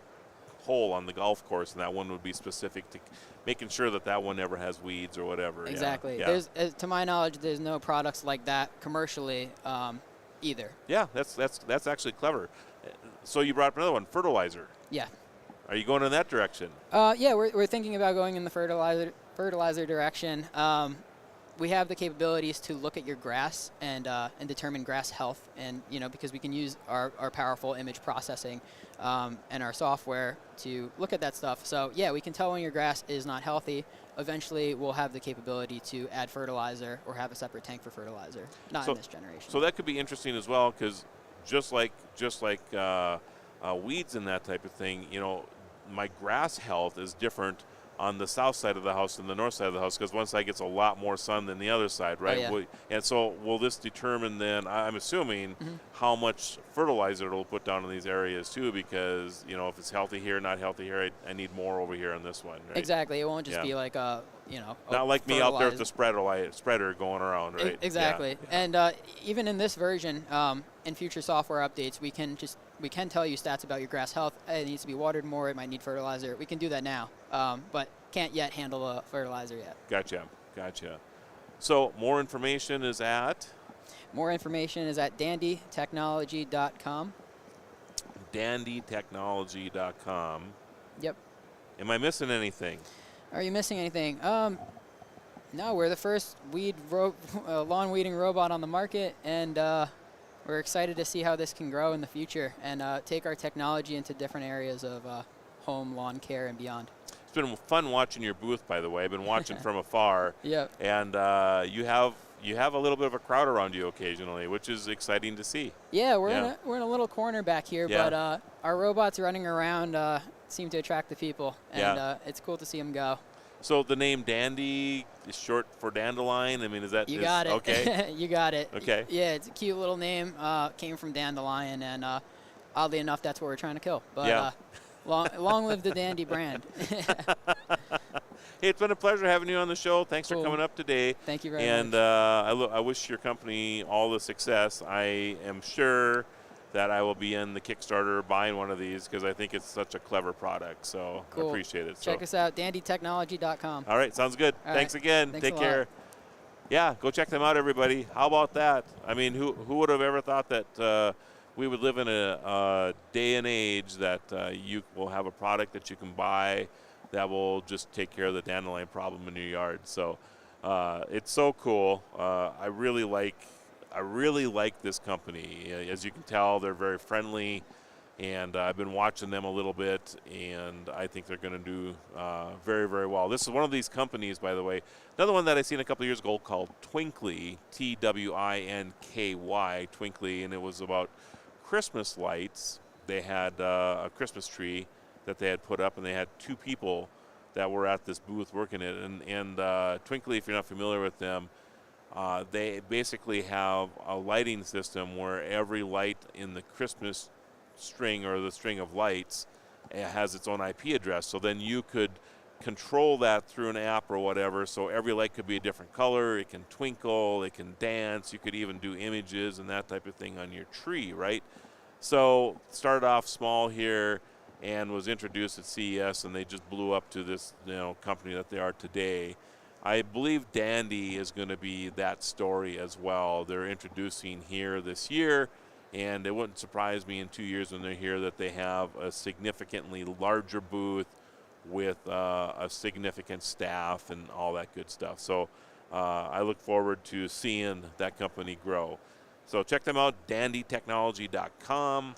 hole on the golf course, and that one would be specific to making sure that one never has weeds or whatever. Exactly. Yeah. There's, to my knowledge, there's no products like that commercially either. Yeah, that's actually clever. So you brought up another one, fertilizer. Yeah. Are you going in that direction? Yeah, we're thinking about going in the fertilizer direction. We have the capabilities to look at your grass and determine grass health, and because we can use our powerful image processing and our software to look at that stuff. So yeah, we can tell when your grass is not healthy. Eventually, we'll have the capability to add fertilizer or have a separate tank for fertilizer. Not in this generation. So that could be interesting as well, because just like weeds and that type of thing, my grass health is different on the south side of the house than the north side of the house, because one side gets a lot more sun than the other side, right? Oh, yeah. And so will this determine then, I'm assuming, how much fertilizer it'll put down in these areas too, because, if it's healthy here, not healthy here, I need more over here on this one, right? Exactly. It won't just be like a, not like me out there with the spreader going around, right? Exactly. Yeah. And even in this version, in future software updates, we can tell you stats about your grass health. It needs to be watered more. It might need fertilizer. We can do that now, but can't yet handle a fertilizer yet. Gotcha. So more information is at? More information is at dandytechnology.com. dandytechnology.com. Yep. Am I missing anything? Are you missing anything? No, we're the first lawn weeding robot on the market, and we're excited to see how this can grow in the future and take our technology into different areas of home lawn care and beyond. It's been fun watching your booth, by the way. I've been watching from afar. Yep. And you have a little bit of a crowd around you occasionally, which is exciting to see. Yeah, we're in a little corner back here, Yeah. but our robots running around seem to attract the people, and it's cool to see them go. So the name Dandy is short for dandelion? I mean, You got it. Okay. You got it. Okay. Yeah, it's a cute little name. Came from dandelion, and oddly enough, that's what we're trying to kill. But long live the Dandy brand. Hey, it's been a pleasure having you on the show. Thanks for coming up today. Thank you very much. And I wish your company all the success. I am sure that I will be in the Kickstarter buying one of these, because I think it's such a clever product. So Cool. I appreciate it. Check us out, dandytechnology.com. All right, sounds good. All Thanks right. again. Thanks Take a lot. care. Yeah, go check them out, everybody. How about that? I mean, who would have ever thought that we would live in a day and age that you will have a product that you can buy that will just take care of the dandelion problem in your yard. So it's so cool. I really like this company. As you can tell, they're very friendly, and I've been watching them a little bit, and I think they're going to do very, very well. This is one of these companies, by the way. Another one that I seen a couple of years ago called Twinkly, Twinky, Twinkly, and it was about Christmas lights. They had a Christmas tree that they had put up, and they had 2 people that were at this booth working it. And Twinkly, if you're not familiar with them, they basically have a lighting system where every light in the Christmas string or the string of lights has its own IP address. So then you could control that through an app or whatever. So every light could be a different color. It can twinkle. It can dance. You could even do images and that type of thing on your tree, right? So started off small here and was introduced at CES, and they just blew up to this company that they are today. I believe Dandy is going to be that story as well. They're introducing here this year, and it wouldn't surprise me in 2 years when they're here that they have a significantly larger booth with a significant staff and all that good stuff. So I look forward to seeing that company grow. So check them out, dandytechnology.com.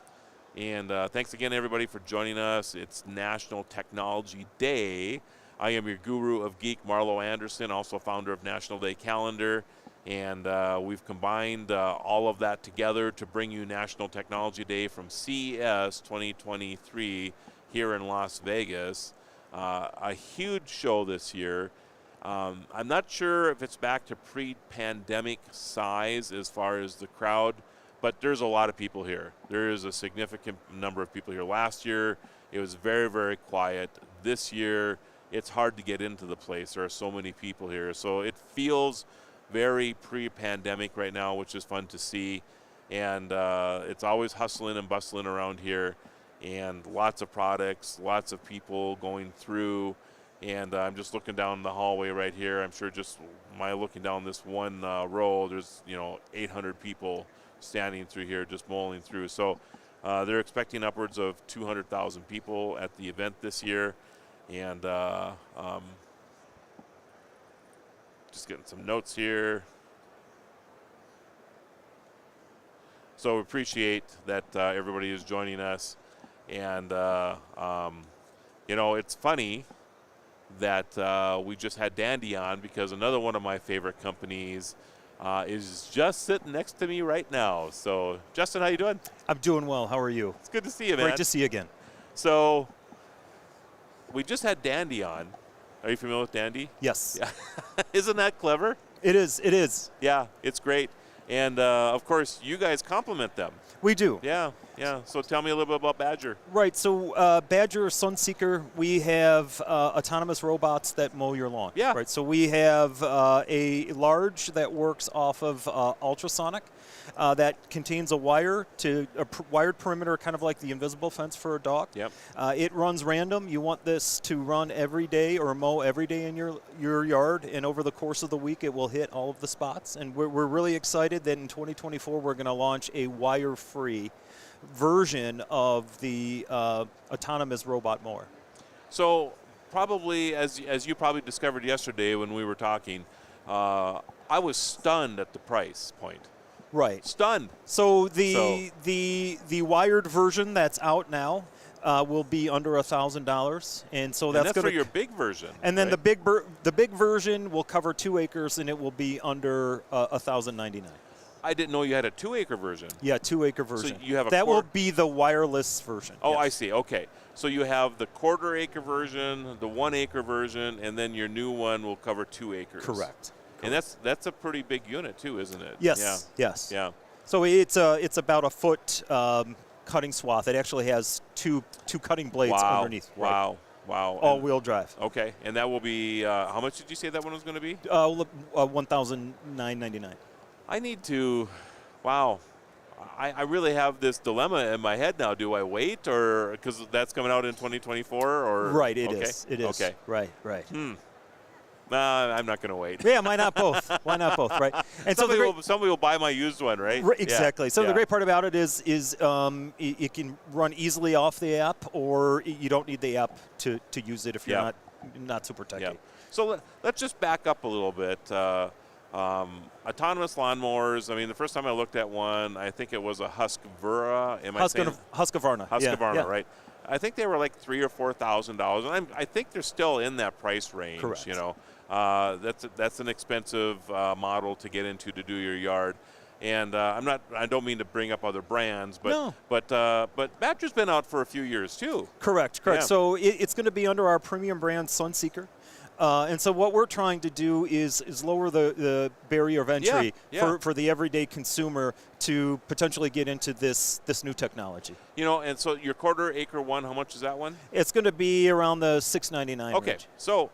And thanks again, everybody, for joining us. It's National Technology Day. I am your guru of geek, Marlo Anderson, also founder of National Day Calendar. And we've combined all of that together to bring you National Technology Day from CES 2023 here in Las Vegas. A huge show this year. I'm not sure if it's back to pre-pandemic size as far as the crowd, but there's a lot of people here. There is a significant number of people here. Last year, it was very, very quiet. This year, it's hard to get into the place. There are so many people here. So it feels very pre-pandemic right now, which is fun to see. And it's always hustling and bustling around here. And lots of products, lots of people going through. And I'm just looking down the hallway right here. I'm sure just my looking down this one row, there's 800 people standing through here, just mulling through. So they're expecting upwards of 200,000 people at the event this year. And just getting some notes here. So we appreciate that everybody is joining us. And, it's funny that we just had Dandy on because another one of my favorite companies is just sitting next to me right now. So, Justin, how you doing? I'm doing well. How are you? It's good to see you, man. Great to see you again. So, we just had Dandy on. Are you familiar with Dandy? Yes. Yeah. Isn't that clever? It is. It is. Yeah, it's great. And, of course, you guys compliment them. We do. Yeah, yeah. So tell me a little bit about Badger. Right. So Badger, Sunseeker, we have autonomous robots that mow your lawn. Yeah. Right. So we have a large that works off of ultrasonic that contains a wired perimeter, kind of like the invisible fence for a dog. Yep. It runs random. You want this to run every day or mow every day in your yard, and over the course of the week, it will hit all of the spots. And we're really excited that in 2024 we're going to launch a wire-free version of the autonomous robot mower. So probably, as you probably discovered yesterday when we were talking, I was stunned at the price point. Right. Stunned. So the wired version that's out now will be under $1,000, and so that's for your big version. And then right? the big version will cover 2 acres, and it will be under $1,099. I didn't know you had a 2-acre version. Yeah, 2-acre version. So you have that will be the wireless version. Oh, yes. I see. Okay. So you have the 1/4-acre version, the 1-acre version, and then your new one will cover 2 acres. Correct. And that's a pretty big unit too, isn't it? Yes. Yeah. Yes. Yeah. So it's about a foot cutting swath. It actually has two cutting blades underneath. Right. Wow. Wow. All-wheel drive. Okay. And that will be how much did you say that one was going to be? $1,999. I need to. Wow. I really have this dilemma in my head now. Do I wait, or because that's coming out in 2024, or right? It is. It is. Okay. Right. Nah, I'm not going to wait. Yeah, why not both? Why not both, right? And somebody will buy my used one, right? Exactly. Yeah. So yeah. the great part about it is it can run easily off the app, or you don't need the app to use it if you're not super techy. Yeah. So let's just back up a little bit. Autonomous lawnmowers. I mean, the first time I looked at one, I think it was a Husqvarna. Husqvarna. Husqvarna, yeah. right? I think they were like $3,000 or $4,000, and I think they're still in that price range. Correct. You know, that's an expensive model to get into to do your yard. And I don't mean to bring up other brands, but Badger's been out for a few years too. Correct. Yeah. So it's going to be under our premium brand Sunseeker. And so what we're trying to do is lower the barrier of entry for the everyday consumer to potentially get into this new technology. You know, and so your quarter-acre one, how much is that one? It's going to be around the $699 Okay, range. so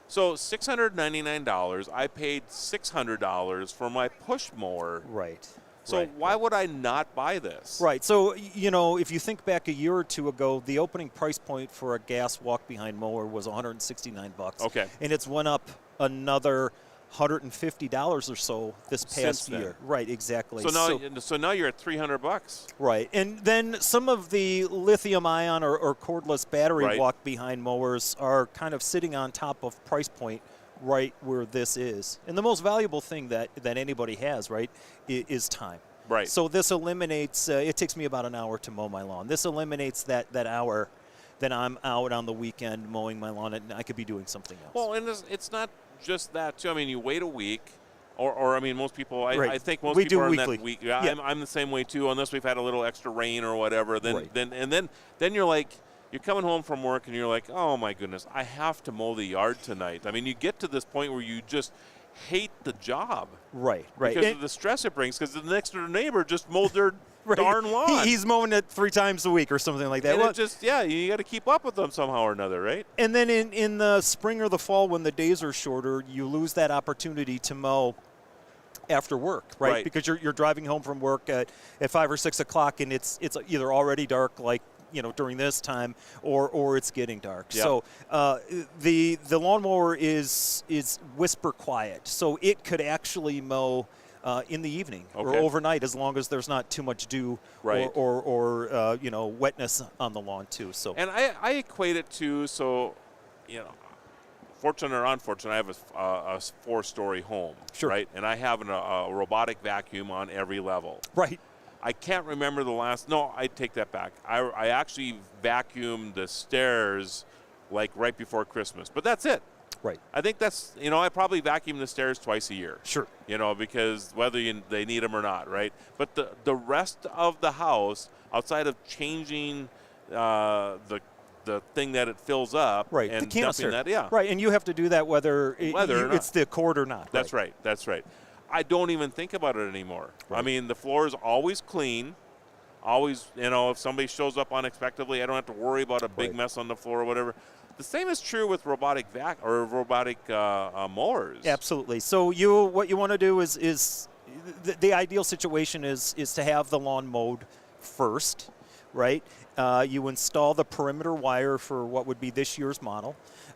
$699. I paid $600 for my push mower. Right. So why would I not buy this? Right. So, you know, if you think back a year or two ago, the opening price point for a gas walk-behind mower was $169. Okay. And it's went up another $150 or so this past year. Right, exactly. So now you're at $300. Right. And then some of the lithium-ion or cordless battery walk-behind mowers are kind of sitting on top of price point right where this is. And the most valuable thing that anybody has, right, is time. Right. So this eliminates, it takes me about an hour to mow my lawn. This eliminates that hour that I'm out on the weekend mowing my lawn, and I could be doing something else. Well, and it's not just that, too. I mean, you wait a week, or I mean, most people, I think most people are in that week. Yeah. I'm the same way, too, unless we've had a little extra rain or whatever. Then you're like, you're coming home from work and you're like, oh my goodness, I have to mow the yard tonight. I mean, you get to this point where you just hate the job. Right. Because of the stress it brings, because the next door neighbor just mowed their darn lawn. He's mowing it 3 times a week or something like that. And you got to keep up with them somehow or another, right? And then in the spring or the fall when the days are shorter, you lose that opportunity to mow after work, right? Because you're driving home from work at 5 or 6 o'clock, and it's either already dark, like, you know, during this time, or it's getting dark. Yeah. So the lawnmower is whisper quiet, so it could actually mow in the evening or overnight, as long as there's not too much dew or you know, wetness on the lawn too. So and I equate it to, so, you know, fortunate or unfortunate, I have a 4-story home, right? And I have a robotic vacuum on every level. Right. I can't remember the last. No, I take that back. I actually vacuumed the stairs like right before Christmas, but that's it. Right. I think that's, you know, I probably vacuum the stairs twice a year. Sure. You know, because whether they need them or not, right? But the rest of the house, outside of changing the thing that it fills up, right, and the canister, dumping that, right, and you have to do that whether it's the cord or not. That's right. That's right. I don't even think about it anymore. Right. I mean, the floor is always clean. Always, you know, if somebody shows up unexpectedly, I don't have to worry about a big mess on the floor or whatever. The same is true with robotic mowers. Absolutely. So what you want to do is the ideal situation is to have the lawn mowed first, right? You install the perimeter wire for what would be this year's model.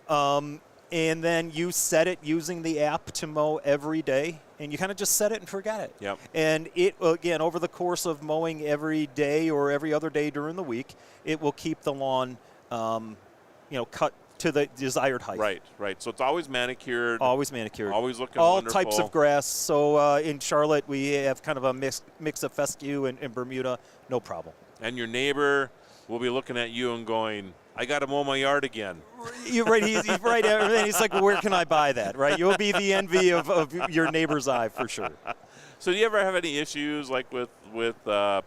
And then you set it using the app to mow every day, and you kind of just set it and forget it. Yep. And it, again, over the course of mowing every day or every other day during the week, it will keep the lawn, you know, cut to the desired height. Right, right. So it's always manicured. Always manicured. Always looking all wonderful. Types of grass. So in Charlotte, we have kind of a mix of fescue and Bermuda, no problem. And your neighbor will be looking at you and going, I got to mow my yard again. You're right. He's right. And he's like, where can I buy that? Right. You'll be the envy of your neighbor's eye for sure. So do you ever have any issues like with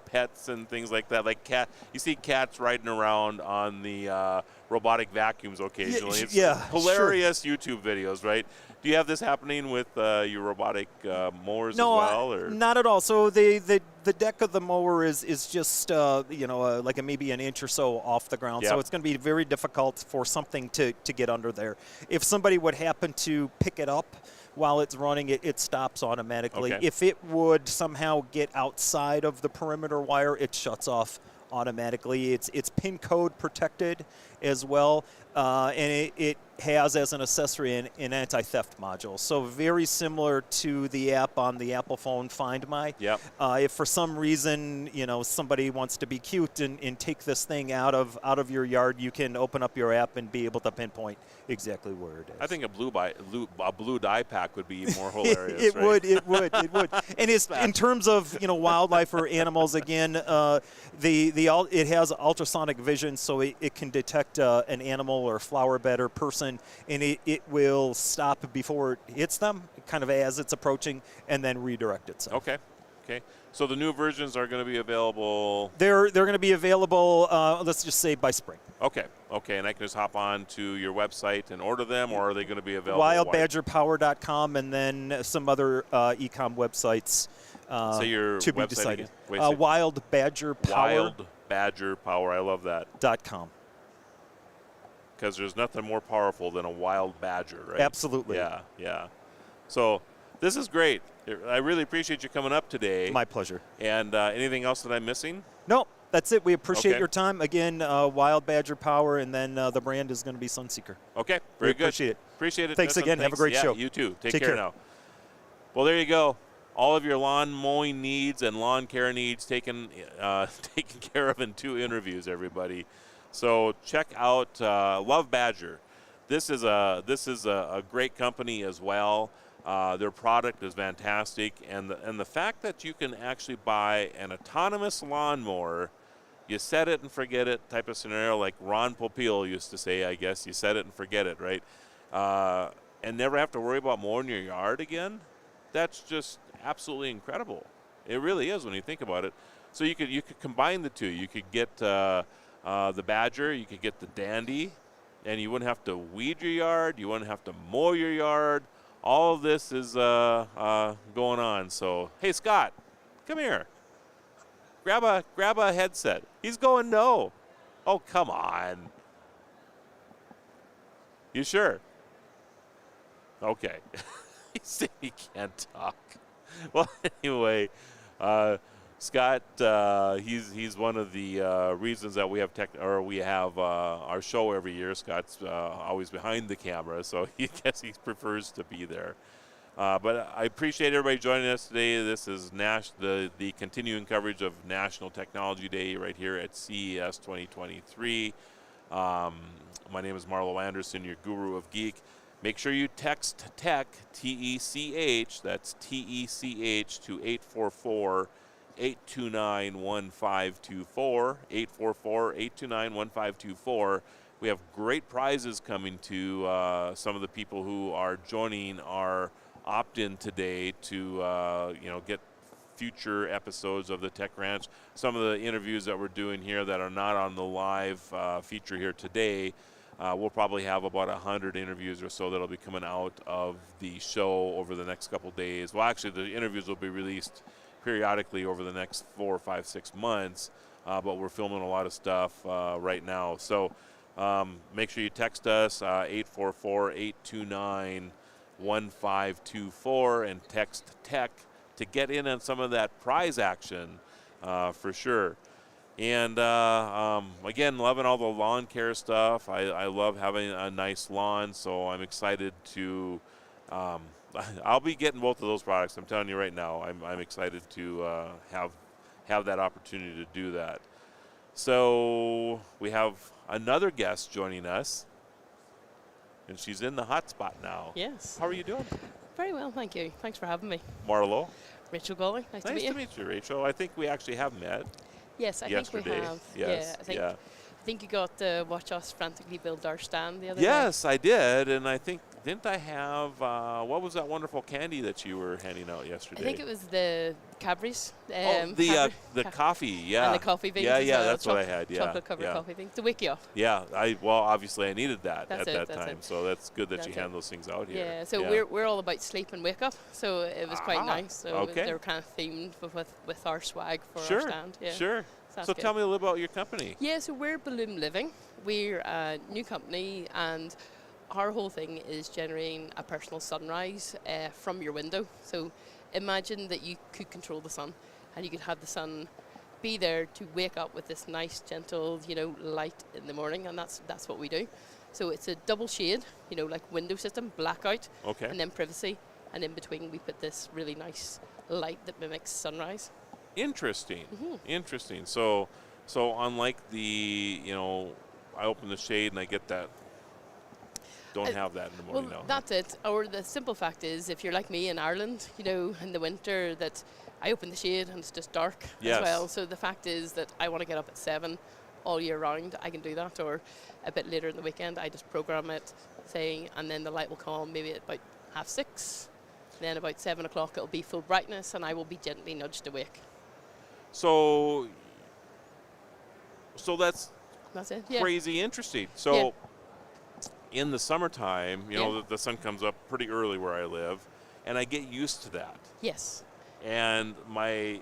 pets and things like that? Like you see cats riding around on the robotic vacuums occasionally. It's hilarious YouTube videos, right? Do you have this happening with your robotic mowers as well? Or? Not at all. So the deck of the mower is just you know, like maybe an inch or so off the ground. Yep. So it's going to be very difficult for something to get under there. If somebody would happen to pick it up while it's running, it stops automatically. Okay. If it would somehow get outside of the perimeter wire, it shuts off automatically. It's pin code protected as well. and it has as an accessory an anti-theft module. So very similar to the app on the Apple phone Find My. Yep. If for some reason somebody wants to be cute and take this thing out of your yard, you can open up your app and be able to pinpoint exactly where it is. I think a blue dye pack would be more hilarious. It right? would. And it's in terms of wildlife or animals. Again, it has ultrasonic vision, so it can detect an animal or flower bed or person, and it will stop before it hits them, kind of as it's approaching, and then redirect itself. Okay. So the new versions are going to be available. They're going to be available. Let's just say by spring. Okay, and I can just hop on to your website and order them, or are they going to be available? WildBadgerPower.com, and then some other e-com websites. So your to be website decided. again? Wild Badger Power. Wild Badger Power. I love that. .com. Because there's nothing more powerful than a wild badger, right? Absolutely. Yeah. So this is great. I really appreciate you coming up today. My pleasure. And anything else that I'm missing? No, that's it. We appreciate Okay. your time. Again, Wild Badger Power, and then the brand is going to be Sunseeker. Okay, very good. Appreciate it. Appreciate it. Thanks Justin. again. Have a great Yeah, show. You too. Take care now. Well, there you go. All of your lawn mowing needs and lawn care needs taken care of in 2 interviews, everybody. So check out Love Badger. This is a great company as well. Their product is fantastic, and the fact that you can actually buy an autonomous lawnmower, you set it and forget it type of scenario, like Ron Popeil used to say, I guess, you set it and forget it, right? And never have to worry about mowing your yard again. That's just absolutely incredible. It really is when you think about it. So you could combine the two. You could get the Badger, you could get the Dandy, and you wouldn't have to weed your yard, you wouldn't have to mow your yard. All of this is going on. So, hey, Scott, come here. Grab a headset. He's going no. Oh, come on. You sure? Okay. He said he can't talk. Well, anyway, Scott, he's one of the reasons that we have our show every year. Scott's always behind the camera, so I guess he prefers to be there. But I appreciate everybody joining us today. This is the continuing coverage of National Technology Day right here at CES 2023. My name is Marlo Anderson, your guru of geek. Make sure you text TECH, T-E-C-H, that's T-E-C-H, to 844-829-1524, 844-829-1524. We have great prizes coming to some of the people who are joining our opt-in today to get future episodes of the Tech Ranch. Some of the interviews that we're doing here that are not on the live feature here today, we'll probably have about 100 interviews or so that'll be coming out of the show over the next couple days. Well, actually, the interviews will be released periodically over the next 4, 5, 6 months, but we're filming a lot of stuff right now. So make sure you text us 844-829-1524 and text TECH to get in on some of that prize action for sure. And again, loving all the lawn care stuff. I love having a nice lawn, so I'm excited to I'll be getting both of those products. I'm telling you right now, I'm excited to have that opportunity to do that. So we have another guest joining us, and she's in the hot spot now. Yes. How are you doing? Very well, thank you. Thanks for having me. Marlo. Rachel Gawley, nice to meet you. Nice to meet you, Rachel. I think we actually have met. Yes, I yesterday. think we have. Yes, yeah, I think you got to watch us frantically build our stand the other day. Yes, I did, and I think, didn't I have, what was that wonderful candy that you were handing out yesterday? I think it was the Cadbury's. The coffee, yeah. And the coffee beans. Yeah, that's what I had, yeah. Chocolate-covered coffee beans to wake you up. Yeah, obviously I needed that That's at it, that that's time, it. so that's good that That's you it. hand those things out here. Yeah, so we're all about sleep and wake up, so it was quite nice. So okay. they were kind of themed with our swag for Sure, our stand. Yeah. sure. that's So good. tell me a little about your company. Yeah, so we're Balloon Living. We're a new company, and our whole thing is generating a personal sunrise from your window. So imagine that you could control the sun, and you could have the sun be there to wake up with this nice, gentle, light in the morning, and that's what we do. So it's a double shade, like window system, blackout, Okay. and then privacy. And in between, we put this really nice light that mimics sunrise. Interesting. Mhm. Interesting. So unlike the, I open the shade and I get that. Don't have that in the morning now. That's it. Or the simple fact is, if you're like me in Ireland, in the winter, that I open the shade and it's just dark Yes. as well. So the fact is that I want to get up at 7 all year round, I can do that. Or a bit later in the weekend, I just program it, and then the light will come on maybe at about 6:30. Then about 7 o'clock, it'll be full brightness, and I will be gently nudged awake. So that's it. Yeah. crazy interesting. So in the summertime, the sun comes up pretty early where I live, and I get used to that. Yes. And I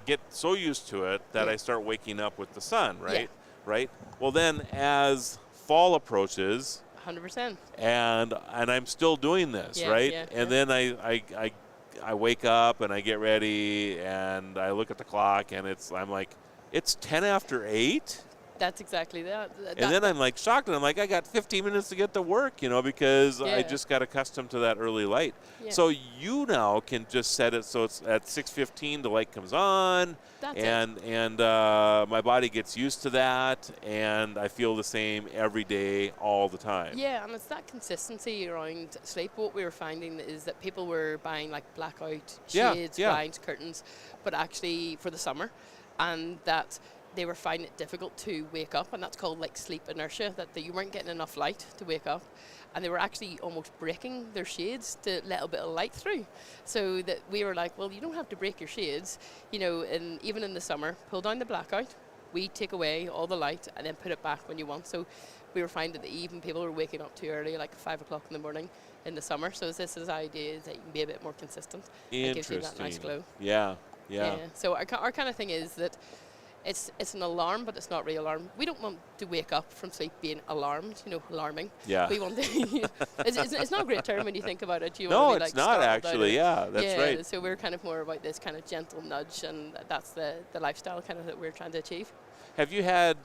get so used to it that I start waking up with the sun, right? Yeah. Right? Well, then as fall approaches, 100%. and I'm still doing this, Yeah, right? yeah, and then I wake up and I get ready and I look at the clock and I'm like, it's 10 after 8? That's exactly that. And then I'm like shocked, and I'm like, I got 15 minutes to get to work, because I Yeah. just got accustomed to that early light. Yeah. So you now can just set it so it's at 6:15 the light comes on, That's and my body gets used to that, and I feel the same every day, all the time. Yeah, and it's that consistency around sleep. What we were finding is that people were buying like blackout shades, blinds, curtains, but actually for the summer, and that they were finding it difficult to wake up, and that's called like sleep inertia, that you weren't getting enough light to wake up, and they were actually almost breaking their shades to let a bit of light through. So that we were like, well, you don't have to break your shades, and even in the summer, pull down the blackout, we take away all the light and then put it back when you want. So we were finding that even people were waking up too early, like 5 o'clock in the morning in the summer. So this is the idea that you can be a bit more consistent. It gives you that nice glow. Yeah. So our kind of thing is that it's an alarm, but it's not really alarm. We don't want to wake up from sleep being alarmed, alarming. Yeah. We want to, it's not a great term when you think about it. No, want to be it's like not startled actually. out Yeah, that's right. So we're kind of more about this kind of gentle nudge, and that's the lifestyle kind of that we're trying to achieve. Have you had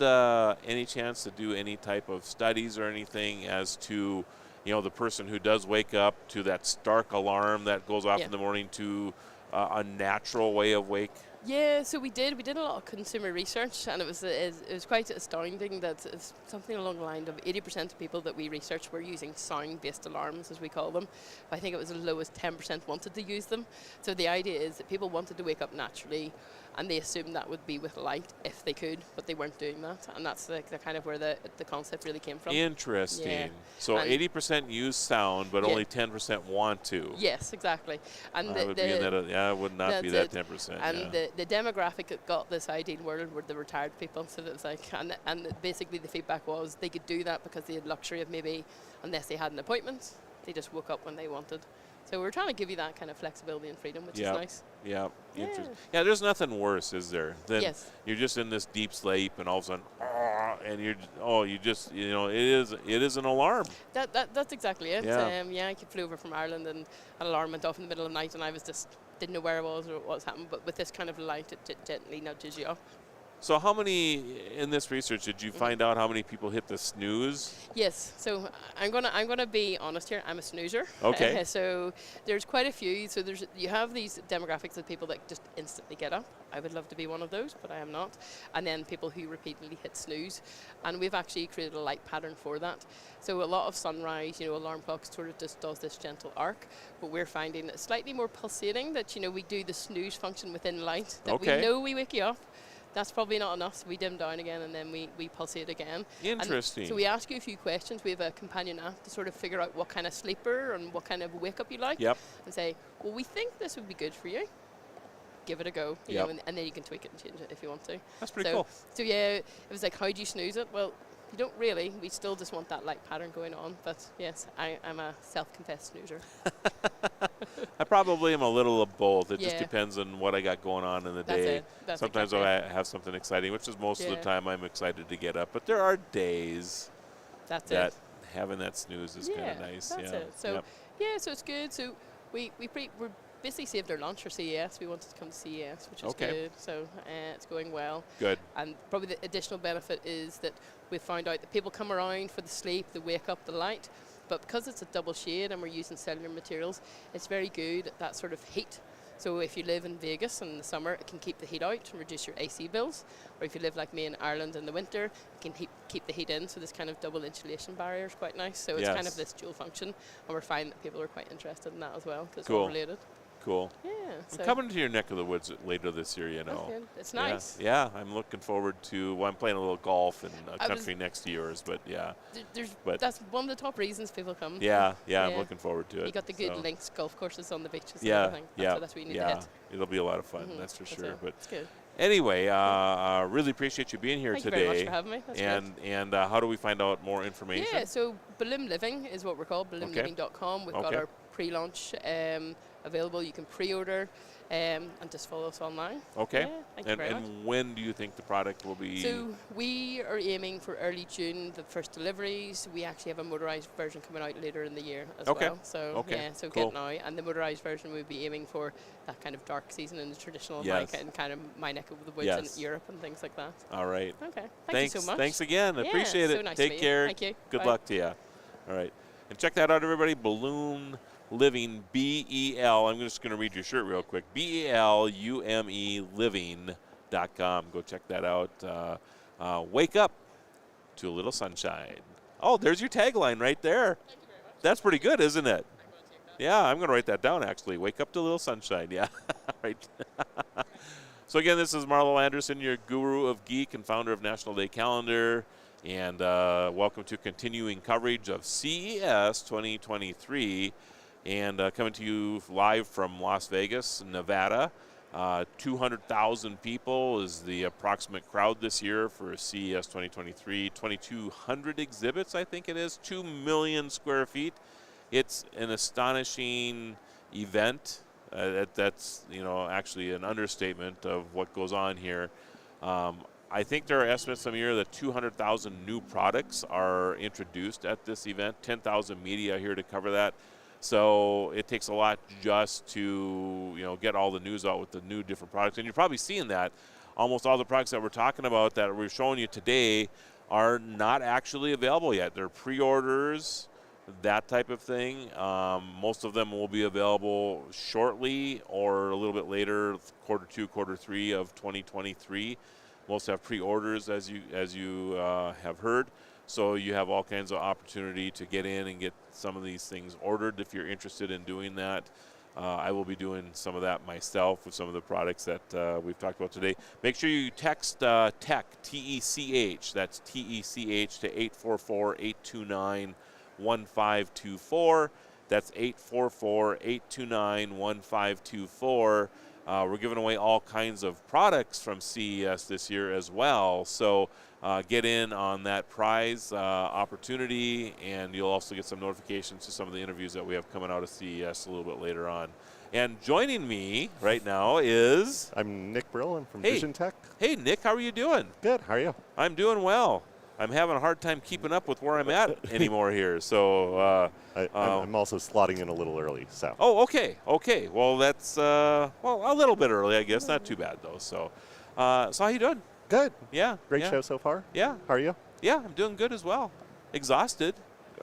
any chance to do any type of studies or anything as to, the person who does wake up to that stark alarm that goes off in the morning to a natural way of wake? Yeah, so we did a lot of consumer research, and it was quite astounding that it's something along the line of 80% of people that we researched were using sound-based alarms, as we call them. I think it was as low as 10% wanted to use them. So the idea is that people wanted to wake up naturally, and they assumed that would be with light if they could, but they weren't doing that, and that's the kind of where the concept really came from. Interesting. Yeah. So and 80% use sound, but only 10% want to. Yes, exactly. And I would be in that. It would not be that 10%. And the demographic that got this ideal world were the retired people. So it was like, and basically the feedback was they could do that because they had luxury of maybe, unless they had an appointment, they just woke up when they wanted. So we're trying to give you that kind of flexibility and freedom, which is nice. Yeah. Interesting. Yeah, there's nothing worse, is there, than you're just in this deep sleep and all of a sudden, and it is an alarm. That's exactly it. Yeah. I flew over from Ireland, and an alarm went off in the middle of the night, and I didn't know where I was or what was happening. But with this kind of light, it gently nudges you up. So how many in this research did you find out how many people hit the snooze? Yes. So I'm gonna be honest here. I'm a snoozer. Okay. So there's quite a few. So you have these demographics of people that just instantly get up. I would love to be one of those, but I am not. And then people who repeatedly hit snooze. And we've actually created a light pattern for that. So a lot of sunrise, alarm clocks sort of just does this gentle arc, but we're finding it slightly more pulsating, that, we do the snooze function within light, that we know we wake you up. That's probably not enough, so we dim down again, and then we pulsate again. Interesting. And so we ask you a few questions. We have a companion app to sort of figure out what kind of sleeper and what kind of wake-up you like. Yep. And say, well, we think this would be good for you. Give it a go, you know, and then you can tweak it and change it if you want to. That's pretty cool. So yeah, it was like, how do you snooze it? Well, you don't really. We still just want that light pattern going on. But yes, I'm a self-confessed snoozer. I probably am a little of both. It just depends on what I got going on in the day. Sometimes I have something exciting, which is most of the time I'm excited to get up. But there are days that having that snooze is kind of nice. That's it. So so it's good. So we're basically saved our lunch for CES. We wanted to come to CES, which is Okay. good. So it's going well. Good. And probably the additional benefit is that we found out that people come around for the sleep, the wake up, the light. But because it's a double shade and we're using cellular materials, it's very good at that sort of heat. So if you live in Vegas in the summer, it can keep the heat out and reduce your AC bills. Or if you live like me in Ireland in the winter, it can keep the heat in. So this kind of double insulation barrier is quite nice. So it's kind of this dual function. And we're finding that people are quite interested in that as well because it's all related. Cool. Yeah. I'm coming to your neck of the woods later this year, you know. Okay. It's nice. Yeah, I'm looking forward to, well, I'm playing a little golf in a country next to yours, but yeah. That's one of the top reasons people come. Yeah, I'm looking forward to it. You got the good links golf courses on the beaches yeah, and everything. That's what you need to hit. It'll be a lot of fun, that's for sure. But it's good. Anyway, really appreciate you being here Thank today. you very much for having me. That's and how do we find out more information? Yeah, so Balloon Living is what we're called, balloonliving.com. We've got our pre-launch available. You can pre-order and just follow us online. Okay. Yeah, thank you very much. And when do you think the product will be? So we are aiming for early June, the first deliveries. We actually have a motorized version coming out later in the year as well. So so cool. get now. And the motorized version we'll be aiming for that kind of dark season in the traditional kind of my neck of the woods in Europe and things like that. All right. Okay. Thanks you so much. Thanks again. Yeah, Appreciate it. so nice Take to meet care. you. Thank you. Good Bye. luck to you. All right. And check that out, everybody. Balloon Living, B-E-L. I'm just going to read your shirt real quick. B-E-L-U-M-E living.com. Go check that out. Wake up to a little sunshine. Oh, there's your tagline right there. That's pretty good, isn't it? Yeah, I'm going to write that down, actually. Wake up to a little sunshine. Yeah, right. So, again, this is Marlo Anderson, your guru of geek and founder of National Day Calendar. And welcome to continuing coverage of CES 2023. And coming to you live from Las Vegas, Nevada. 200,000 people is the approximate crowd this year for CES 2023. 2,200 exhibits, I think it is. 2 million square feet. It's an astonishing event. That's actually an understatement of what goes on here. I think there are estimates some year that 200,000 new products are introduced at this event. 10,000 media here to cover that. So it takes a lot just to get all the news out with the new different products. And you're probably seeing that. Almost all the products that we're talking about that we're showing you today are not actually available yet. They're pre-orders, that type of thing. Most of them will be available shortly or a little bit later, quarter 2, quarter 3 of 2023. Most have pre-orders, as you have heard. So you have all kinds of opportunity to get in and get some of these things ordered if you're interested in doing that. I will be doing some of that myself with some of the products that we've talked about today. Make sure you text TECH, T-E-C-H, that's T-E-C-H to 844-829-1524. That's 844-829-1524. We're giving away all kinds of products from CES this year as well. So get in on that prize opportunity, and you'll also get some notifications to some of the interviews that we have coming out of CES a little bit later on. And joining me right now is... I'm Nick Brill. I'm from Vision Tech. Hey, Nick, how are you doing? Good. How are you? I'm doing well. I'm having a hard time keeping up with where I'm at anymore here. So I'm also slotting in a little early. So. Oh, okay. Okay. Well, that's a little bit early, I guess. Not too bad though. So how you doing? Good. Yeah. Great show so far. Yeah. How are you? Yeah, I'm doing good as well. Exhausted.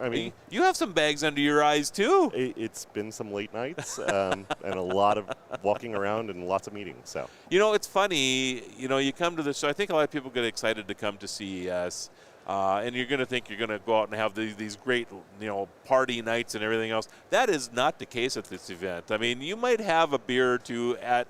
I mean, you have some bags under your eyes too. It's been some late nights and a lot of walking around and lots of meetings. So. It's funny. You come to this show. I think a lot of people get excited to come to CES. And you're going to think you're going to go out and have these great, party nights and everything else. That is not the case at this event. I mean, you might have a beer or two at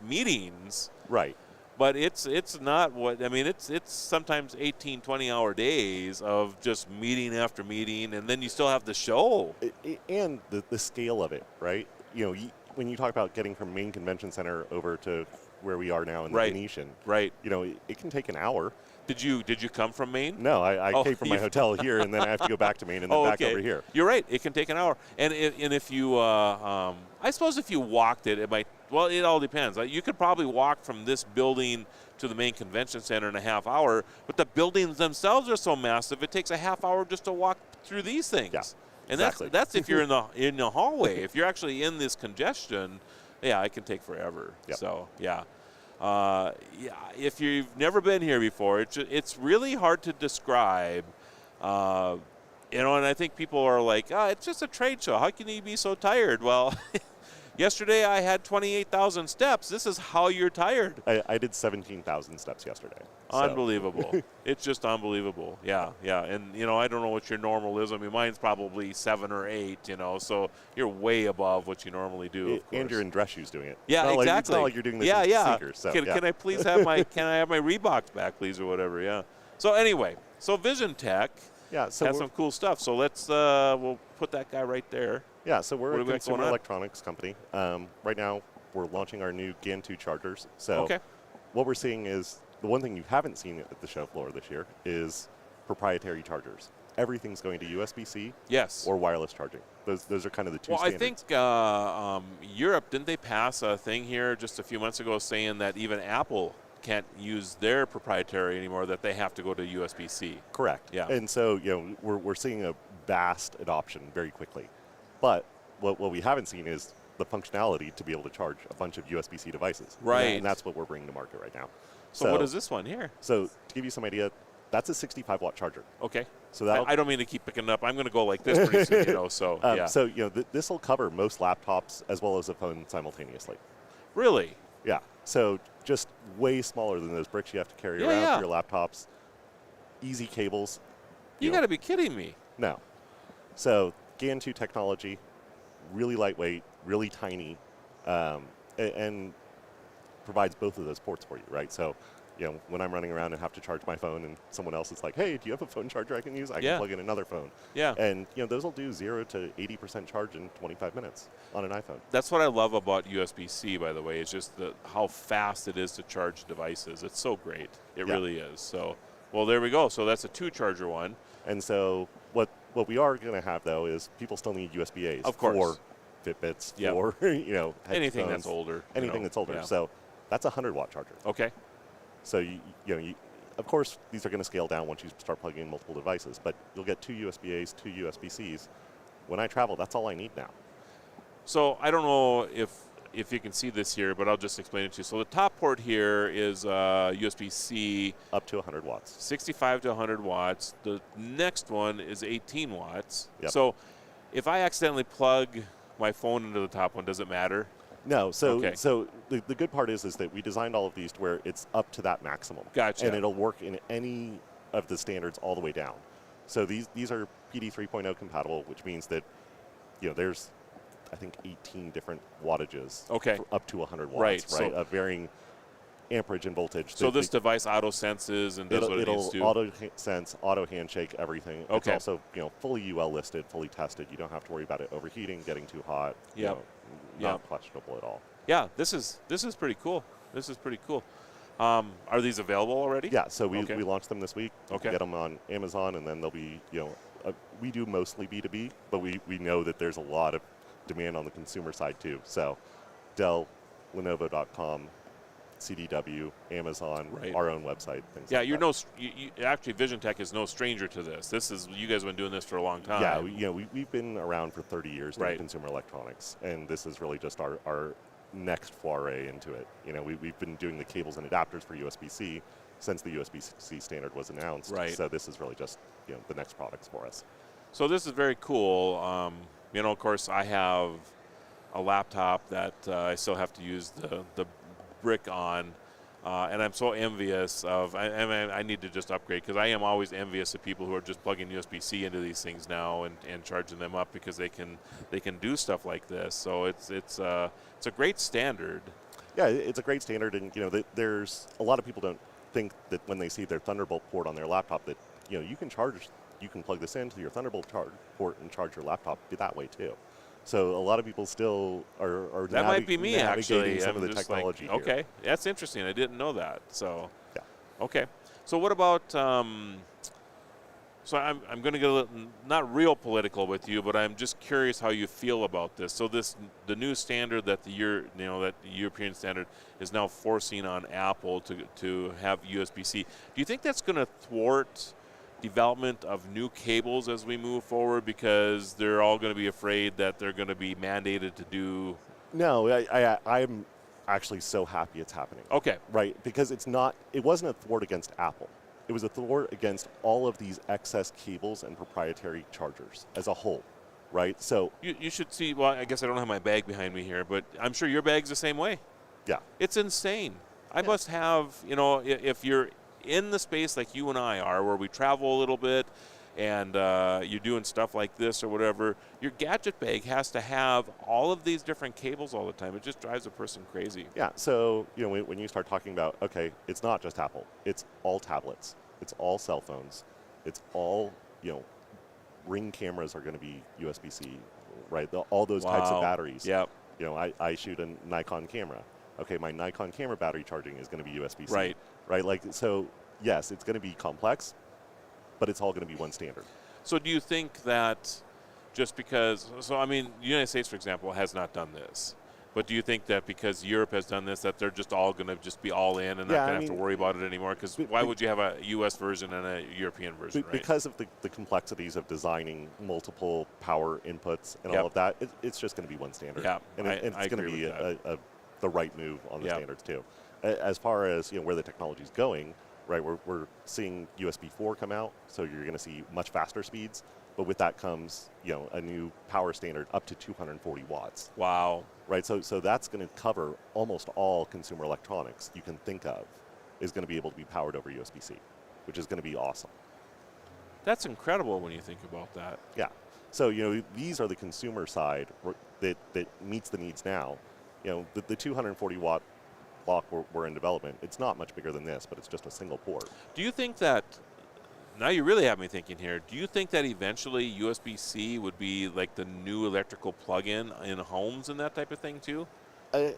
meetings. Right. But it's not what, it's sometimes 18, 20-hour days of just meeting after meeting, and then you still have the show. And the scale of it, right? When you talk about getting from main convention center over to where we are now in the Venetian, right? It can take an hour. Did you come from Maine? No, I came from my hotel here, and then I have to go back to Maine and then back over here. You're right. It can take an hour. And if you, I suppose if you walked it, it might, well, it all depends. You could probably walk from this building to the main convention center in a half hour, but the buildings themselves are so massive, it takes a half hour just to walk through these things. And Exactly. that's if you're in the hallway. If you're actually in this congestion, yeah, it can take forever. Yep. So yeah, if you've never been here before, it's really hard to describe. And I think people are like, it's just a trade show. How can you be so tired? Well, yesterday I had 28,000 steps. This is how you're tired. I did 17,000 steps yesterday. Unbelievable. It's just unbelievable. Yeah. And, I don't know what your normal is. I mean, mine's probably 7 or 8, so you're way above what you normally do, of course. And you're in dress shoes doing it. Yeah, it's exactly. It's not like you're doing this in sneakers. So, Can I please have my Reeboks back, please, or whatever, yeah. So anyway, Vision Tech has some cool stuff. So let's, we'll put that guy right there. Yeah, so we're a What consumer electronics company. Right now, we're launching our new GaN 2 chargers. So what we're seeing is, the one thing you haven't seen at the show floor this year is proprietary chargers. Everything's going to USB-C or wireless charging. Those are kind of the two standards. I think Europe, didn't they pass a thing here just a few months ago saying that even Apple can't use their proprietary anymore, that they have to go to USB-C? Correct. Yeah. And so, we're seeing a vast adoption very quickly. But what we haven't seen is the functionality to be able to charge a bunch of USB-C devices. Right. And that's what we're bringing to market right now. So what is this one here? So to give you some idea, that's a 65-watt charger. Okay. So that I don't mean to keep picking up. I'm going to go like this pretty soon, So yeah. So this will cover most laptops as well as a phone simultaneously. Really? Yeah. So just way smaller than those bricks you have to carry around for your laptops. Easy cables. You got to be kidding me. No. So GaN 2 technology, really lightweight, really tiny, and provides both of those ports for you, right? So, when I'm running around and have to charge my phone and someone else is like, hey, do you have a phone charger I can use? I can plug in another phone. Yeah. And, those will do 0 to 80% charge in 25 minutes on an iPhone. That's what I love about USB-C, by the way, is just how fast it is to charge devices. It's so great. It really is. So, well, there we go. So that's a 2-charger one. And so what we are going to have, though, is people still need USB-As. Of course. For Fitbits, for, anything headphones, that's older. Anything that's older. So that's a 100-watt charger. Okay. So, of course, these are going to scale down once you start plugging in multiple devices, but you'll get 2 USB-As, 2 USB-Cs. When I travel, that's all I need now. So I don't know if you can see this here, but I'll just explain it to you. So the top port here is USB-C. Up to 100 watts. 65 to 100 watts. The next one is 18 watts. Yep. So if I accidentally plug my phone into the top one, does it matter? No. So the good part is that we designed all of these to where it's up to that maximum. Gotcha. And it'll work in any of the standards all the way down. So these are PD 3.0 compatible, which means that there's I think 18 different wattages. Okay. For up to 100 watts. Right. So of varying amperage and voltage. So this device auto senses and does what it needs to. It'll auto sense, auto handshake, everything. Okay. It's also fully UL listed, fully tested. You don't have to worry about it overheating, getting too hot. Not questionable at all. Yeah, this is pretty cool. This is pretty cool. Are these available already? Yeah, so we launched them this week. You Okay. can get them on Amazon, and then they'll be, we do mostly B2B, but we know that there's a lot of demand on the consumer side too. So Dell, Lenovo.com, CDW, Amazon, our own website, things like that. Actually, Vision Tech is no stranger to this. You guys have been doing this for a long time. Yeah, we've been around for 30 years in consumer electronics, and this is really just our next foray into it. We've been doing the cables and adapters for USB-C since the USB-C standard was announced. Right. So this is really just the next products for us. So this is very cool. Of course, I have a laptop that I still have to use the brick on, and I'm so envious of. I need to just upgrade, because I am always envious of people who are just plugging USB-C into these things now and charging them up, because they can do stuff like this. So it's a great standard. Yeah, it's a great standard, and there's a lot of people don't think that when they see their Thunderbolt port on their laptop that you can plug this into your Thunderbolt port and charge your laptop that way too. So a lot of people still are that might be me actually. Some of the technology. Like, okay, that's interesting. I didn't know that. So yeah. Okay. So what about? So I'm going to get a little, not real political with you, but I'm just curious how you feel about this. So the new standard that the European standard is now forcing on Apple to have USB-C. Do you think that's going to thwart development of new cables as we move forward, because they're all going to be afraid that they're going to be mandated to do? No, I'm actually so happy it's happening. Okay. Right, because it wasn't a thwart against Apple. It was a thwart against all of these excess cables and proprietary chargers as a whole, right? So You should see, well, I guess I don't have my bag behind me here, but I'm sure your bag's the same way. Yeah. It's insane. I must have, if you're in the space like you and I are, where we travel a little bit and you're doing stuff like this or whatever, your gadget bag has to have all of these different cables all the time. It just drives a person crazy. Yeah, so when you start talking about, okay, it's not just Apple, it's all tablets, it's all cell phones, it's all, Ring cameras are going to be USB-C, right? All those types of batteries. Yep. I shoot a Nikon camera. Okay, my Nikon camera battery charging is going to be USB-C. Right. Right, so yes, it's going to be complex, but it's all going to be one standard. So do you think that just because, the United States, for example, has not done this, but do you think that because Europe has done this, that they're just all going to just be all in and not going to have to worry about it anymore? Because why would you have a U.S. version and a European version, right? Because of the complexities of designing multiple power inputs and all of that, it's just going to be one standard. Yeah, and it's going to be the right move on the standards too. As far as where the technology is going, right? We're seeing USB 4 come out, so you're going to see much faster speeds. But with that comes, a new power standard up to 240 watts. Wow. Right, so that's going to cover almost all consumer electronics you can think of is going to be able to be powered over USB-C, which is going to be awesome. That's incredible when you think about that. Yeah. So, these are the consumer side that meets the needs now. The 240 watt block we're in development, it's not much bigger than this, but it's just a single port. Do you think that, now you really have me thinking here, do you think that eventually USB-C would be like the new electrical plug-in in homes and that type of thing too?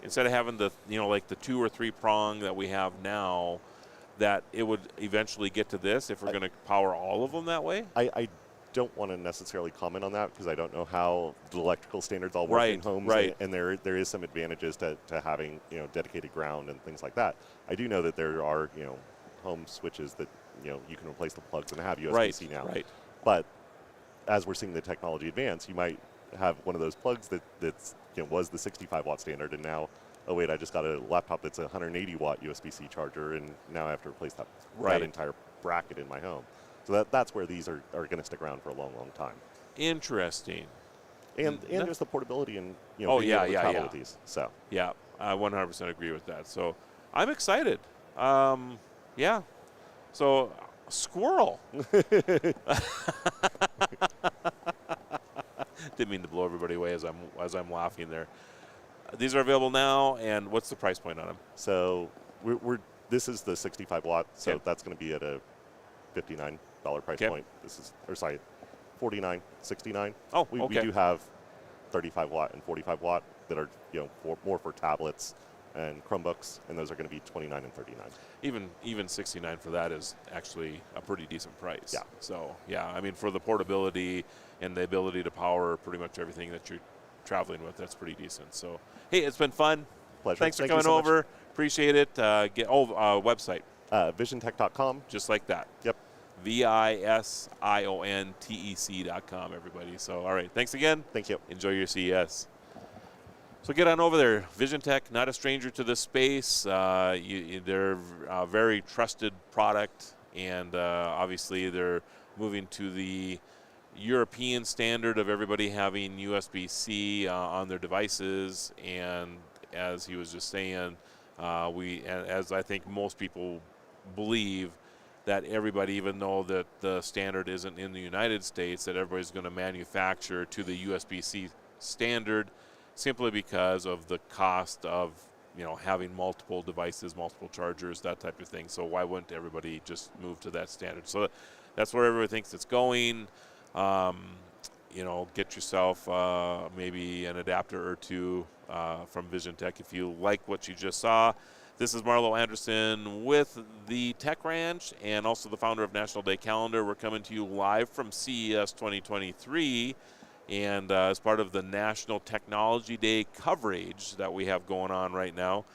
Instead of having the, like the 2 or 3 prong that we have now, that it would eventually get to this if we're going to power all of them that way? I don't want to necessarily comment on that because I don't know how the electrical standards all work in homes. Right. And there is some advantages to having, dedicated ground and things like that. I do know that there are, home switches that, you can replace the plugs and have USB-C now. Right. But as we're seeing the technology advance, you might have one of those plugs that's was the 65 watt standard, and now, oh wait, I just got a laptop that's a 180 watt USB-C charger, and now I have to replace that entire bracket in my home. So that's where these are going to stick around for a long, long time. Interesting. And there's the portability and being able to travel with these. So yeah, I 100% agree with that. So I'm excited. Yeah. So squirrel. Didn't mean to blow everybody away as I'm laughing there. These are available now, and what's the price point on them? So this is the 65 watt, so that's going to be at a $59 price point. This is, $49, $69. Oh, we do have 35 watt and 45 watt that are more for tablets and Chromebooks, and those are going to be $29 and $39. Even $69 for that is actually a pretty decent price. Yeah. So yeah, for the portability and the ability to power pretty much everything that you're traveling with, that's pretty decent. So hey, it's been fun. Pleasure. Thanks for Thank coming you so over. much. Appreciate it. Website. VisionTech.com. Just like that. Yep. VISIONTEC.com, everybody. So, all right. Thanks again. Thank you. Enjoy your CES. So get on over there. VisionTech, not a stranger to this space. They're a very trusted product, and obviously they're moving to the European standard of everybody having USB-C on their devices. And as he was just saying, as I think most people believe, that everybody, even though that the standard isn't in the United States, that everybody's going to manufacture to the USB-C standard, simply because of the cost of having multiple devices, multiple chargers, that type of thing. So why wouldn't everybody just move to that standard? So that's where everybody thinks it's going. Get yourself maybe an adapter or two from VisionTech if you like what you just saw. This is Marlo Anderson with the Tech Ranch and also the founder of National Day Calendar. We're coming to you live from CES 2023, and as part of the National Technology Day coverage that we have going on right now.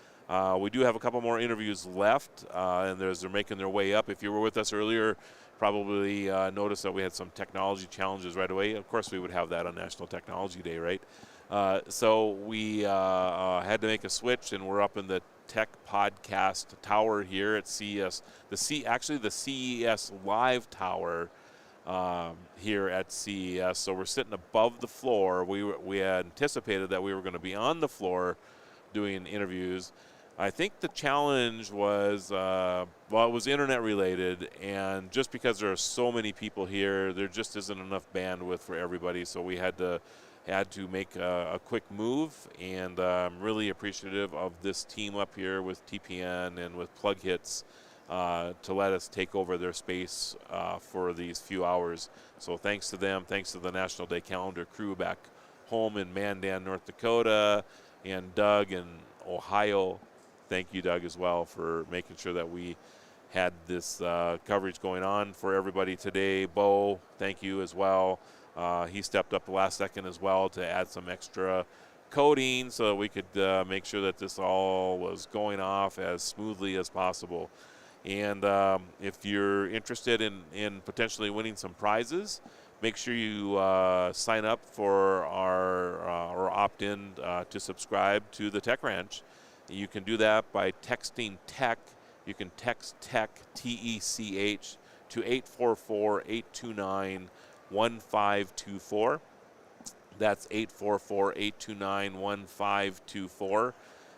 We do have a couple more interviews left, and they're making their way up. If you were with us earlier, probably noticed that we had some technology challenges right away. Of course, we would have that on National Technology Day, right? So we had to make a switch, and we're up in the Tech Podcast Tower here at CES. Actually the CES Live Tower here at CES. So we're sitting above the floor. We had anticipated that we were going to be on the floor doing interviews. I think the challenge was, well, it was internet related, and just because there are so many people here, there just isn't enough bandwidth for everybody. So we had to make a quick move, and I'm really appreciative of this team up here with TPN and with Plug Hits to let us take over their space for these few hours. So thanks to them, thanks to the National Day Calendar crew back home in Mandan, North Dakota, and Doug in Ohio. Thank you, Doug, as well, for making sure that we had this coverage going on for everybody today. Bo, thank you as well. He stepped up the last second as well to add some extra coding so that we could make sure that this all was going off as smoothly as possible. And if you're interested in potentially winning some prizes, make sure you sign up for or opt in to subscribe to the Tech Ranch. You can do that by texting TECH. You can text TECH, T-E-C-H, to 844-829-1524. That's 844-829-1524.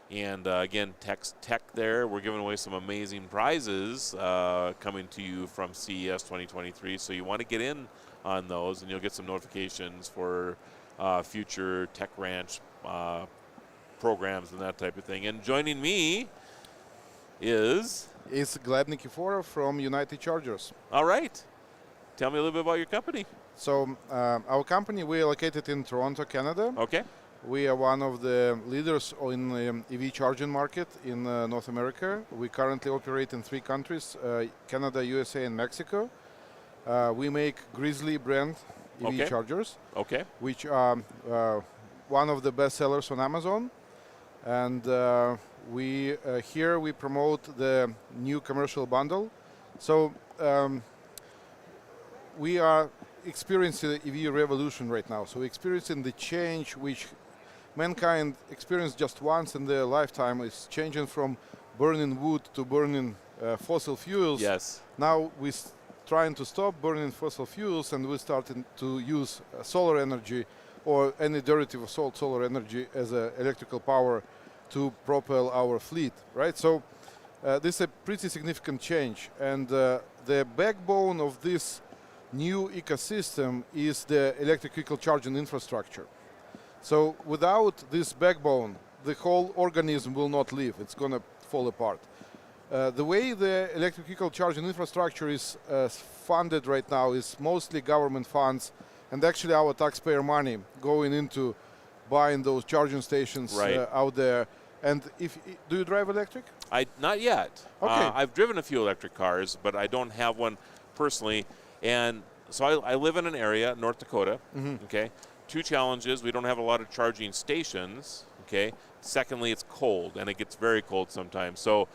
And again, text TECH there. We're giving away some amazing prizes coming to you from CES 2023. So you want to get in on those, and you'll get some notifications for future Tech Ranch programs and that type of thing. And joining me is Gleb Nikiforov from United Chargers. All right. Tell me a little bit about your company. So our company, we are located in Toronto, Canada. Okay. We are one of the leaders in the EV charging market in North America. We currently operate in 3 countries, Canada, USA, and Mexico. We make Grizzly brand EV chargers, which are one of the best sellers on Amazon. And we here we promote the new commercial bundle. So we are experiencing the EV revolution right now. So we're experiencing the change which mankind experienced just once in their lifetime. Is changing from burning wood to burning fossil fuels. Yes. Now we're trying to stop burning fossil fuels, and we're starting to use solar energy or any derivative of solar energy as electrical power to propel our fleet, right? So this is a pretty significant change, and the backbone of this new ecosystem is the electric vehicle charging infrastructure. So without this backbone, the whole organism will not live. It's going to fall apart. The way the electric vehicle charging infrastructure is funded right now is mostly government funds, and actually our taxpayer money going into buying those charging stations out there. And do you drive electric? Not yet. Okay. I've driven a few electric cars, but I don't have one personally. And so I live in an area, North Dakota. Okay. 2 challenges: we don't have a lot of charging stations. Okay. Secondly, it's cold, and it gets very cold sometimes. So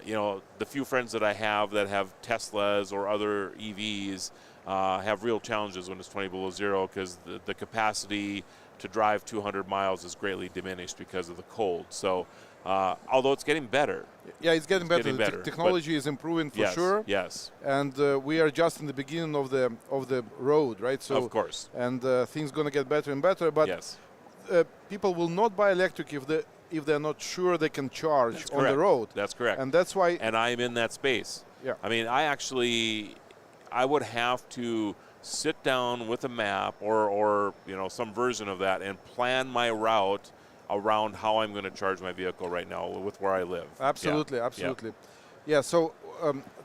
you know, the few friends that I have that have Teslas or other EVs have real challenges when it's 20 below zero, because the capacity to drive 200 miles is greatly diminished because of the cold. So although it's getting better. Yeah, it's getting better. The technology is improving for sure. Yes. And we are just in the beginning of the road, right? So of course. And things going to get better and better. But people will not buy electric if they're not sure they can charge on the road. That's correct. And that's why. And I'm in that space. Yeah. I mean, I would have to sit down with a map or you know, some version of that and plan my route around how I'm going to charge my vehicle right now with where I live. Absolutely, absolutely. Yeah, so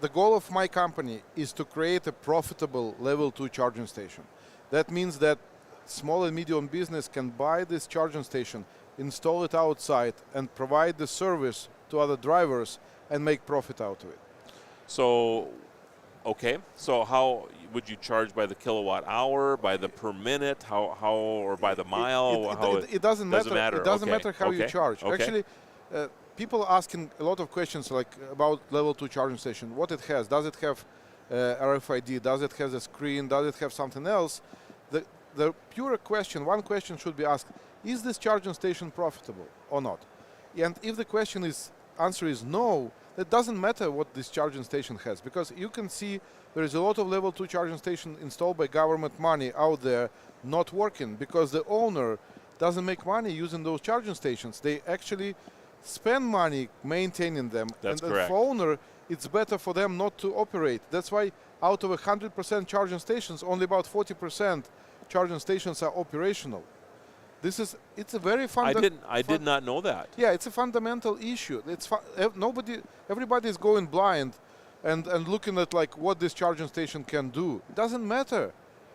the goal of my company is to create a profitable level 2 charging station. That means that small and medium business can buy this charging station, install it outside, and provide the service to other drivers and make profit out of it. So, okay. So how would you charge? By the kilowatt hour, by the per minute, how or by the mile? It doesn't matter. It doesn't matter how you charge. Okay. Actually, people are asking a lot of questions like about level 2 charging station. What it has? Does it have RFID? Does it have the screen? Does it have something else? The pure question, one question should be asked: is this charging station profitable or not? And if the answer is no, it doesn't matter what this charging station has, because you can see there is a lot of level 2 charging stations installed by government money out there not working because the owner doesn't make money using those charging stations. They actually spend money maintaining them. That's and correct. For owner, it's better for them not to operate. That's why out of 100% charging stations, only about 40% charging stations are operational. It's a very fundamental. I did not know that. Yeah, it's a fundamental issue. Everybody is going blind and looking at like what this charging station can do. It doesn't matter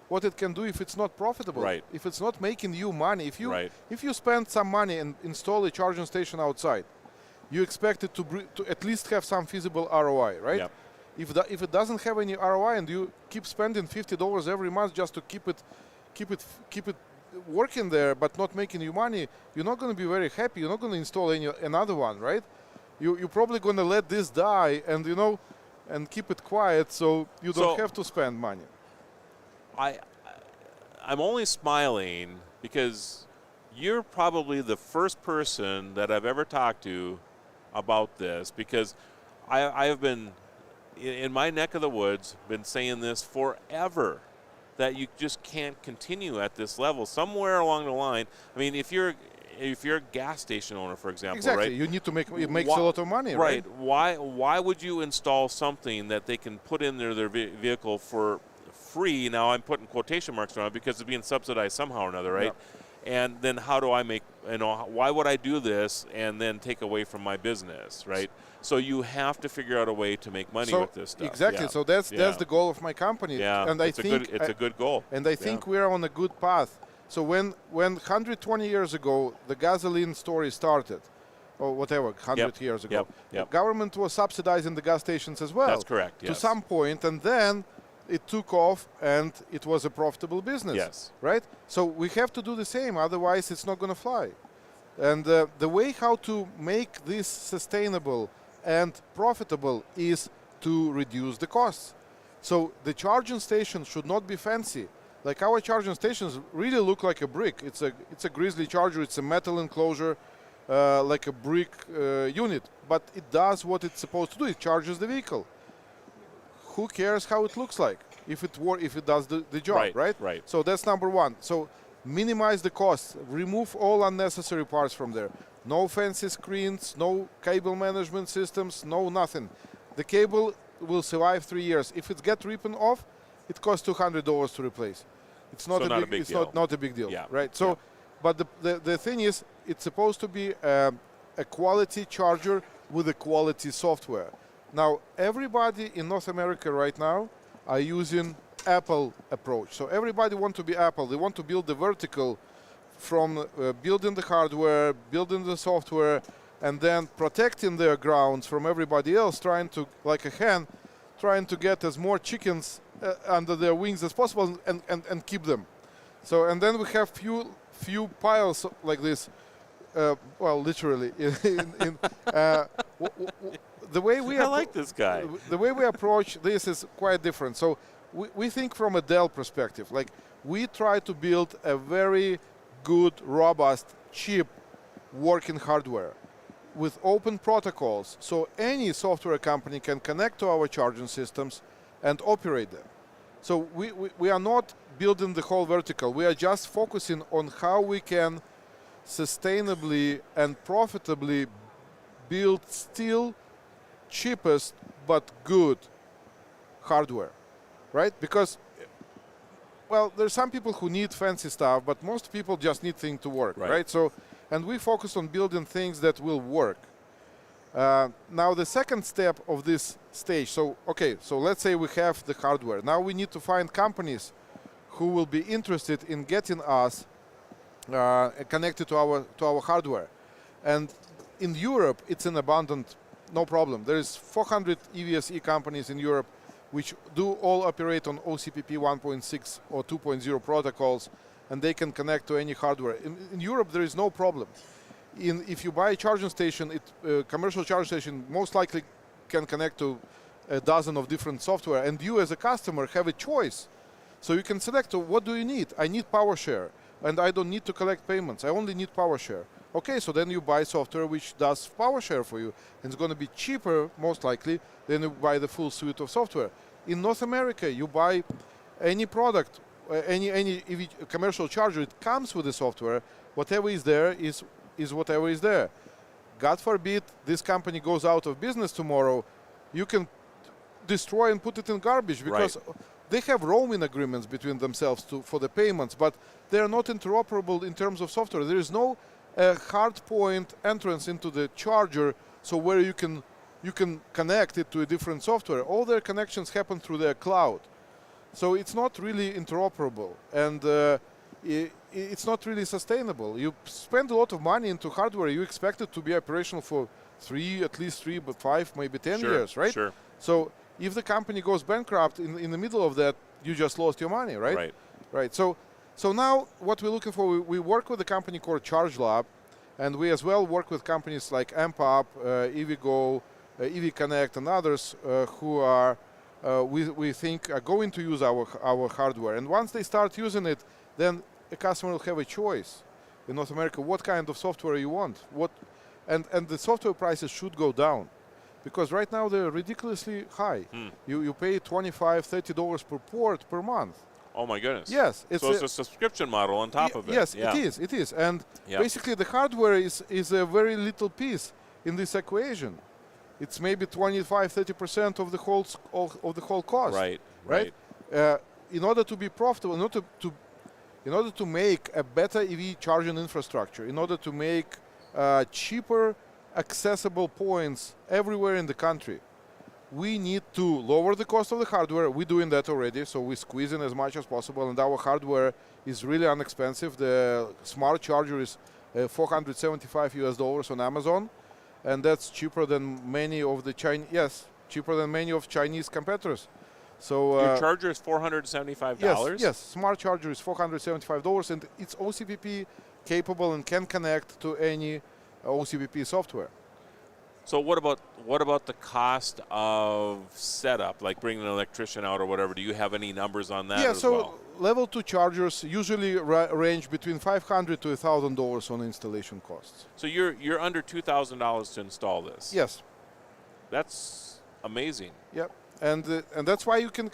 what it can do if it's not profitable. Right. If it's not making you money. Right. If you spend some money and install a charging station outside, you expect it to at least have some feasible ROI, right? Yep. If it doesn't have any ROI and you keep spending $50 every month just to keep it working there but not making you money, you're not going to be very happy. You're not going to install another one, right? You're probably going to let this die and and keep it quiet so you don't have to spend money. I'm only smiling because you're probably the first person that I've ever talked to about this, because I have been in my neck of the woods been saying this forever, that you just can't continue at this level. Somewhere along the line, I mean, if you're a gas station owner, for example, exactly, right? you need to it makes a lot of money, right? Why would you install something that they can put in their vehicle for free? Now I'm putting quotation marks around it because it's being subsidized somehow or another, right? Yeah. And then how do I make, why would I do this and then take away from my business, right? So you have to figure out a way to make money with this stuff. Exactly. Yeah. So that's the goal of my company. Yeah. And it's a good goal. And I think we're on a good path. So when 120 years ago the gasoline story started, or whatever, 100 years ago, the government was subsidizing the gas stations as well. That's correct. To some point, and then it took off and it was a profitable business. Yes. Right? So we have to do the same, otherwise it's not going to fly. And the way how to make this sustainable and profitable is to reduce the costs. So the charging station should not be fancy. Like our charging stations really look like a brick. It's a Grizzly charger. It's a metal enclosure, like a brick unit. But it does what it's supposed to do. It charges the vehicle. Who cares how it looks like if it does the job, right? Right. So that's number one. So minimize the costs. Remove all unnecessary parts from there. No fancy screens, no cable management systems, no nothing. The cable will survive 3 years. If it gets ripped off, it costs $200 to replace. It's not a big deal. Not a big deal, right? So, but the thing is, it's supposed to be a quality charger with a quality software. Now, everybody in North America right now are using Apple approach. So everybody want to be Apple. They want to build the vertical from building the hardware, building the software, and then protecting their grounds from everybody else, trying to, like a hen, trying to get as more chickens under their wings as possible and keep them. So, and then we have few piles like this, well, literally. The way we I like this guy. The way we approach this is quite different. So we think from a Dell perspective. Like, we try to build a very good, robust, cheap working hardware with open protocols, so any software company can connect to our charging systems and operate them. So we are not building the whole vertical. We are just focusing on how we can sustainably and profitably build still cheapest but good hardware, right? Because, well, there's some people who need fancy stuff, but most people just need things to work, right? So, and we focus on building things that will work. Now, the second step of this stage, so, okay, so let's say we have the hardware. Now we need to find companies who will be interested in getting us connected to our hardware. And in Europe, it's an abundant, no problem. There is 400 EVSE companies in Europe which do all operate on OCPP 1.6 or 2.0 protocols, and they can connect to any hardware. In Europe, there is no problem. If you buy a charging station, commercial charging station most likely can connect to a dozen of different software, and you as a customer have a choice. So you can select, what do you need? I need PowerShare, and I don't need to collect payments. I only need PowerShare. Okay, so then you buy software which does PowerShare for you, and it's going to be cheaper, most likely, than you buy the full suite of software. In North America, you buy any product, any EV commercial charger, it comes with the software. Whatever is there is whatever is there. God forbid this company goes out of business tomorrow, you can destroy and put it in garbage, because they have roaming agreements between themselves for the payments, but they are not interoperable in terms of software. There is no hard point entrance into the charger, so where you can connect it to a different software. All their connections happen through their cloud. So it's not really interoperable, and it's not really sustainable. You spend a lot of money into hardware, you expect it to be operational for at least 3, but 5, maybe 10 years, right? Sure. So if the company goes bankrupt in the middle of that, you just lost your money, right? Right. So now what we're looking for, we work with a company called ChargeLab, and we as well work with companies like AmpUp, EVgo, EV Connect, and others who are we think are going to use our hardware. And once they start using it, then a customer will have a choice in North America what kind of software you want. And the software prices should go down, because right now they're ridiculously high. You pay $25, $30 per port per month. Oh my goodness. Yes. It's a subscription model on top of it. Yes, it is. And basically the hardware is a very little piece in this equation. It's maybe 25-30% of the whole cost. Right. In order to be profitable, in order to make a better EV charging infrastructure, in order to make cheaper, accessible points everywhere in the country, we need to lower the cost of the hardware. We're doing that already, so we squeeze in as much as possible, and our hardware is really inexpensive. The smart charger is $475 on Amazon, and that's cheaper than many of the Chinese competitors. So your charger is $475. Yes, smart charger is $475, and it's OCPP capable and can connect to any OCPP software. So what about the cost of setup, like bringing an electrician out or whatever? Do you have any numbers on that as well? Level 2 chargers usually range between $500 to $1,000 on installation costs. So you're under $2,000 to install this. Yes. That's amazing. Yep. And that's why you can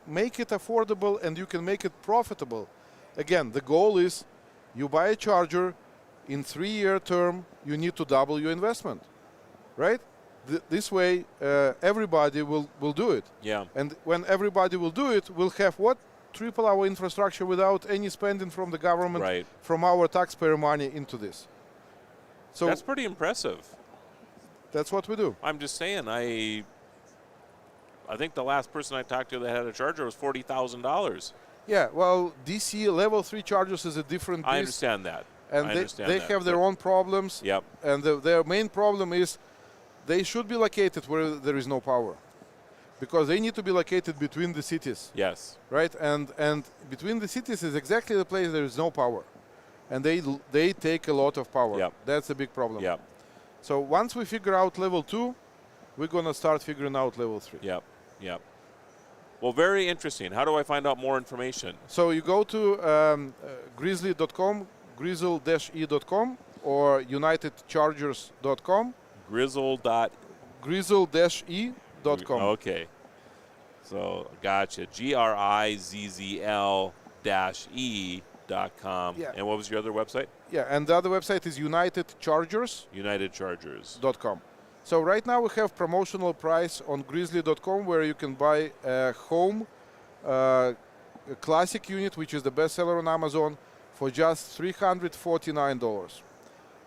make it affordable and you can make it profitable. Again, the goal is you buy a charger, in 3-year term you need to double your investment, right? This way everybody will do it. Yeah. And when everybody will do it, we'll have what? Triple our infrastructure without any spending from the government, from our taxpayer money into this. So that's pretty impressive. That's what we do. I'm just saying, I think the last person I talked to that had a charger was $40,000. Yeah, well, DC level 3 chargers is a different beast. I understand that. And they have their own problems. Yep. And their main problem is they should be located where there is no power, because they need to be located between the cities. Yes. Right? And between the cities is exactly the place there is no power. And they take a lot of power. Yep. That's a big problem. Yep. So once we figure out level 2, we're going to start figuring out level 3. Yep. Yep. Well, very interesting. How do I find out more information? So you go to grizzly.com, grizzle-e.com, or unitedchargers.com. Grizzle-e.com. Okay. So, gotcha. GRIZZL-E.com. Yeah. And what was your other website? Yeah, and the other website is unitedchargers. Unitedchargers.com. So right now we have promotional price on grizzly.com where you can buy a home a classic unit, which is the best seller on Amazon, for just $349,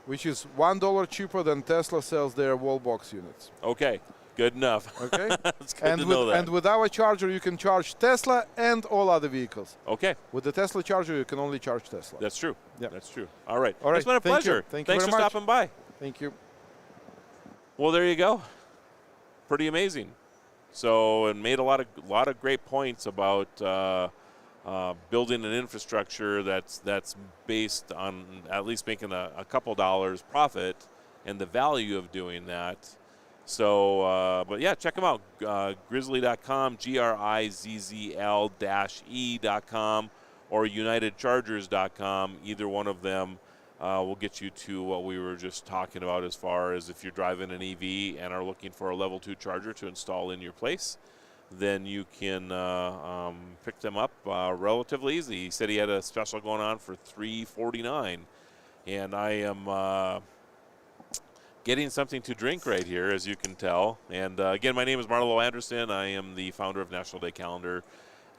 which is $1 cheaper than Tesla sells their wall box units. Okay, good enough. Okay. It's good to know that. And with our charger, you can charge Tesla and all other vehicles. Okay. With the Tesla charger, you can only charge Tesla. That's true. Yeah. That's true. All right. All right. It's been a pleasure. Thank you Thanks very for much. stopping by. Thank you. Well, there you go. Pretty amazing. So, and made a lot of great points about building an infrastructure that's based on at least making a couple dollars profit, and the value of doing that. So, but yeah, check them out. Grizzly.com, GRIZZL-E.com, or UnitedChargers.com. Either one of them will get you to what we were just talking about as far as if you're driving an EV and are looking for a level 2 charger to install in your place, then you can pick them up relatively easy. He said he had a special going on for $349, and I am getting something to drink right here, as you can tell. And again, my name is Marlo Anderson. I am the founder of National Day Calendar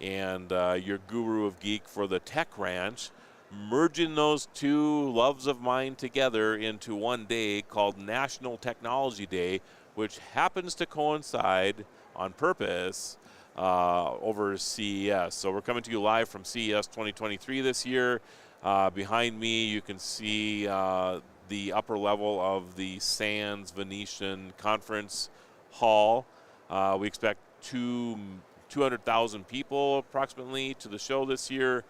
and your guru of geek for the Tech Ranch, merging those two loves of mine together into one day called National Technology Day, which happens to coincide on purpose over CES. So we're coming to you live from CES 2023 this year. Behind me, you can see the upper level of the Sands Venetian Conference Hall. We expect 200,000 people approximately to the show this year,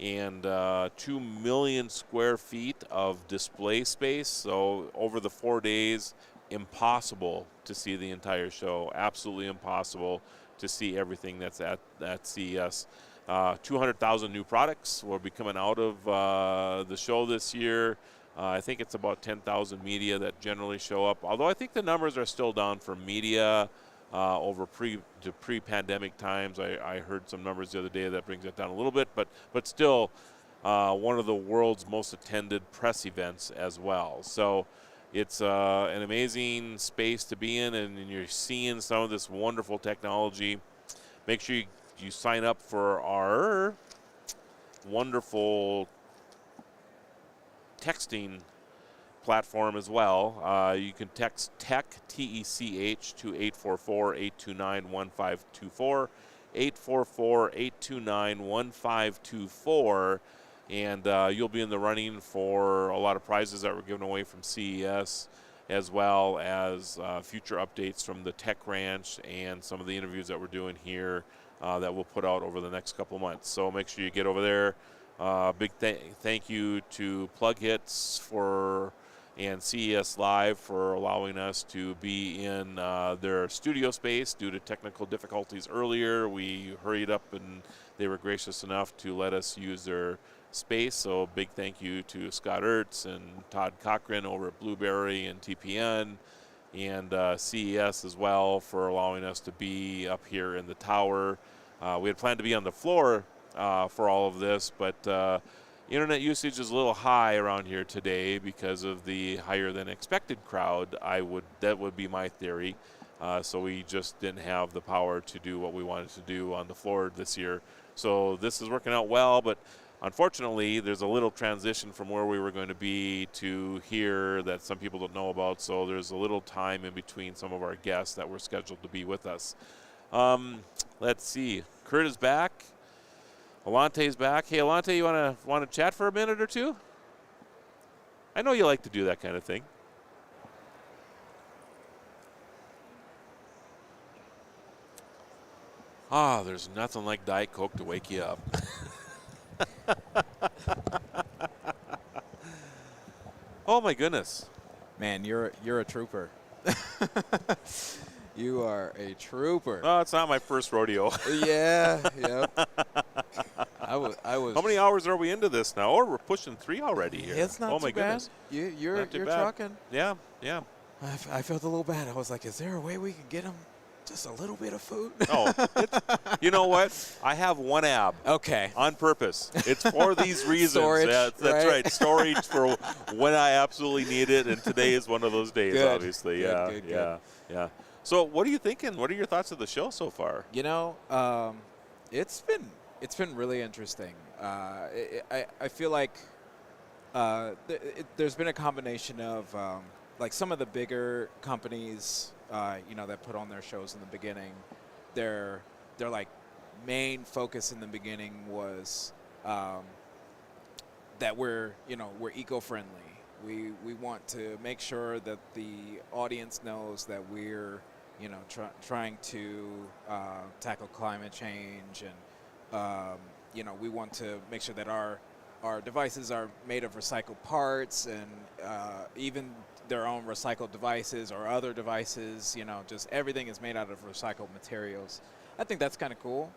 and 2 million square feet of display space. So over the 4 days, impossible to see the entire show. Absolutely impossible to see everything that's at CES. 200,000 new products will be coming out of the show this year. I think it's about 10,000 media that generally show up, although I think the numbers are still down for media over pre-pandemic times. I heard some numbers the other day that brings it down a little bit, but still one of the world's most attended press events as well. So it's an amazing space to be in, and you're seeing some of this wonderful technology. Make sure you sign up for our wonderful texting platform as well. You can text TECH, T-E-C-H, to 844-829-1524, 844-829-1524, and you'll be in the running for a lot of prizes that we're giving away from CES, as well as future updates from the Tech Ranch and some of the interviews that we're doing here that we'll put out over the next couple of months. So make sure you get over there. Big thank you to Plug Hits and CES Live for allowing us to be in their studio space due to technical difficulties earlier. We hurried up and they were gracious enough to let us use their space. So big thank you to Scott Ertz and Todd Cochran over at Blueberry and TPN, and CES as well for allowing us to be up here in the tower. We had planned to be on the floor for all of this, but internet usage is a little high around here today because of the higher than expected crowd. That would be my theory. So we just didn't have the power to do what we wanted to do on the floor this year. So this is working out well, but unfortunately there's a little transition from where we were going to be to here that some people don't know about. So there's a little time in between some of our guests that were scheduled to be with us. Let's see. Kurt is back. Alante's back. Hey, Alante, you want to chat for a minute or two? I know you like to do that kind of thing. There's nothing like Diet Coke to wake you up. Oh my goodness. Man, you're a trooper. You are a trooper. Oh, it's not my first rodeo. Yeah, yep. I was. How many hours are we into this now? Or we're pushing 3 already here. It's not oh my too bad. Goodness. You're trucking. Yeah. I felt a little bad. I was like, is there a way we can get him just a little bit of food? Oh, you know what? I have one ab. Okay. On purpose. It's for these reasons. Storage, that's right. Storage for when I absolutely need it, and today is one of those days, Good. obviously. Good, Yeah. So what are you thinking? What are your thoughts of the show so far? You know, it's been really interesting. I feel like there's been a combination of like some of the bigger companies, that put on their shows in the beginning. Their like main focus in the beginning was that we're eco-friendly. We want to make sure that the audience knows that we're trying to tackle climate change, and we want to make sure that our devices are made of recycled parts, and even their own recycled devices or other devices. You know, just everything is made out of recycled materials. I think that's kind of cool.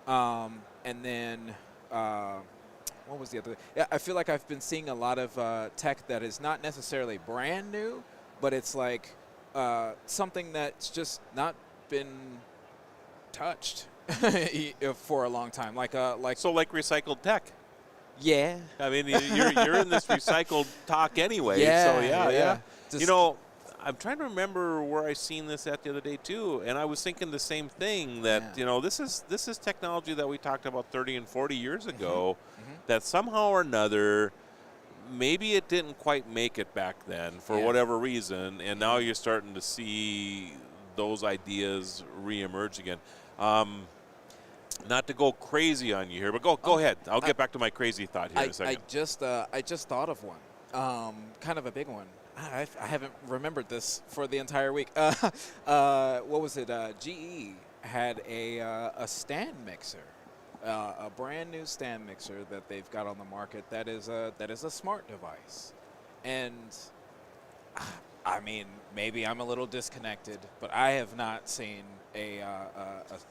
And then what was the other? Yeah, I feel like I've been seeing a lot of tech that is not necessarily brand new, but it's like something that's just not been touched for a long time. Like recycled tech. Yeah. I mean, you're in this recycled talk anyway. Yeah, So yeah. Just, you know, I'm trying to remember where I seen this at the other day too, and I was thinking the same thing, that you know, this is technology that we talked about 30 and 40 years ago, that somehow or another, maybe it didn't quite make it back then for whatever reason, and now you're starting to see those ideas reemerge again. Not to go crazy on you here, but go ahead. I'll get back to my crazy thought here in a second. I just thought of one, kind of a big one. I haven't remembered this for the entire week. What was it? GE had a stand mixer, a brand new stand mixer that they've got on the market. That is a smart device, and I mean, maybe I'm a little disconnected, but I have not seen a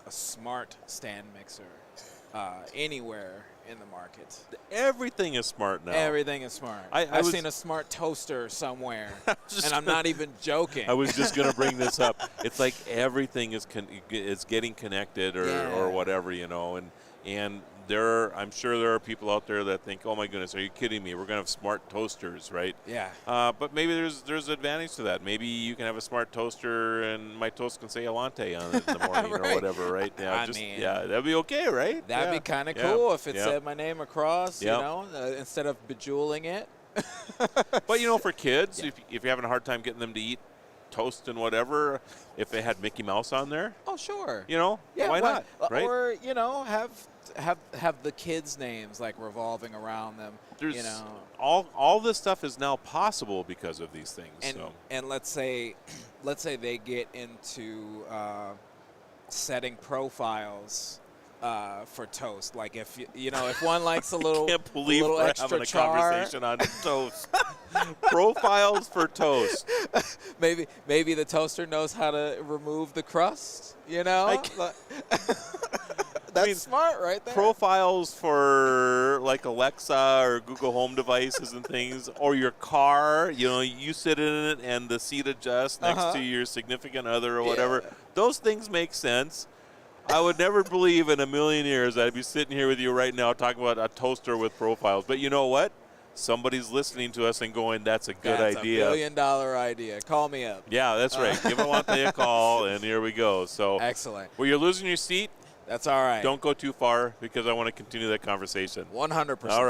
smart stand mixer anywhere in the market. Everything is smart now. Everything is smart. I've seen a smart toaster somewhere, and I'm not even joking. I was just going to bring this up. It's like everything is getting connected or whatever, you know, and I'm sure there are people out there that think, oh my goodness, are you kidding me? We're going to have smart toasters, right? Yeah. But maybe there's advantage to that. Maybe you can have a smart toaster and my toast can say Alante on it in the morning or whatever, right? Yeah, that'd be okay, right? That'd be kind of cool if it said my name across, you know, instead of bejeweling it. But, you know, for kids, if you're having a hard time getting them to eat toast and whatever, if they had Mickey Mouse on there. Oh, sure. You know, why not, right? Or, you know, have the kids' names like revolving around them. There's, you know, all this stuff is now possible because of these things. And let's say they get into setting profiles for toast. Like if if one likes a little, can't believe a little we're extra having a char. conversation on toast. Profiles for toast. Maybe the toaster knows how to remove the crust. You know, that's smart, right there. Profiles for like Alexa or Google Home devices and things, or your car. You know, you sit in it and the seat adjusts next to your significant other or whatever. Those things make sense. I would never believe in a million years I'd be sitting here with you right now talking about a toaster with profiles. But you know what? Somebody's listening to us and going, that's a good idea. That's a $1 billion idea. Call me up. Yeah, that's right. Give Alante a call, and here we go. So excellent. Well, you're losing your seat. That's all right. Don't go too far because I want to continue that conversation. 100%. All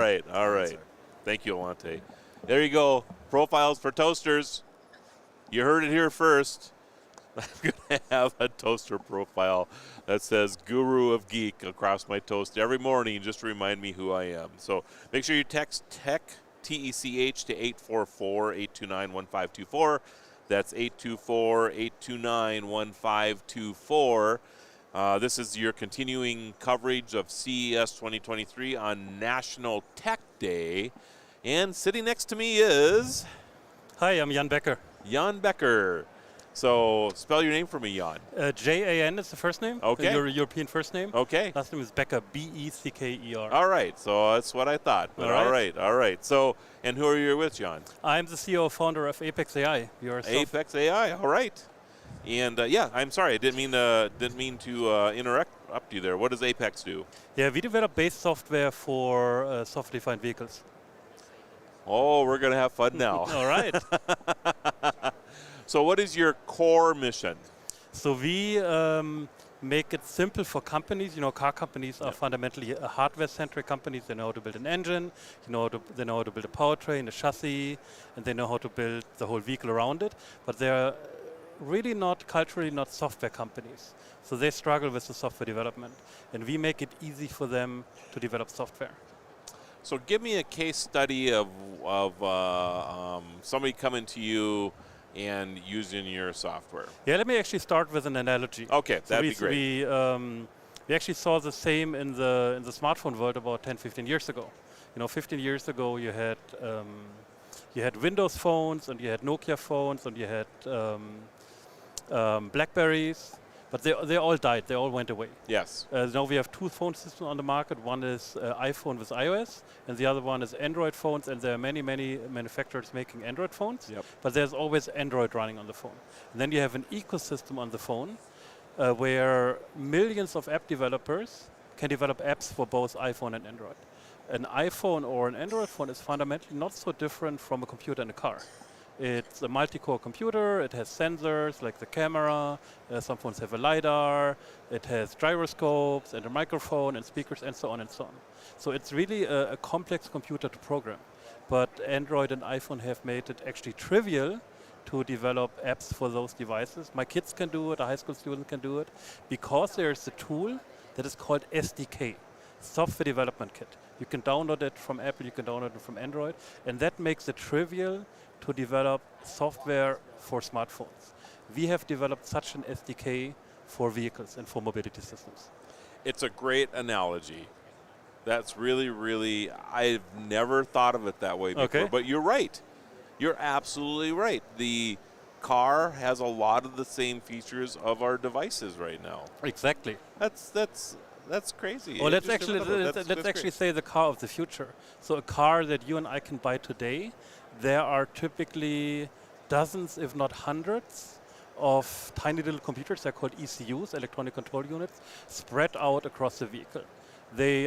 right. Thank you, Alante. There you go. Profiles for toasters. You heard it here first. I'm going to have a toaster profile that says Guru of Geek across my toast every morning just to remind me who I am. So make sure you text TECH, T-E-C-H, to 844-829-1524. That's 824-829-1524. This is your continuing coverage of CES 2023 on National Tech Day. And sitting next to me is... Hi, I'm Jan Becker. Jan Becker. So spell your name for me, Jan. Jan is the first name. Okay. Your European first name. Okay. Last name is Becker, B-E-C-K-E-R. All right. So that's what I thought. But all right. So, and who are you with, Jan? I'm the CEO founder of Apex AI. Apex AI. All right. And I'm sorry, I didn't mean to interrupt you there. What does Apex do? Yeah, we develop base software for software-defined vehicles. Oh, we're gonna have fun now. All right. So what is your core mission? So we make it simple for companies. You know, car companies are fundamentally hardware-centric companies. They know how to build an engine, they know how to build a powertrain, a chassis, and they know how to build the whole vehicle around it. But they're really culturally not software companies. So they struggle with the software development. And we make it easy for them to develop software. So give me a case study of somebody coming to you and using your software. Yeah, let me actually start with an analogy. Okay, that'd be great. We actually saw the same in the smartphone world about 10, 15 years ago. You know, 15 years ago you had You had Windows phones, and you had Nokia phones, and you had Blackberries, but they all died. They all went away. Yes. Now we have two phone systems on the market. One is iPhone with iOS, and the other one is Android phones. And there are many manufacturers making Android phones. Yep. But there's always Android running on the phone. And then you have an ecosystem on the phone where millions of app developers can develop apps for both iPhone and Android. An iPhone or an Android phone is fundamentally not so different from a computer in a car. It's a multi-core computer. It has sensors like the camera. Some phones have a LiDAR. It has gyroscopes and a microphone and speakers and so on and so on. So it's really a complex computer to program. But Android and iPhone have made it actually trivial to develop apps for those devices. My kids can do it. A high school student can do it because there's a tool that is called SDK, Software Development Kit. You can download it from Apple. You can download it from Android. And that makes it trivial to develop software for smartphones. We have developed such an SDK for vehicles and for mobility systems. It's a great analogy. That's really, I've never thought of it that way before. Okay. But you're right. You're absolutely right. The car has a lot of the same features of our devices right now. Exactly. That's crazy. Well, let's actually say the car of the future. So a car that you and I can buy today, there are typically dozens, if not hundreds, of tiny little computers. They're called ECUs, electronic control units, spread out across the vehicle. They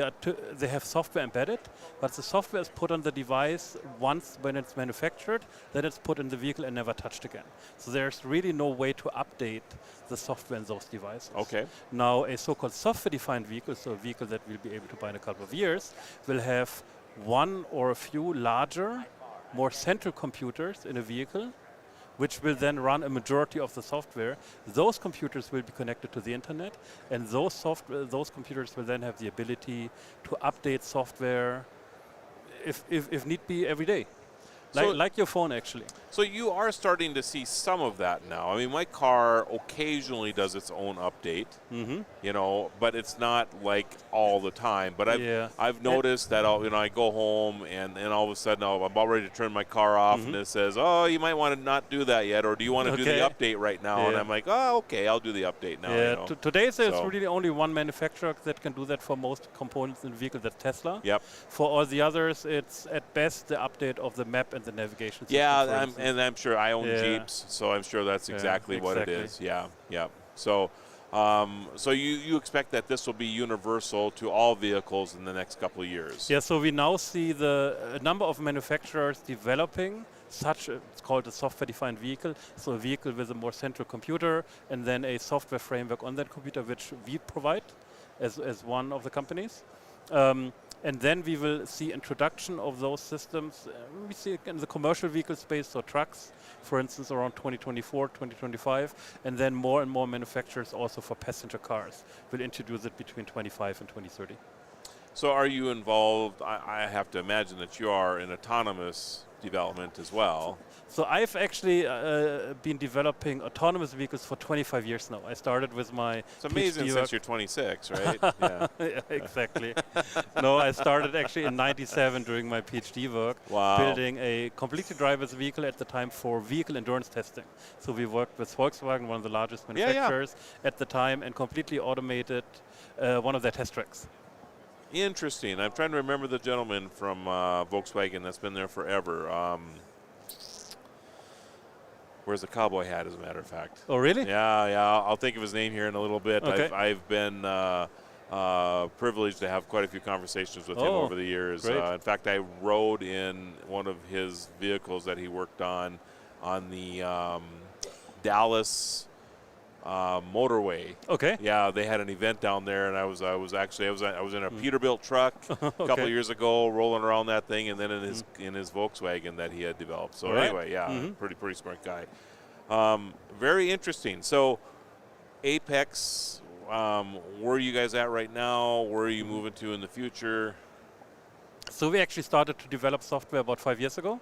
have software embedded, but the software is put on the device once when it's manufactured, then it's put in the vehicle and never touched again. So there's really no way to update the software in those devices. Okay. Now, a so-called software-defined vehicle, so a vehicle that we'll be able to buy in a couple of years, will have one or a few larger, more central computers in a vehicle, which will then run a majority of the software. Those computers will be connected to the internet, and those computers will then have the ability to update software if need be every day. Like your phone, actually. So you are starting to see some of that now. I mean, my car occasionally does its own update, you know, but it's not like all the time. But I've noticed that I go home and all of a sudden I'm about ready to turn my car off, and it says, "Oh, you might want to not do that yet, or do you want to do the update right now?" And I'm like, "Oh, okay, I'll do the update now." Yeah. You know? Today there's really only one manufacturer that can do that for most components in the vehicle. That's Tesla. Yep. For all the others, it's at best the update of the map and the navigation system. Yeah, I'm sure I own Jeeps, so I'm sure that's exactly what it is. Yeah. So, so you expect that this will be universal to all vehicles in the next couple of years? Yeah. So we now see a number of manufacturers developing it's called a software-defined vehicle. So a vehicle with a more central computer and then a software framework on that computer, which we provide as one of the companies. And then we will see introduction of those systems. We see it in the commercial vehicle space, so trucks, for instance, around 2024, 2025, and then more and more manufacturers also for passenger cars will introduce it between 25 and 2030. So are you involved, I have to imagine that you are in autonomous development as well. So I've actually been developing autonomous vehicles for 25 years now. I started with my It's amazing PhD since you're 26, right? Yeah. Exactly. No, I started actually in '97 during my PhD work, building a completely driverless vehicle at the time for vehicle endurance testing. So we worked with Volkswagen, one of the largest manufacturers at the time, and completely automated one of their test tracks. Interesting. I'm trying to remember the gentleman from Volkswagen that's been there forever. Wears a cowboy hat, as a matter of fact. Oh, really? Yeah. I'll think of his name here in a little bit. Okay. I've been privileged to have quite a few conversations with him over the years. In fact, I rode in one of his vehicles that he worked on the Dallas motorway. Okay. Yeah, they had an event down there, and I was in a Peterbilt truck a couple of years ago, rolling around that thing, and then in his Volkswagen that he had developed. So anyway, pretty smart guy. Very interesting. So Apex, where are you guys at right now? Where are you moving to in the future? So we actually started to develop software about 5 years ago.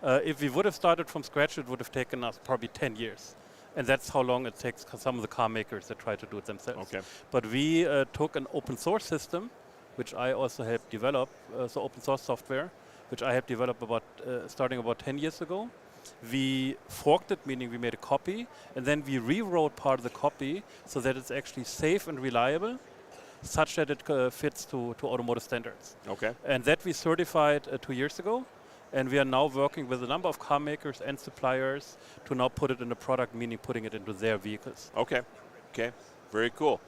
If we would have started from scratch, it would have taken us probably 10 years. And that's how long it takes some of the car makers that try to do it themselves. Okay. But we took an open source system, which I also helped develop, so open source software, which I have developed starting about 10 years ago. We forked it, meaning we made a copy, and then we rewrote part of the copy so that it's actually safe and reliable, such that it fits to automotive standards. Okay. And that we certified 2 years ago. And we are now working with a number of car makers and suppliers to now put it in a product, meaning putting it into their vehicles. Okay. Okay. Very cool.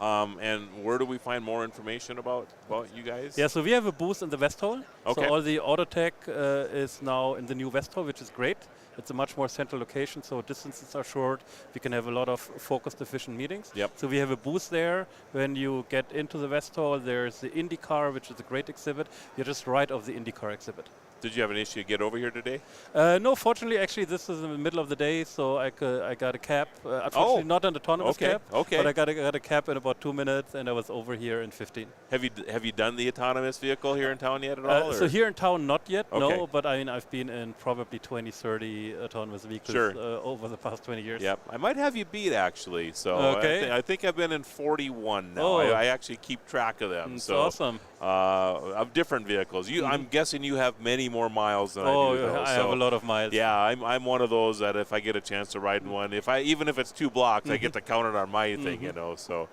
And where do we find more information about you guys? Yeah, so we have a booth in the West Hall. Okay. So all the auto tech is now in the new West Hall, which is great. It's a much more central location, so distances are short. We can have a lot of focused, efficient meetings. Yep. So we have a booth there. When you get into the West Hall, there's the IndyCar, which is a great exhibit. You're just right off the IndyCar exhibit. Did you have an issue to get over here today? No, fortunately, actually, this is in the middle of the day, so I got a cab. Unfortunately, not an autonomous cab, but I got a cab in about 2 minutes, and I was over here in 15. Have you done the autonomous vehicle here in town yet at all? So here in town, not yet, Okay. no. But I mean, I've been in probably 20, 30 autonomous vehicles over the past 20 years. Yep, I might have you beat actually. So okay. I think I've been in 41 now. Oh. I actually keep track of them. That's so awesome. Of different vehicles. I'm guessing you have many more miles than I do. Though, I have a lot of miles. Yeah, I'm one of those that if I get a chance to ride in one, even if it's 2 blocks, I get to count it on my thing, you know. So,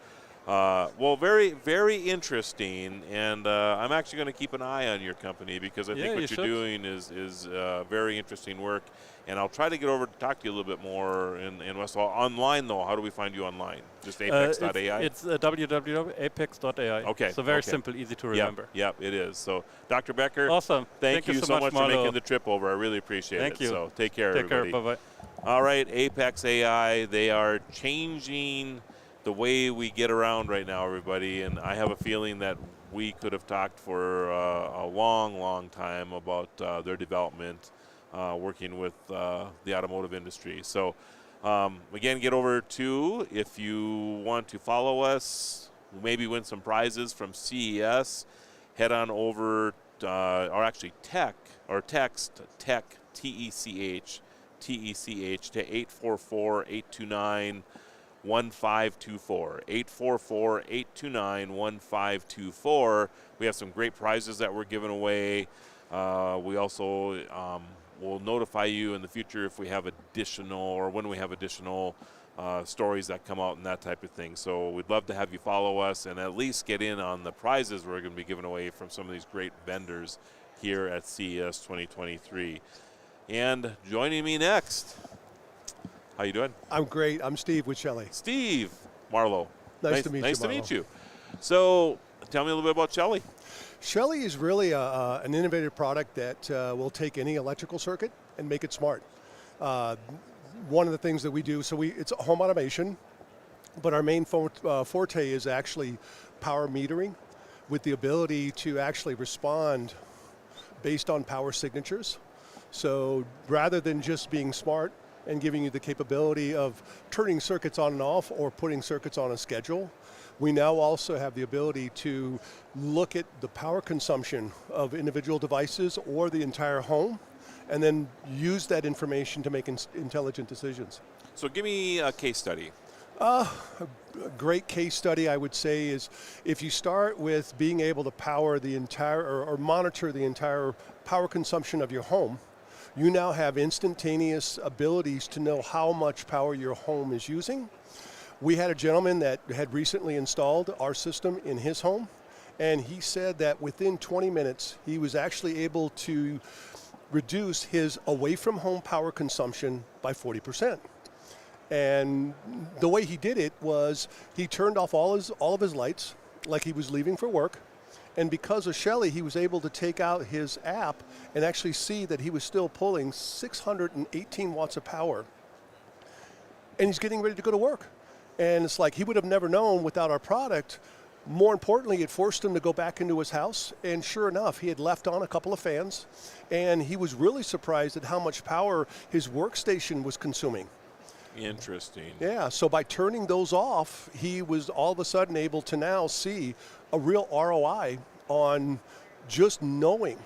well, very, very interesting, and I'm actually going to keep an eye on your company because I think what you're doing is very interesting work. And I'll try to get over to talk to you a little bit more in West Hall. Online, though, how do we find you online? Just apex.ai? It's www.apex.ai. Okay. So very simple, easy to remember. Yep, it is. So, Dr. Becker, awesome. Thank you so much for Marlo. making the trip over. I really appreciate it. Thank you. So, take care, Take everybody. care. Bye-bye. All right, Apex AI, they are changing the way we get around right now, everybody. And I have a feeling that we could have talked for a long, long time about their development. Working with the automotive industry. So, again, get over to, if you want to follow us, maybe win some prizes from CES, head on over, or actually text TECH, TECH, to 844-829-1524, 844-829-1524. We have some great prizes that we're giving away. We also we'll notify you in the future if we have additional or when we have additional stories that come out and that type of thing. So we'd love to have you follow us and at least get in on the prizes we're going to be giving away from some of these great vendors here at CES 2023. And joining me next, how you doing? I'm great. I'm Steve with Shelley. Steve Marlowe. Nice to meet you, Nice to Marlo. meet you. So tell me a little bit about Shelley. Shelley is really an innovative product that will take any electrical circuit and make it smart. One of the things that we do, it's home automation, but our main forte is actually power metering with the ability to actually respond based on power signatures. So rather than just being smart and giving you the capability of turning circuits on and off or putting circuits on a schedule, we now also have the ability to look at the power consumption of individual devices or the entire home, and then use that information to make intelligent decisions. So give me a case study. A great case study, I would say, is if you start with being able to power the entire or monitor the entire power consumption of your home, you now have instantaneous abilities to know how much power your home is using. We had a gentleman that had recently installed our system in his home, and he said that within 20 minutes, he was actually able to reduce his away-from-home power consumption by 40%. And the way he did it was he turned off all of his lights like he was leaving for work, and because of Shelley, he was able to take out his app and actually see that he was still pulling 618 watts of power. And he's getting ready to go to work. And it's like he would have never known without our product. More importantly, it forced him to go back into his house, and sure enough, he had left on a couple of fans, and he was really surprised at how much power his workstation was consuming. Interesting. Yeah, so by turning those off, he was all of a sudden able to now see a real ROI on just knowing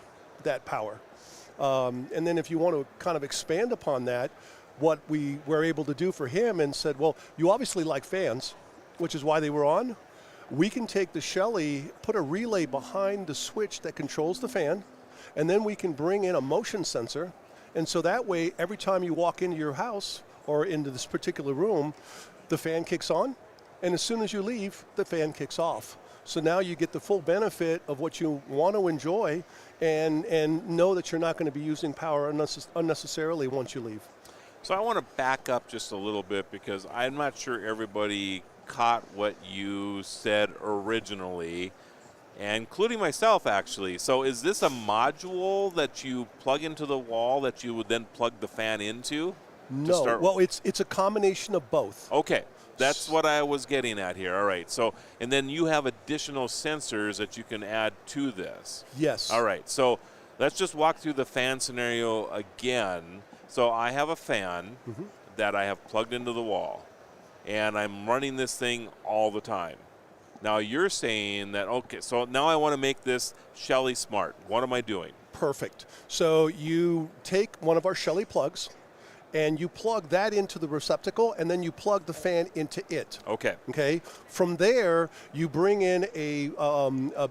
that power. And then if you want to kind of expand upon that, what we were able to do for him and said, well, you obviously like fans, which is why they were on. We can take the Shelley, put a relay behind the switch that controls the fan, And then we can bring in a motion sensor. And so that way, every time you walk into your house or into this particular room, the fan kicks on. And as soon as you leave, the fan kicks off. So now you get the full benefit of what you want to enjoy and know that you're not going to be using power unnecessarily once you leave. So I want to back up just a little bit because I'm not sure everybody caught what you said originally, including myself, actually. So is this a module that you plug into the wall that you would then plug the fan into? No. Well, it's a combination of both. Okay. That's what I was getting at here. All right. So, and then you have additional sensors that you can add to this. Yes. All right. So let's just walk through the fan scenario again. So I have a fan that I have plugged into the wall, and I'm running this thing all the time. Now you're saying that, okay, so now I want to make this Shelly smart. What am I doing? Perfect. So you take one of our Shelly plugs, and you plug that into the receptacle, and then you plug the fan into it. Okay. Okay. From there, you bring in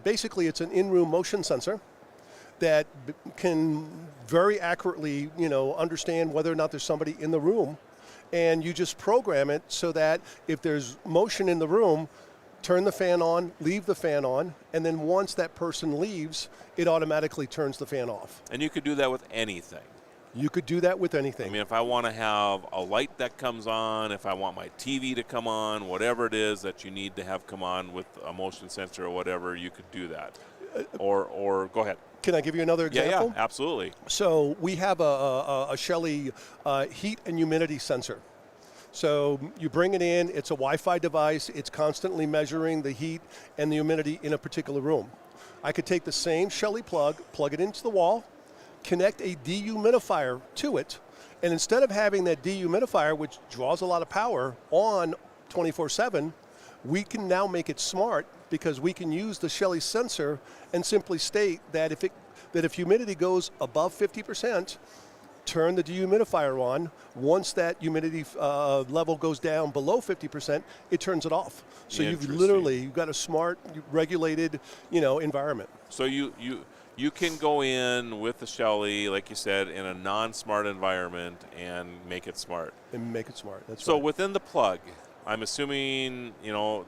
basically it's an in-room motion sensor that can very accurately, understand whether or not there's somebody in the room, and you just program it so that if there's motion in the room, turn the fan on, leave the fan on, and then once that person leaves, it automatically turns the fan off. And you could do that with anything. You could do that with anything. I mean, if I want to have a light that comes on, if I want my TV to come on, whatever it is that you need to have come on with a motion sensor or whatever, you could do that. Or go ahead. Can I give you another example? Yeah, absolutely. So we have a Shelly heat and humidity sensor. So you bring it in, it's a Wi-Fi device, it's constantly measuring the heat and the humidity in a particular room. I could take the same Shelly plug it into the wall, connect a dehumidifier to it, and instead of having that dehumidifier, which draws a lot of power, on 24/7, we can now make it smart because we can use the Shelly sensor and simply state that if humidity goes above 50%, turn the dehumidifier on. Once that humidity level goes down below 50%, it turns it off. So you've got a smart, regulated, environment. So you can go in with the Shelly, like you said, in a non-smart environment and make it smart. That's so right. Within the plug, I'm assuming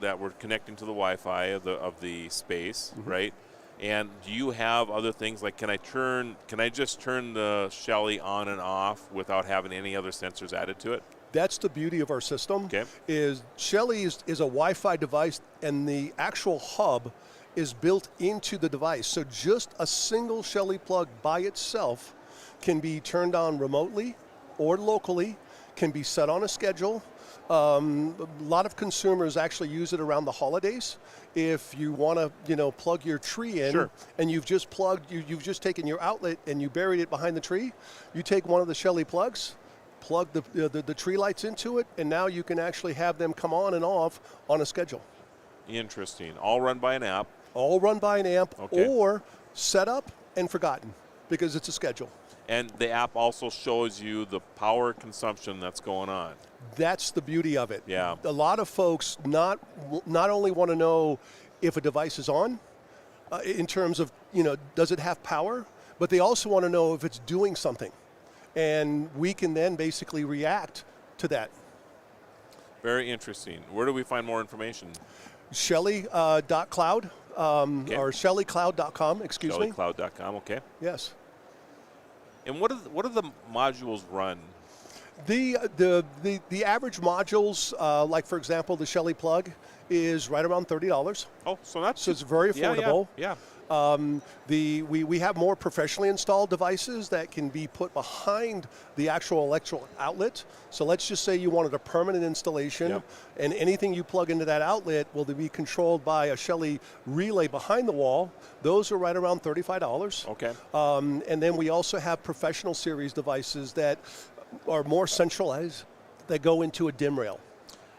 that we're connecting to the Wi-Fi of the space, right? And do you have other things like can I just turn the Shelly on and off without having any other sensors added to it? That's the beauty of our system. Is Shelly is a Wi-Fi device, and the actual hub is built into the device. So just a single Shelly plug by itself can be turned on remotely or locally, can be set on a schedule. A lot of consumers actually use it around the holidays. If you want to, plug your tree in, and you've just taken your outlet and you buried it behind the tree, you take one of the Shelly plugs, plug the tree lights into it, and now you can actually have them come on and off on a schedule. Interesting. All run by an app. All run by an app, or set up and forgotten because it's a schedule. And the app also shows you the power consumption that's going on. That's the beauty of it. Yeah. A lot of folks not only want to know if a device is on, in terms of, does it have power, but they also want to know if it's doing something. And we can then basically react to that. Very interesting. Where do we find more information? Shelly.cloud or shellycloud.com, excuse me. Shellycloud.com, okay. Yes. And what do the modules run? The average modules, like for example, the Shelly plug, is right around $30. Oh, so it's very affordable. Yeah. We have more professionally installed devices that can be put behind the actual electrical outlet. So let's just say you wanted a permanent installation, and anything you plug into that outlet will be controlled by a Shelly relay behind the wall. Those are right around $35. Okay. And then we also have professional series devices that are more centralized, that go into a DIM rail.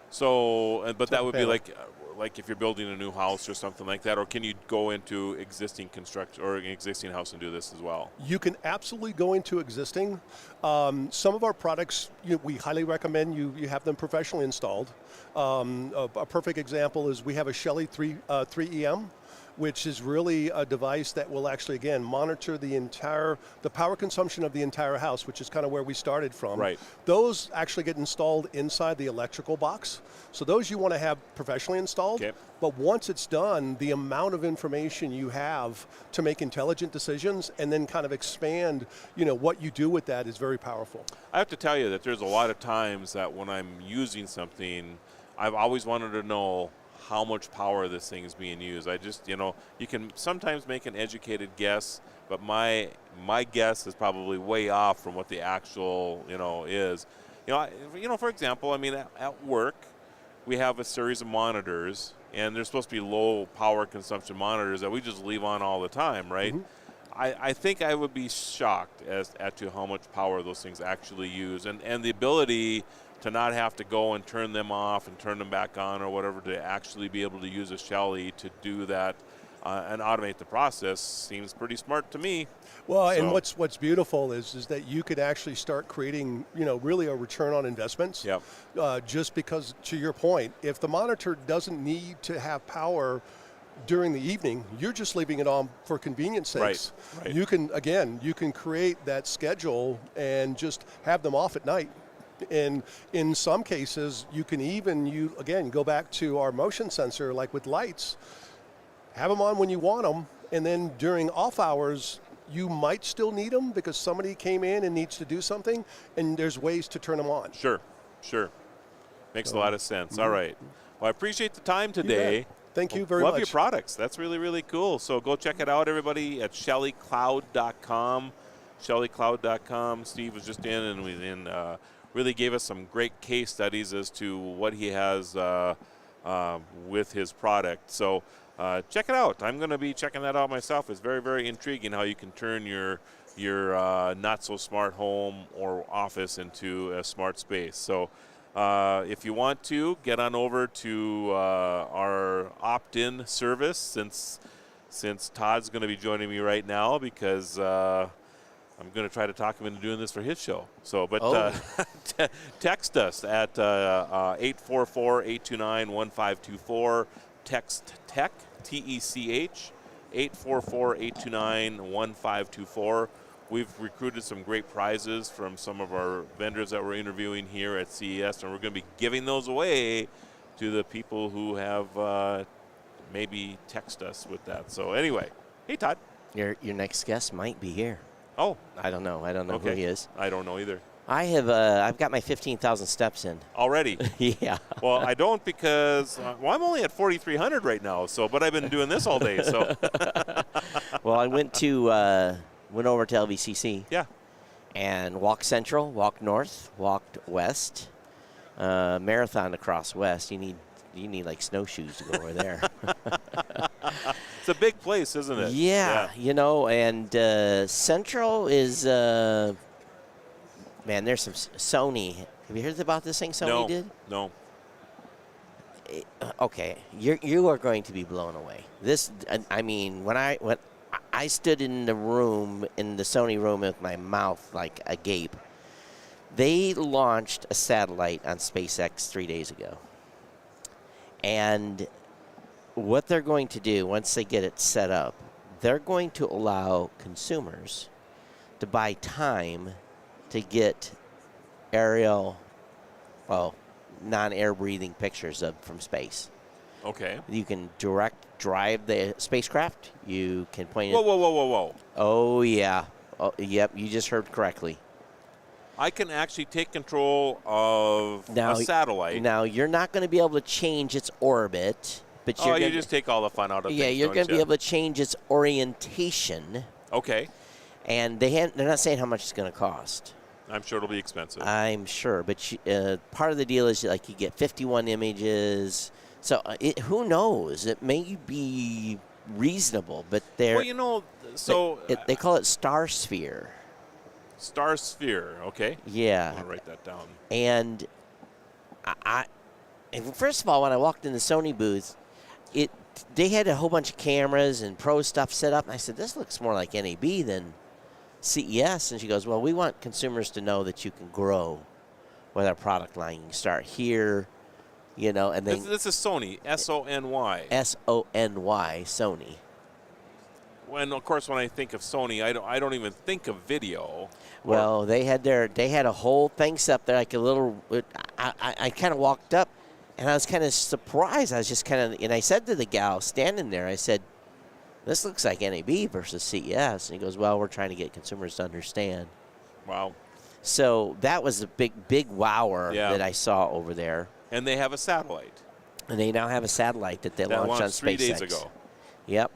So, but that would be like if you're building a new house or something like that, or can you go into existing construction or an existing house and do this as well? You can absolutely go into existing. Some of our products, we highly recommend you have them professionally installed. A perfect example is we have a Shelly 3EM. which is really a device that will actually, again, monitor the power consumption of the entire house, which is kind of where we started from. Right. Those actually get installed inside the electrical box. So those you want to have professionally installed. Okay. But once it's done, the amount of information you have to make intelligent decisions and then kind of expand, what you do with that is very powerful. I have to tell you that there's a lot of times that when I'm using something, I've always wanted to know how much power this thing is being used. I just, you can sometimes make an educated guess, but my guess is probably way off from what the actual, is. For example, at work, we have a series of monitors, and they're supposed to be low power consumption monitors that we just leave on all the time, right? Mm-hmm. I think I would be shocked as to how much power those things actually use, and the ability to not have to go and turn them off and turn them back on or whatever, to actually be able to use a Shelly to do that and automate the process seems pretty smart to me. Well, and what's beautiful is that you could actually start creating, really a return on investments. Yep. Just because, to your point, if the monitor doesn't need to have power during the evening, you're just leaving it on for convenience sakes. Right. You can create that schedule and just have them off at night. And in some cases, you can even, go back to our motion sensor, like with lights, have them on when you want them, and then during off hours, you might still need them because somebody came in and needs to do something, and there's ways to turn them on. Sure. Makes a lot of sense. All right. Well, I appreciate the time today. Thank you very much. Love your products. That's really, really cool. So go check it out, everybody, at ShellyCloud.com. ShellyCloud.com. Steve was just in and really gave us some great case studies as to what he has with his product. So check it out. I'm going to be checking that out myself. It's very, very intriguing how you can turn your not-so-smart home or office into a smart space. So if you want to, get on over to our opt-in service since Todd's going to be joining me right now because I'm going to try to talk him into doing this for his show. So, but text us at 844-829-1524. Text TECH, T-E-C-H, 844-829-1524. We've recruited some great prizes from some of our vendors that we're interviewing here at CES, and we're going to be giving those away to the people who have maybe text us with that. So anyway, hey, Todd. Your next guest might be here. Oh. I don't know who he is. I don't know either. I've got my 15,000 steps in. Already? Yeah. Well, I don't because, I'm only at 4,300 right now, but I've been doing this all day, so. Well, I went over to LVCC. Yeah. And walked central, walked north, walked west, marathon across west. You need like snowshoes to go over there. It's a big place, isn't it? Yeah. And Central is, man, there's some Sony. Have you heard about this thing Sony did? No. Okay, you are going to be blown away. When I stood in the room, in the Sony room with my mouth like agape, they launched a satellite on SpaceX 3 days ago. And what they're going to do once they get it set up, they're going to allow consumers to buy time to get non-air breathing pictures from space. Okay. You can direct drive the spacecraft. You can point Whoa. Oh, yeah. Oh, yep, you just heard correctly. I can actually take control of a satellite. Now, you're not going to be able to change its orbit. But you just take all the fun out of things. Yeah, you're going to be able to change its orientation. Okay. And they're not saying how much it's going to cost. I'm sure it'll be expensive. I'm sure, but part of the deal is like you get 51 images. So who knows? It may be reasonable, but they're they call it Star Sphere. Star Sphere, okay. Yeah. I'm gonna write that down. And and first of all, when I walked in the Sony booth, they had a whole bunch of cameras and pro stuff set up. And I said, this looks more like NAB than CES. And she goes, well, we want consumers to know that you can grow with our product line. You can start here, and then... This is Sony, S-O-N-Y. S-O-N-Y, Sony. when of course when I think of Sony, I don't even think of video. Well, they had a whole thing set up there, like a little. I kind of walked up, and I was kind of surprised. I was just kind of, and I said to the gal standing there, I said, "This looks like NAB versus CES." And he goes, "Well, we're trying to get consumers to understand." Wow. So that was a big wower that I saw over there. And they have a satellite. And they now have a satellite that they launched on SpaceX. 3 days ago. Yep.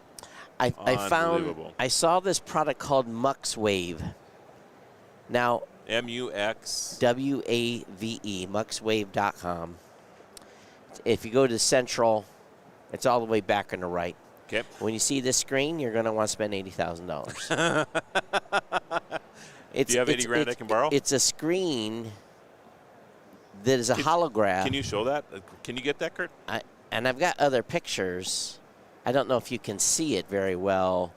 I saw this product called MuxWave. Now, MUX WAVE, muxwave.com. If you go to Central, it's all the way back on the right. Okay. When you see this screen, you're going to want to spend $80,000. Do you have 80 grand I can borrow? It's a screen that is a holograph. Can you show that? Can you get that, Kurt? And I've got other pictures. I don't know if you can see it very well,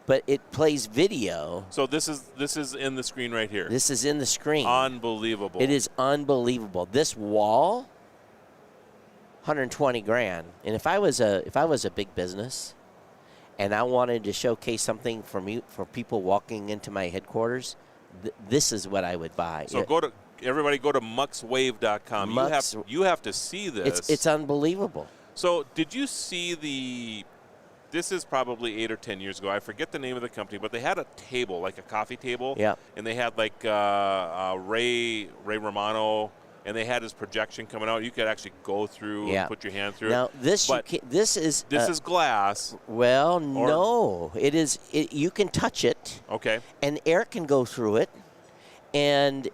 but it plays video. So this is in the screen right here. This is in the screen. Unbelievable. It is unbelievable. This wall, 120 grand. And if I was a big business, and I wanted to showcase something for people walking into my headquarters, this is what I would buy. So everybody go to muxwave.com. You have to see this. It's unbelievable. So did you see this is probably 8 or 10 years ago. I forget the name of the company, but they had a table, like a coffee table. Yeah. And they had like Ray Romano, and they had his projection coming out. You could actually go through and put your hand through now, it. This is glass. Well, no. You can touch it. Okay. And air can go through it. And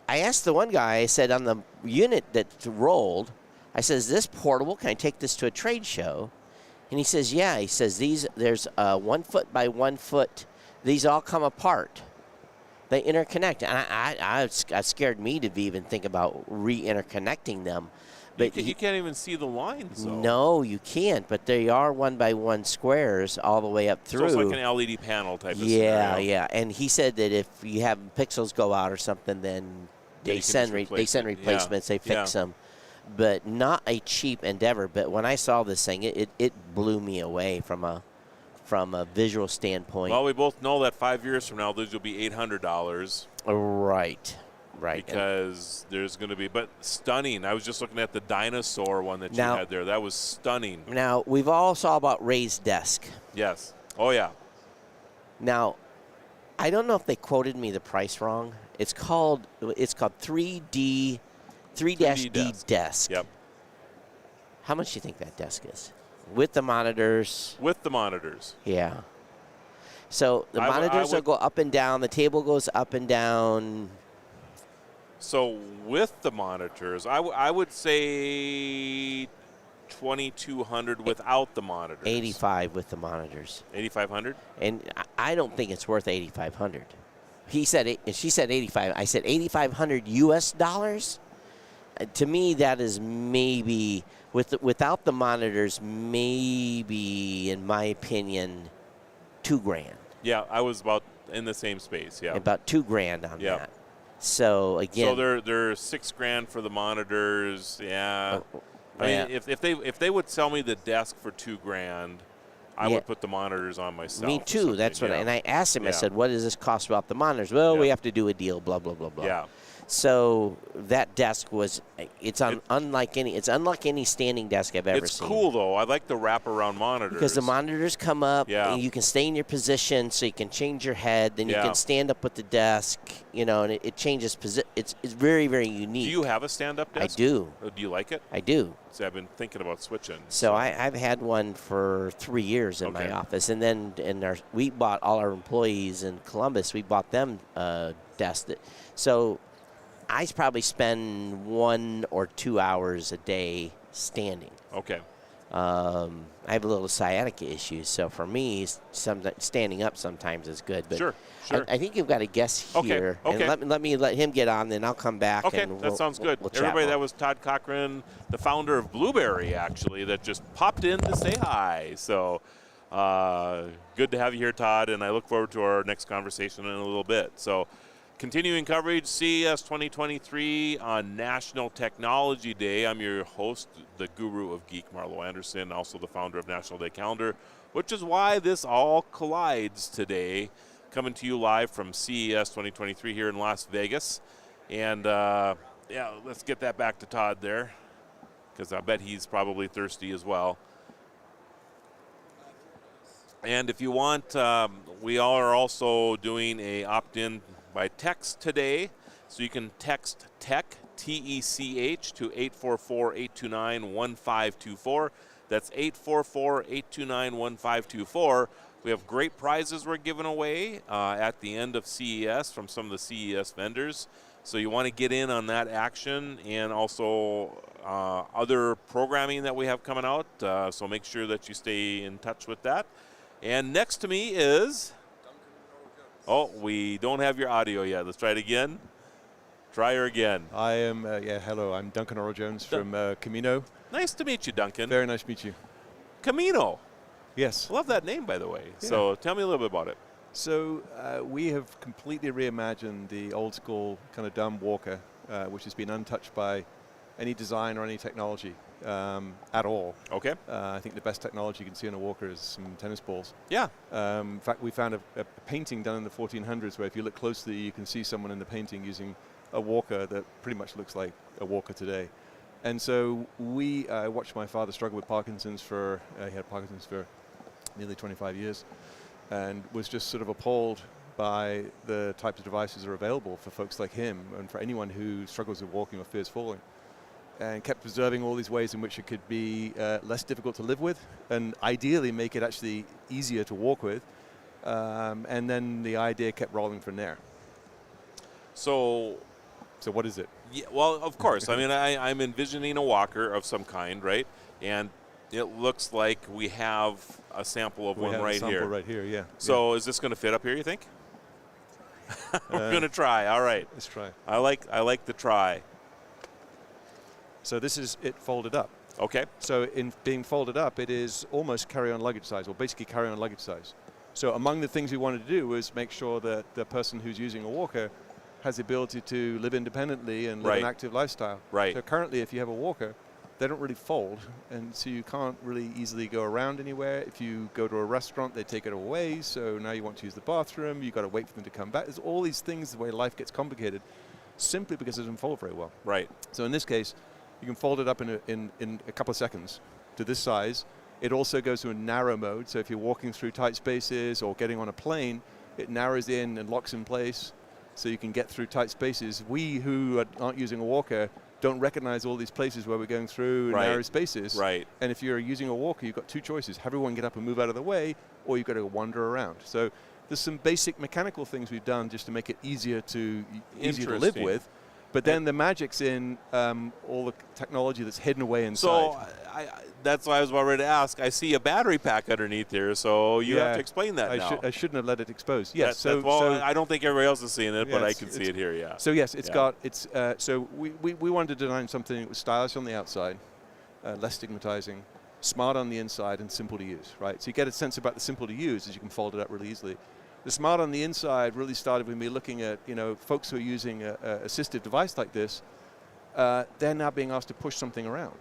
I asked the one guy, I said, on the unit that rolled, I said, "Is this portable? Can I take this to a trade show?" And he says, "Yeah." He says, there's 1 foot by 1 foot. These all come apart. They interconnect. And it scared me to even think about re-interconnecting them. But you can't even see the lines, though. No, you can't. But they are 1 by 1 squares all the way up through. So it's like an LED panel type of scenario. Yeah. And he said that if you have pixels go out or something, then they send replacements. They fix them. But not a cheap endeavor. But when I saw this thing, it blew me away from a visual standpoint. Well, we both know that 5 years from now, these will be $800. Right. Because there's going to be, but stunning. I was just looking at the dinosaur one that you had there. That was stunning. Now, we've all saw about raised desk. Yes. Oh, yeah. Now, I don't know if they quoted me the price wrong. It's called 3D desk. Yep. How much do you think that desk is? With the monitors? With the monitors. Yeah. So the monitors will go up and down. The table goes up and down. So with the monitors, I would say $2,200 without the monitors. 85 with the monitors. 8,500. And I don't think it's worth 8,500. She said 85. I said 8,500 US dollars. To me, that is maybe without the monitors. Maybe, in my opinion, $2,000. Yeah, I was about in the same space. Yeah, about $2,000 on that. So again, so they're $6,000 for the monitors. Yeah, I mean, if they would sell me the desk for $2,000, I would put the monitors on myself. Me too. That's what. And I asked him. I said, "What does this cost without the monitors?" Well, we have to do a deal. Blah blah blah blah. Yeah. So that desk unlike any standing desk I've ever seen. It's cool though. I like the wraparound monitors because the monitors come up. Yeah. And you can stay in your position, so you can change your head. Then you can stand up with the desk. And it changes position. It's very very unique. Do you have a stand-up desk? I do. Do you like it? I do. So I've been thinking about switching. So I've had one for 3 years in my office, and then we bought all our employees in Columbus. We bought them desks. So I probably spend 1 or 2 hours a day standing. Okay. I have a little sciatica issue, so for me, standing up sometimes is good. But sure. I think you've got a guest here. Okay. And let him get on, then I'll come back. Okay, and that sounds good. We'll Everybody, chat that was Todd Cochran, the founder of Blueberry, actually, that just popped in to say hi. So good to have you here, Todd, and I look forward to our next conversation in a little bit. So continuing coverage, CES 2023 on National Technology Day. I'm your host, the guru of geek, Marlo Anderson, also the founder of National Day Calendar, which is why this all collides today, coming to you live from CES 2023 here in Las Vegas. And yeah, let's get that back to Todd there, because I bet he's probably thirsty as well. And if you want, we are also doing a opt-in by text today. So you can text TECH, T-E-C-H, to 844-829-1524. That's 844-829-1524. We have great prizes we're giving away at the end of CES from some of the CES vendors. So you want to get in on that action, and also other programming that we have coming out. So make sure that you stay in touch with that. And next to me is, oh, we don't have your audio yet. Let's try it again. Try her again. I am, hello, I'm Duncan Orr-Jones from Camino. Nice to meet you, Duncan. Very nice to meet you. Camino. Yes. I love that name, by the way. Yeah. So tell me a little bit about it. So we have completely reimagined the old school kind of dumb walker, which has been untouched by any design or any technology at all. Okay. I think the best technology you can see on a walker is some tennis balls. Yeah. In fact, we found a painting done in the 1400s where if you look closely, you can see someone in the painting using a walker that pretty much looks like a walker today. And so we watched my father struggle with Parkinson's for, he had Parkinson's for nearly 25 years, and was just sort of appalled by the types of devices that are available for folks like him and for anyone who struggles with walking or fears falling. And kept preserving all these ways in which it could be less difficult to live with and ideally make it actually easier to walk with. And then the idea kept rolling from there. So what is it? Yeah, well, of course. I mean, I'm envisioning a walker of some kind, right? And it looks like we have a sample of one right here. Right here, yeah. So is this going to fit up here, you think? We're going to try. All right. Let's try. I like the try. So this is it folded up. Okay. So in being folded up, it is almost carry-on luggage size, or basically carry-on luggage size. So among the things we wanted to do was make sure that the person who's using a walker has the ability to live independently and live an active lifestyle. Right. So currently, if you have a walker, they don't really fold, and so you can't really easily go around anywhere. If you go to a restaurant, they take it away, so now you want to use the bathroom, you've got to wait for them to come back. There's all these things, the way life gets complicated, simply because it doesn't fold very well. Right. So in this case, you can fold it up in a couple of seconds to this size. It also goes to a narrow mode, so if you're walking through tight spaces or getting on a plane, it narrows in and locks in place, so you can get through tight spaces. We who aren't using a walker don't recognize all these places where we're going through narrow spaces. Right. And if you're using a walker, you've got two choices. Have everyone get up and move out of the way, or you've got to wander around. So there's some basic mechanical things we've done just to make it easier to live with. But then the magic's in all the technology that's hidden away inside. So that's why I was about ready to ask. I see a battery pack underneath here, so you have to explain that now. I shouldn't have let it expose. Yes. Well, I don't think everybody else is seeing it, but I can see it here, yeah. So yes, so we wanted to design something that was stylish on the outside, less stigmatizing, smart on the inside, and simple to use, right? So you get a sense about the simple to use as you can fold it up really easily. The smart on the inside really started with me looking at, folks who are using an assistive device like this, they're now being asked to push something around,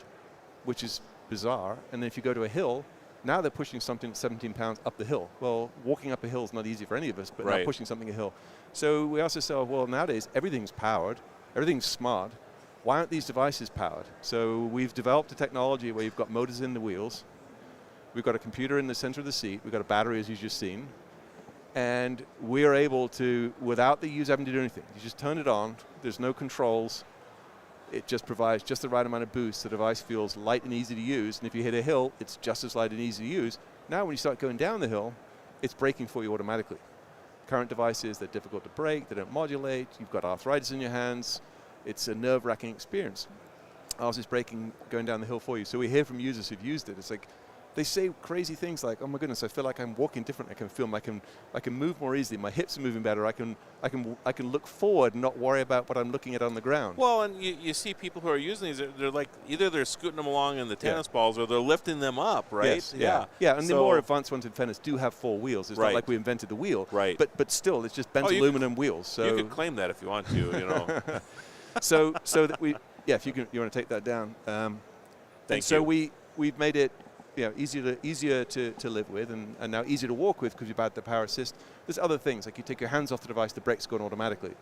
which is bizarre. And then if you go to a hill, now they're pushing something at 17 pounds up the hill. Well, walking up a hill is not easy for any of us, but now pushing something a hill. So we also said, well, nowadays everything's powered, everything's smart. Why aren't these devices powered? So we've developed a technology where you've got motors in the wheels, we've got a computer in the center of the seat, we've got a battery as you've just seen, and we're able to, without the user having to do anything, you just turn it on, there's no controls, it just provides just the right amount of boost. The device feels light and easy to use, and if you hit a hill, it's just as light and easy to use. Now when you start going down the hill, it's braking for you automatically. Current devices, they're difficult to brake, they don't modulate, you've got arthritis in your hands, it's a nerve-wracking experience. Ours is braking, going down the hill for you. So we hear from users who've used it, it's like, they say crazy things like, "Oh my goodness, I feel like I'm walking different. I can feel, I can move more easily. My hips are moving better. I can look forward and not worry about what I'm looking at on the ground." Well, and you see people who are using these. They're like either they're scooting them along in the tennis balls, or they're lifting them up, right? Yes, yeah. And the more advanced ones in tennis do have 4 wheels. It's not like we invented the wheel, right? But still, it's just bent aluminum wheels. So you could claim that if you want to, so that we, if you want to take that down. Thank so you. we've made it easier to live with, and now easier to walk with because you've had the power assist. There's other things, like you take your hands off the device, the brake's going automatically.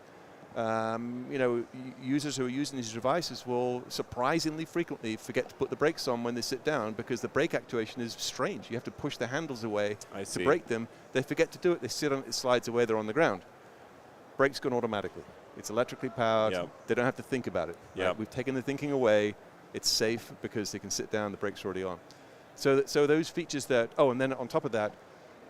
Users who are using these devices will surprisingly frequently forget to put the brakes on when they sit down because the brake actuation is strange. You have to push the handles away to brake them. They forget to do it. They sit on it, it slides away, they're on the ground. Brake's gone automatically. It's electrically powered. Yep. They don't have to think about it. Yep. Right? We've taken the thinking away. It's safe because they can sit down, the brake's already on. So those features that, and then on top of that,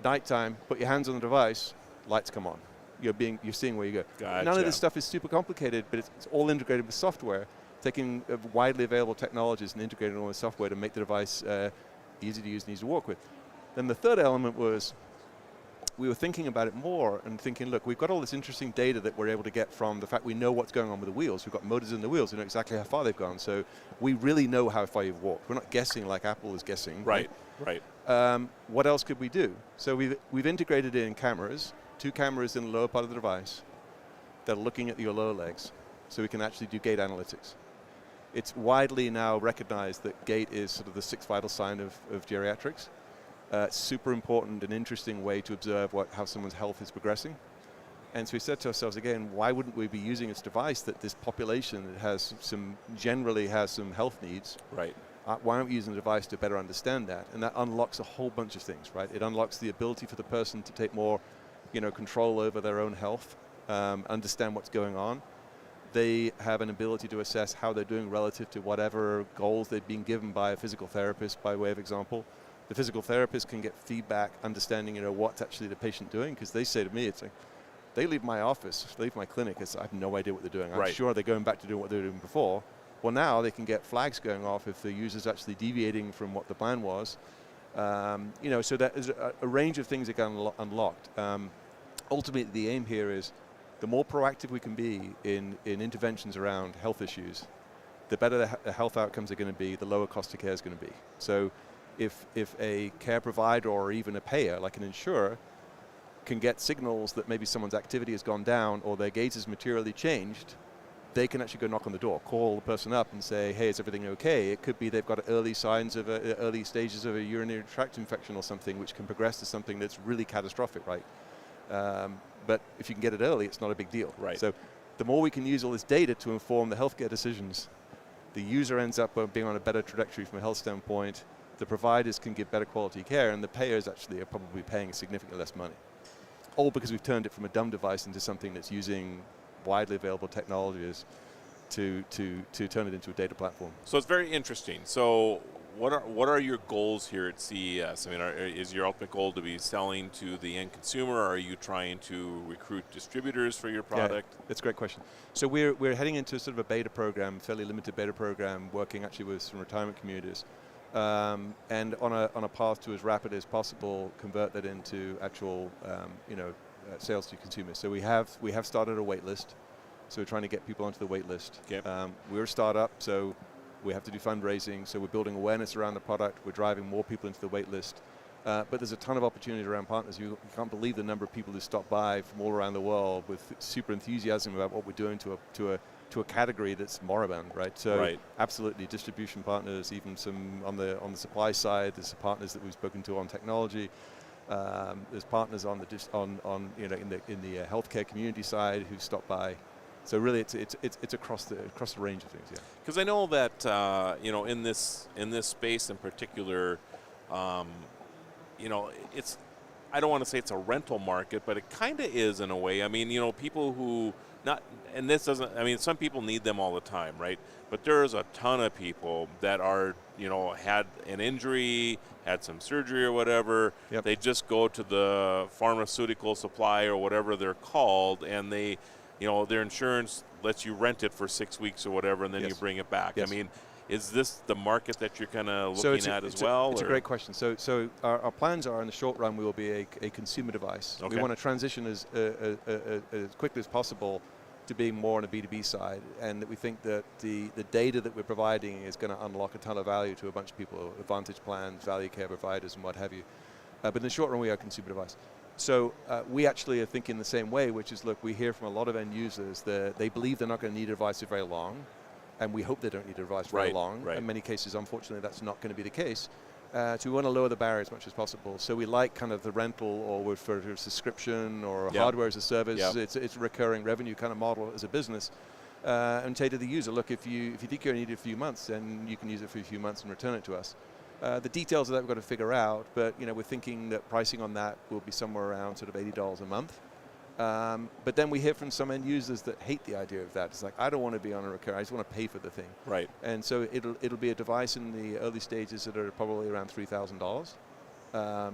nighttime, put your hands on the device, lights come on. You're seeing where you go. Gotcha. None of this stuff is super complicated, but it's all integrated with software, taking widely available technologies and integrating all the software to make the device easy to use and easy to walk with. Then the third element was we were thinking about it more and thinking, look, we've got all this interesting data that we're able to get from the fact we know what's going on with the wheels. We've got motors in the wheels. We know exactly how far they've gone. So we really know how far you've walked. We're not guessing like Apple is guessing. Right. What else could we do? So we've integrated in cameras, 2 cameras in the lower part of the device that are looking at your lower legs, so we can actually do gait analytics. It's widely now recognized that gait is sort of the 6th vital sign of geriatrics. Super important and interesting way to observe how someone's health is progressing. And so we said to ourselves again, why wouldn't we be using this device that this population that generally has some health needs? Right. Why aren't we using the device to better understand that? And that unlocks a whole bunch of things, right? It unlocks the ability for the person to take more control over their own health, understand what's going on. They have an ability to assess how they're doing relative to whatever goals they've been given by a physical therapist, by way of example. The physical therapist can get feedback, understanding, what's actually the patient doing, because they say to me, it's like, they leave my office, leave my clinic, I have no idea what they're doing. I'm sure they're going back to doing what they were doing before. Well, now they can get flags going off if the user's actually deviating from what the plan was. So that is a range of things that get unlocked. Ultimately, the aim here is the more proactive we can be in interventions around health issues, the better the health outcomes are going to be, the lower cost of care is going to be. So if a care provider or even a payer, like an insurer, can get signals that maybe someone's activity has gone down or their gait has materially changed, they can actually go knock on the door, call the person up and say, hey, is everything okay? It could be they've got early signs of early stages of a urinary tract infection or something, which can progress to something that's really catastrophic, right? But if you can get it early, it's not a big deal. Right. So the more we can use all this data to inform the healthcare decisions, the user ends up being on a better trajectory from a health standpoint, the providers can give better quality care, and the payers actually are probably paying significantly less money. All because we've turned it from a dumb device into something that's using widely available technologies to turn it into a data platform. So it's very interesting. So what are your goals here at CES? I mean, is your ultimate goal to be selling to the end consumer? Or are you trying to recruit distributors for your product? Yeah, that's a great question. So we're heading into sort of a beta program, fairly limited beta program, working actually with some retirement communities, and on a path to as rapid as possible convert that into actual sales to consumers. So we have started a wait list. So we're trying to get people onto the wait list. Okay. We're a startup, so we have to do fundraising. So we're building awareness around the product. We're driving more people into the wait list. But there's a ton of opportunity around partners. You can't believe the number of people who stop by from all around the world with super enthusiasm about what we're doing to a category that's moribund, right? So absolutely, distribution partners, even some on the supply side. There's partners that we've spoken to on technology. There's partners on in the healthcare community side who stop by. So really, it's across the range of things, yeah. Because I know that in this space in particular, it's, I don't want to say it's a rental market, but it kind of is in a way. I mean, people who and this doesn't. I mean, some people need them all the time, right? But there's a ton of people that are had an injury, had some surgery or whatever. Yep. They just go to the pharmaceutical supply or whatever they're called, and they. Their insurance lets you rent it for 6 weeks or whatever, and then you bring it back. Yes. I mean, is this the market that you're kind of looking at as well? It's a great question. So our plans are in the short run we will be a consumer device. Okay. We want to transition as quickly as possible to being more on a B2B side, and that we think that the data that we're providing is going to unlock a ton of value to a bunch of people, Advantage plans, value care providers, and what have you. But in the short run, we are a consumer device. So we actually are thinking the same way, which is, look, we hear from a lot of end users that they believe they're not going to need a device for very long, and we hope they don't need a device for very long. Right. In many cases, unfortunately, that's not going to be the case. So we want to lower the barrier as much as possible. So we like kind of the rental or for a subscription or hardware as a service. It's a recurring revenue kind of model as a business. And say to the user, look, if you think you need it for a few months, then you can use it for a few months and return it to us. The details of that we've got to figure out, but we're thinking that pricing on that will be somewhere around sort of $80 a month. But then we hear from some end users that hate the idea of that. It's like, I don't want to be on a recurring, I just want to pay for the thing. Right. And so it'll be a device in the early stages that are probably around $3,000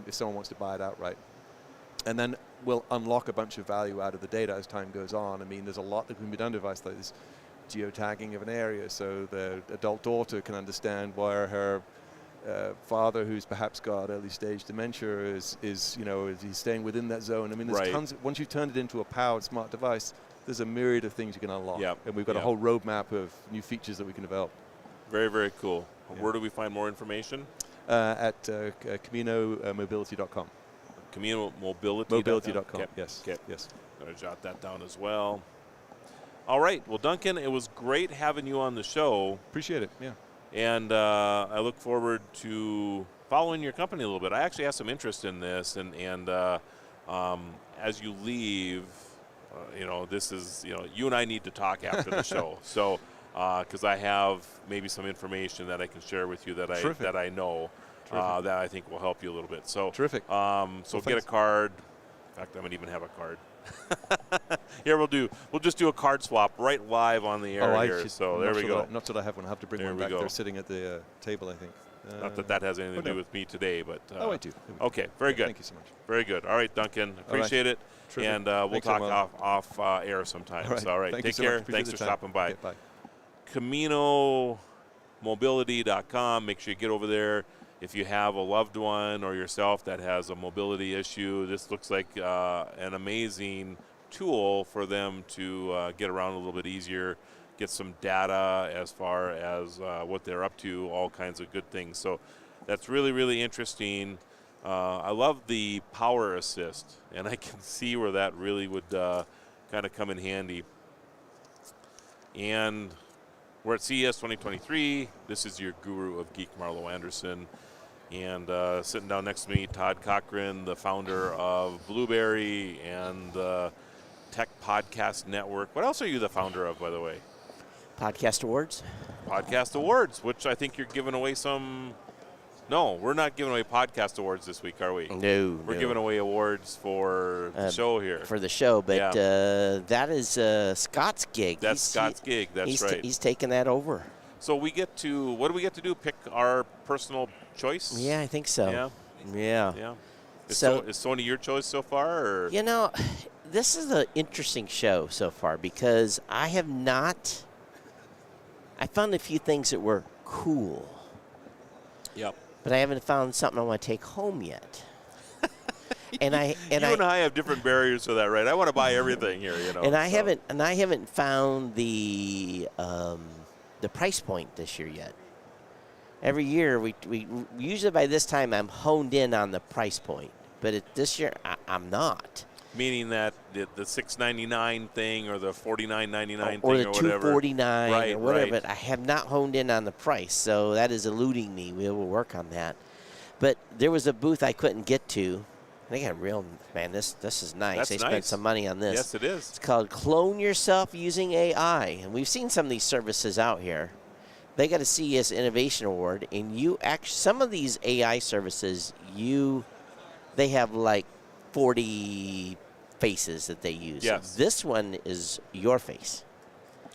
if someone wants to buy it outright. And then we'll unlock a bunch of value out of the data as time goes on. I mean, there's a lot that can be done to a device like this. Geotagging of an area, so the adult daughter can understand where her father, who's perhaps got early stage dementia, is he's staying within that zone. I mean, there's tons. Once you've turned it into a powered smart device, there's a myriad of things you can unlock. And we've got a whole roadmap of new features that we can develop. Very, very cool. Where do we find more information? At CaminoMobility.com. CaminoMobility.com. Yes. Yes. I'm going to jot that down as well. All right. Well, Duncan, it was great having you on the show. Appreciate it. Yeah. And I look forward to following your company a little bit. I actually have some interest in this, and as you leave, this is you and I need to talk after the show. So because I have maybe some information that I can share with you that I know that I think will help you a little bit. So terrific. So get a card. In fact, I might even have a card. Here we'll just do a card swap right live on the air here. So there we go. Not that I have one. I have to bring one back. They're sitting at the table, I think. Not that has anything to do with me today, but I do. Okay, very good. Thank you so much. Very good. All right, Duncan, appreciate it. Terrific. And we'll talk off air sometimes. All right. Thank Take care. Thanks for stopping by. Okay, bye. CaminoMobility.com. Make sure you get over there. If you have a loved one or yourself that has a mobility issue, this looks like an amazing tool for them to get around a little bit easier, get some data as far as what they're up to, all kinds of good things. So that's really, really interesting. I love the power assist, and I can see where that really would kind of come in handy. And we're at CES 2023. This is your guru of geek, Marlo Anderson. And sitting down next to me, Todd Cochran, the founder of Blueberry and the Tech Podcast Network. What else are you the founder of, by the way? Podcast Awards. Podcast Awards, which I think you're giving away some. No, we're not giving away podcast awards this week, are we? No. We're giving away awards for the show here. For the show, but that is Scott's gig. That's Scott's gig. That's right. He's taking that over. So we get to, what do we get to do? Pick our personal choice? Yeah, I think so. Yeah. Is Sony your choice so far? Or? This is an interesting show so far because I found a few things that were cool. Yep. But I haven't found something I want to take home yet. You and I have different barriers to that, right? I want to buy everything here, And I haven't found the price point this year yet. Every year we usually by this time I'm honed in on the price point, but this year I'm not. Meaning that the $6.99 thing or the $49.99 thing or the or whatever. $249 or whatever, right. but I have not honed in on the price, so that is eluding me. We will work on that. But there was a booth I couldn't get to. I got this is nice. That's they nice. spent some money on this. Yes, it is. It's called Clone Yourself Using AI, and we've seen some of these services out here. They got a CES Innovation Award, and some of these AI services, they have like 40 faces that they use. Yes. This one is your face.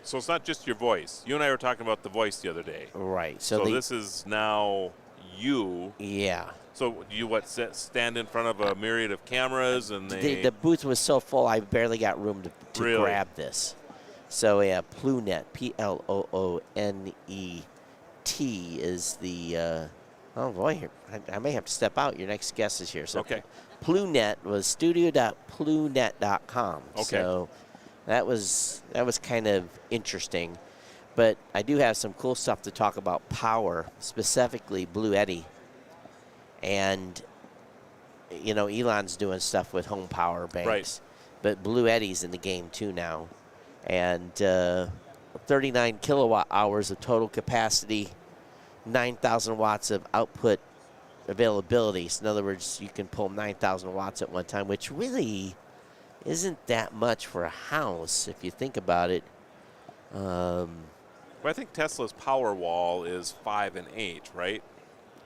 So it's not just your voice. You and I were talking about the voice the other day. Right. So this is now you. Yeah. So you stand in front of a myriad of cameras and the booth was so full I barely got room to really? Grab this. So yeah, Ploonet, Ploonet is the. Oh boy, I may have to step out. Your next guest is here. So okay. Ploonet was studio.ploonet.com. Okay. So that was kind of interesting, but I do have some cool stuff to talk about power, specifically Blue Eddy. And, Elon's doing stuff with home power banks. Right. But Blue Eddy's in the game, too, now. And 39 kilowatt hours of total capacity, 9,000 watts of output availability. So in other words, you can pull 9,000 watts at one time, which really isn't that much for a house if you think about it. But I think Tesla's power wall is 5 and 8, right?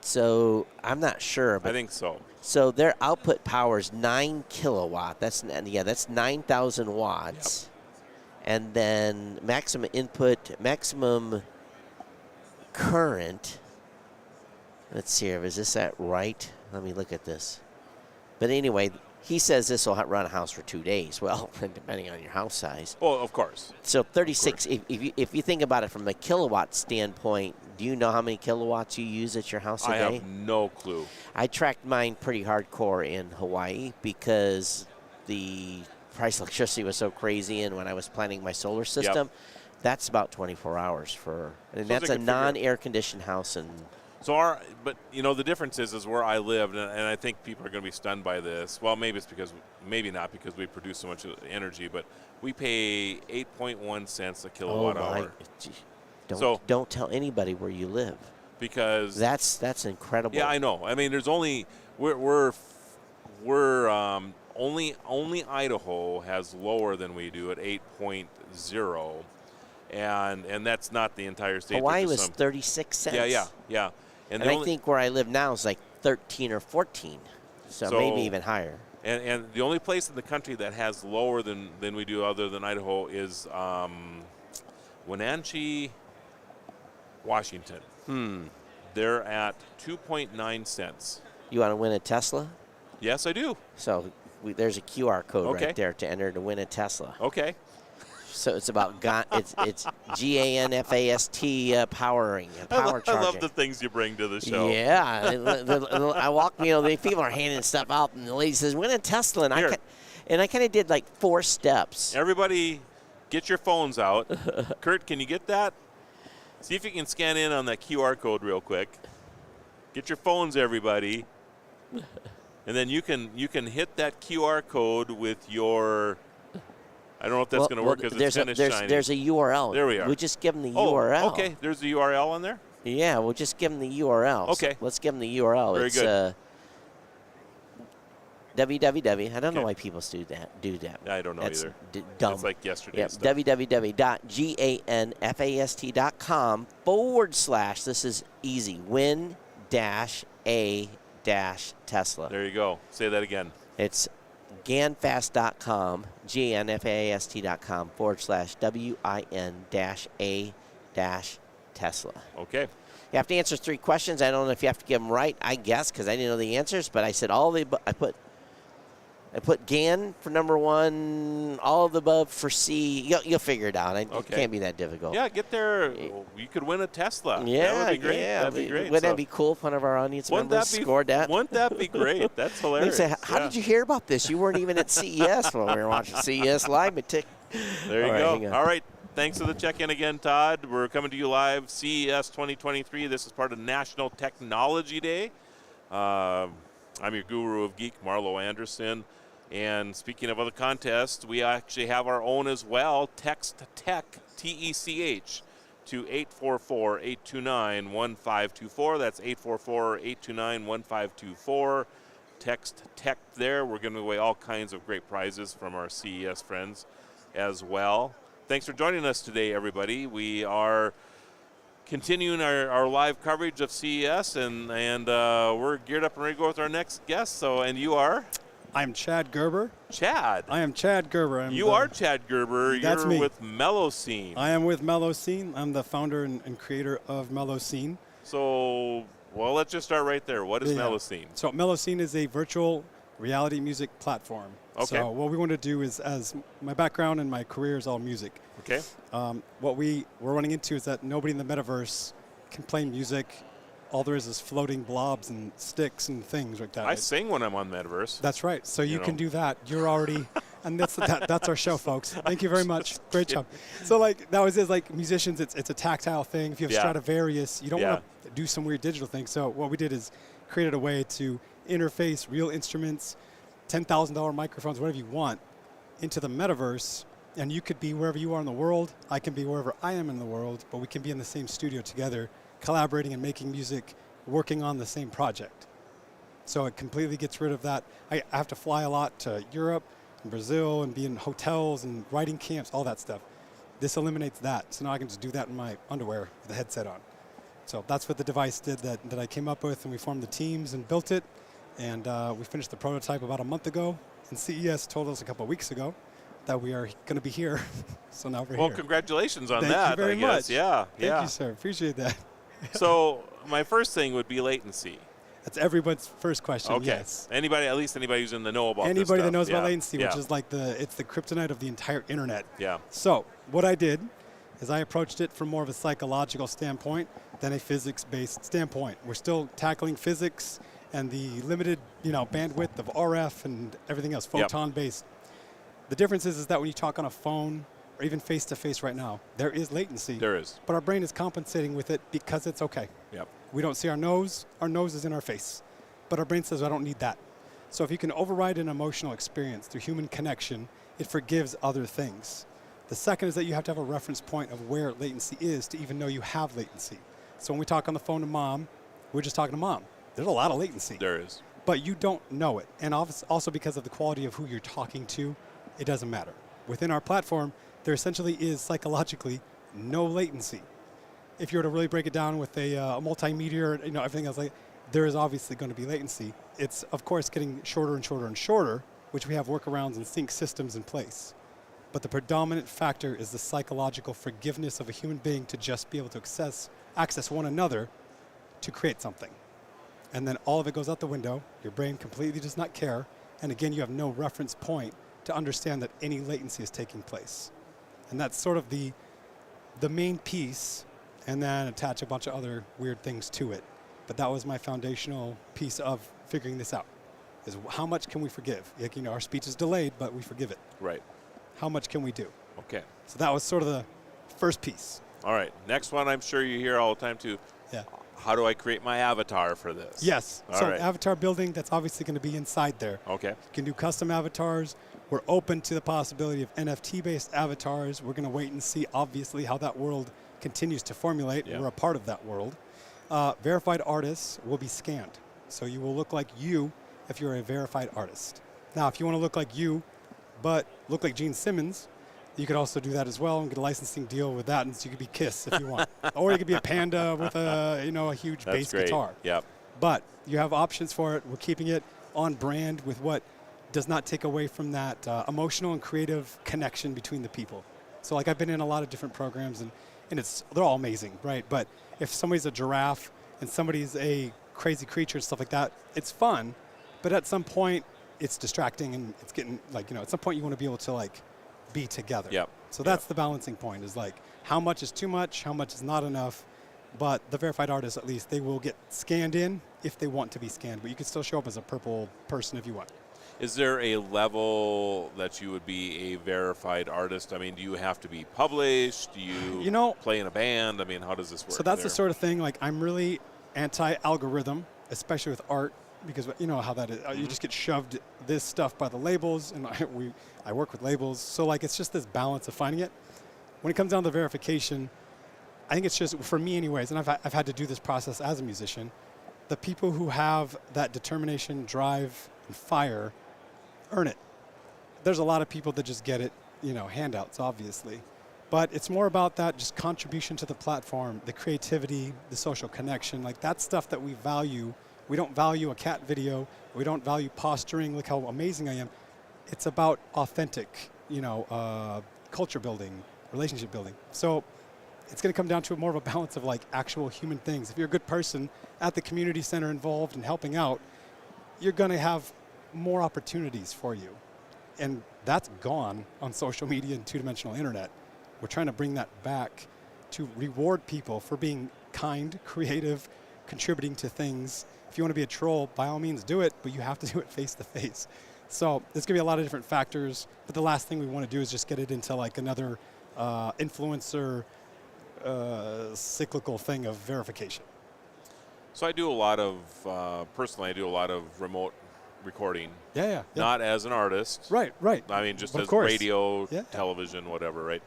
So I'm not sure. But I think so. So their output power is 9 kilowatt. That's 9,000 watts. Yep. And then maximum input, maximum current. Let's see here. Is this that right? Let me look at this. But anyway, he says this will run a house for 2 days. Well, depending on your house size. Well, of course. So 36. If you think about it from a kilowatt standpoint, do you know how many kilowatts you use at your house a day? I have no clue. I tracked mine pretty hardcore in Hawaii because the price of electricity was so crazy, and when I was planning my solar system, that's about 24 hours for, and that's a non-air conditioned house. And so but you know, the difference is where I live, and I think people are going to be stunned by this. Well, maybe it's maybe not because we produce so much energy, but we pay 8.1 cents a kilowatt hour. Don't tell anybody where you live, because that's incredible. Yeah, I know. I mean, there's only only Idaho has lower than we do at 8.0, and that's not the entire state. Hawaii was 36 cents. Yeah. And I think where I live now is like 13 or 14, so maybe even higher. And the only place in the country that has lower than we do, other than Idaho, is Wenatchee, Washington. They're at 2.9 cents. You want to win a Tesla? Yes, I do. So there's a QR code right there to enter to win a Tesla. Okay. So it's about it's GANFAST powering, power charging. I love the things you bring to the show. Yeah, I walk. The people are handing stuff out, and the lady says, "Win a Tesla," and I kind of did like 4 steps. Everybody, get your phones out. Kurt, can you get that? See if you can scan in on that QR code real quick. Get your phones, everybody, and then you can hit that QR code with your. I don't know if that's going to work because it's finished shining. There's a URL. There we are. We'll just give them the URL. Okay. There's the URL on there? Yeah, we'll just give them the URL. Okay. So let's give them the URL. Very good. www. I don't know why people do that. I don't know either. Dumb. It's like yesterday's stuff. www.ganfast.com / this is easy, win-a-Tesla. There you go. Say that again. It's ganfast.com, GANFAST.com / WIN-A-Tesla. Okay. You have to answer 3 questions. I don't know if you have to give them right, I guess, because I didn't know the answers, but I said I put GAN for number 1, all of the above for C. You'll figure it out. It can't be that difficult. Yeah, get there. You could win a Tesla. Yeah, that would be great. Yeah, that'd be great. Wouldn't that be cool if one of our audience members scored that? Wouldn't that be great? That's hilarious. Say, how did you hear about this? You weren't even at CES when we were watching CES live. There you go. All right. Thanks for the check-in again, Todd. We're coming to you live, CES 2023. This is part of National Technology Day. I'm your guru of geek, Marlo Anderson. And speaking of other contests, we actually have our own as well. Text TECH, TECH, to 844-829-1524. That's 844-829-1524. Text TECH there. We're giving away all kinds of great prizes from our CES friends as well. Thanks for joining us today, everybody. We are continuing our live coverage of CES, and we're geared up and ready to go with our next guest. And you are? I'm Chad Gerber. Chad? I am Chad Gerber. You are Chad Gerber. That's You're me. with Mellowscene. I am with Mellowscene. I'm the founder and creator of Mellowscene. So, well, let's just start right there. What is Mellowscene? So Mellowscene is a virtual reality music platform. Okay. So what we want to do is, as my background and my career is all music. Okay. What we're running into is that nobody in the metaverse can play music. All there is floating blobs and sticks and things like that. I sing when I'm on Metaverse. That's right. So you can do that. You're already, and that's our show, folks. Thank you very much. Great job. So that was it. Like musicians, it's a tactile thing. If you have Stradivarius, you don't want to do some weird digital thing. So what we did is created a way to interface real instruments, $10,000 microphones, whatever you want, into the metaverse. And you could be wherever you are in the world. I can be wherever I am in the world, but we can be in the same studio together, collaborating and making music, working on the same project. So it completely gets rid of that. I have to fly a lot to Europe and Brazil and be in hotels and writing camps, all that stuff. This eliminates that. So now I can just do that in my underwear with the headset on. So that's what the device did that I came up with, and we formed the teams and built it. And we finished the prototype about a month ago. And CES told us a couple of weeks ago that we are going to be here. So now we're here. Well, congratulations on Thank that, you very I guess. much. Yeah, Thank you, sir. Appreciate that. So my first thing would be latency. That's everyone's first question, Okay. yes. At least anybody who's in the know about this Anybody that stuff. knows about Yeah. latency, which Yeah. is like it's the kryptonite of the entire internet. Yeah. So what I did is I approached it from more of a psychological standpoint than a physics-based standpoint. We're still tackling physics and the limited, bandwidth of RF and everything else, photon-based. The difference is that when you talk on a phone or even face-to-face right now, there is latency. There is. But our brain is compensating with it because it's okay. Yep. We don't see our nose is in our face. But our brain says, I don't need that. So if you can override an emotional experience through human connection, it forgives other things. The second is that you have to have a reference point of where latency is to even know you have latency. So when we talk on the phone to mom, we're just talking to mom. There's a lot of latency. There is. But you don't know it. And also because of the quality of who you're talking to, it doesn't matter. Within our platform, there essentially is psychologically no latency. If you were to really break it down with a multimedia, everything else, there is obviously going to be latency. It's, of course, getting shorter and shorter and shorter, which we have workarounds and sync systems in place. But the predominant factor is the psychological forgiveness of a human being to just be able to access one another to create something. And then all of it goes out the window. Your brain completely does not care. And again, you have no reference point to understand that any latency is taking place. And that's sort of the main piece, and then attach a bunch of other weird things to it. But that was my foundational piece of figuring this out, is how much can we forgive? Our speech is delayed, but we forgive it. Right. How much can we do? Okay. So that was sort of the first piece. All right. Next one, I'm sure you hear all the time too. Yeah. How do I create my avatar for this? Yes. All so right. avatar building, that's obviously going to be inside there. Okay. You can do custom avatars. We're open to the possibility of NFT-based avatars. We're going to wait and see, obviously, how that world continues to formulate. Yeah. We're a part of that world. Verified artists will be scanned. So you will look like you if you're a verified artist. Now, if you want to look like you, but look like Gene Simmons, you could also do that as well and get a licensing deal with that, and so you could be Kiss if you want. Or you could be a panda with a huge That's bass great. guitar. Yep. But you have options for it. We're keeping it on brand with what does not take away from that emotional and creative connection between the people. So I've been in a lot of different programs, and they're all amazing, right? But if somebody's a giraffe and somebody's a crazy creature and stuff like that, it's fun. But at some point, it's distracting, and it's getting at some point you want to be able to be together. Yep. So that's the balancing point, is how much is too much, how much is not enough. But the verified artists, at least, they will get scanned in if they want to be scanned. But you can still show up as a purple person if you want. Is there a level that you would be a verified artist? I mean, do you have to be published? Do you play in a band? I mean, how does this work? So that's the sort of thing, I'm really anti-algorithm, especially with art, because you know how that is. You just get shoved this stuff by the labels, and I work with labels. So it's just this balance of finding it. When it comes down to verification, I think it's just, for me anyways, and I've had to do this process as a musician, the people who have that determination, drive, and fire earn it. There's a lot of people that just get it, handouts, obviously. But it's more about that just contribution to the platform, the creativity, the social connection, that stuff that we value. We don't value a cat video. We don't value posturing, look how amazing I am. It's about authentic, culture building, relationship building. So it's going to come down to more of a balance of actual human things. If you're a good person at the community center involved and helping out, you're going to have more opportunities for you. And that's gone on social media and two-dimensional internet. We're trying to bring that back to reward people for being kind, creative, contributing to things. If you want to be a troll, by all means do it, but you have to do it face-to-face. So there's going to be a lot of different factors, but the last thing we want to do is just get it into another influencer cyclical thing of verification. So I do a lot of, personally, I do a lot of remote recording. Yeah. Not as an artist. Right. I mean, just of as course. radio, television, whatever, right?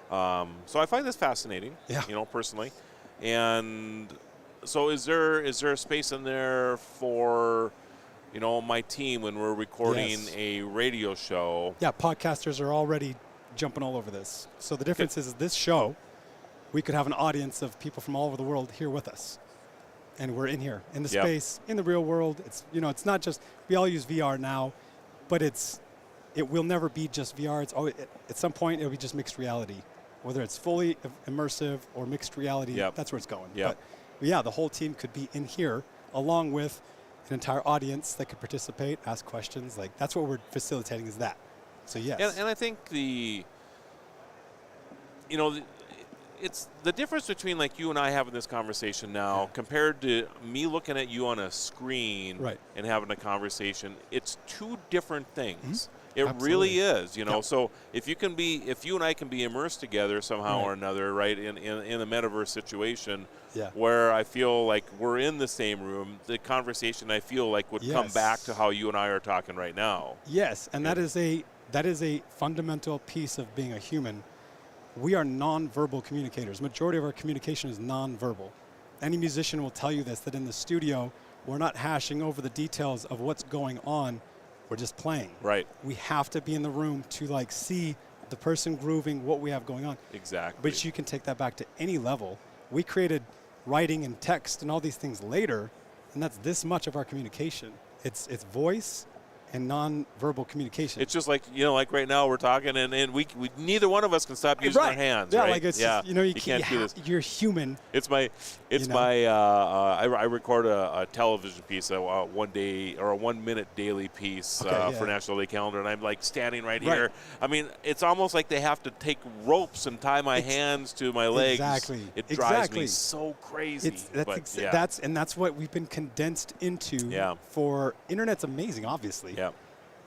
So I find this fascinating, personally. And so is there a space in there for my team when we're recording Yes. a radio show. Yeah, podcasters are already jumping all over this. So the difference is this show, we could have an audience of people from all over the world here with us. And we're in here, in the Yep. space, in the real world. It's, it's not just, we all use VR now, but it will never be just VR. It's always, at some point, it'll be just mixed reality. Whether it's fully immersive or mixed reality, Yep. that's where it's going. Yep. But yeah, the whole team could be in here along with an entire audience that could participate, ask questions. Like, that's what we're facilitating is that. So yes. And I think it's the difference between like you and I having this conversation now compared to me looking at you on a screen Right. and having a conversation. It's two different things. It Absolutely. really is, Yep. So if you and I can be immersed together somehow Right. or another, right, in a metaverse situation, Yeah. where I feel like we're in the same room, the conversation I feel like would come Yes. back to how you and I are talking right now. Yes, and that is a fundamental piece of being a human. We are non-verbal communicators. Majority of our communication is non-verbal. Any musician will tell you this, that in the studio, we're not hashing over the details of what's going on. We're just playing. Right. We have to be in the room to see the person grooving, what we have going on. Exactly. But you can take that back to any level. We created writing and text and all these things later, and that's this much of our communication. It's voice and non-verbal communication. It's just like, like right now we're talking and we neither one of us can stop using our hands, Yeah, right? like it's yeah. just, you can't do this. You're human. I record a television piece, a 1 day or a 1 minute daily piece for National Day Calendar, and I'm like standing right here. I mean, it's almost like they have to take ropes and tie my hands to my legs. Exactly. It drives me so crazy. That's what we've been condensed into. Yeah. For internet's amazing, obviously. Yeah.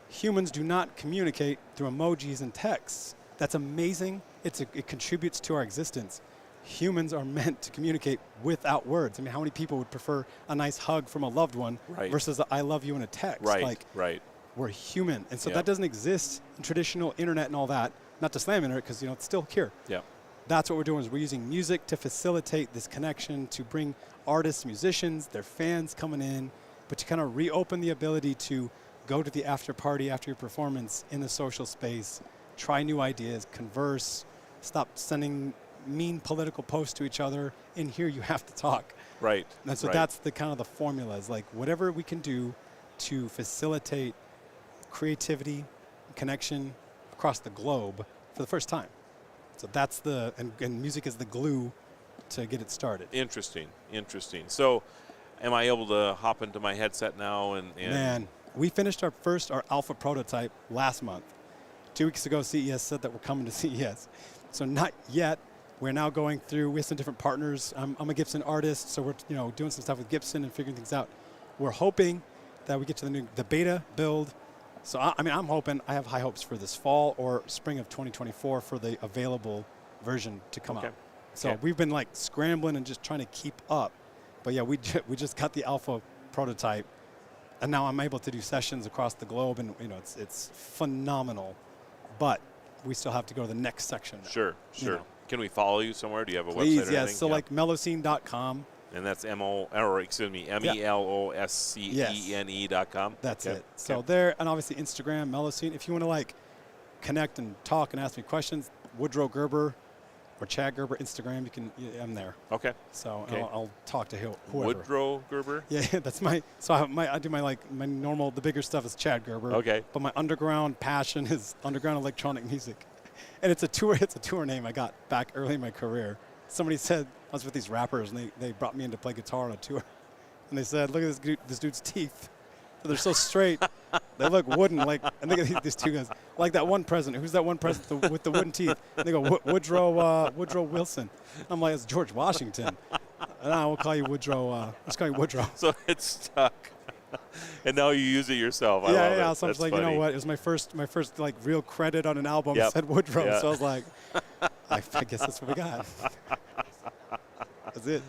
Humans do not communicate through emojis and texts. That's amazing. It contributes to our existence. Humans are meant to communicate without words. I mean, how many people would prefer a nice hug from a loved one versus a I love you in a text? Right. We're human. And so Yeah. that doesn't exist in traditional internet and all that. Not to slam internet because, it's still here. Yeah. That's what we're doing is we're using music to facilitate this connection, to bring artists, musicians, their fans coming in, but to kind of reopen the ability to go to the after party after your performance in the social space, try new ideas, converse, stop sending mean political posts to each other. In here, you have to talk. Right. And so that's the kind of the formula is like whatever we can do to facilitate creativity, connection across the globe for the first time. So that's and music is the glue to get it started. Interesting. So am I able to hop into my headset now and Man, we finished our alpha prototype last month. 2 weeks ago, CES said that we're coming to CES. So not yet. We're now going through, we have some different partners. I'm a Gibson artist, so we're doing some stuff with Gibson and figuring things out. We're hoping that we get to the beta build. So I'm hoping, I have high hopes for this fall or spring of 2024 for the available version to come out. So we've been scrambling and just trying to keep up. But yeah, we just got the alpha prototype, and now I'm able to do sessions across the globe, and it's phenomenal. But we still have to go to the next section. Sure. Can we follow you somewhere? Do you have a Please, website or yes. anything? So meloscene.com. And that's MELOSCENE.com. That's it. So there, and obviously Instagram, Meloscene. If you want to connect and talk and ask me questions, Woodrow Gerber or Chad Gerber Instagram, I'm there. Okay. So I'll talk to whoever. Woodrow Gerber? Yeah, that's my. So I do my normal. The bigger stuff is Chad Gerber. Okay. But my underground passion is underground electronic music, and it's a tour. It's a tour name I got back early in my career. Somebody said I was with these rappers, and they brought me in to play guitar on a tour, and they said, "Look at this dude's teeth. They're so straight. They look wooden." And they got these two guys, like that one president. Who's that one president with the wooden teeth? And they go, Woodrow Wilson. I'm like, it's George Washington. And I will call you Woodrow. Let's call you Woodrow. So it's stuck. And now you use it yourself. I love yeah. it. So I was That's like, funny. you know what? It was my first real credit on an album. Yep. It said Woodrow. Yeah. So I was like, I guess that's what we got. That's it.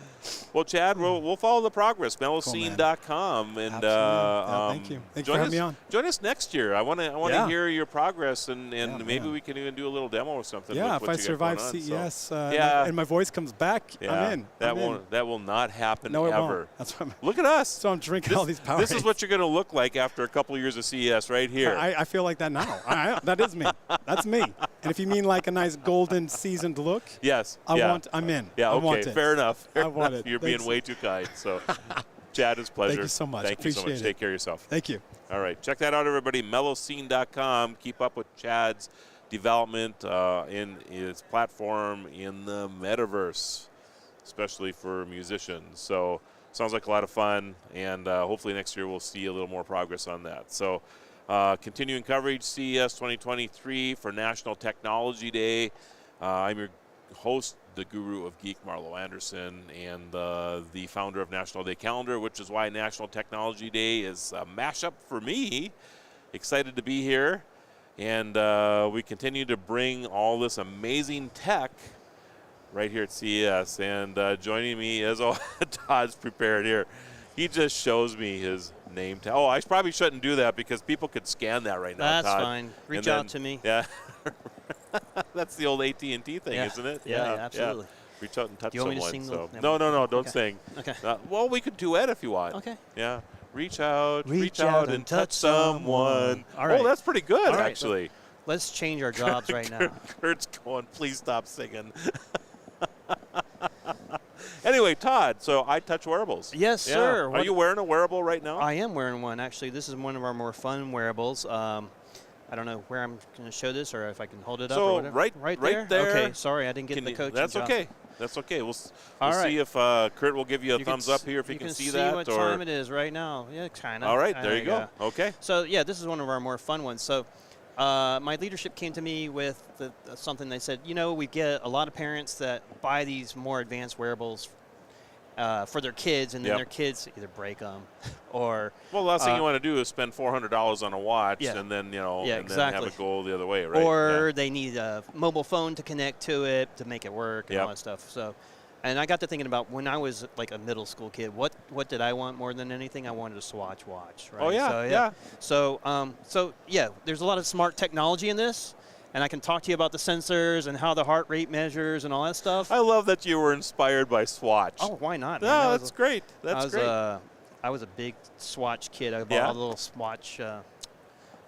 Well, Chad, we'll follow the progress. Mellowscene.com, and thank you. Thank you for having me on. Join us next year. I want to hear your progress, and maybe we can even do a little demo or something. Yeah, with if what I you got survive going on, CES and my voice comes back, I'm in. That will not happen no, it ever. Won't. That's what Look at us. So I'm drinking all these Powerades. This is what you're going to look like after a couple of years of CES, right here. I feel like that now. That is me. That's me. And if you mean like a nice golden seasoned look, yes, I'm in. Yeah, I okay, want it. fair enough. I want it. You're being way too kind. So, Chad, it's a pleasure. Thank you so much. Thank you so much. Take care of yourself. Thank you. All right, check that out, everybody. Mellowscene.com. Keep up with Chad's development in his platform in the metaverse, especially for musicians. So, sounds like a lot of fun, and hopefully next year we'll see a little more progress on that. So, continuing coverage, CES 2023 for National Technology Day. I'm your host, the guru of geek, Marlo Anderson, and the founder of National Day Calendar, which is why National Technology Day is a mashup for me. Excited to be here, and we continue to bring all this amazing tech right here at CES. And joining me, as Todd's prepared here, he just shows me his name tag. Oh, I probably shouldn't do that because people could scan that right now. That's Todd. fine. Reach out to me. Yeah. That's the old AT&T thing, yeah. isn't it? Yeah, absolutely. Yeah. Reach out and touch do you want someone. Me to sing No, don't sing. Okay. Well, we could duet if you want. Okay. Yeah. Reach out and touch someone. someone. All right. Oh, that's pretty good, All right, actually. So let's change our jobs right now. Kurt's going, please stop singing. Anyway, Todd, so I touch wearables. Yes, yeah. sir. Are you wearing a wearable right now? I am wearing one, actually. This is one of our more fun wearables. I don't know where I'm going to show this or if I can hold it up or whatever. Right there? there. Okay, sorry, I didn't get the coaching That's job. okay. That's okay. We'll right. see if Kurt will give you a thumbs up here if you can see that. You can see what time it is right now. Yeah, kind of. All right, there you go. Okay. So, yeah, this is one of our more fun ones. So, my leadership came to me with something. They said, we get a lot of parents that buy these more advanced wearables for their kids, and then their kids either break them or. Well, the last thing you want to do is spend $400 on a watch, Yeah. and then exactly. then have it go the other way, right? Or they need a mobile phone to connect to it to make it work and all that stuff. So, and I got to thinking about when I was like a middle school kid, what did I want more than anything? I wanted a Swatch watch, right? Oh yeah, So there's a lot of smart technology in this. And I can talk to you about the sensors and how the heart rate measures and all that stuff. I love that you were inspired by Swatch. Oh, why not? No, that's great. That's great. I was a big Swatch kid. I bought all the little Swatch,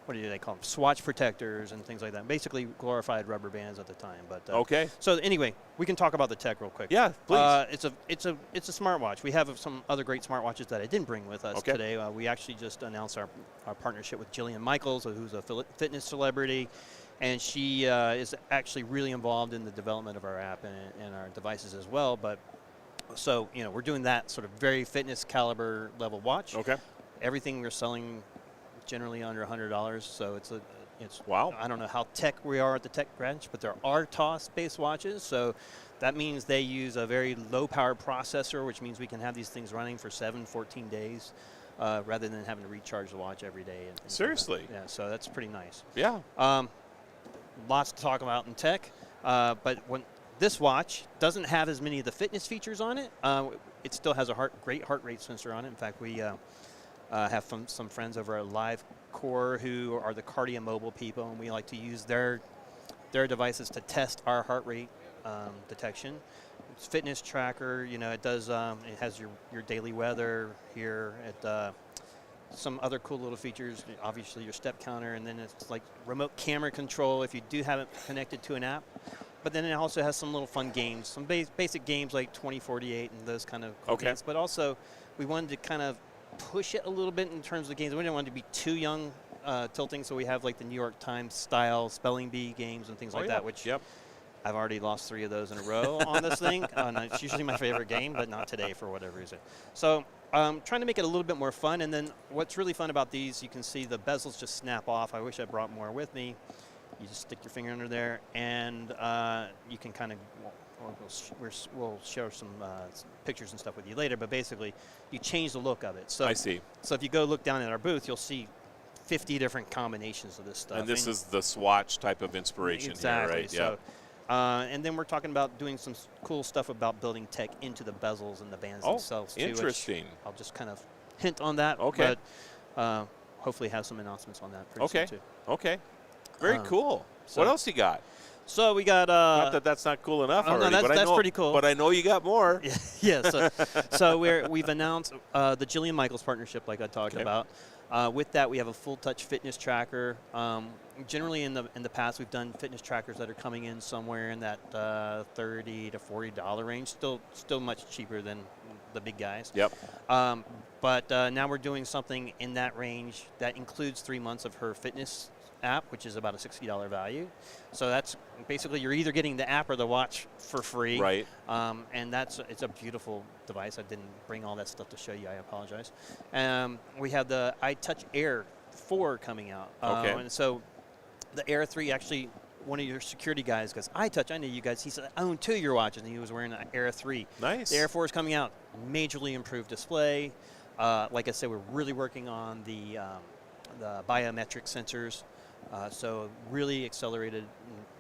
what do they call them? Swatch protectors and things like that. Basically glorified rubber bands at the time. But okay. So anyway, we can talk about the tech real quick. Yeah, please. It's a smartwatch. We have some other great smartwatches that I didn't bring with us today. We actually just announced our partnership with Jillian Michaels, who's a fitness celebrity. And she is actually really involved in the development of our app and our devices as well. But so, we're doing that sort of very fitness caliber level watch. Okay. Everything we're selling generally under $100. So it's wow. I don't know how tech we are at the tech branch, but they're RTOS-based watches. So that means they use a very low power processor, which means we can have these things running for 7-14 days. Rather than having to recharge the watch every day. Seriously? Like yeah, so that's pretty nice. Yeah. Lots to talk about in tech, but when this watch doesn't have as many of the fitness features on it, it still has a great heart rate sensor on it. In fact, we have some friends over at LiveCore who are the KardioMobile people, and we like to use their devices to test our heart rate detection. It's fitness tracker, it does. It has your daily weather here at. Some other cool little features, obviously your step counter, and then it's like remote camera control if you do have it connected to an app. But then it also has some little fun games, some basic games like 2048 and those kind of cool games. But also, we wanted to kind of push it a little bit in terms of the games. We didn't want it to be too young tilting, so we have like the New York Times style spelling bee games and things like that, which I've already lost 3 of those in a row on this thing. It's usually my favorite game, but not today for whatever reason. So trying to make it a little bit more fun. And then what's really fun about these, you can see the bezels just snap off. I wish I brought more with me. You just stick your finger under there, and you can kind of, we'll share some pictures and stuff with you later, but basically you change the look of it. So I see. So if you go look down at our booth, you'll see 50 different combinations of this stuff. And this is the Swatch type of inspiration exactly. here, right? So And then we're talking about doing some cool stuff about building tech into the bezels and the bands themselves, too. Interesting. I'll just kind of hint on that. Okay. But hopefully have some announcements on that pretty soon, too. Okay. Very cool. So what else you got? So we got. Not that that's not cool enough already. No, that's but pretty cool. But I know you got more. Yeah. So we've announced the Jillian Michaels partnership, like I talked about. With that, we have a full touch fitness tracker. Generally, in the past, we've done fitness trackers that are coming in somewhere in that $30 to $40 range. Still much cheaper than the big guys. Yep. But now we're doing something in that range that includes 3 months of her fitness app, which is about a $60 value. So that's basically you're either getting the app or the watch for free. Right. And it's a beautiful device. I didn't bring all that stuff to show you. I apologize. We have the iTouch Air 4 coming out. Okay. And so the Air 3 actually, one of your security guys goes, iTouch, I know you guys. He said, I own 2 of your watches, and he was wearing an Air 3. Nice. The Air 4 is coming out. Majorly improved display. Like I said, we're really working on the biometric sensors. So really accelerated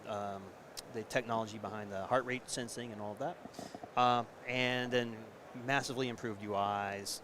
the technology behind the heart rate sensing and all of that. And then massively improved UIs.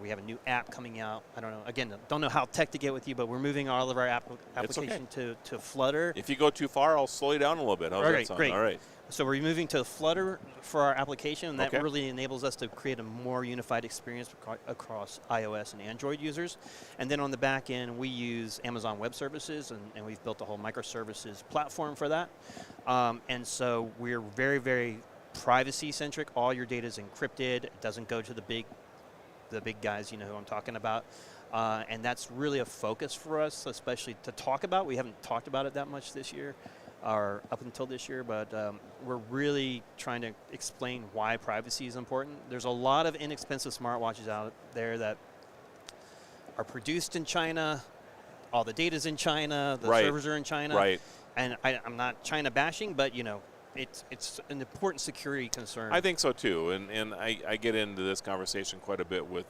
We have a new app coming out. I don't know how tech to get with you, but we're moving all of our application to Flutter. If you go too far, I'll slow you down a little bit. How's that sound? Great. All right. So we're moving to Flutter for our application, and that really enables us to create a more unified experience across iOS and Android users. And then on the back end, we use Amazon Web Services, and we've built a whole microservices platform for that. And so we're very, very privacy-centric. All your data is encrypted. It doesn't go to the big guys, you know who I'm talking about. And that's really a focus for us, especially to talk about. We haven't talked about it that much this year, or up until this year, but we're really trying to explain why privacy is important. There's a lot of inexpensive smartwatches out there that are produced in China. All the data's in China. The servers are in China. Right. And I'm not China bashing, but it's an important security concern. I think so too, and I get into this conversation quite a bit with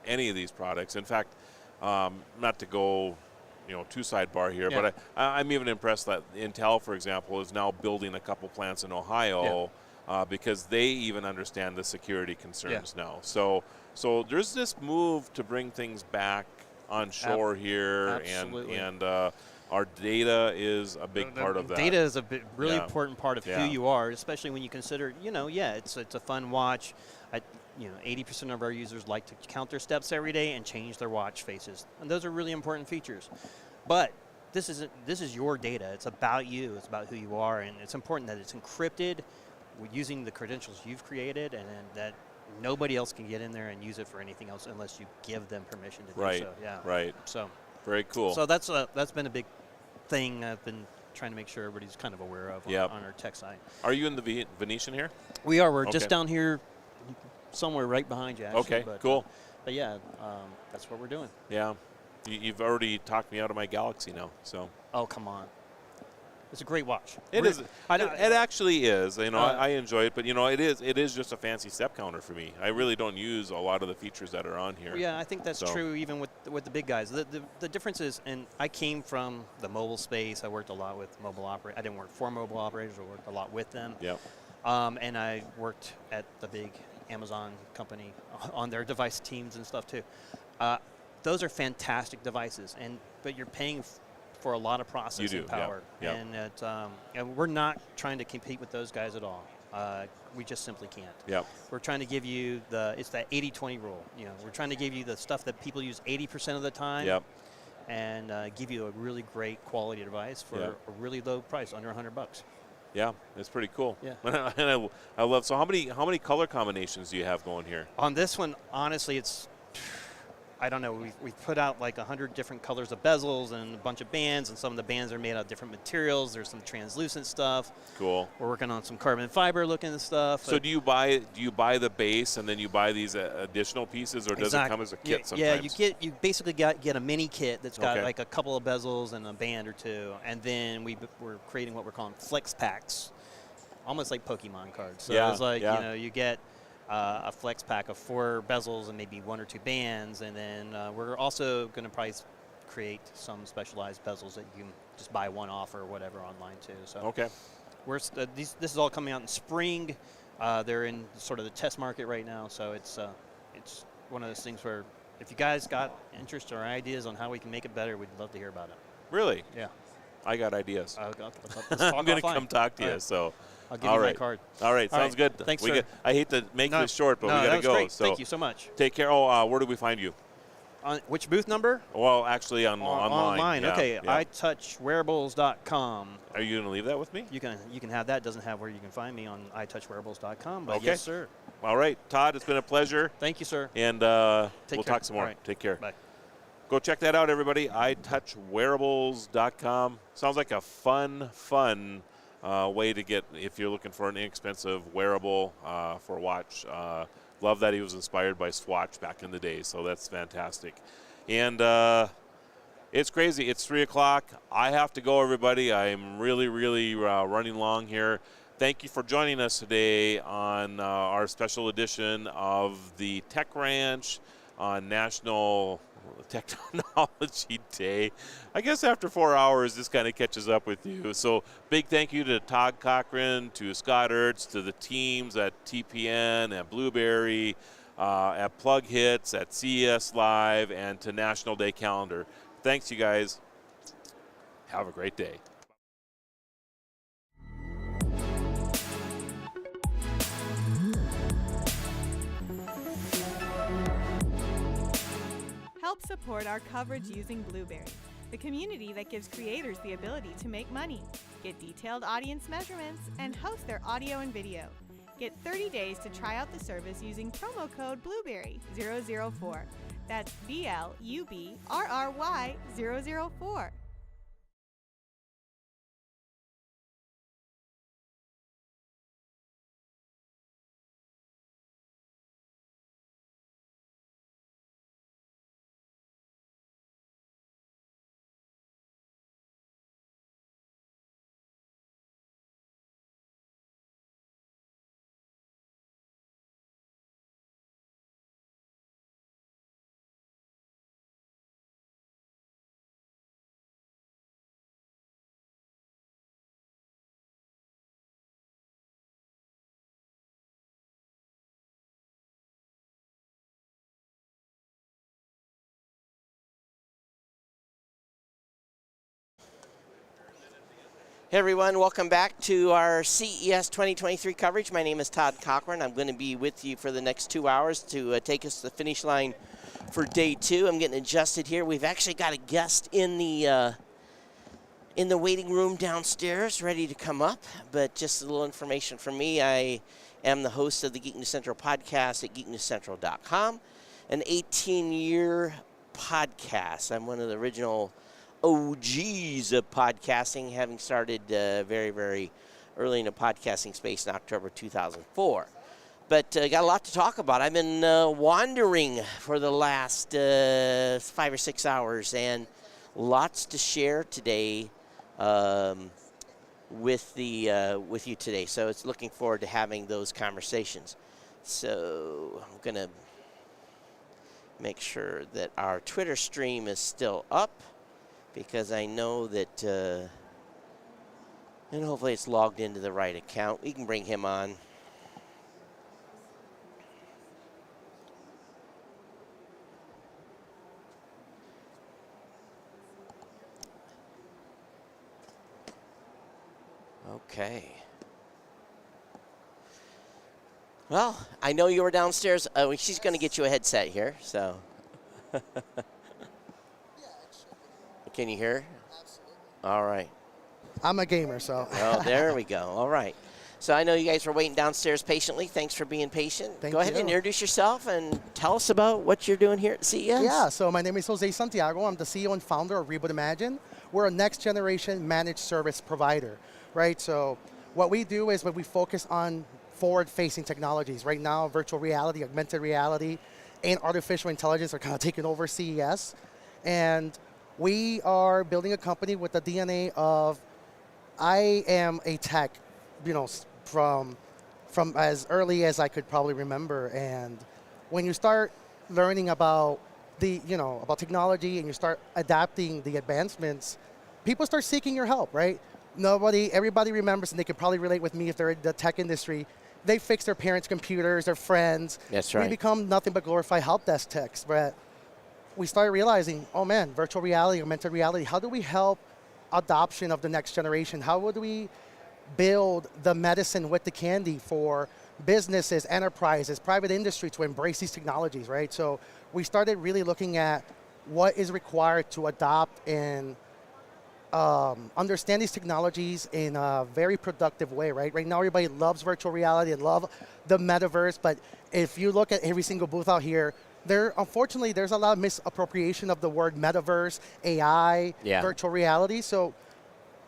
any of these products. In fact, not to go too sidebar here, but I'm even impressed that Intel, for example, is now building a couple plants in Ohio because they even understand the security concerns now. So there's this move to bring things back on shore here, and our data is a big part of that. Data is a really important part of who you are, especially when you consider, it's a fun watch. 80% of our users like to count their steps every day and change their watch faces, and those are really important features. But this is your data. It's about you. It's about who you are, and it's important that it's encrypted using the credentials you've created, and that nobody else can get in there and use it for anything else unless you give them permission to do so. Yeah. Right. So very cool. So that's been a big thing I've been trying to make sure everybody's kind of aware of on our tech side. Are you in the Venetian here? We are. We're just down here somewhere right behind you, actually. Okay, but, cool. But yeah, that's what we're doing. Yeah. You've already talked me out of my Galaxy now, so. Oh, come on. It's a great watch. It is. It actually is. I enjoy it, but it is just a fancy step counter for me. I really don't use a lot of the features that are on here. Yeah, I think that's true even with the big guys. The difference is, and I came from the mobile space. I worked a lot with mobile operators. I didn't work for mobile operators. I worked a lot with them. Yep. And I worked at the big Amazon company on their device teams and stuff too. Those are fantastic devices, but you're paying for a lot of processing power. Yep. And we're not trying to compete with those guys at all. We just simply can't. Yep. We're trying to give you it's that 80-20 rule. We're trying to give you the stuff that people use 80% of the time. Yep. And give you a really great quality device for a really low price, under $100. Yeah, it's pretty cool. Yeah. And I love. So how many color combinations do you have going here? On this one, honestly, it's, I don't know. We've put out like 100 different colors of bezels and a bunch of bands, and some of the bands are made out of different materials. There's some translucent stuff. Cool. We're working on some carbon fiber looking stuff. So do you buy the base and then you buy these additional pieces, or does it come as a kit sometimes? Yeah, you basically get a mini kit that's got like a couple of bezels and a band or two, and then we're creating what we're calling flex packs, almost like Pokemon cards. So it's like you get a flex pack of 4 bezels and maybe 1 or 2 bands, and then we're also going to probably create some specialized bezels that you can just buy one off or whatever online too. So this is all coming out in spring. They're in sort of the test market right now, so it's one of those things where if you guys got interest or ideas on how we can make it better, we'd love to hear about it. Really? Yeah. I got ideas. Let's I'm going to offline. come talk to All you. right. So, I'll give you my card. All right, All sounds right. good. Thanks, sir. I hate to make this short, but we got that to was go. great. So Thank you so much. Take care. Oh, where do we find you? On which booth number? Well, actually, online. Online. Yeah, Okay. yeah. iTouchwearables.com. Are you going to leave that with me? You can have that. It doesn't have where you can find me on iTouchwearables.com. But Okay. yes, sir. All right, Todd, it's been a pleasure. Thank you, sir. And Take we'll care. talk some more. All right. Take care. Bye. Go check that out, everybody. iTouchwearables.com. Sounds like a fun way to get if you're looking for an inexpensive wearable for a watch. Love that he was inspired by Swatch back in the day, so that's fantastic. And it's crazy. It's 3 o'clock. I have to go, everybody. I'm really running long here. Thank you for joining us today on our special edition of the Tech Ranch on National Technology Day. I guess after 4 hours, this kind of catches up with you. So big thank you to Todd Cochran, to Scott Ertz, to the teams at TPN, at Blueberry, at Plug Hits, at CES Live, and to National Day Calendar. Thanks, you guys. Have a great day. Help support our coverage using Blueberry, the community that gives creators the ability to make money, get detailed audience measurements, and host their audio and video. Get 30 days to try out the service using promo code Blueberry004. That's BLUBRRY004. Hey everyone, welcome back to our CES 2023 coverage. My name is Todd Cochran. I'm going to be with you for the next 2 hours to take us to the finish line for day 2. I'm getting adjusted here. We've actually got a guest in the waiting room downstairs ready to come up, but just a little information from me. I am the host of the Geek News Central podcast at geeknewscentral.com, an 18-year podcast. I'm one of the original OGs of podcasting, having started very early in the podcasting space in October 2004. But got a lot to talk about. I've been wandering for the last 5 or 6 hours, and lots to share today with you today. So it's looking forward to having those conversations. So I'm going to make sure that our Twitter stream is still up, because I know that, and hopefully it's logged into the right account. We can bring him on. Okay. Well, I know you were downstairs. She's going to get you a headset here, so. Can you hear? Absolutely. All right. I'm a gamer, so. Oh, there we go. All right. So I know you guys were waiting downstairs patiently. Thanks for being patient. Thank Go ahead you. and introduce yourself and tell us about what you're doing here at CES. Yeah, so my name is Jose Santiago. I'm the CEO and founder of Reboot Imagine. We're a next generation managed service provider, right? So what we do is we focus on forward-facing technologies. Right now, virtual reality, augmented reality, and artificial intelligence are kind of taking over CES. And we are building a company with the DNA of, I am a tech, from as early as I could probably remember. And when you start learning about about technology and you start adapting the advancements, people start seeking your help, right? everybody remembers, and they can probably relate with me if they're in the tech industry, they fix their parents' computers, their friends. That's right. We become nothing but glorified help desk techs. But we started realizing, oh man, virtual reality, augmented reality, how do we help adoption of the next generation? How would we build the medicine with the candy for businesses, enterprises, private industry to embrace these technologies, right? So we started really looking at what is required to adopt and understand these technologies in a very productive way, right? Right now, everybody loves virtual reality and love the metaverse, but if you look at every single booth out here, unfortunately, there's a lot of misappropriation of the word metaverse, AI, virtual reality. So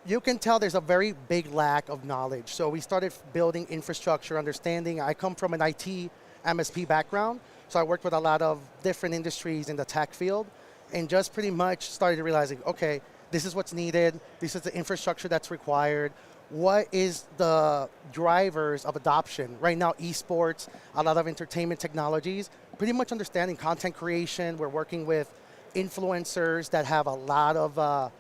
you can tell there's a very big lack of knowledge. So we started building infrastructure, understanding. I come from an IT MSP background, so I worked with a lot of different industries in the tech field, and just pretty much started realizing, okay, this is what's needed. This is the infrastructure that's required. What is the drivers of adoption? Right now, esports, a lot of entertainment technologies, pretty much understanding content creation. We're working with influencers that have a lot of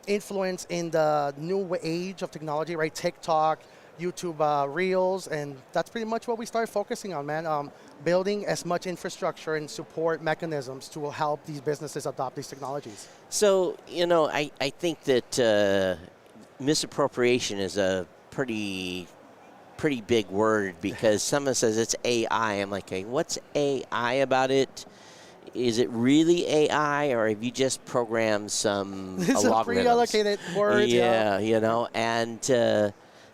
influence in the new age of technology, right? TikTok, YouTube Reels, and that's pretty much what we started focusing on, man. Building as much infrastructure and support mechanisms to help these businesses adopt these technologies. So, I think that misappropriation is a pretty big word, because someone says it's AI. I'm like, hey, what's AI about it? Is it really AI, or have you just programmed some It's a pre-allocated word. Yeah, and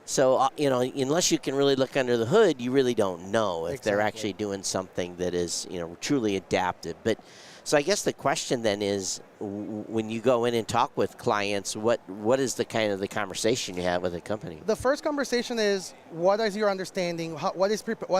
so, unless you can really look under the hood, you really don't know if they're actually doing something that is, truly adaptive. But so I guess the question then is, when you go in and talk with clients, what is the kind of the conversation you have with a company? The first conversation is, what is your understanding? What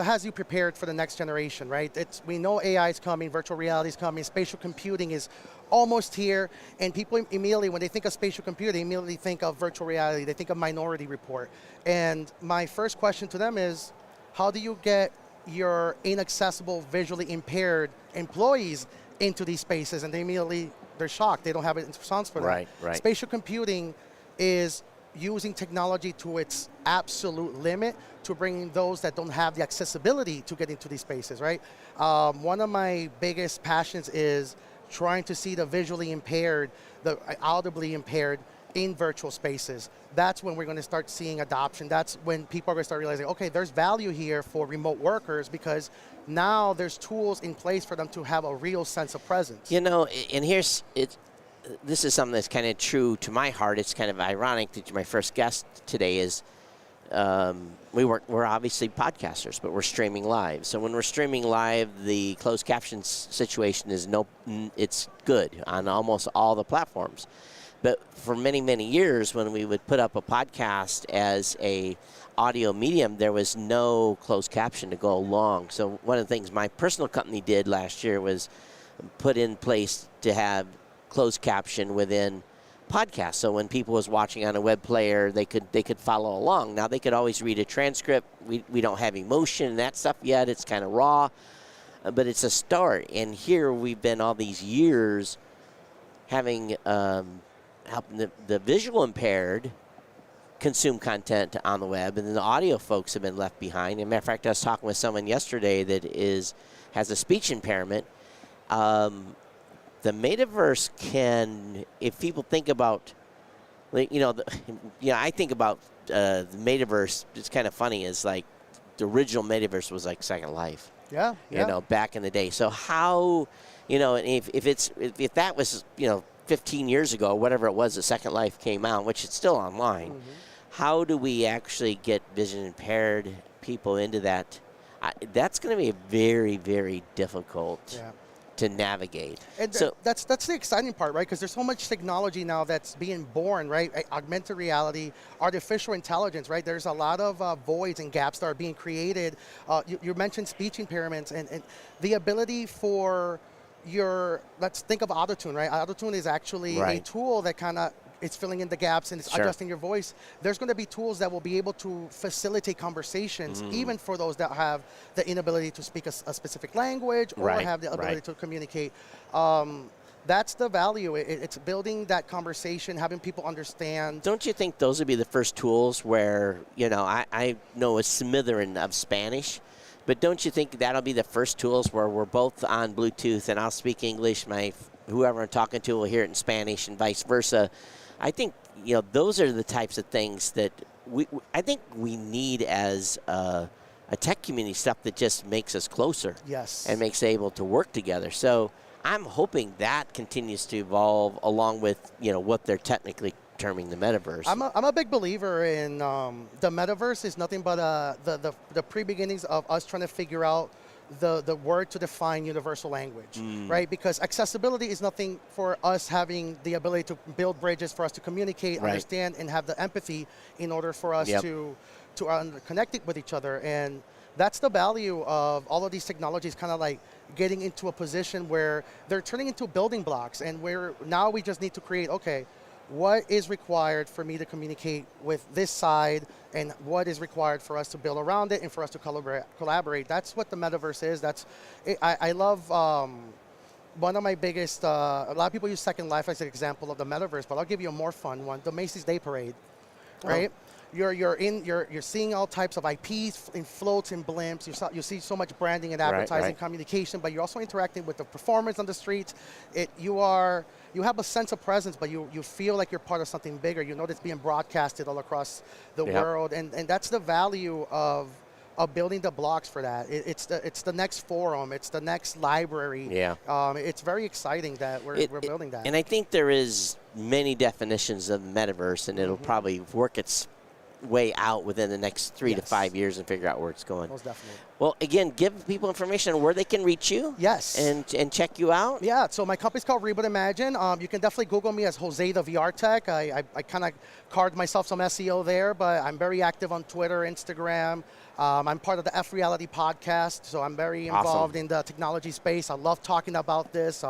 has you prepared for the next generation, right? We know AI is coming, virtual reality is coming, spatial computing is almost here, and people immediately, when they think of spatial computing, they immediately think of virtual reality. They think of Minority Report. And my first question to them is, how do you get your inaccessible, visually impaired employees into these spaces? And they're shocked. They don't have a response for that. Right. Spatial computing is using technology to its absolute limit to bring those that don't have the accessibility to get into these spaces, right? One of my biggest passions is trying to see the visually impaired, the audibly impaired in virtual spaces. That's when we're going to start seeing adoption. That's when people are going to start realizing, okay, there's value here for remote workers, because now there's tools in place for them to have a real sense of presence. And this is something that's kind of true to my heart. It's kind of ironic that my first guest today is, we're obviously podcasters, but we're streaming live. So when we're streaming live, the closed caption situation is it's good on almost all the platforms. But for many, many years, when we would put up a podcast as a audio medium, there was no closed caption to go along. So one of the things my personal company did last year was put in place to have closed caption within podcasts. So when people was watching on a web player, they could follow along. Now they could always read a transcript. We don't have emotion and that stuff yet. It's kind of raw, but it's a start. And here we've been all these years having helping the visual impaired consume content on the web, and then the audio folks have been left behind. As a matter of fact, I was talking with someone yesterday that has a speech impairment. The metaverse can, if people think about, I think about the metaverse. It's kind of funny. Is like the original metaverse was like Second Life. Yeah. Back in the day. So how, if that was 15 years ago, whatever it was, the Second Life came out, which is still online. Mm-hmm. How do we actually get vision impaired people into that? That's going to be very, very difficult to navigate. And that's the exciting part, right? Because there's so much technology now that's being born, right? Augmented reality, artificial intelligence, right? There's a lot of voids and gaps that are being created. You mentioned speech impairments and the ability for let's think of autotune, right? Autotune is actually a tool that kind of it's filling in the gaps and it's adjusting your voice. There's going to be tools that will be able to facilitate conversations, even for those that have the inability to speak a specific language or have the ability to communicate. that's the value. It's building that conversation, having people understand. Don't you think those would be the first tools where, I know a smattering of Spanish, but don't you think that'll be the first tools where we're both on Bluetooth and I'll speak English, whoever I'm talking to will hear it in Spanish and vice versa? I think, those are the types of things that I think we need as a tech community, stuff that just makes us closer. Yes. And makes us able to work together. So I'm hoping that continues to evolve along with, what they're technically terming the metaverse. I'm a big believer in the metaverse is nothing but the pre-beginnings of us trying to figure out the word to define universal language, right? Because accessibility is nothing for us having the ability to build bridges for us to communicate, understand, and have the empathy in order for us to connect it with each other. And that's the value of all of these technologies kind of like getting into a position where they're turning into building blocks, and now we just need to create, okay, what is required for me to communicate with this side, and what is required for us to build around it and for us to collaborate. That's what the metaverse is. I love one of my biggest, a lot of people use Second Life as an example of the metaverse, but I'll give you a more fun one, the Macy's Day Parade, right? You're seeing all types of IPs in floats and blimps. You see so much branding and advertising, communication, but you're also interacting with the performers on the streets. You have a sense of presence, but you feel like you're part of something bigger. You know it's being broadcasted all across the world, and that's the value of building the blocks for that. It's the next forum. It's the next library. Yeah. It's very exciting that we're building that. And I think there is many definitions of metaverse, and it'll probably work its way out within the next 3 to 5 years and figure out where it's going. Most definitely. Well, again, give people information on where they can reach you. Yes. And check you out. Yeah, so my company's called Reboot Imagine. You can definitely Google me as Jose the VR Tech. I kind of carved myself some SEO there, but I'm very active on Twitter, Instagram. I'm part of the F Reality podcast, so I'm very involved in the technology space. I love talking about this.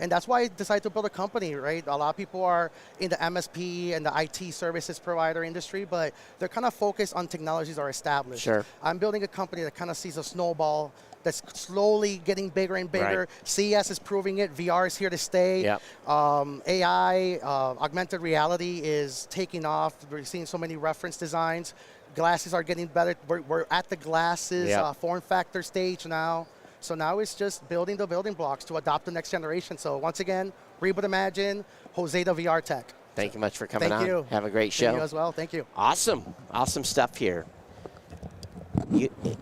And that's why I decided to build a company, right? A lot of people are in the MSP and the IT services provider industry, but they're kind of focused on technologies that are established. Sure. I'm building a company that kind of sees a snowball that's slowly getting bigger and bigger. CES is proving it. VR is here to stay. Yep. AI, augmented reality is taking off. We're seeing so many reference designs. Glasses are getting better. We're at the glasses form factor stage now. So now it's just building the building blocks to adopt the next generation. So once again, Reboot Imagine, Jose the VR Tech. Thank you much for coming on. Thank you. Have a great show. Thank you as well. Thank you. Awesome. Awesome stuff here.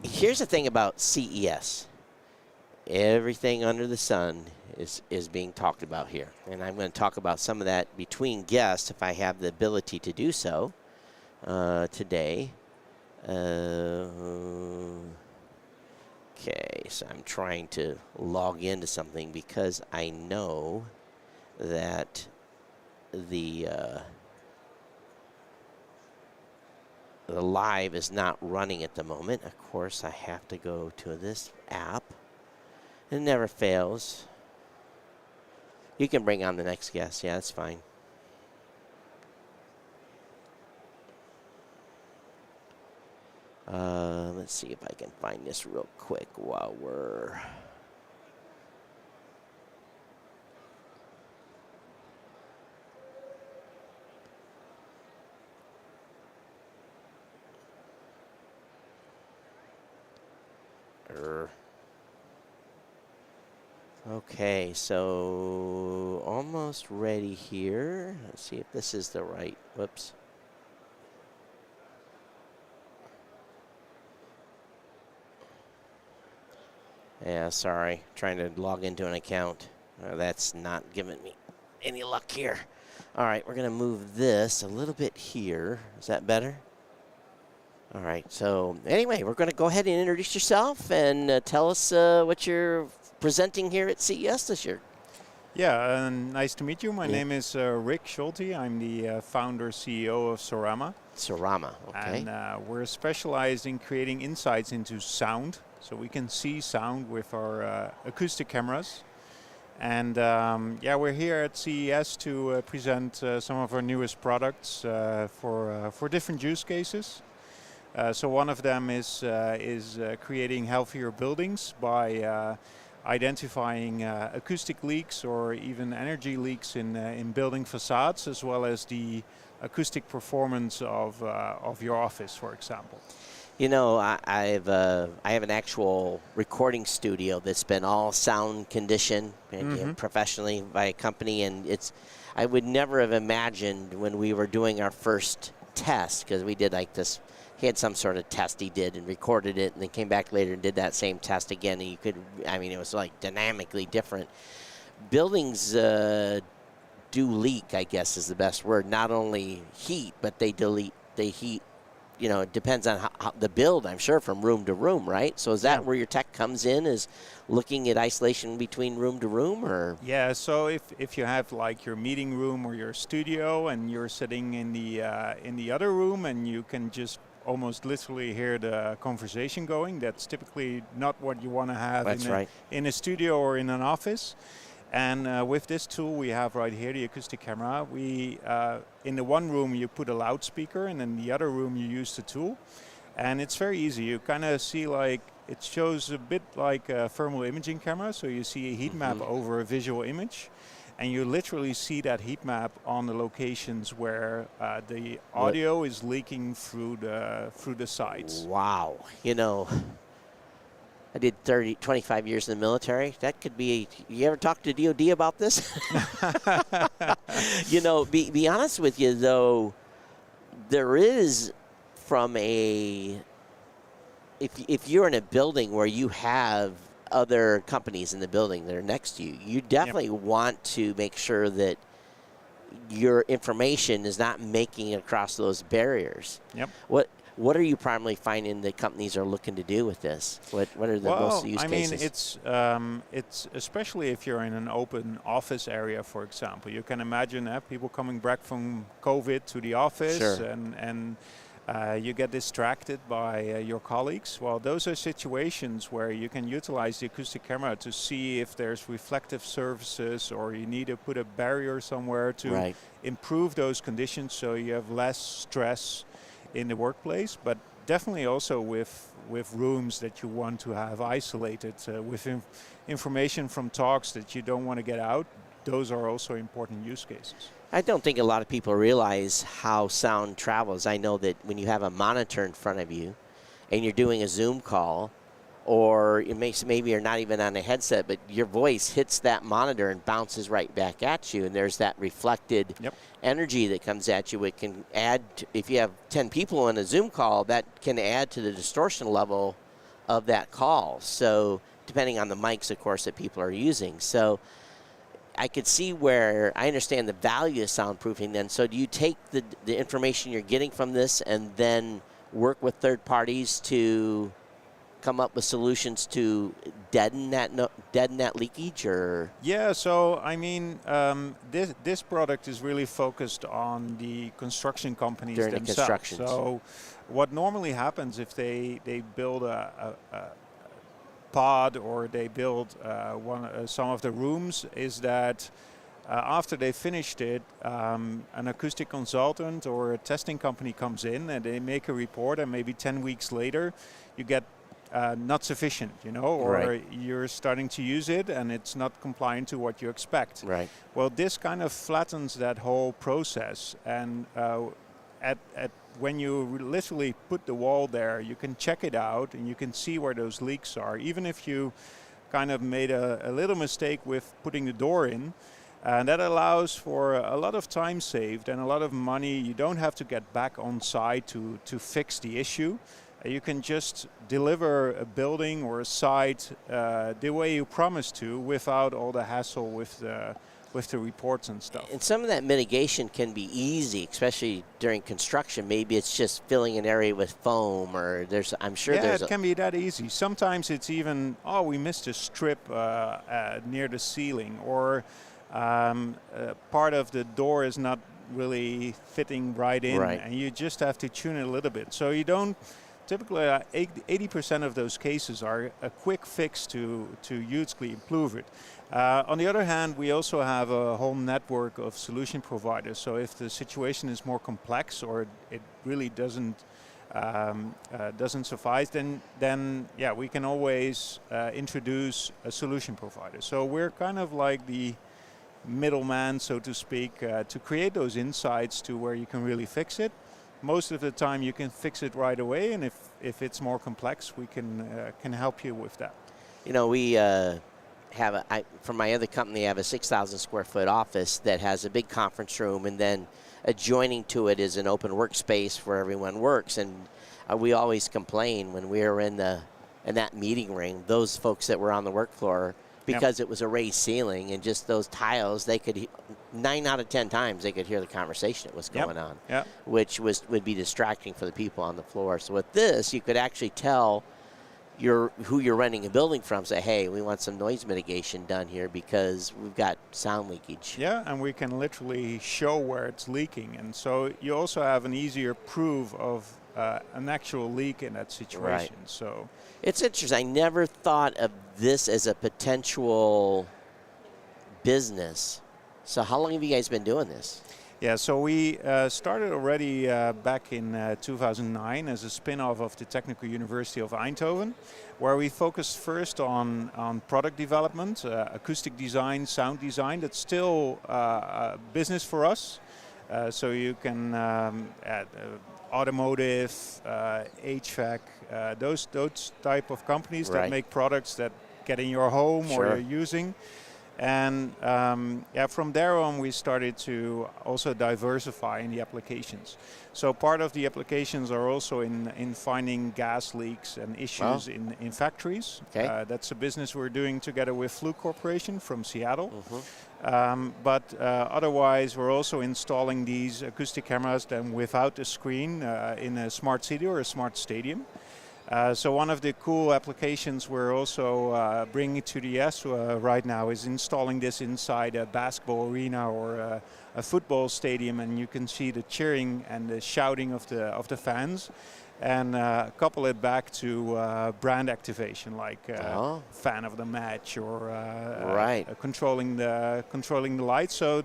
Here's the thing about CES. Everything under the sun is being talked about here. And I'm going to talk about some of that between guests if I have the ability to do so today. Okay, so I'm trying to log into something because I know that the live is not running at the moment. Of course, I have to go to this app. It never fails. You can bring on the next guest. Yeah, that's fine. Let's see if I can find this real quick while we're... Okay, so almost ready here. Let's see if this is the right, whoops. Yeah, sorry, trying to log into an account. That's not giving me any luck here. All right, we're gonna move this a little bit here. Is that better? All right, so anyway, we're gonna go ahead and introduce yourself and tell us what you're presenting here at CES this year. Yeah, nice to meet you. My name is Rick Schulte. I'm the founder, CEO of Sorama. Sorama, okay. And we're specialized in creating insights into sound. So we can see sound with our acoustic cameras. And yeah, we're here at CES to present some of our newest products for different use cases. So one of them is creating healthier buildings by identifying acoustic leaks or even energy leaks in building facades, as well as the acoustic performance of your office, for example. You know, I have an actual recording studio that's been all sound conditioned professionally by a company, and I would never have imagined when we were doing our first test, because we did like this. He had some sort of test he did and recorded it, and then came back later and did that same test again. And it was like dynamically different. Buildings do leak, I guess is the best word. Not only heat, but they heat. You know, it depends on how the build, I'm sure, from room to room, right? So is that where your tech comes in, is looking at isolation between room to room, or? Yeah, so if you have like your meeting room or your studio and you're sitting in the other room and you can just almost literally hear the conversation going, that's typically not what you want to have in a studio or in an office. And with this tool we have right here, the acoustic camera, we in the one room you put a loudspeaker, and in the other room you use the tool. And it's very easy. You kind of see like, it shows a bit like a thermal imaging camera, so you see a heat map over a visual image. And you literally see that heat map on the locations where the audio is leaking through the sites. Wow. You know, I did 25 years in the military. That could be, you ever talk to DOD about this? You know, be honest with you, though, there is from if you're in a building where you have other companies in the building that are next to you, you definitely want to make sure that your information is not making it across those barriers. Yep. What are you primarily finding that companies are looking to do with this? What are the most use cases? I mean, it's especially if you're in an open office area, for example. You can imagine people coming back from COVID to the office, and you get distracted by your colleagues. Well, those are situations where you can utilize the acoustic camera to see if there's reflective surfaces, or you need to put a barrier somewhere to improve those conditions so you have less stress in the workplace, but definitely also with rooms that you want to have isolated with information from talks that you don't want to get out. Those are also important use cases. I don't think a lot of people realize how sound travels. I know that when you have a monitor in front of you and you're doing a Zoom call, or maybe you're not even on a headset, but your voice hits that monitor and bounces right back at you, and there's that reflected energy that comes at you. It can add, if you have 10 people in a Zoom call, that can add to the distortion level of that call. So depending on the mics, of course, that people are using. So I could see where I understand the value of soundproofing then. So do you take the information you're getting from this and then work with third parties to come up with solutions to deaden that leakage, or? Yeah, so I mean, this product is really focused on the construction companies during themselves. The construction. So what normally happens if they build a pod, or they build some of the rooms, is that after they finished it, an acoustic consultant or a testing company comes in and they make a report, and maybe 10 weeks later you get not sufficient, you know, or you're starting to use it and it's not compliant to what you expect. Right. Well, this kind of flattens that whole process, and when you literally put the wall there, you can check it out and you can see where those leaks are, even if you kind of made a little mistake with putting the door in. And that allows for a lot of time saved and a lot of money. You don't have to get back on site to fix the issue. You can just deliver a building or a site the way you promised to, without all the hassle with the reports and stuff. And some of that mitigation can be easy, especially during construction. Maybe it's just filling an area with foam, or I'm sure there's it can be that easy. Sometimes it's even, we missed a strip near the ceiling, or part of the door is not really fitting right in, and you just have to tune it a little bit. So you don't. Typically, 80% of those cases are a quick fix to hugely improve it. On the other hand, we also have a whole network of solution providers. So if the situation is more complex, or it really doesn't doesn't suffice, then yeah, we can always introduce a solution provider. So we're kind of like the middleman, so to speak, to create those insights to where you can really fix it. Most of the time you can fix it right away, and if it's more complex, we can help you with that. You know, we from my other company, I have a 6,000 square foot office that has a big conference room, and then adjoining to it is an open workspace where everyone works. And we always complain when we were in that meeting ring, those folks that were on the work floor, because it was a raised ceiling and just those tiles, they could 9 out of 10 times they could hear the conversation that was going on, which would be distracting for the people on the floor. So with this, you could actually tell who you're renting a building from, say, hey, we want some noise mitigation done here because we've got sound leakage. Yeah, and we can literally show where it's leaking. And so you also have an easier proof of an actual leak in that situation. Right. So it's interesting. I never thought of this as a potential business. So how long have you guys been doing this? Yeah, so we started already back in 2009 as a spin-off of the Technical University of Eindhoven, where we focused first on product development, acoustic design, sound design. That's still a business for us. So you can add automotive, HVAC, those type of companies that make products that get in your home or you're using. And from there on, we started to also diversify in the applications. So part of the applications are also in finding gas leaks and issues in factories. Okay. That's a business we're doing together with Fluke Corporation from Seattle. But otherwise, we're also installing these acoustic cameras then without a screen in a smart city or a smart stadium. So one of the cool applications we're also bringing to the CES right now is installing this inside a basketball arena or a football stadium, and you can see the cheering and the shouting of the fans, and couple it back to brand activation, like fan of the match or controlling the lights. So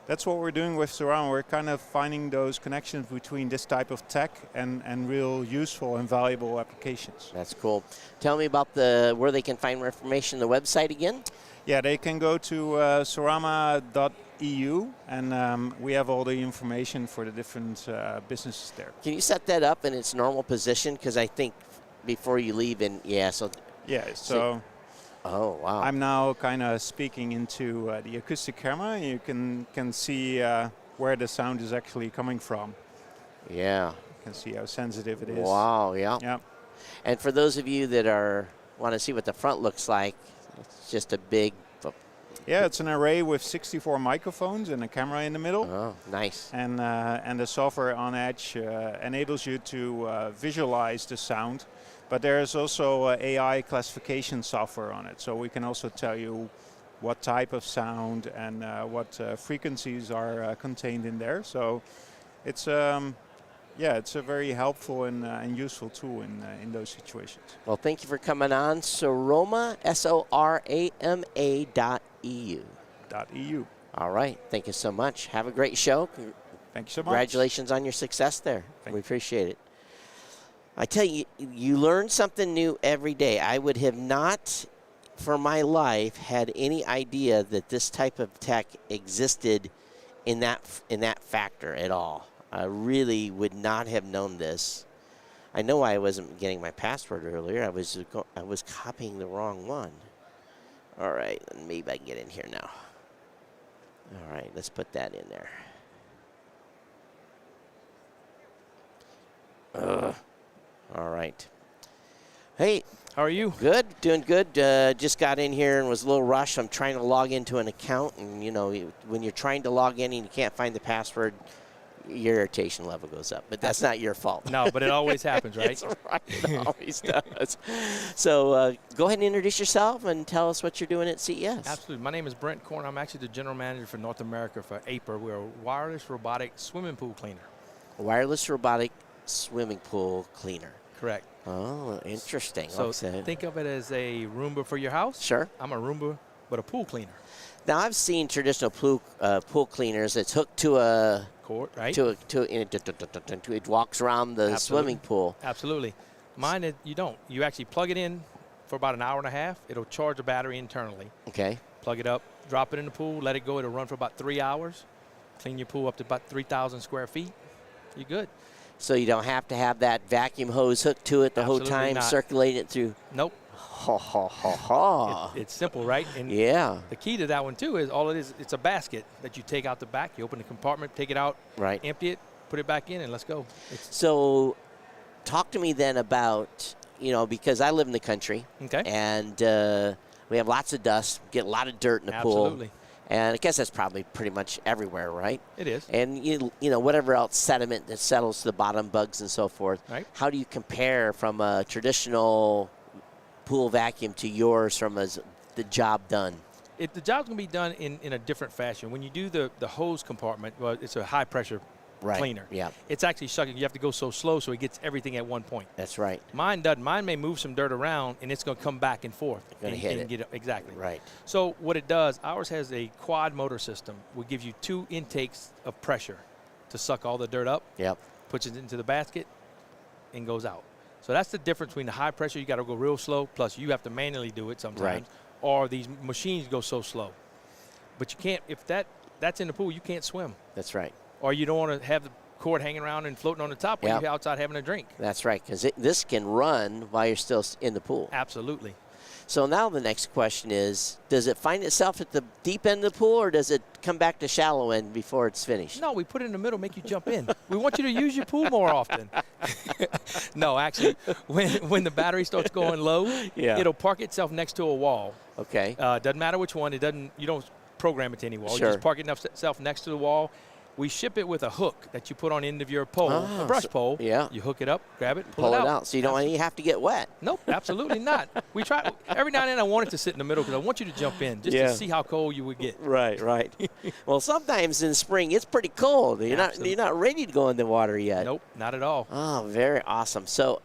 that's what we're doing with Surround. We're kind of finding those connections between this type of tech and real useful and valuable applications. That's cool. Tell me about where they can find more information, the website again? Yeah, they can go to Surama.eu, and we have all the information for the different businesses there. Can you set that up in its normal position? Because I think before you leave, oh, wow. I'm now kind of speaking into the acoustic camera. You can see where the sound is actually coming from. Yeah. You can see how sensitive it is. Wow, yeah. Yeah. And for those of you that want to see what the front looks like, it's just a big... Yeah, it's an array with 64 microphones and a camera in the middle. Oh, nice. And the software on Edge enables you to visualize the sound. But there is also AI classification software on it, so we can also tell you what type of sound and what frequencies are contained in there. So it's it's a very helpful and useful tool in those situations. Well, thank you for coming on. Sorama, SORAMA.EU. .eu. All right, thank you so much. Have a great show. Thank you so much. Congratulations on your success there. We appreciate it. I tell you, you learn something new every day. I would have not, for my life, had any idea that this type of tech existed in that factor at all. I really would not have known this. I know I wasn't getting my password earlier. I was copying the wrong one. All right, maybe I can get in here now. All right, let's put that in there. All right. Hey. How are you? Good, doing good. Just got in here and was a little rushed. I'm trying to log into an account, and when you're trying to log in and you can't find the password, your irritation level goes up. But that's not your fault. No, but it always happens, right? It's right. It always does. So go ahead and introduce yourself and tell us what you're doing at CES. Absolutely. My name is Brent Korn. I'm actually the general manager for North America for APR. We're a wireless robotic swimming pool cleaner. Wireless robotic swimming pool cleaner. Correct. Oh, interesting. So think of it as a Roomba for your house. Sure. I'm a Roomba, but a pool cleaner. Now, I've seen traditional pool cleaners that's hooked to a cord, right? It walks around the swimming pool. Absolutely. Mine, you don't. You actually plug it in for about an hour and a half. It'll charge the battery internally. Okay. Plug it up, drop it in the pool, let it go. It'll run for about 3 hours. Clean your pool up to about 3,000 square feet. You're good. So you don't have to have that vacuum hose hooked to it the Absolutely whole time, not. circulating it through. Nope. Ha, ha, ha, ha. It's simple, right? And yeah. The key to that one, too, is all it is, it's a basket that you take out the back. You open the compartment, take it out, right. Empty it, put it back in, and let's go. So talk to me then about, because I live in the country. Okay. And we have lots of dust, get a lot of dirt in the pool. Absolutely. And I guess that's probably pretty much everywhere, right? It is. And whatever else sediment that settles to the bottom, bugs and so forth. Right. How do you compare from a traditional pool vacuum to yours from the job done? The job's going to be done in a different fashion. When you do the hose compartment, well, it's a high pressure cleaner. Yeah. It's actually sucking. You have to go so slow so it gets everything at one point. That's right. Mine doesn't. Mine may move some dirt around, and it's going to come back and forth. Going to hit it. Get it. Exactly. Right. So what it does, ours has a quad motor system. It gives you 2 intakes of pressure to suck all the dirt up. Yep. Puts it into the basket and goes out. So that's the difference between the high pressure, you got to go real slow, plus you have to manually do it sometimes, right. Or these machines go so slow. But you can't, if that's in the pool, you can't swim. That's right. Or you don't want to have the cord hanging around and floating on the top while you're outside having a drink. That's right, because this can run while you're still in the pool. Absolutely. So now the next question is, does it find itself at the deep end of the pool, or does it come back to shallow end before it's finished? No, we put it in the middle, make you jump in. We want you to use your pool more often. No, actually, when the battery starts going low, it'll park itself next to a wall. Okay. Doesn't matter which one. You don't program it to any wall. Sure. You just park itself next to the wall. We ship it with a hook that you put on the end of your pole, a brush pole. Yeah. You hook it up, grab it, pull it out. So you don't even have to get wet. Nope, absolutely not. We try every now and then. I want it to sit in the middle because I want you to jump in just to see how cold you would get. Right, right. Well, sometimes in spring it's pretty cold. You're not ready to go in the water yet. Nope, not at all. Oh, very awesome. So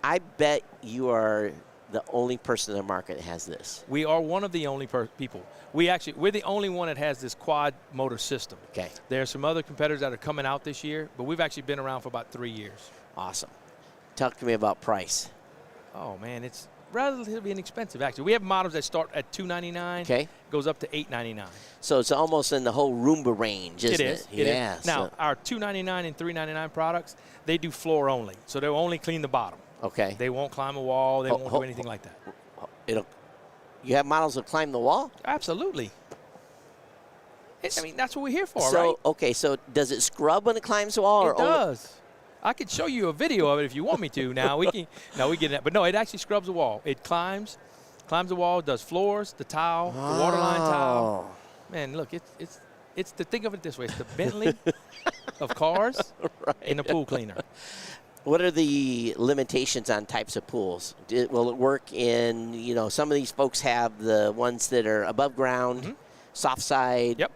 I bet you are the only person in the market that has this. We are one of the only people. We're the only one that has this quad motor system. Okay. There are some other competitors that are coming out this year, but we've actually been around for about 3 years. Awesome. Talk to me about price. Oh man, it's relatively inexpensive actually. We have models that start at $299. Okay. Goes up to $899. So it's almost in the whole Roomba range, isn't it? It is. Now our $299 and $399 products, they do floor only, so they'll only clean the bottom. Okay. They won't climb a wall. They won't do anything like that. You have models that climb the wall? Absolutely. I mean, that's what we're here for, so, right? Okay, so does it scrub when it climbs the wall? It does. I could show you a video of it if you want me to. Now we can. No, we get that. But no, it actually scrubs the wall. It climbs the wall, does floors, the tile, the waterline tile. Man, look, it's to think of it this way. It's the Bentley of cars in a pool cleaner. What are the limitations on types of pools? Will it work in, some of these folks have the ones that are above ground, soft side. Yep.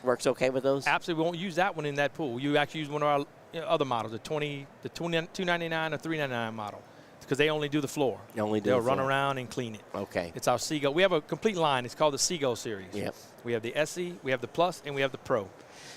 Works okay with those? Absolutely. We won't use that one in that pool. You actually use one of our other models, the $299 or $399 model, because they only do the floor. They'll run around and clean it. Okay. It's our Seagull. We have a complete line. It's called the Seagull series. Yep. We have the SE, we have the Plus, and we have the Pro.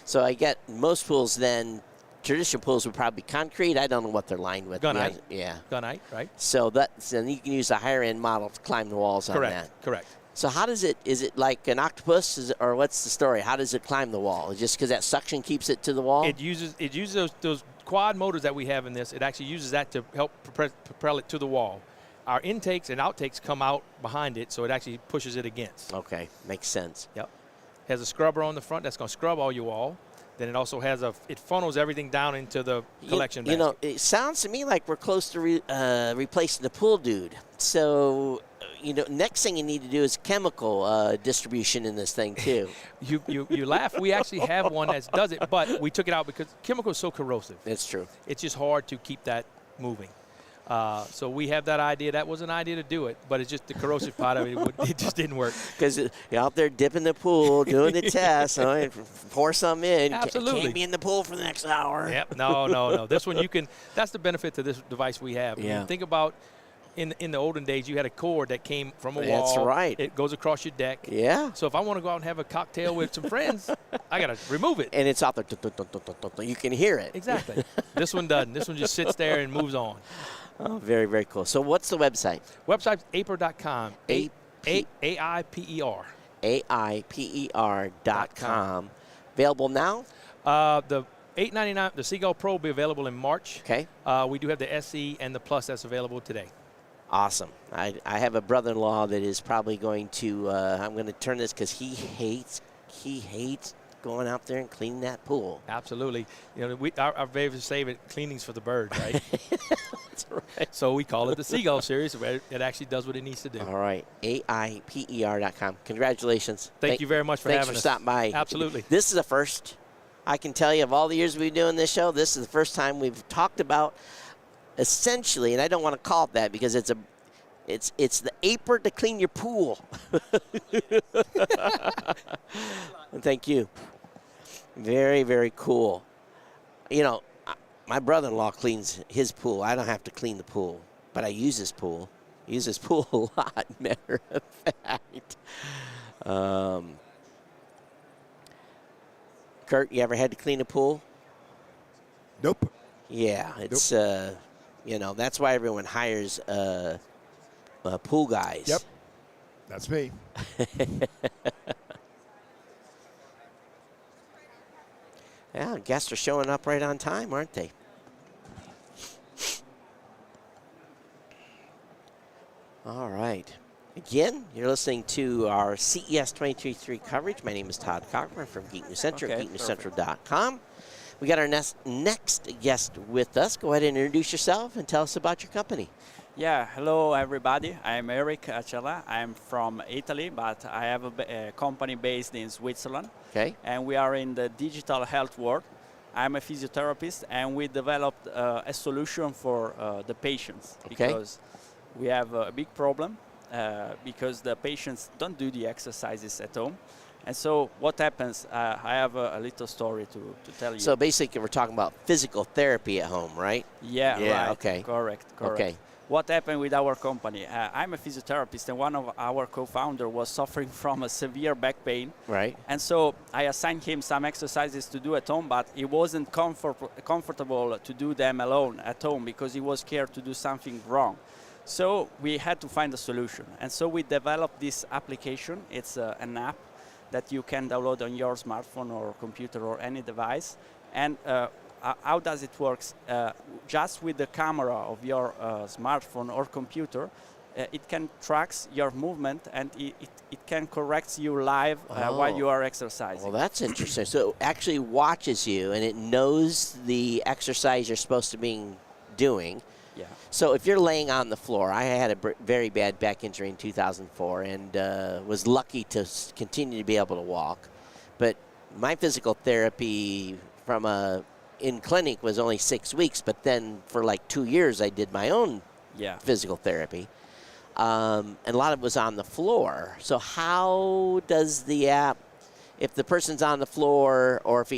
So I get most pools then. Traditional pools would probably be concrete. I don't know what they're lined with. Gunite. Yeah. Gunite, right. So then you can use the higher end model to climb the walls on that. Correct. So how does it, is it like an octopus or what's the story? How does it climb the wall? Just because that suction keeps it to the wall? It uses those quad motors that we have in this. It actually uses that to help propel it to the wall. Our intakes and outtakes come out behind it, so it actually pushes it against. Okay, makes sense. Yep. Has a scrubber on the front that's going to scrub all your wall. Then it also has it funnels everything down into the collection basket. It sounds to me like we're close to replacing the pool dude. So, next thing you need to do is chemical distribution in this thing too. You laugh. We actually have one that does it, but we took it out because chemical is so corrosive. It's true. It's just hard to keep that moving. So we have that idea. That was an idea to do it, but it's just the corrosive part of it. It just didn't work. Because you're out there dipping the pool, doing the test, pour some in. Absolutely. Can't be in the pool for the next hour. Yep. No. This one you can. That's the benefit to this device we have. Yeah. Think about in the olden days, you had a cord that came from a wall. That's right. It goes across your deck. Yeah. So if I want to go out and have a cocktail with some friends, I got to remove it. And it's out there. You can hear it. Exactly. This one doesn't. This one just sits there and moves on. Oh, very, very cool. So what's the website? Website's aiper.com. A-I-P-E-R. AIPER.com. Available now? The $899, the Seagull Pro will be available in March. Okay. We do have the SE and the Plus that's available today. Awesome. I have a brother-in-law that is probably going to, I'm going to turn this because he hates going out there and cleaning that pool. Absolutely. You know, our favorite say cleaning's for the birds, right? That's right. So we call it the Seagull series, where it actually does what it needs to do. All right. AIPER.com. Congratulations. Thank you very much for having us. Thanks for stopping by. Absolutely. This is a first. I can tell you, of all the years we've been doing this show, this is the first time we've talked about essentially, and I don't want to call it that because it's the apron to clean your pool. Thank you. Very, very cool. You know, my brother-in-law cleans his pool. I don't have to clean the pool, but I use his pool. I use his pool a lot, matter of fact. Kurt, you ever had to clean a pool? Nope. Yeah, it's, you know, that's why everyone hires pool guys. Yep, that's me. Yeah, guests are showing up right on time, aren't they? All right. Again, you're listening to our CES 2023 coverage. My name is Todd Cochran from Geek News Central, geeknewscentral.com. We got our next guest with us. Go ahead and introduce yourself and tell us about your company. Yeah, hello everybody. I'm Eric Acella. I'm from Italy, but I have a company based in Switzerland. Okay. And we are in the digital health world. I'm a physiotherapist, and we developed a solution for the patients because we have a big problem because the patients don't do the exercises at home. And so what happens, I have a little story to tell you. So basically we're talking about physical therapy at home, right? Yeah, right. Okay. Correct. Okay. What happened with our company? I'm a physiotherapist, and one of our co-founders was suffering from a severe back pain. Right. And so I assigned him some exercises to do at home, but he wasn't comfortable to do them alone at home because he was scared to do something wrong. So we had to find a solution. And so we developed this application. It's an app that you can download on your smartphone or computer or any device. And how does it work? Just with the camera of your smartphone or computer, it can track your movement, and it can correct you live while you are exercising. Well, that's interesting. So it actually watches you, and it knows the exercise you're supposed to be doing. Yeah. So if you're laying on the floor, I had a very bad back injury in 2004 and was lucky to continue to be able to walk. But my physical therapy in clinic was only 6 weeks, but then for like 2 years I did my own physical therapy. And a lot of it was on the floor. So how does the app, if the person's on the floor, or if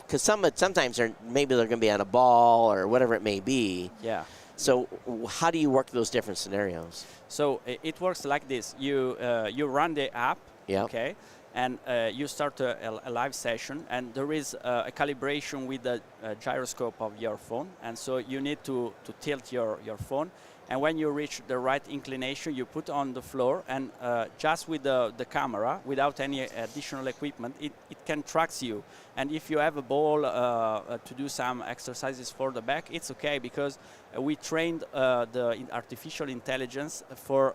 because sometimes maybe they're going to be on a ball or whatever it may be. Yeah. So how do you work those different scenarios? So it works like this. You run the app, okay, and you start a live session, and there is a calibration with the gyroscope of your phone, and so you need to tilt your phone. And when you reach the right inclination, you put on the floor, and just with the camera, without any additional equipment, it can track you. And if you have a ball to do some exercises for the back, it's okay, because we trained the artificial intelligence for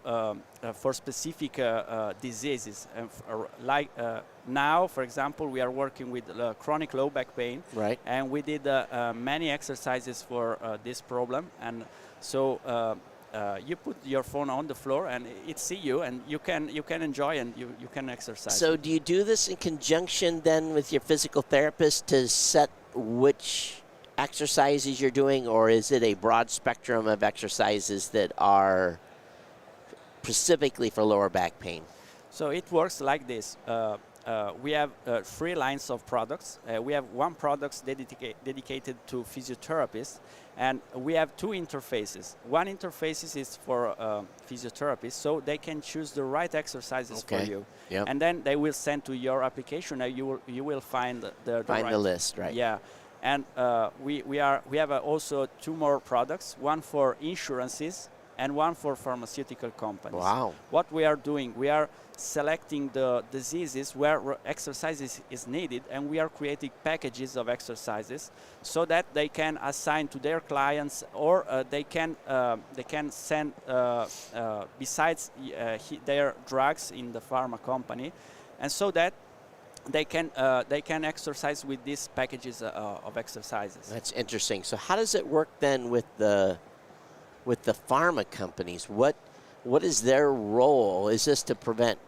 specific diseases. Like now, for example, we are working with chronic low back pain, right? And we did many exercises for this problem, and so you put your phone on the floor and it sees you, and you can enjoy, and you can exercise. So do you do this in conjunction then with your physical therapist to set which exercises you're doing, or is it a broad spectrum of exercises that are specifically for lower back pain? So it works like this. we have 3 lines of products. We have one product dedicated to physiotherapists, and we have 2 interfaces. One interface is for physiotherapists, so they can choose the right exercises for you. Yep. And then they will send to your application, and you will find the right. The list, right? Yeah. And we have also 2 more products, one for insurances and one for pharmaceutical companies. Wow. What we are doing, we are selecting the diseases where exercises is needed, and we are creating packages of exercises so that they can assign to their clients, or they can send besides their drugs in the pharma company, and so that they can exercise with these packages of exercises. That's interesting. So how does it work then with the pharma companies? What is their role? Is this to prevent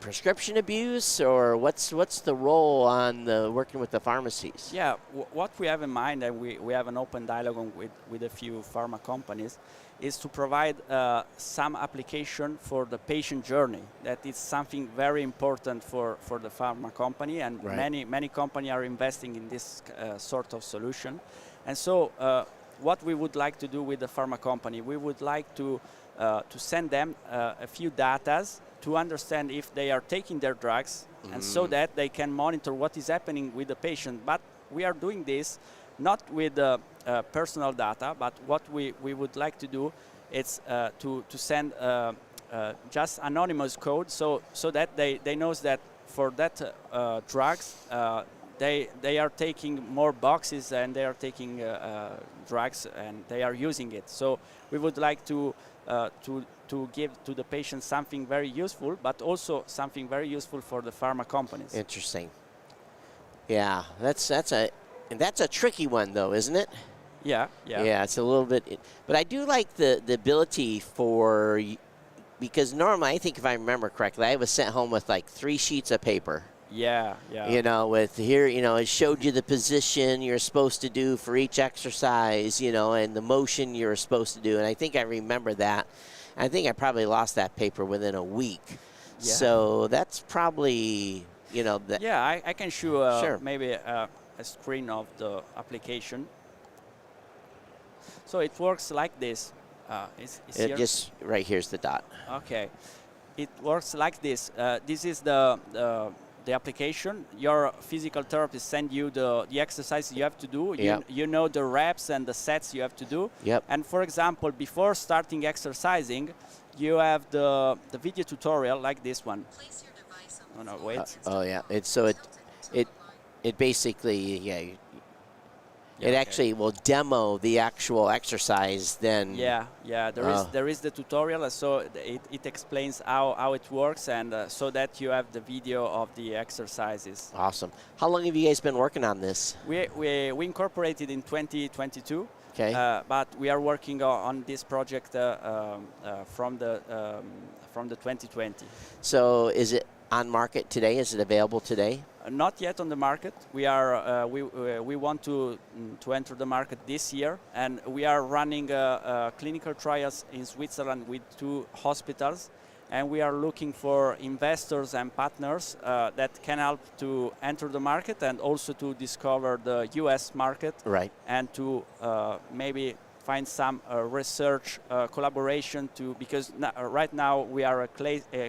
prescription abuse, or what's the role on working with the pharmacies? Yeah, what we have in mind, and we have an open dialogue with a few pharma companies, is to provide some application for the patient journey. That is something very important for the pharma company, and many companies are investing in this sort of solution. And so what we would like to do with the pharma company, we would like to send them a few datas to understand if they are taking their drugs, and so that they can monitor what is happening with the patient. But we are doing this not with personal data, but what we would like to do is to send just anonymous code, so that they knows that for that drugs they are taking more boxes, and they are taking drugs, and they are using it. So we would like to give to the patient something very useful, but also something very useful for the pharma companies. Interesting. Yeah, that's a tricky one though, isn't it? Yeah. Yeah, it's a little bit, but I do like the ability for, because normally, I think if I remember correctly, I was sent home with like 3 sheets of paper. Yeah. You know, with here, it showed you the position you're supposed to do for each exercise, and the motion you're supposed to do. And I think I remember that. I think I probably lost that paper within a week. Yeah. So that's probably, Yeah, I can show sure. Maybe a screen of the application. So it works like this. It just right here's the dot. Okay, it works like this. This is the application. Your physical therapist send you the exercise you have to do. Yep. You know the reps and the sets you have to do. Yep. And for example, before starting exercising, you have the video tutorial like this one. Place your device on the wait. Oh yeah. It basically it actually will demo the actual exercise then. Yeah. There is the tutorial, so it explains how it works, and so that you have the video of the exercises. Awesome. How long have you guys been working on this? We incorporated in 2022. Okay. But we are working on this project from the 2020. So is it on market today? Is it available today? Not yet on the market. We are we want to enter the market this year, and we are running clinical trials in Switzerland with 2 hospitals, and we are looking for investors and partners that can help to enter the market, and also to discover the US market, right? And to maybe find some research collaboration because right now we are a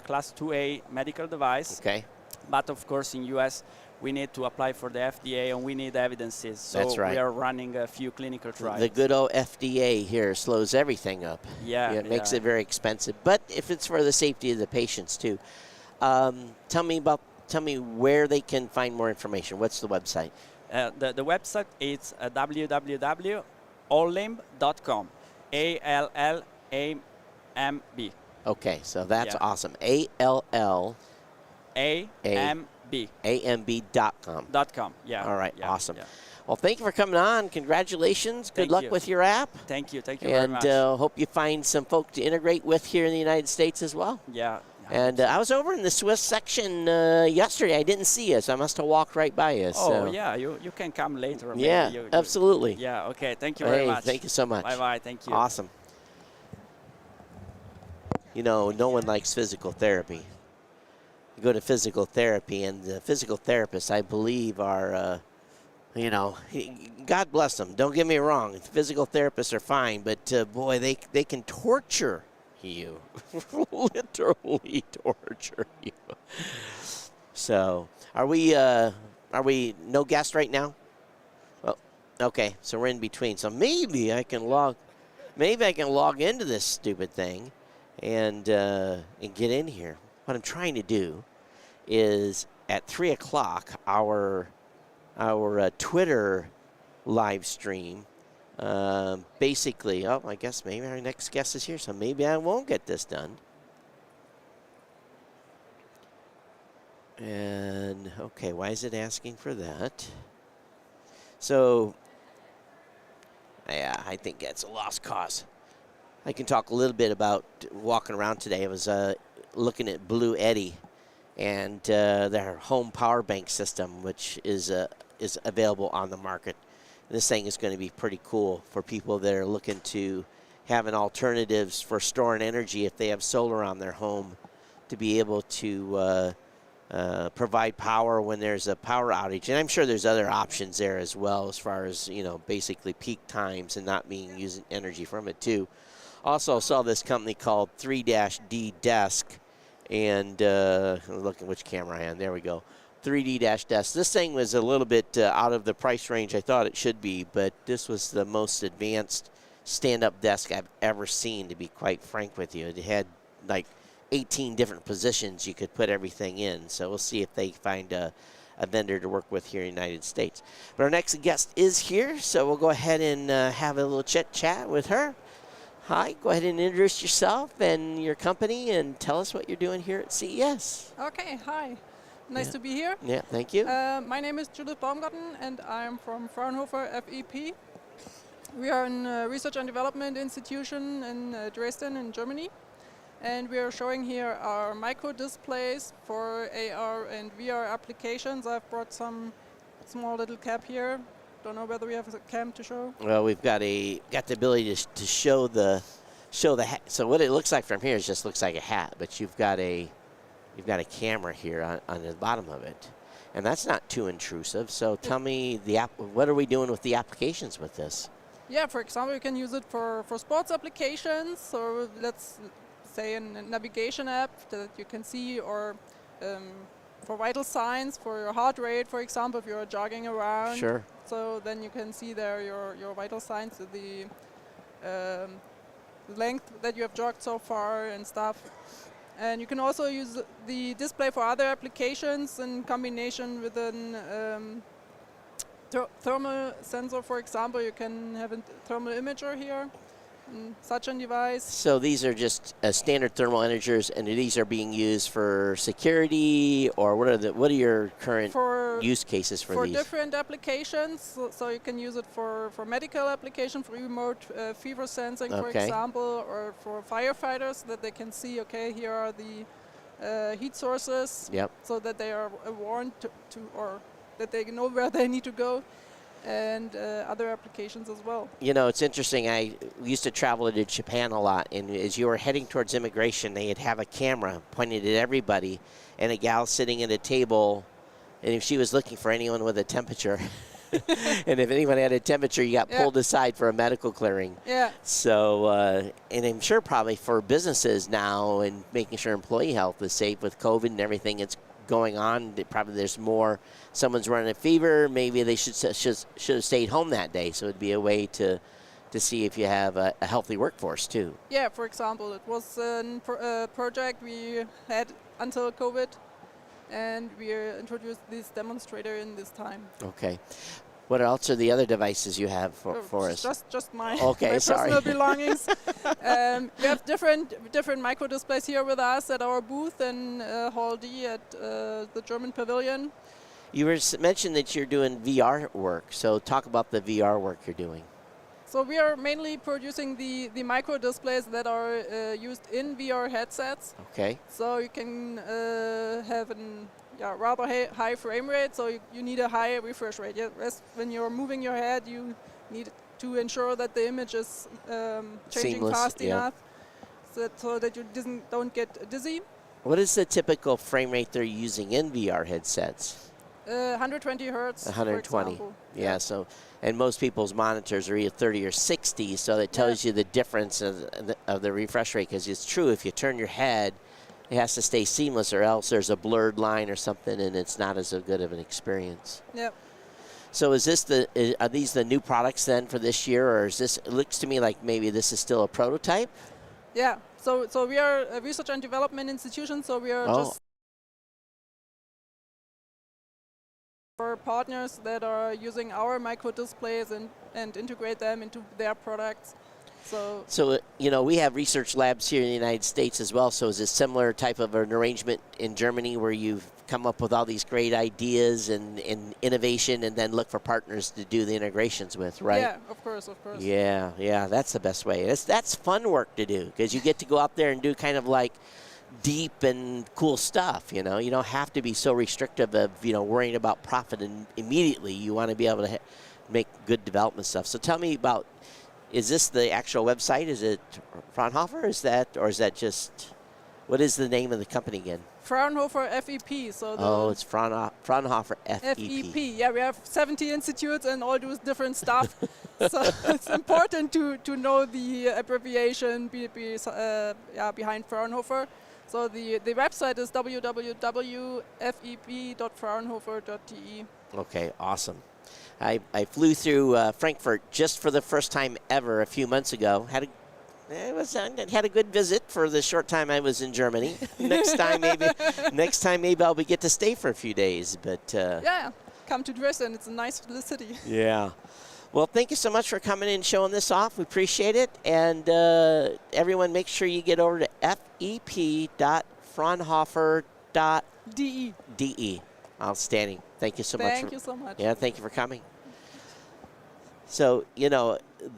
class 2A medical device. Okay. But of course, in US, we need to apply for the FDA, and we need evidences. So that's right. We are running a few clinical trials. The good old FDA here slows everything up. Yeah, it makes it very expensive. But if it's for the safety of the patients too, tell me where they can find more information. What's the website? The website is www.allimb.com. ALLAMB. Okay, so that's awesome. ALL. AMB. AMB.com. Yeah. All right. Yeah, awesome. Yeah. Well, thank you for coming on. Congratulations. Good luck with your app. Thank you. Thank you very much. And hope you find some folk to integrate with here in the United States as well. Yeah. And I was over in the Swiss section yesterday. I didn't see you, so I must have walked right by you. Oh, yeah. You can come later. Yeah, absolutely. Yeah. Okay. Thank you very much. Thank you so much. Bye-bye. Thank you. Awesome. No one likes physical therapy. go to physical therapy, and the physical therapists, I believe, are, you know, God bless them. Don't get me wrong. Physical therapists are fine, but boy, they can torture you, literally torture you. So, are we no guest right now? Well, okay, so we're in between. So maybe I can log into this stupid thing and get in here. What I'm trying to do is at 3 o'clock our Twitter live stream. Basically, I guess maybe our next guest is here, so maybe I won't get this done. And okay, why is it asking for that? So, yeah, I think that's a lost cause. I can talk a little bit about walking around today. I was looking at Blue Eddy and their home power bank system, which is available on the market. This thing is going to be pretty cool for people that are looking to have an alternatives for storing energy if they have solar on their home, to be able to provide power when there's a power outage. And I'm sure there's other options there as well, as far as, you know, basically peak times and not being using energy from it too. Also saw this company called 3-D Desk, and look at which camera I am. There we go. 3D-Desk. This thing was a little bit out of the price range I thought it should be, but this was the most advanced stand-up desk I've ever seen, to be quite frank with you. It had like 18 different positions you could put everything in, so we'll see if they find a vendor to work with here in the United States. But our next guest is here, so we'll go ahead and have a little chit-chat with her. Hi, go ahead and introduce yourself and your company and tell us what you're doing here at CES. Okay, hi. Nice to be here. Yeah, thank you. My name is Judith Baumgarten, and I'm from Fraunhofer FEP. We are a research and development institution in Dresden in Germany. And we are showing here our micro displays for AR and VR applications. I've brought some small little cap here. Don't know whether we have a cam to show. Well, we've got the ability to show the hat. So what it looks like from here is just looks like a hat, but you've got a camera here on the bottom of it, and that's not too intrusive. So tell me what are we doing with the applications with this? Yeah, for example, you can use it for sports applications. So let's say a navigation app that you can see, or for vital signs, for your heart rate, for example, if you're jogging around. Sure. So then you can see there your vital signs, the length that you have jogged so far and stuff. And you can also use the display for other applications in combination with a thermal sensor, for example. You can have a thermal imager here. Such a device. So these are just standard thermal imagers, and these are being used for security, or what are your current use cases for these? For different applications. So you can use it for medical application, for remote fever sensing, for example, or for firefighters, that they can see, okay, here are the heat sources, so that they are warned or that they know where they need to go. And other applications as well. You know, it's interesting. I used to travel to Japan a lot, and as you were heading towards immigration, they'd have a camera pointed at everybody, and a gal sitting at a table, and if she was looking for anyone with a temperature, and if anyone had a temperature, you got pulled aside for a medical clearing. Yeah. So, and I'm sure probably for businesses now and making sure employee health is safe with COVID and everything, it's going on. Probably there's more. Someone's running a fever. Maybe they should have stayed home that day. So it'd be a way to see if you have a healthy workforce too. Yeah, for example, it was a project we had until COVID, and we introduced this demonstrator in this time. Okay. What else are the other devices you have for us? Just my, my sorry. personal belongings. We have different micro displays here with us at our booth in Hall D at the German Pavilion. You mentioned that you're doing VR work, so talk about the VR work you're doing. So we are mainly producing the micro displays that are used in VR headsets. Okay. So you can have a rather high frame rate, so you need a high refresh rate. Yes, when you're moving your head, you need to ensure that the image is changing seamless, fast enough so that you don't get dizzy. What is the typical frame rate they're using in VR headsets? 120 hertz. 120. Yeah. So, and most people's monitors are either 30 or 60. So that tells you the difference of the refresh rate. Because it's true, if you turn your head, it has to stay seamless, or else there's a blurred line or something, and it's not as good of an experience. Yep. So is this are these the new products then for this year, or is this? It looks to me like maybe this is still a prototype. Yeah. So we are a research and development institution. So we are just for partners that are using our micro displays and integrate them into their products. So we have research labs here in the United States as well. So is it similar type of an arrangement in Germany where you've come up with all these great ideas and innovation, and then look for partners to do the integrations with, right? Yeah, of course. Yeah, that's the best way. That's fun work to do, because you get to go out there and do kind of like deep and cool stuff. You don't have to be so restrictive of worrying about profit and immediately. You want to be able to make good development stuff. So tell me about. Is this the actual website? Is it Fraunhofer? Is that just, what is the name of the company again? Fraunhofer FEP. So it's Fraunhofer FEP. FEP. Yeah, we have 70 institutes and all do different stuff. So it's important to know the abbreviation behind Fraunhofer. So the website is www.fep.fraunhofer.de. Okay, awesome. I flew through Frankfurt just for the first time ever a few months ago. Had a good visit for the short time I was in Germany. Next time maybe I'll get to stay for a few days. But come to Dresden. It's a nice city. Yeah. Well, thank you so much for coming in and showing this off. We appreciate it. And everyone, make sure you get over to fep.fraunhofer.de. Outstanding. Thank you so much. Thank you so much. Yeah, thank you for coming. So, in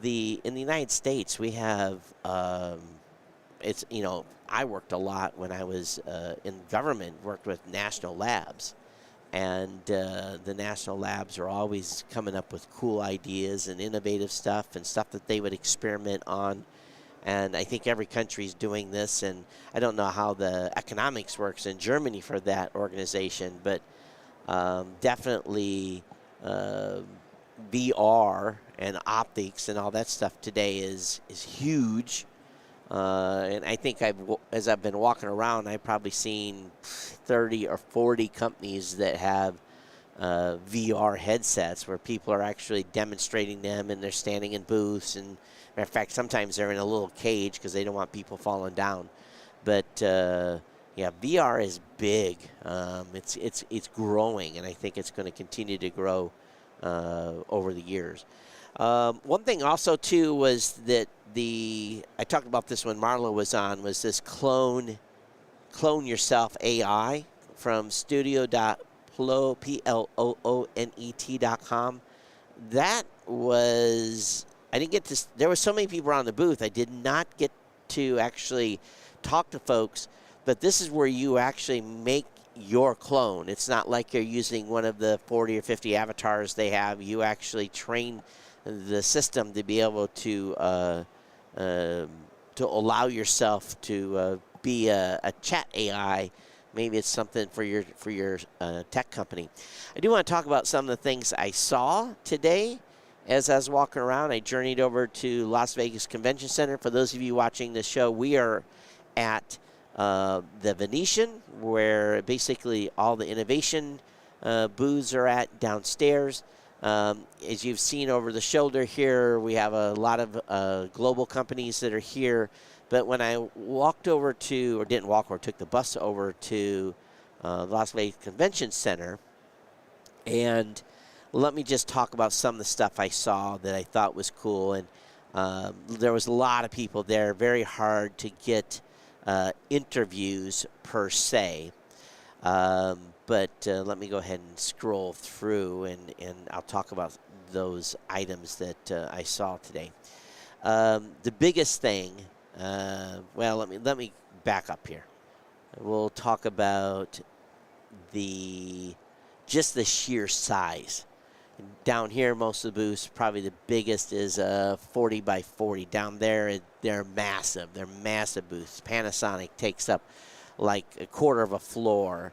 the United States, we have, I worked a lot when I was in government, worked with national labs. And the national labs are always coming up with cool ideas and innovative stuff and stuff that they would experiment on. And I think every country is doing this. And I don't know how the economics works in Germany for that organization, but definitely VR and optics and all that stuff today is huge. And I think as I've been walking around, I've probably seen 30 or 40 companies that have VR headsets where people are actually demonstrating them, and they're standing in booths. And matter of fact, sometimes they're in a little cage because they don't want people falling down. But VR is big. It's growing, and I think it's going to continue to grow over the years. One thing also too was that I talked about this when Marla was on, was this clone yourself AI from studio.ploonet.com. That was, I didn't get to, there were so many people around the booth, I did not get to actually talk to folks, but this is where you actually make your clone. It's not like you're using one of the 40 or 50 avatars they have. You actually train the system to be able to allow yourself to be a chat AI. Maybe it's something for your tech company. I do want to talk about some of the things I saw today. As I was walking around, I journeyed over to Las Vegas Convention Center. For those of you watching this show, we are at the Venetian, where basically all the innovation booths are at downstairs. As you've seen over the shoulder here, we have a lot of global companies that are here. But when I walked over to, or didn't walk over, took the bus over to Las Vegas Convention Center, and let me just talk about some of the stuff I saw that I thought was cool. And there was a lot of people there, very hard to get interviews per se. But let me go ahead and scroll through, and I'll talk about those items that I saw today. The biggest thing, well, let me back up here. We'll talk about just the sheer size. Down here, most of the booths, probably the biggest is 40 by 40. Down there, they're massive. They're massive booths. Panasonic takes up like a quarter of a floor.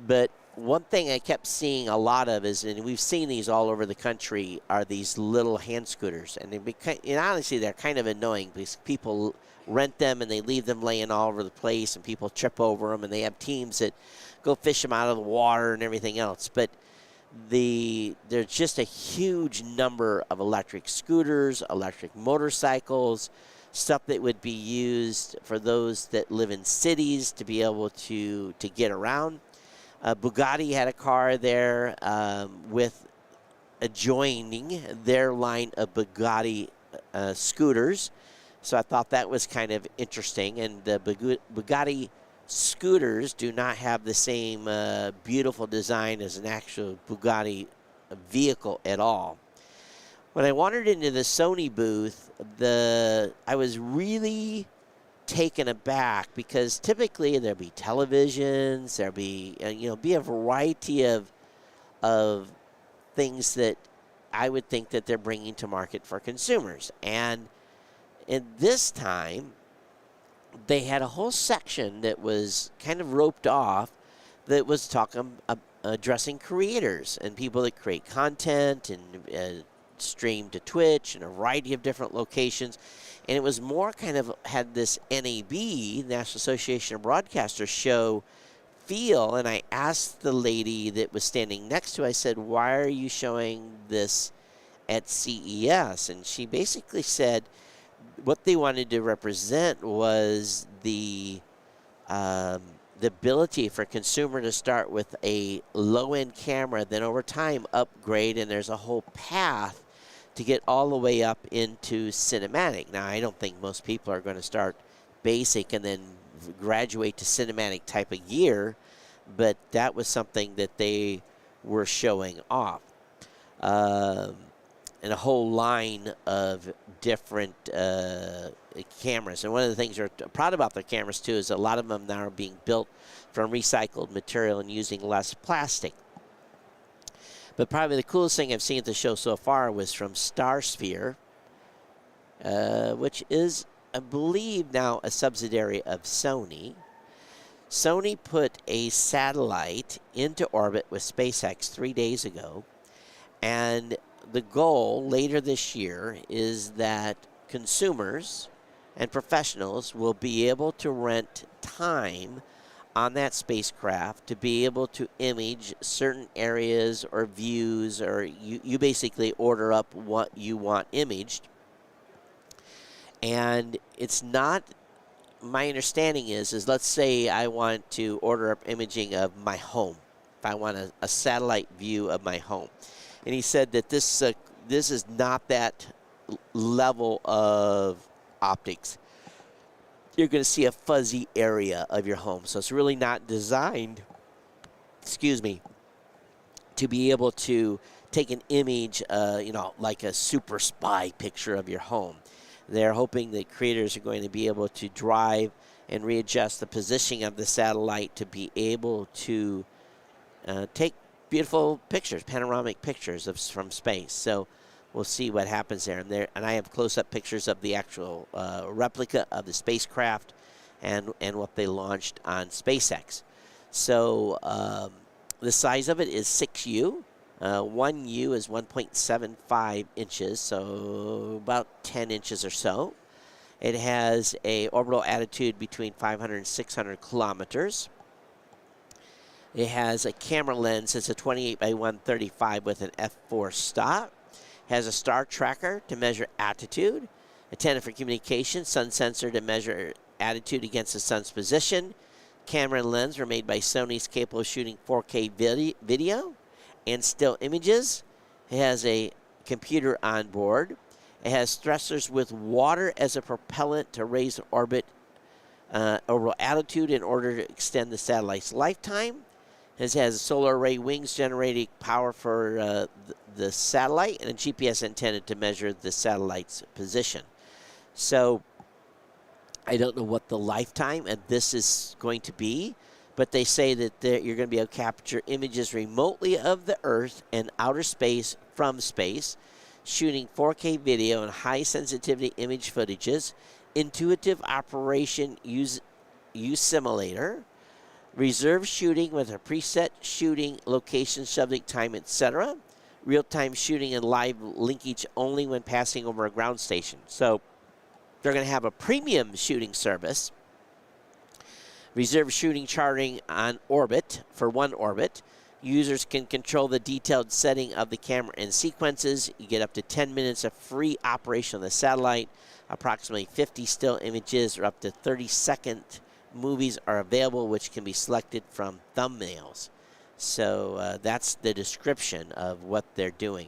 But one thing I kept seeing a lot of is, and we've seen these all over the country, are these little hand scooters. And, and honestly, they're kind of annoying because people rent them and they leave them laying all over the place, and people trip over them, and they have teams that go fish them out of the water and everything else. But there's just a huge number of electric scooters, electric motorcycles, stuff that would be used for those that live in cities to be able to get around. Bugatti had a car there with adjoining their line of Bugatti scooters. So I thought that was kind of interesting. And the Bugatti scooters do not have the same beautiful design as an actual Bugatti vehicle at all. When I wandered into the Sony booth, I was really taken aback because typically there'd be televisions, there'd be be a variety of things that I would think that they're bringing to market for consumers. And in this time, they had a whole section that was kind of roped off that was addressing creators and people that create content and stream to Twitch and a variety of different locations. And it was more kind of had this NAB, National Association of Broadcasters, show feel. And I asked the lady that was standing next to, I said, why are you showing this at CES? And she basically said what they wanted to represent was the ability for a consumer to start with a low-end camera, then over time upgrade, and there's a whole path to get all the way up into cinematic. Now, I don't think most people are going to start basic and then graduate to cinematic type of gear, but that was something that they were showing off. And a whole line of different cameras. And one of the things they're proud about their cameras, too, is a lot of them now are being built from recycled material and using less plastic. But probably the coolest thing I've seen at the show so far was from Starsphere, which is, I believe, now a subsidiary of Sony. Sony put a satellite into orbit with SpaceX 3 days ago, and the goal later this year is that consumers and professionals will be able to rent time on that spacecraft to be able to image certain areas or views, or you basically order up what you want imaged. And it's not, my understanding is let's say I want to order up imaging of my home, if I want a satellite view of my home. And he said that this is not that level of optics. You're going to see a fuzzy area of your home. So it's really not designed, to be able to take an image, like a super spy picture of your home. They're hoping that creators are going to be able to drive and readjust the positioning of the satellite to be able to take beautiful pictures, panoramic pictures from space. So we'll see what happens there. And I have close-up pictures of the actual replica of the spacecraft and what they launched on SpaceX. So the size of it is 6U. 1U is 1.75 inches, so about 10 inches or so. It has a orbital attitude between 500 and 600 kilometers. It has a camera lens. It's a 28 by 135 with an f4 stop. Has a star tracker to measure altitude, antenna for communication, sun sensor to measure attitude against the sun's position. Camera and lens were made by Sony's, capable of shooting 4K video and still images. It has a computer on board. It has thrusters with water as a propellant to raise orbit orbital altitude in order to extend the satellite's lifetime. It has a solar array wings generating power for the satellite and a GPS antenna to measure the satellite's position. So I don't know what the lifetime of this is going to be, but they say that you're going to be able to capture images remotely of the Earth and outer space from space, shooting 4K video and high sensitivity image footages, intuitive operation use simulator, Reserve shooting with a preset shooting, location, subject, time, etc. Real-time shooting and live linkage only when passing over a ground station. So they're going to have a premium shooting service. Reserve shooting charting on orbit for one orbit. Users can control the detailed setting of the camera and sequences. You get up to 10 minutes of free operation of the satellite. Approximately 50 still images or up to 30-second movies are available, which can be selected from thumbnails. So that's the description of what they're doing.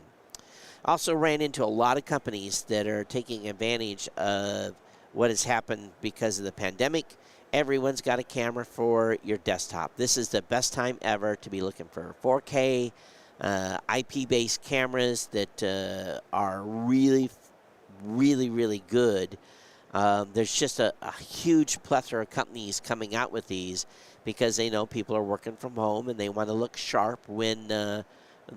Also ran into a lot of companies that are taking advantage of what has happened because of the pandemic. Everyone's got a camera for your desktop. This is the best time ever to be looking for 4K, IP-based cameras that are really, really, really good. There's just a huge plethora of companies coming out with these because they know people are working from home and they want to look sharp when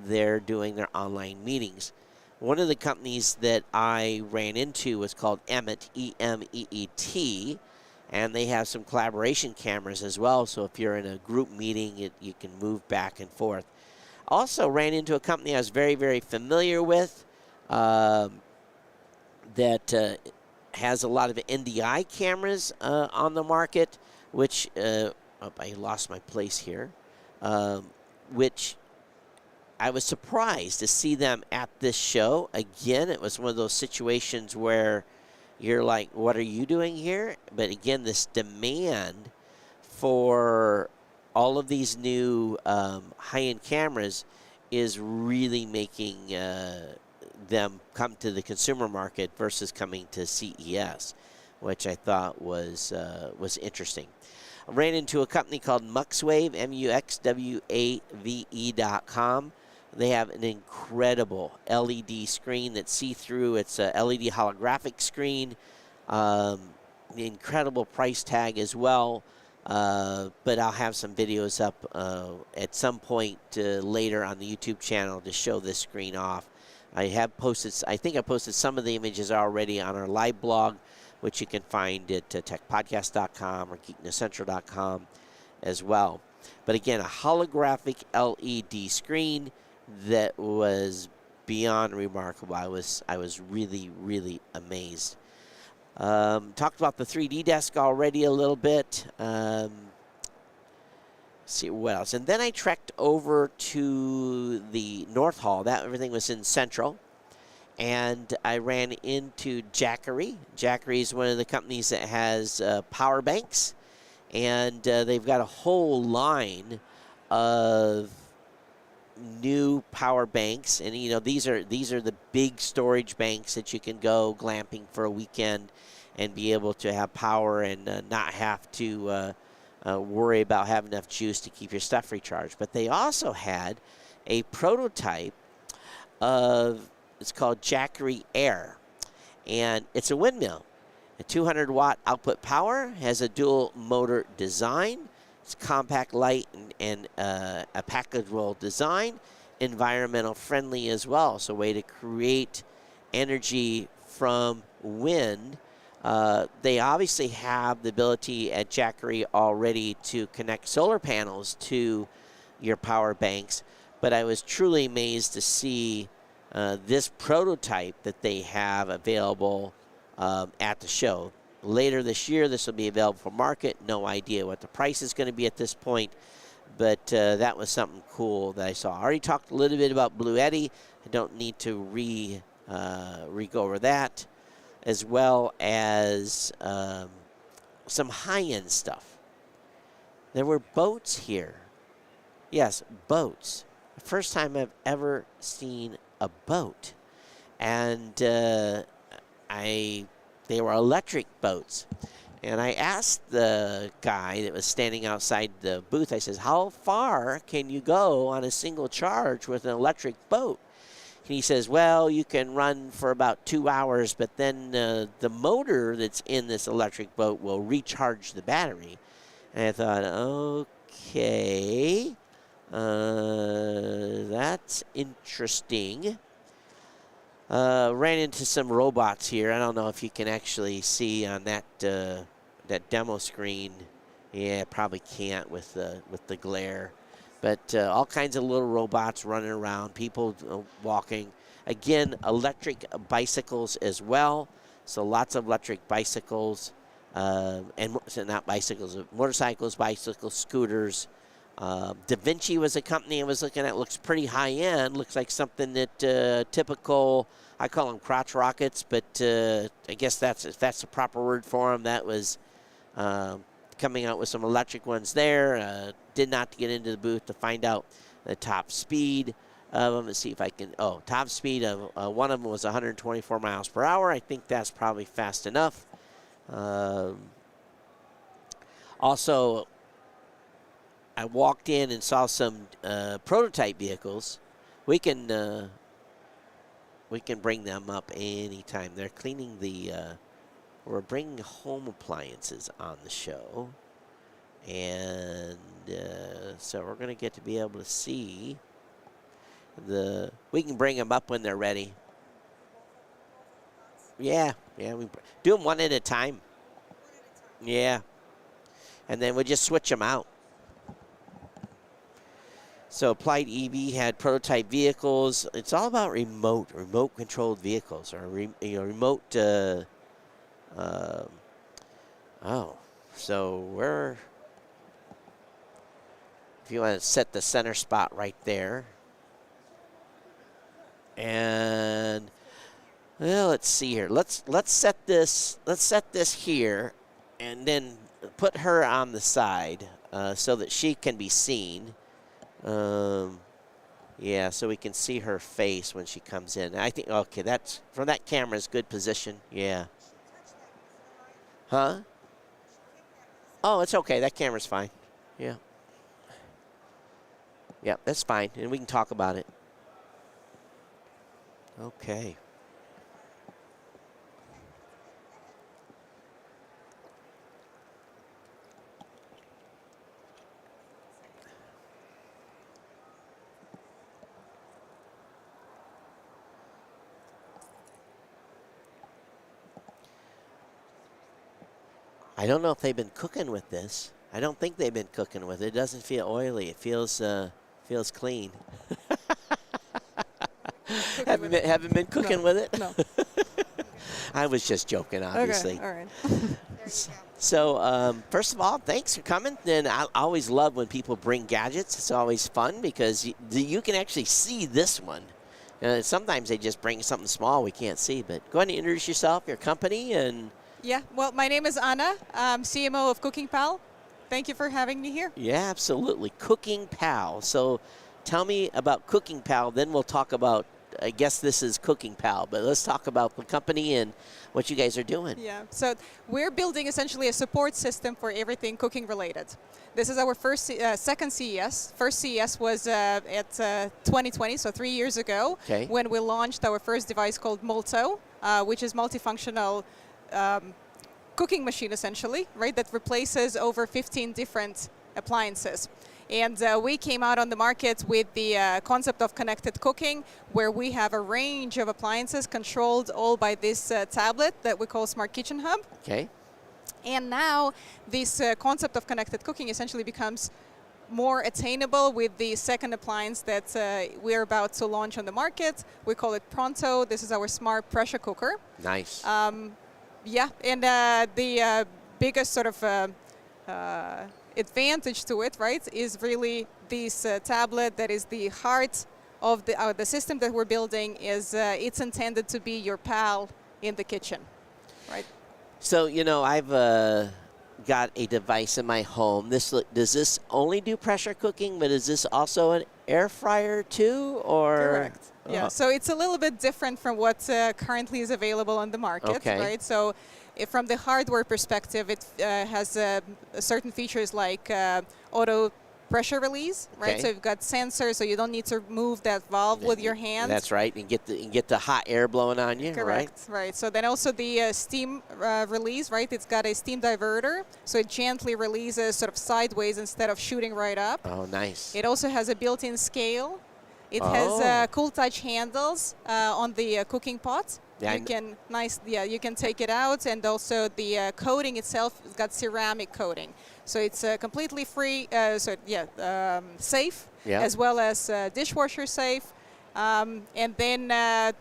they're doing their online meetings. One of the companies that I ran into was called Emmet, E-M-E-E-T, and they have some collaboration cameras as well, so if you're in a group meeting, you can move back and forth. Also ran into a company I was very, very familiar with that has a lot of NDI cameras on the market, which, I lost my place here, which I was surprised to see them at this show. Again, it was one of those situations where you're like, what are you doing here? But again, this demand for all of these new high-end cameras is really making them come to the consumer market versus coming to CES, which I thought was interesting. I ran into a company called Muxwave, MUXWAVE.com. They have an incredible LED screen that's see-through. It's a LED holographic screen. Incredible price tag as well. But I'll have some videos up at some point later on the YouTube channel to show this screen off. I think I posted some of the images already on our live blog, which you can find at techpodcast.com or geeknewscentral.com as well. But again, a holographic LED screen that was beyond remarkable. I was really, really amazed. Talked about the 3D desk already a little bit. See what else. And then I trekked over to the North Hall. Everything was in Central. And I ran into Jackery. Jackery is one of the companies that has power banks. And they've got a whole line of new power banks, and these are the big storage banks that you can go glamping for a weekend and be able to have power and not have to worry about having enough juice to keep your stuff recharged. But they also had a prototype of, it's called Jackery Air, and it's a windmill. A 200-watt output power, has a dual motor design. It's compact, light, and a packageable design. Environmental friendly as well. So a way to create energy from wind. They obviously have the ability at Jackery already to connect solar panels to your power banks. But I was truly amazed to see this prototype that they have available at the show. Later this year, this will be available for market. No idea what the price is going to be at this point, but that was something cool that I saw. I already talked a little bit about Blue Eddy. I don't need to re-go over that, as well as some high-end stuff. There were boats here. Yes, boats. The first time I've ever seen a boat. And they were electric boats. And I asked the guy that was standing outside the booth, I says, how far can you go on a single charge with an electric boat? And he says, well, you can run for about 2 hours, but then the motor that's in this electric boat will recharge the battery. And I thought, okay, that's interesting. Ran into some robots here. I don't know if you can actually see on that that demo screen Yeah, probably can't with the glare. But all kinds of little robots running around, people walking. Again, electric bicycles as well. So lots of electric bicycles, and so not bicycles, motorcycles, bicycles, scooters. Da Vinci was a company I was looking at. Looks pretty high-end. Looks like something that typical, I call them crotch rockets, but I guess if that's the proper word for them. That was coming out with some electric ones there. Did not get into the booth to find out the top speed. Let's see if I can, top speed of one of them was 124 miles per hour. I think that's probably fast enough. Also, I walked in and saw some prototype vehicles. We can bring them up anytime. They're cleaning we're bringing home appliances on the show. And so we're going to get to be able to see we can bring them up when they're ready. Yeah, we do them one at a time. Yeah. And then we just switch them out. So Applied EV had prototype vehicles. It's all about remote controlled vehicles, or remote. So if you want to set the center spot right there. And well, let's see here. Let's set this here, and then put her on the side so that she can be seen. Yeah, so we can see her face when she comes in. I think, okay, that's from that camera's good position. Yeah. Huh? Oh, it's okay. That camera's fine. Yeah. Yeah, that's fine, and we can talk about it. Okay. I don't know if they've been cooking with this. I don't think they've been cooking with it. It doesn't feel oily. It feels clean. Haven't been cooking with it? No. I was just joking, obviously. Okay, all right. So, first of all, thanks for coming. And I always love when people bring gadgets. It's always fun because you can actually see this one. Sometimes they just bring something small we can't see. But go ahead and introduce yourself, your company, and... Yeah, well, my name is Anna. I'm CMO of Cooking Pal. Thank you for having me here. Yeah, absolutely. Cooking Pal. So tell me about Cooking Pal, then we'll talk about, I guess this is Cooking Pal, but let's talk about the company and what you guys are doing. Yeah, so we're building essentially a support system for everything cooking related. This is our second CES. First CES was at 2020, so 3 years ago, when we launched our first device called Molto, which is multifunctional cooking machine, essentially, right, that replaces over 15 different appliances. And we came out on the market with the concept of connected cooking, where we have a range of appliances controlled all by this tablet that we call Smart Kitchen Hub. Okay. And now this concept of connected cooking essentially becomes more attainable with the second appliance that we're about to launch on the market. We call it Pronto. This is our smart pressure cooker. Nice. Yeah, and the biggest sort of advantage to it, right, is really this tablet that is the heart of the system that we're building. Is it's intended to be your pal in the kitchen, right? So, I've got a device in my home. Does this only do pressure cooking, but is this also an air fryer too, or? Correct. Yeah, so it's a little bit different from what currently is available on the market, right? So from the hardware perspective, it has certain features like auto pressure release, right? So you've got sensors, so you don't need to move that valve with your hands. That's right, and get the hot air blowing on you, Correct, right? So then also the steam release, right? It's got a steam diverter, so it gently releases sort of sideways instead of shooting right up. Oh, nice. It also has a built-in scale. It has cool touch handles on the cooking pot. you can you can take it out, and also the coating itself has got ceramic coating, so it's completely free. Safe, as well as dishwasher safe, and then.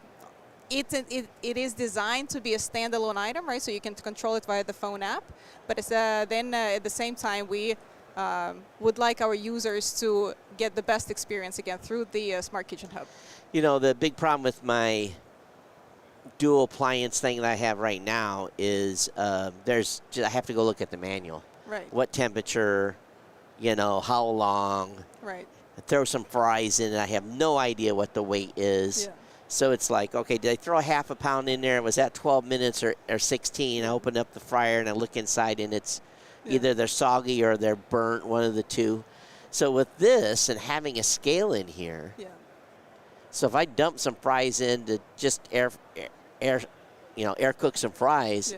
It is designed to be a standalone item, right? So you can control it via the phone app. But it's, then at the same time, we would like our users to get the best experience again through the Smart Kitchen Hub. You know, the big problem with my dual appliance thing that I have right now is I have to go look at the manual. Right. What temperature, you know, how long. Right. I throw some fries in, and I have no idea what the weight is. Yeah. So it's like, okay, did I throw a half a pound in there? Was that 12 minutes or 16? I open up the fryer and I look inside, and it's either they're soggy or they're burnt, one of the two. So with this and having a scale in here, so if I dump some fries in to just air cook some fries,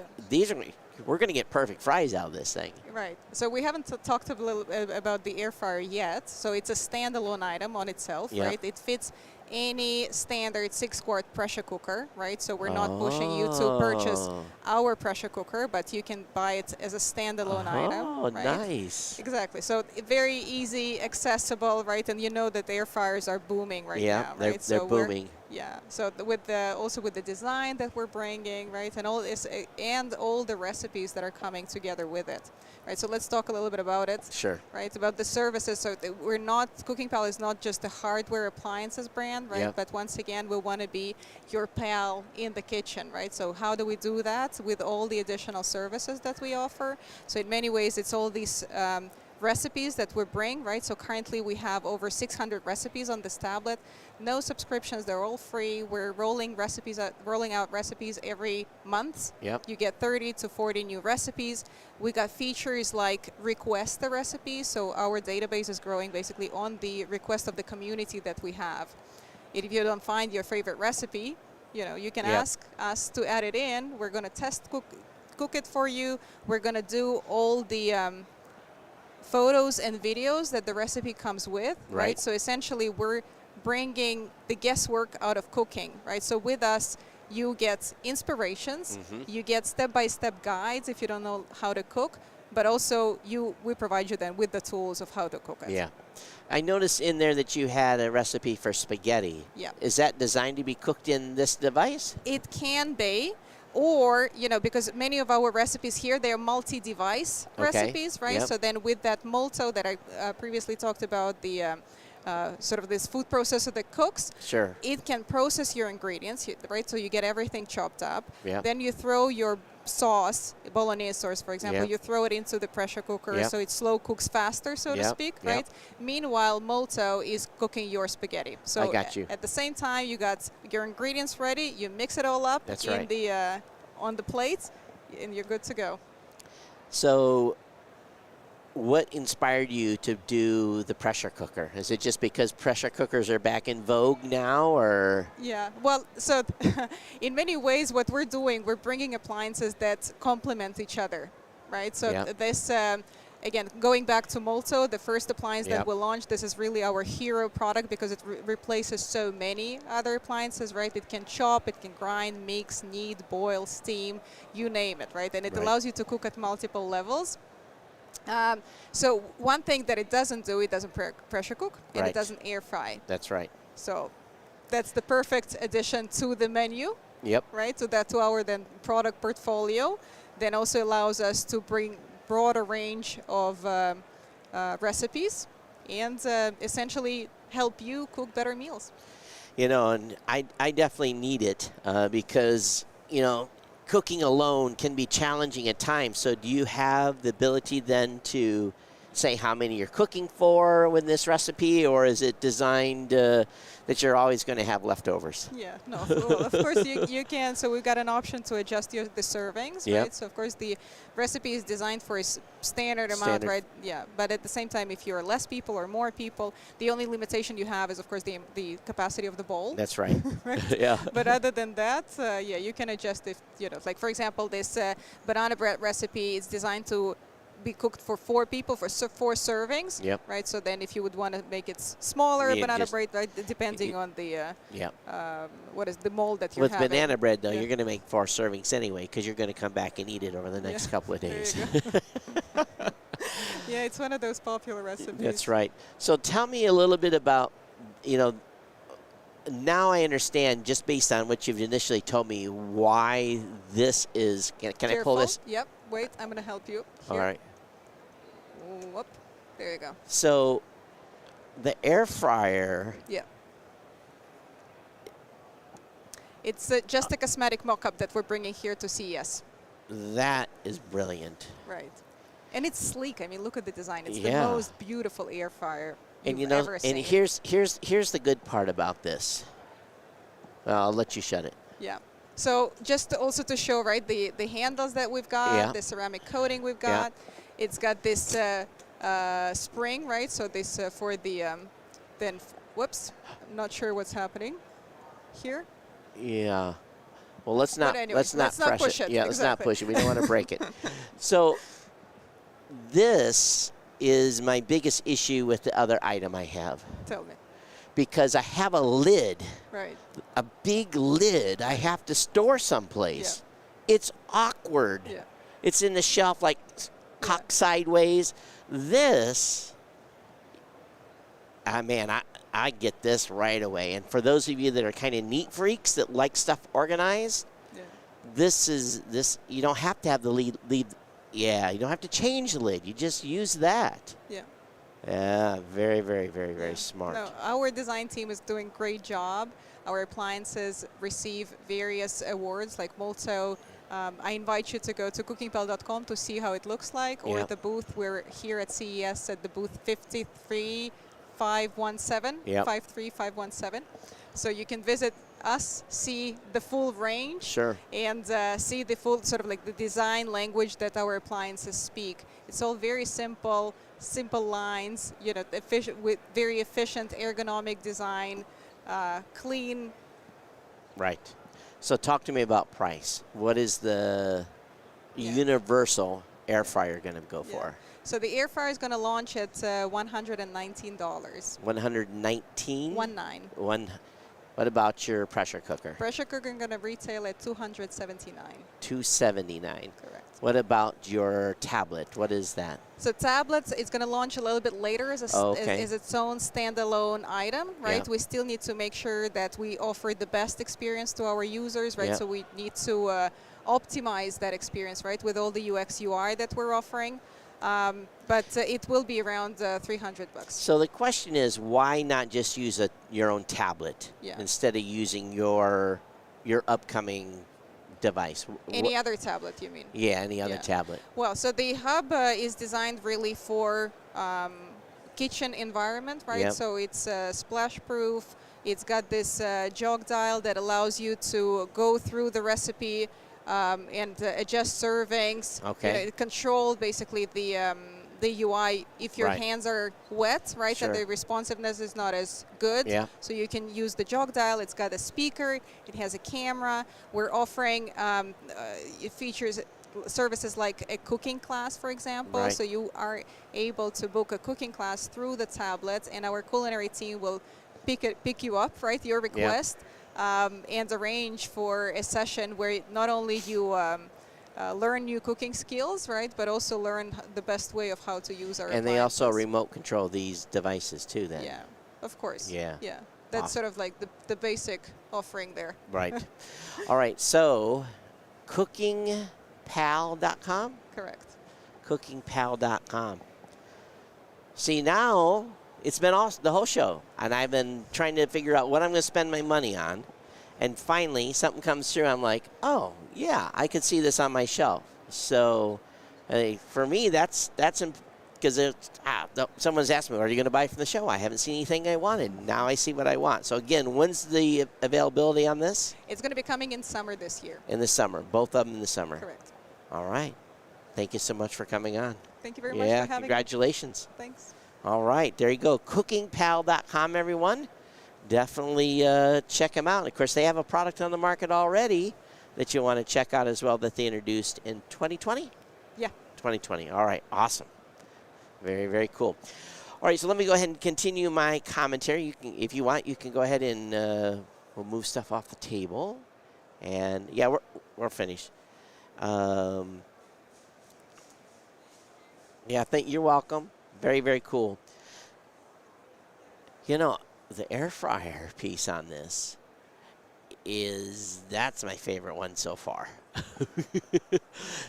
we're going to get perfect fries out of this thing. Right. So we haven't talked a little about the air fryer yet. So it's a standalone item on itself, right? It fits any standard 6-quart pressure cooker, right? So we're not pushing you to purchase our pressure cooker, but you can buy it as a standalone item. Oh, right? Nice. Exactly. So very easy, accessible, right? And you know that air fryers are booming right now, right? They're booming. Yeah. So also with the design that we're bringing, right, and all this, and all the recipes that are coming together with it, right? So let's talk a little bit about it. Sure. Right, about the services. So we're not, Cooking Pal is not just a hardware appliances brand, right? But once again, we want to be your pal in the kitchen, right? So how do we do that? With all the additional services that we offer. So in many ways, it's all these recipes that we bring, right? So currently we have over 600 recipes on this tablet. No subscriptions, they're all free. We're rolling out recipes every month. You get 30 to 40 new recipes. We got features like request the recipe. So our database is growing basically on the request of the community that we have. If you don't find your favorite recipe, you can ask us to add it in. We're going to test cook it for you. We're going to do all the photos and videos that the recipe comes with, right? So essentially we're bringing the guesswork out of cooking, right? So with us, you get inspirations, you get step-by-step guides if you don't know how to cook, but also we provide you then with the tools of how to cook it. Yeah. I noticed in there that you had a recipe for spaghetti. Yeah. Is that designed to be cooked in this device? It can be. Or, because many of our recipes here, they're multi-device recipes, right? So then with that Molto that I previously talked about, the sort of this food processor that cooks, it can process your ingredients, right? So you get everything chopped up. Then you throw your sauce, bolognese sauce, for example, you throw it into the pressure cooker, so it slow cooks faster, so to speak, right? Meanwhile, Molto is cooking your spaghetti. So I got you. At the same time, you got your ingredients ready, you mix it all up on the plate, and you're good to go. So what inspired you to do the pressure cooker? Is it just because pressure cookers are back in vogue now, or? Yeah, well, so in many ways what we're doing, we're bringing appliances that complement each other, right? So this, again, going back to Molto, the first appliance that we launched, this is really our hero product because it replaces so many other appliances, right? It can chop, it can grind, mix, knead, boil, steam, you name it, right? And it allows you to cook at multiple levels. So one thing that it doesn't do, it doesn't pressure cook, and it doesn't air fry. That's right. So that's the perfect addition to the menu. Right, so to our then product portfolio, then also allows us to bring broader range of recipes and essentially help you cook better meals. And I definitely need it because, cooking alone can be challenging at times. So do you have the ability then to say how many you're cooking for with this recipe, or is it designed that you're always going to have leftovers? Yeah, no, of course you can. So we've got an option to adjust the servings, right? So of course the recipe is designed for a standard amount, right? Yeah, but at the same time, if you're less people or more people, the only limitation you have is of course the capacity of the bowl. That's right. Right? But other than that, you can adjust if, like for example, this banana bread recipe is designed to be cooked for 4 people for 4 servings, right? So then if you would want to make it smaller, banana bread, right, depending on the what is the mold that you're With having. banana bread, though, you're going to make 4 servings anyway because you're going to come back and eat it over the next couple of days. Yeah, it's one of those popular recipes. That's right. So tell me a little bit about, now I understand, just based on what you've initially told me, why this is. Can I pull this? Yep. Wait, I'm going to help you. All right. Whoop. There you go. So the air fryer. Yeah. It's just a cosmetic mock-up that we're bringing here to CES. That is brilliant. Right. And it's sleek. I mean, look at the design. It's the most beautiful air fryer and you've ever seen. And here's the good part about this. I'll let you shut it. Yeah. So just also to show, right, the handles that we've got, the ceramic coating we've got. It's got this spring, right? So this for the then. Whoops. I'm not sure what's happening here. Yeah. Well, let's not anyway, let's not push it. Yeah, let's not push it. We don't want to break it. So this is my biggest issue with the other item I have. Tell me. Because I have a lid, right? A big lid I have to store someplace. Yeah. It's awkward. Yeah. It's in the shelf like cocked sideways. This, man, I get this right away. And for those of you that are kind of neat freaks that like stuff organized, this you don't have to have the lead. Yeah, you don't have to change the lid. You just use that. Yeah. Yeah, very, very, very, very smart. No, our design team is doing a great job. Our appliances receive various awards like Molto. I invite you to go to cookingpal.com to see how it looks like, or the booth. We're here at CES at the booth 53517. 53517. So you can visit us, see the full range, and see the full sort of like the design language that our appliances speak. It's all very simple lines, efficient with very efficient ergonomic design, clean. Right. So talk to me about price. What is the universal air fryer going to go for? So the air fryer is going to launch at $119. 119? 19. What about your pressure cooker? Pressure cooker is going to retail at $279. $279. Correct. What about your tablet? What is that? So tablets, it's going to launch a little bit later as its own standalone item, right? We still need to make sure that we offer the best experience to our users, right? So we need to optimize that experience, right, with all the UX UI that we're offering. But it will be around $300. So the question is, why not just use your own tablet instead of using your upcoming device? Any other tablet, you mean? Yeah, any other tablet. Well, so the hub is designed really for kitchen environment, right? So it's splash-proof. It's got this jog dial that allows you to go through the recipe and adjust servings. Control basically the UI if your hands are wet, right? And the responsiveness is not as good. So you can use the jog dial. It's got a speaker. It has a camera. We're offering features, services like a cooking class, for example. So you are able to book a cooking class through the tablet, and our culinary team will pick you up, right? Your request. And arrange for a session where not only you learn new cooking skills, right, but also learn the best way of how to use our And they also remote control these devices too then. Yeah, of course. Yeah. Yeah, that's sort of like the basic offering there. Right. All right, so cookingpal.com? Correct. Cookingpal.com. See, now it's been the whole show, and I've been trying to figure out what I'm going to spend my money on, and finally something comes through. I'm like, oh yeah, I could see this on my shelf. So for me, that's because someone's asked me, "Are you going to buy from the show?" I haven't seen anything I wanted. Now I see what I want. So again, when's the availability on this? It's going to be coming in summer this year. In the summer, both of them in the summer. Correct. All right. Thank you so much for coming on. Thank you very much for having me. Congratulations. Thanks. All right, there you go. Cookingpal.com, everyone. Definitely check them out. Of course, they have a product on the market already that you want to check out as well that they introduced in 2020? Yeah. 2020. All right, awesome. Very, very cool. All right, so let me go ahead and continue my commentary. You can, if you want, you can go ahead and we'll move stuff off the table. And yeah, we're finished. Yeah, you're welcome. Very, very cool. You know, the air fryer piece on this that's my favorite one so far.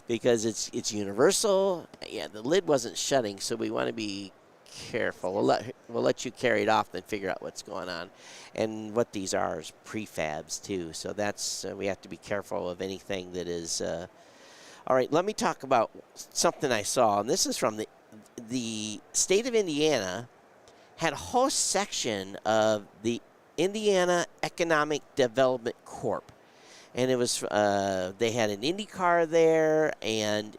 Because it's universal. Yeah, the lid wasn't shutting, so we want to be careful. We'll let you carry it off and figure out what's going on. And what these are is prefabs too. So that's we have to be careful of anything that is. All right, let me talk about something I saw, and this is from the state of Indiana. Had a whole section of the Indiana Economic Development Corp. And it was, they had an IndyCar there, and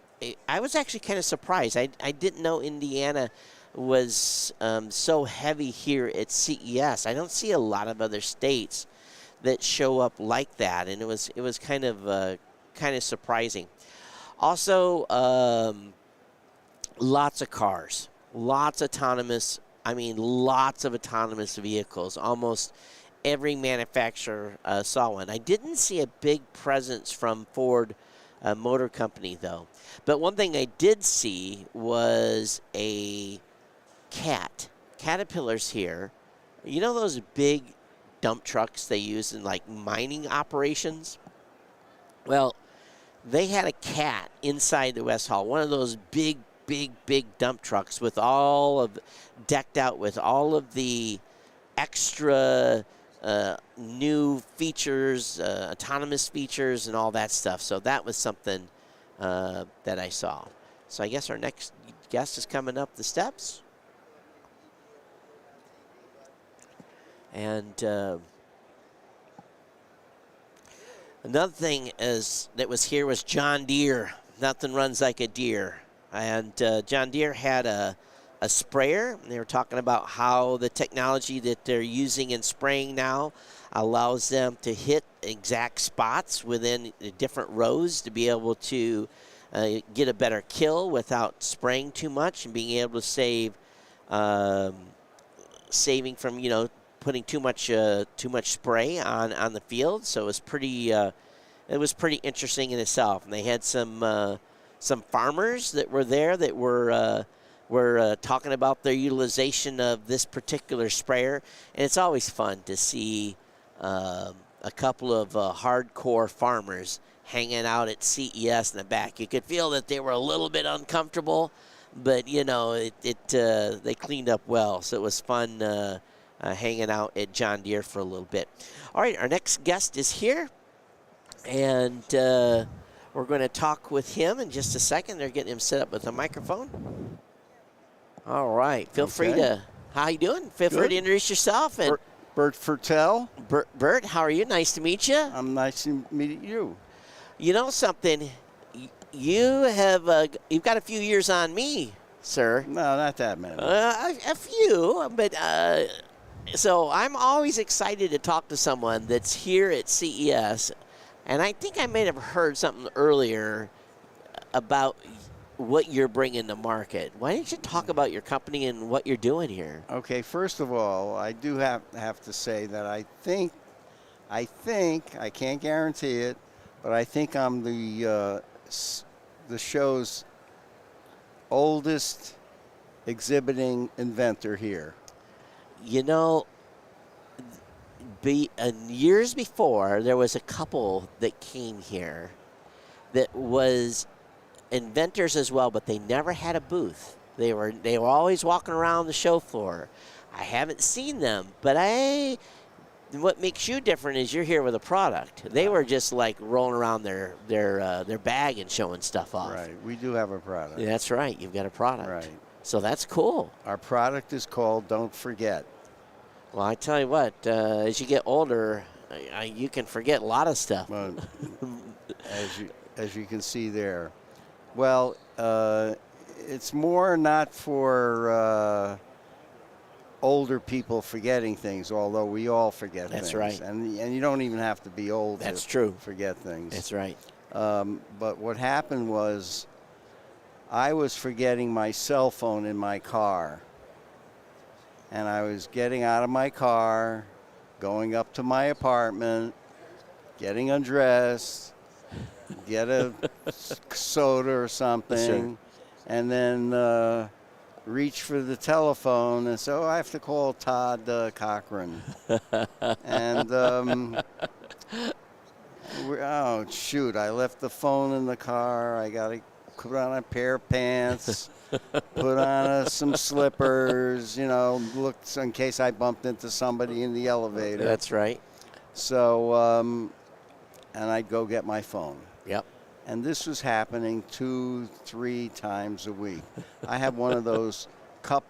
I was actually kind of surprised. I didn't know Indiana was so heavy here at CES. I don't see a lot of other states that show up like that, and it was kind of surprising. Also, lots of cars, lots of autonomous. Lots of autonomous vehicles. Almost every manufacturer saw one. I didn't see a big presence from Ford Motor Company, though. But one thing I did see was a Caterpillar's here. You know those big dump trucks they use in, like, mining operations? Well, they had a Cat inside the West Hall, one of those big dump trucks with decked out with all of the extra new features, autonomous features, and all that stuff. So that was something that I saw. So I guess our next guest is coming up the steps. And another thing that was here was John Deere. Nothing runs like a deer. And John Deere had a sprayer. They were talking about how the technology that they're using in spraying now allows them to hit exact spots within different rows to be able to get a better kill without spraying too much and being able to saving from putting too much spray on the field. So it was pretty interesting in itself. And they had some farmers that were there that were talking about their utilization of this particular sprayer. And it's always fun to see a couple of hardcore farmers hanging out at CES in the back. You could feel that they were a little bit uncomfortable, but, they cleaned up well. So it was fun hanging out at John Deere for a little bit. All right, our next guest is here. And we're going to talk with him in just a second. They're getting him set up with a microphone. All right. Feel free to. How you doing? Feel free to introduce yourself. And Bert Fertel. Bert, how are you? Nice to meet you. I'm nice to meet you. You know something? You've got a few years on me, sir. No, not that many. A few, but so I'm always excited to talk to someone that's here at CES. And I think I may have heard something earlier about what you're bringing to market. Why don't you talk about your company and what you're doing here? Okay, first of all, I do have to say that I think, I can't guarantee it, but I think I'm the show's oldest exhibiting inventor here. Years before, there was a couple that came here that was inventors as well, but they never had a booth. They were always walking around the show floor. I haven't seen them, but what makes you different is you're here with a product. They were just like rolling around their bag and showing stuff off. Right, we do have a product. Yeah, that's right, you've got a product. Right. So that's cool. Our product is called Don't Forget. Well, I tell you what, as you get older, you can forget a lot of stuff. Well, as you can see there. Well, it's more not for older people forgetting things, although we all forget things. That's right. And you don't even have to be old to forget things. That's right. But what happened was I was forgetting my cell phone in my car. And I was getting out of my car, going up to my apartment, getting undressed, get a soda or something, and then reach for the telephone and say, oh, I have to call Todd Cochran. And, oh, shoot, I left the phone in the car. I got to put on a pair of pants, put on some slippers, you know, look in case I bumped into somebody in the elevator. That's right. So, and I'd go get my phone. Yep. And this was happening 2-3 times a week. I have one of those cup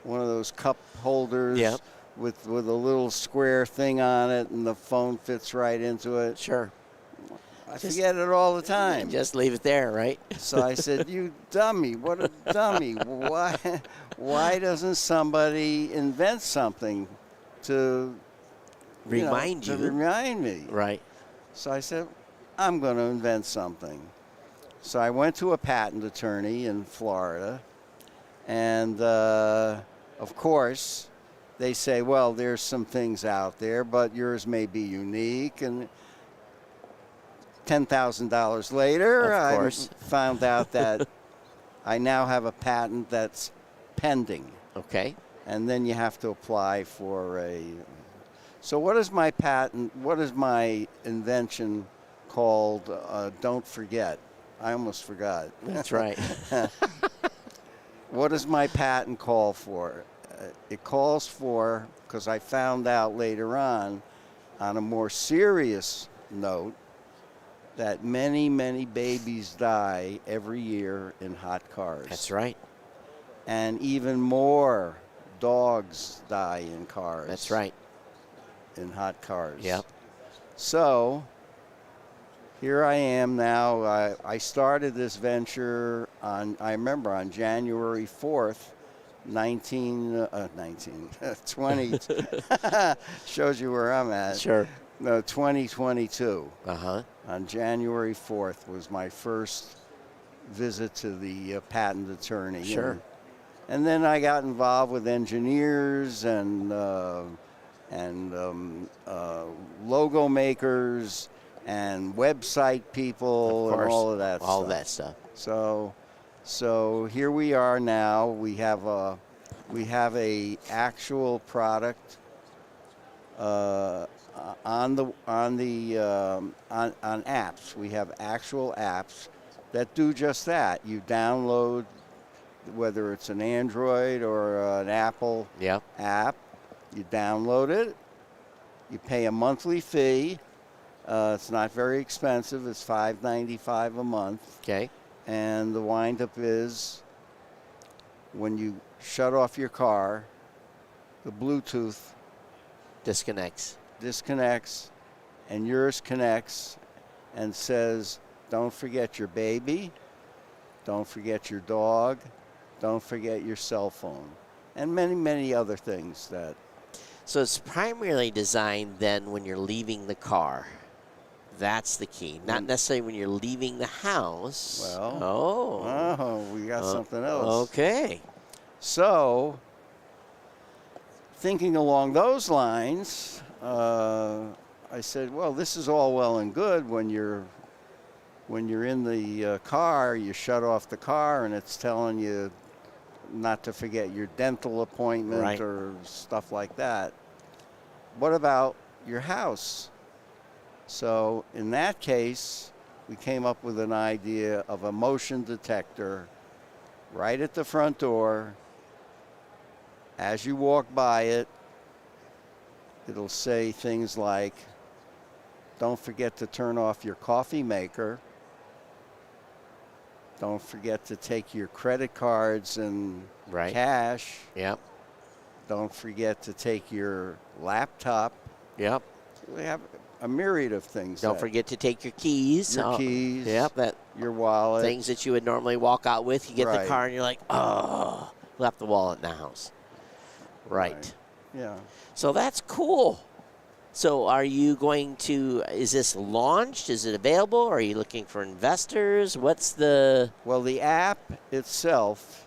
holders with a little square thing on it, and the phone fits right into it. Sure. I forget it all the time. Just leave it there, right? So I said, you dummy, what a dummy. Why doesn't somebody invent something to remind you? To remind me. Right. So I said, I'm going to invent something. So I went to a patent attorney in Florida, and of course, they say, well, there's some things out there, but yours may be unique. And $10,000 later, I found out that I now have a patent that's pending. Okay. And then you have to apply for a... So what is my patent, what is my invention called? Don't forget. I almost forgot. That's right. What does my patent call for? It calls for, because I found out later on a more serious note, that many, many babies die every year in hot cars. That's right. And even more dogs die in cars. That's right. In hot cars. Yep. So here I am now. I started this venture I remember on January 4th, 20, shows you where I'm at. Sure. No, 2022. Uh-huh. On January 4th was my first visit to the patent attorney. Sure. And then I got involved with engineers and logo makers and website people and all of that stuff. All that stuff. So here we are now. We have a actual product on apps. We have actual apps that do just that. You download, whether it's an Android or an Apple app, you download it, you pay a monthly fee. It's not very expensive. It's $5.95 a month. Okay. And the windup is when you shut off your car, the Bluetooth disconnects, and yours connects and says, don't forget your baby, don't forget your dog, don't forget your cell phone, and many, many other things that. So it's primarily designed then when you're leaving the car. That's the key. Not necessarily when you're leaving the house. Well, we got something else. Okay. So, thinking along those lines, I said, well, this is all well and good when you're in the car, you shut off the car and it's telling you not to forget your dental appointment or stuff like that. What about your house? So in that case, we came up with an idea of a motion detector right at the front door. As you walk by it, it'll say things like, don't forget to turn off your coffee maker. Don't forget to take your credit cards and cash. Yep. Don't forget to take your laptop. Yep. We have a myriad of things. Don't forget to take your keys. Your keys. Yep. Your wallet. Things that you would normally walk out with. You get the car and you're like, oh, left the wallet in the house. Right. Yeah. So that's cool. So are you going to, is this launched? Is it available? Are you looking for investors? What's the... Well, the app itself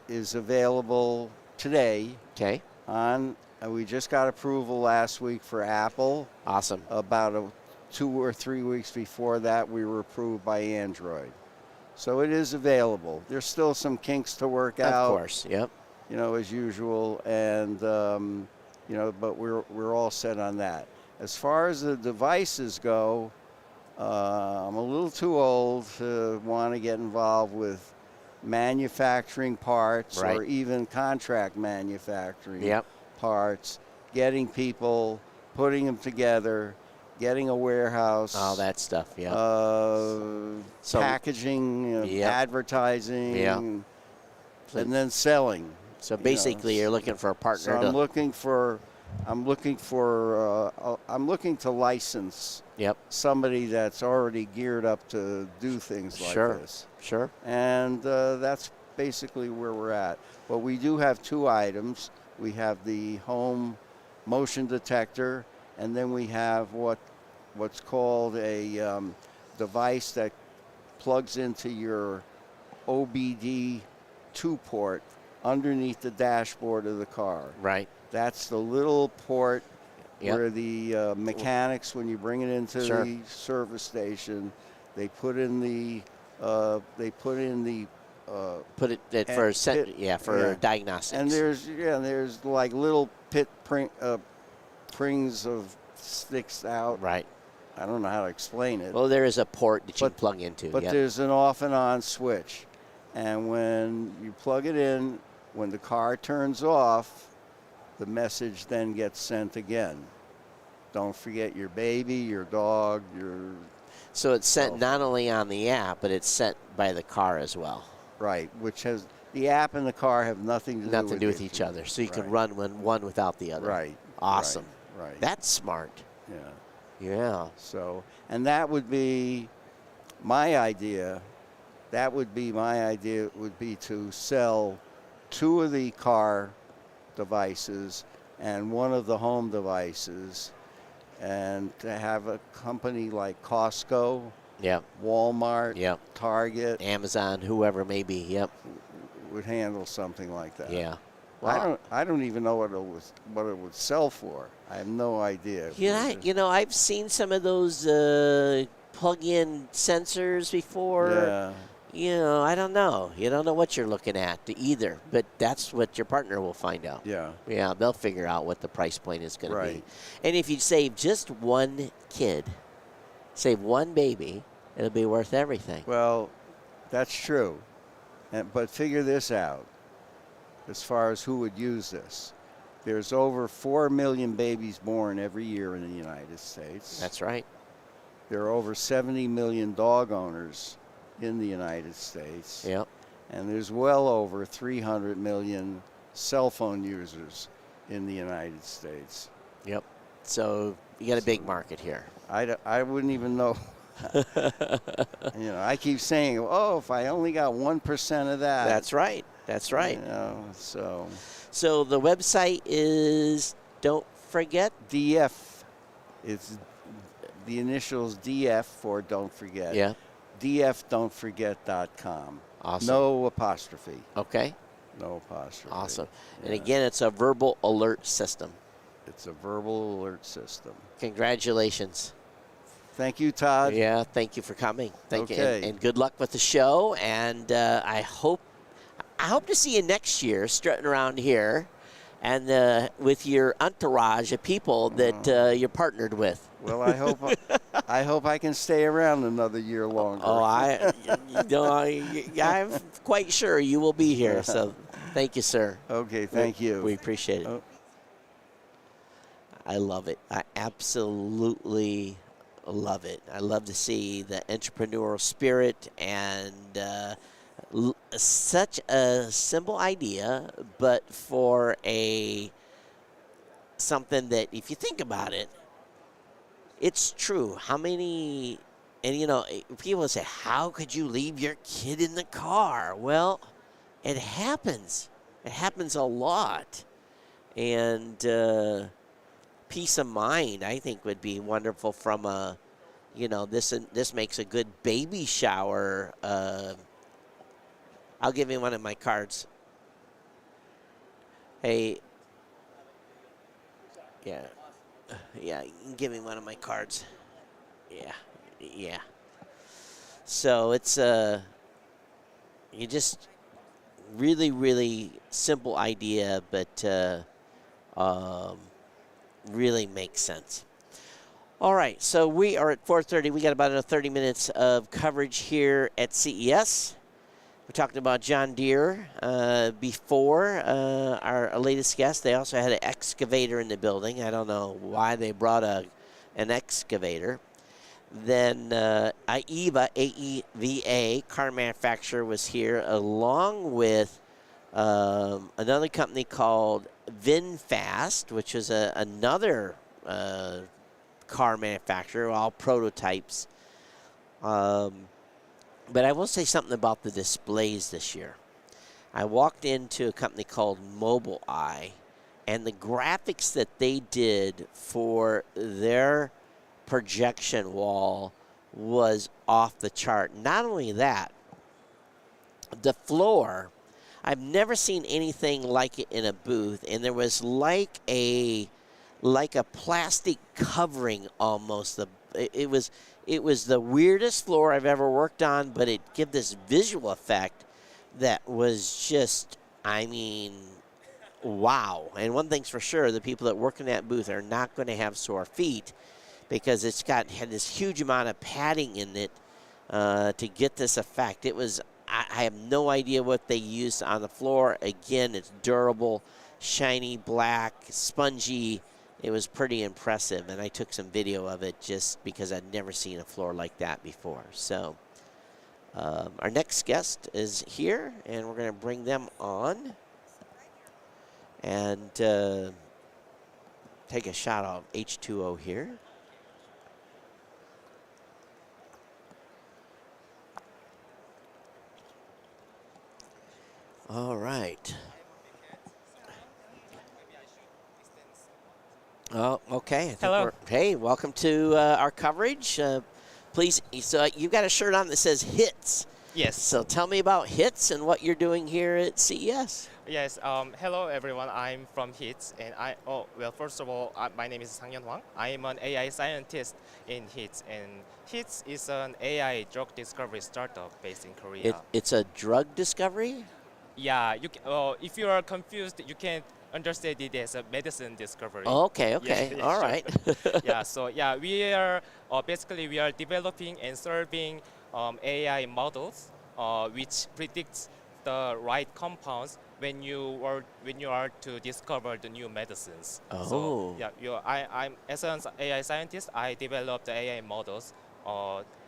is available today. Okay. We just got approval last week for Apple. Awesome. About 2 or 3 weeks before that, we were approved by Android. So it is available. There's still some kinks to work out. Of course, yep. You know, as usual, and you know, but we're all set on that. As far as the devices go, I'm a little too old to want to get involved with manufacturing parts or even contract manufacturing parts, getting people, putting them together, getting a warehouse. All that stuff, yeah. Packaging, advertising, and then selling. So basically, you're looking for a partner. So I'm looking to license somebody that's already geared up to do things like this. Sure. And that's basically where we're at. But we do have 2 items. We have the home motion detector, and then we have what's called a device that plugs into your OBD2 port underneath the dashboard of the car. Right. That's the little port where the mechanics, when you bring it into the service station, they put in the for diagnostics. And there's like little prings of sticks out. Right. I don't know how to explain it. Well, there is a port that you can plug into. But there's an off and on switch. And when you plug it in, when the car turns off, the message then gets sent again. Don't forget your baby, your dog, your... So it's sent not only on the app, but it's sent by the car as well. Right, which has... The app and the car have nothing to do with each other. So you can run one without the other. Right. Awesome. Right. That's smart. Yeah. Yeah. So, and that would be my idea. That would be my idea, would be to sell 2 of the car devices and 1 of the home devices, and to have a company like Costco, Walmart, Target, Amazon, whoever may be, would handle something like that. Yeah. Well, I don't even know what it would sell for. I have no idea. Yeah, I've seen some of those plug-in sensors before. Yeah. I don't know. You don't know what you're looking at either, but that's what your partner will find out. Yeah. Yeah, they'll figure out what the price point is going to be. And if you save just 1 kid, save 1 baby, it'll be worth everything. Well, that's true. But figure this out as far as who would use this. There's over 4 million babies born every year in the United States. That's right. There are over 70 million dog owners in the United States. Yep. And there's well over 300 million cell phone users in the United States. Yep. So you got a big market here. I wouldn't even know. I keep saying, if I only got 1% of that. That's right. That's right. So the website is, don't forget? DF. It's the initials DF for don't forget. Yeah. DFDon'tForget.com. Awesome. No apostrophe. Okay. No apostrophe. Awesome. And again, it's a verbal alert system. It's a verbal alert system. Congratulations. Thank you, Todd. Yeah, thank you for coming. Thank you. And good luck with the show. And I hope to see you next year strutting around here and with your entourage of people that you're partnered with. Well, I hope I can stay around another year longer. I'm quite sure you will be here. So thank you, sir. Okay, thank you. We appreciate it. I love it. I absolutely love it. I love to see the entrepreneurial spirit and such a simple idea, but for something that, if you think about it, it's true. How many, people say, how could you leave your kid in the car? Well, it happens. It happens a lot. And peace of mind, I think, would be wonderful from a, this makes a good baby shower. I'll give you one of my cards. Hey, yeah, you can give me one of my cards. Yeah. So it's you just really, really simple idea, but really makes sense. All right, so we are at 4:30. We got about another 30 minutes of coverage here at CES. We talked about John Deere before our latest guest. They also had an excavator in the building. I don't know why they brought an excavator. Then AEVA, A-E-V-A, car manufacturer, was here, along with another company called VinFast, which is another car manufacturer, all prototypes. But I will say something about the displays this year. I walked into a company called Mobileye, and the graphics that they did for their projection wall was off the chart. Not only that, the floor, I've never seen anything like it in a booth, and there was like a plastic covering almost. It was the weirdest floor I've ever worked on, but it gave this visual effect that was just, wow. And one thing's for sure, the people that work in that booth are not going to have sore feet, because had this huge amount of padding in it to get this effect. It was, I have no idea what they used on the floor. Again, it's durable, shiny, black, spongy. It was pretty impressive, and I took some video of it just because I'd never seen a floor like that before. So our next guest is here, and we're going to bring them on and take a shot of H2O here. All right. Oh, okay. Hello. Hey, welcome to our coverage. Please, so you've got a shirt on that says HITS. Yes. So tell me about HITS and what you're doing here at CES. Yes. Hello, everyone. I'm from HITS, and first of all, my name is Sang-Yeon Hwang. I am an AI scientist in HITS, and HITS is an AI drug discovery startup based in Korea. It's a drug discovery? Yeah. If you are confused, you can understand it as a medicine discovery. Oh, okay. Yeah, All sure. right. We are basically we are developing and serving AI models which predicts the right compounds when you are to discover the new medicines. Oh. So I'm as an AI scientist, I developed the AI models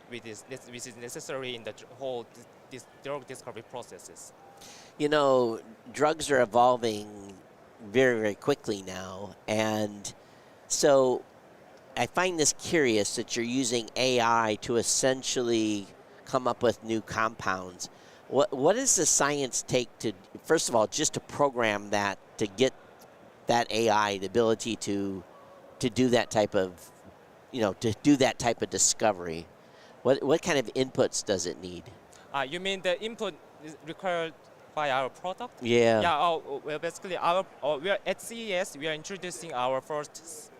which is necessary in the whole drug discovery processes. You know, drugs are evolving very, very quickly now, and so I find this curious that you're using AI to essentially come up with new compounds. What does the science take to, first of all, just to program that, to get that AI, the ability to do that type of, to do that type of discovery? What kind of inputs does it need? You mean the input is required by our product? Yeah. Yeah. Well, basically, we are at CES. We are introducing our first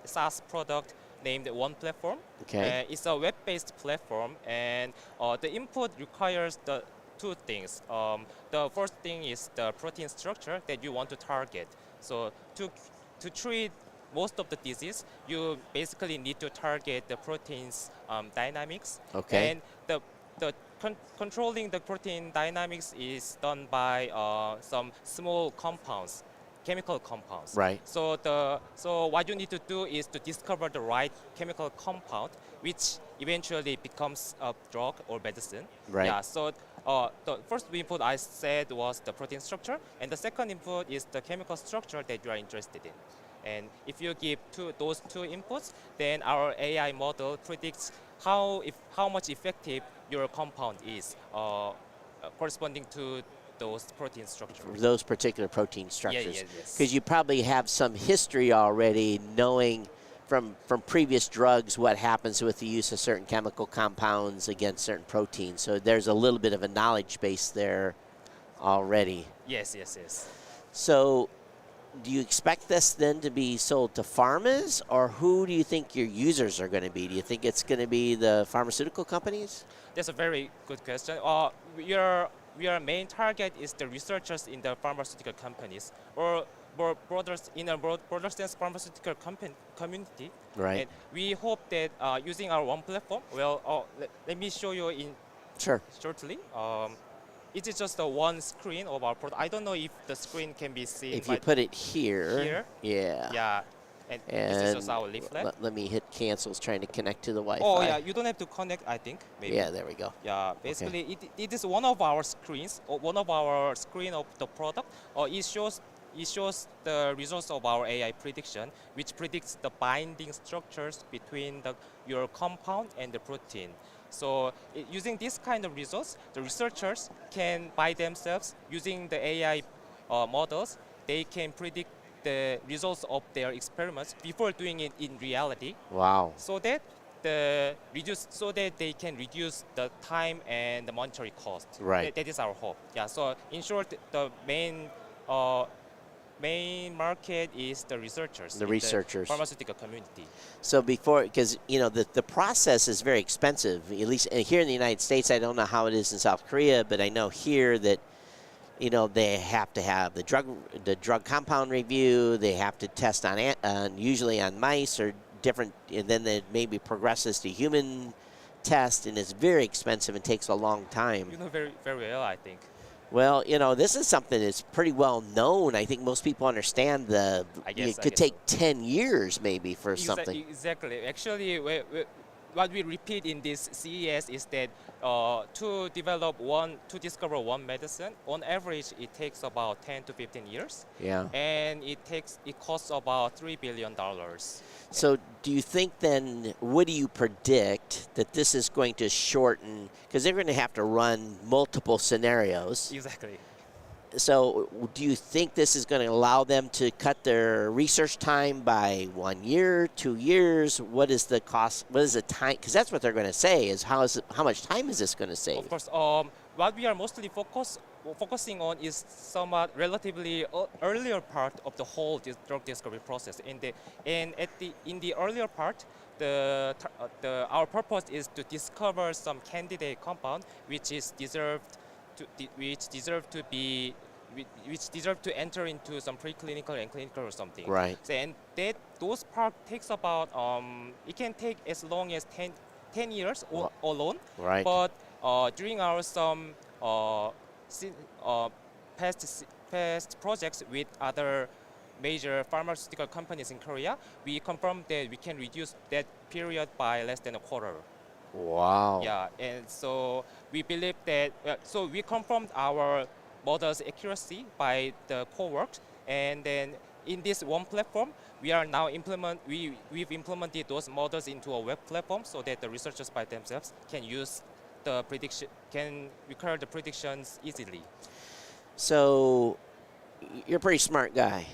SaaS product named One Platform. Okay. It's a web-based platform, and the input requires the two things. The first thing is the protein structure that you want to target. So to treat most of the disease, you basically need to target the protein's dynamics. Okay. And the controlling the protein dynamics is done by some small compounds, chemical compounds. Right. So what you need to do is to discover the right chemical compound, which eventually becomes a drug or medicine. Right. Yeah. So the first input I said was the protein structure, and the second input is the chemical structure that you are interested in. And if you give those two inputs, then our AI model predicts how much effective your compound is, corresponding to those protein structures. Those particular protein structures. Yes. Because you probably have some history already knowing from previous drugs what happens with the use of certain chemical compounds against certain proteins. So there's a little bit of a knowledge base there already. Yes. So do you expect this then to be sold to pharmas, or who do you think your users are going to be? Do you think it's going to be the pharmaceutical companies? That's a very good question. Your main target is the researchers in the pharmaceutical companies, or broader sense pharmaceutical community. Right. And we hope that using our one platform, let me show you in shortly. It is just one screen of our product. I don't know if the screen can be seen. If you put it here. Yeah. Yeah. And this is just our leaflet. Let me hit cancel. It's trying to connect to the Wi-Fi. Oh, yeah. You don't have to connect, I think. Maybe. Yeah, there we go. Yeah. Basically, it is one of our screens, or one of our screen of the product. It shows the results of our AI prediction, which predicts the binding structures between your compound and the protein. So using this kind of results, the researchers can, by themselves, using the AI models, they can predict the results of their experiments before doing it in reality. Wow. So that they can reduce the time and the monetary cost. Right. That is our hope. Yeah. So in short, the main market is the researchers. The researchers. The pharmaceutical community. So before, because the process is very expensive. At least here in the United States, I don't know how it is in South Korea, but I know here that they have to have the drug compound review. They have to test on usually on mice or different, and then it maybe progresses to human test, and it's very expensive and takes a long time. You know very very well, I think. Well, this is something that's pretty well known. I think most people understand it could take 10 years maybe for something. Exactly. Actually, what we repeat in this CES is that to discover one medicine, on average, it takes about 10 to 15 years. Yeah. And it costs about $3 billion. So do you think then, what do you predict that this is going to shorten, because they're going to have to run multiple scenarios. Exactly. So do you think this is going to allow them to cut their research time by 1 year, 2 years? What is the cost? What is the time? Because that's what they're going to say is how much time is this going to save? Of course, what we are mostly focusing on is somewhat relatively earlier part of the whole drug discovery process. In the earlier part, our purpose is to discover some candidate compound which deserve to enter into some preclinical and clinical or something. Right. So, and those part takes about it can take as long as 10 years alone. Right. But during our past projects with other major pharmaceutical companies in Korea, we confirmed that we can reduce that period by less than a quarter. Wow. Yeah, and so we believe that, so we confirmed our model's accuracy by the co-work, and then in this one platform, we are now we've implemented those models into a web platform so that the researchers by themselves can use can recur the predictions easily. So you're a pretty smart guy.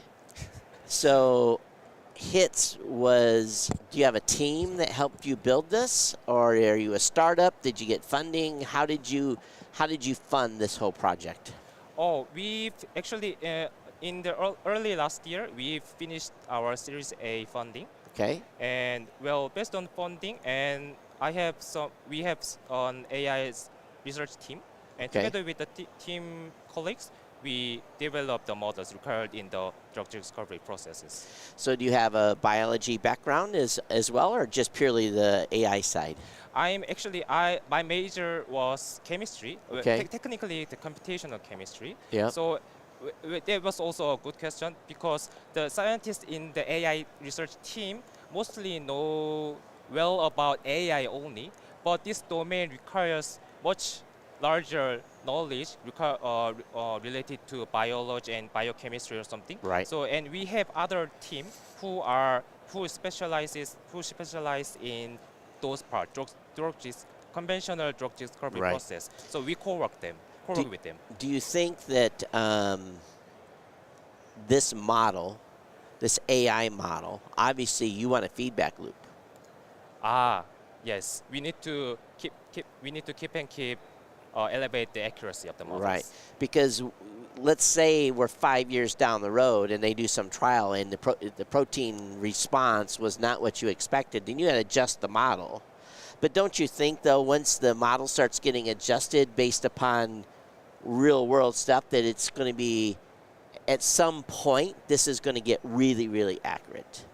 So HITS do you have a team that helped you build this, or are you a startup? Did you get funding? How did you fund this whole project? Oh, we've actually in the early last year we've finished our Series A funding. Okay. And well, based on funding, and we have an AI research team, and together with the team colleagues, we develop the models required in the drug discovery processes. So do you have a biology background as well, or just purely the AI side? My major was chemistry, technically the computational chemistry. Yeah. So that was also a good question, because the scientists in the AI research team mostly know well about AI only, but this domain requires much larger knowledge related to biology and biochemistry or something. Right. So, and we have other team who specialize in those parts, conventional drug discovery process. So we co-work them. work with them. Do you think that this model, this AI model, obviously you want a feedback loop? Yes, we need to keep elevate the accuracy of the models. Right, because let's say we're 5 years down the road and they do some trial and the protein response was not what you expected, then you got to adjust the model. But don't you think, though, once the model starts getting adjusted based upon real-world stuff, that it's going to be, at some point, this is going to get really, really accurate?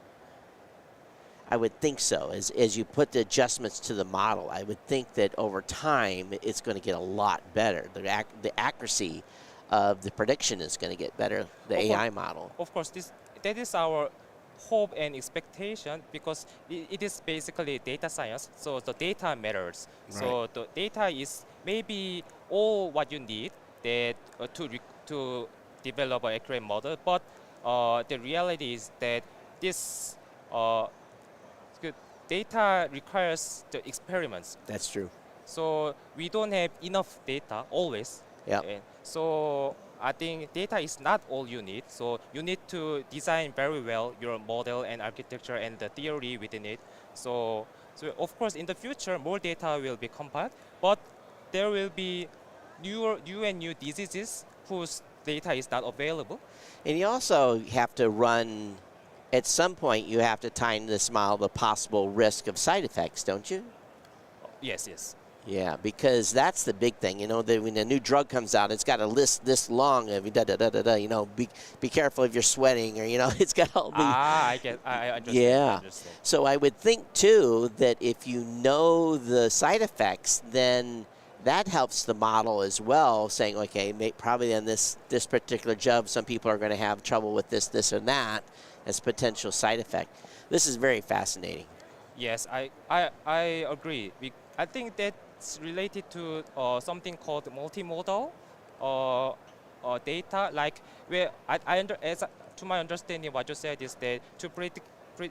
I would think so. As you put the adjustments to the model, I would think that over time, it's going to get a lot better. The accuracy of the prediction is going to get better, the AI model. Of course, that is our hope and expectation, because it is basically data science, so the data matters. Right. So the data is maybe all what you need that to develop an accurate model, but the reality is that this data requires the experiments. That's true. So we don't have enough data always. Yeah. So I think data is not all you need. So you need to design very well your model and architecture and the theory within it. So of course in the future more data will be compiled, but there will be new diseases whose data is not available. And you also have to run, at some point you have to tie into this model the possible risk of side effects, don't you? Yes, yes. Yeah, because that's the big thing. You know, when a new drug comes out, it's got a list this long of da-da-da-da-da, you know, be careful if you're sweating, or, you know, it's got all the... I understand. Yeah. I understand. So I would think, too, that if you know the side effects, then that helps the model as well, saying, okay, probably on this particular job, some people are going to have trouble with this, and that as potential side effect. This is very fascinating. Yes, I agree. I think that's related to something called multimodal data. Like, where to my understanding, what you said is that to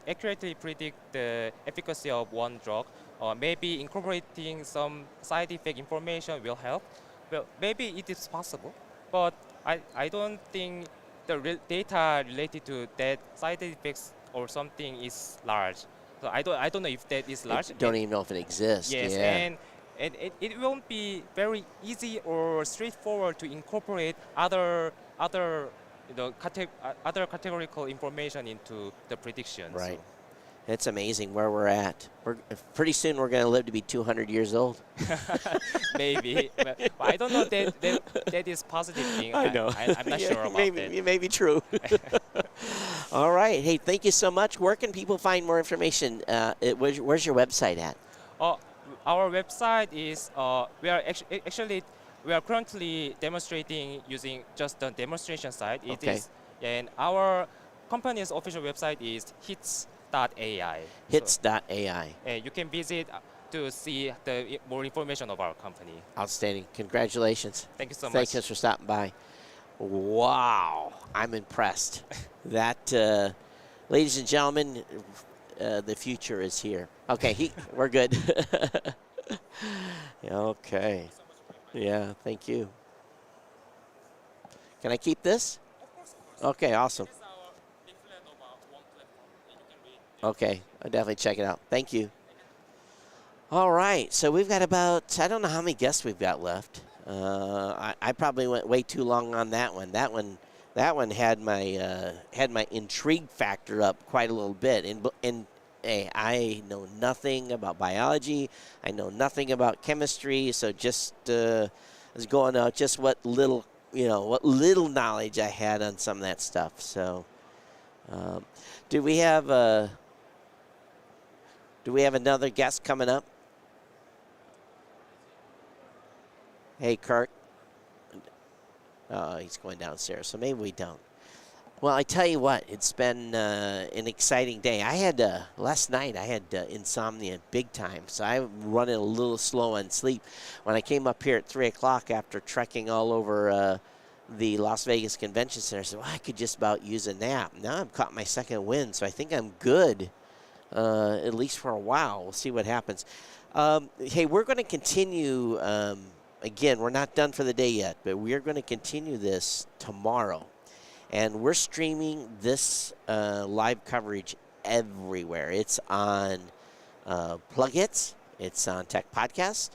accurately predict the efficacy of one drug, maybe incorporating some side effect information will help. Well, maybe it is possible, but I don't think the data related to that side effects or something is large. So I don't know if that is large. Don't even know if it exists. Yes, yeah. and it won't be very easy or straightforward to incorporate other other categorical information into the predictions. Right. It's amazing where we're at. Pretty soon we're going to live to be 200 years old. Maybe. But I don't know that is positive thing. I know. I'm not sure about that. It may be true. All right. Hey, thank you so much. Where can people find more information? Where's your website at? Our website is, we are currently demonstrating using just the demonstration site. And our company's official website is hits.ai. Hits.ai. You can visit to see more information of our company. Outstanding. Congratulations. Thank you so much. Thanks for stopping by. Wow. I'm impressed. That, ladies and gentlemen, the future is here. Okay, we're good. Okay. Yeah, thank you. Can I keep this? Okay, awesome. Okay, I'll definitely check it out. Thank you. All right, so we've got about, I don't know how many guests we've got left. I probably went way too long on that one. That one had my intrigue factor up quite a little bit. And hey, I know nothing about biology. I know nothing about chemistry. So just was going out just what little knowledge I had on some of that stuff. So, do we have another guest coming up? Hey, Kirk. Oh, he's going downstairs, so maybe we don't. Well, I tell you what, it's been an exciting day. Last night I had insomnia big time, so I'm running a little slow on sleep. When I came up here at 3 o'clock after trekking all over the Las Vegas Convention Center, I said, well, I could just about use a nap. Now I've caught my second wind, so I think I'm good, at least for a while. We'll see what happens. Hey, we're going to continue again, we're not done for the day yet, but we are going to continue this tomorrow. And we're streaming this live coverage everywhere. It's on Plug Hits. It's on Tech Podcast.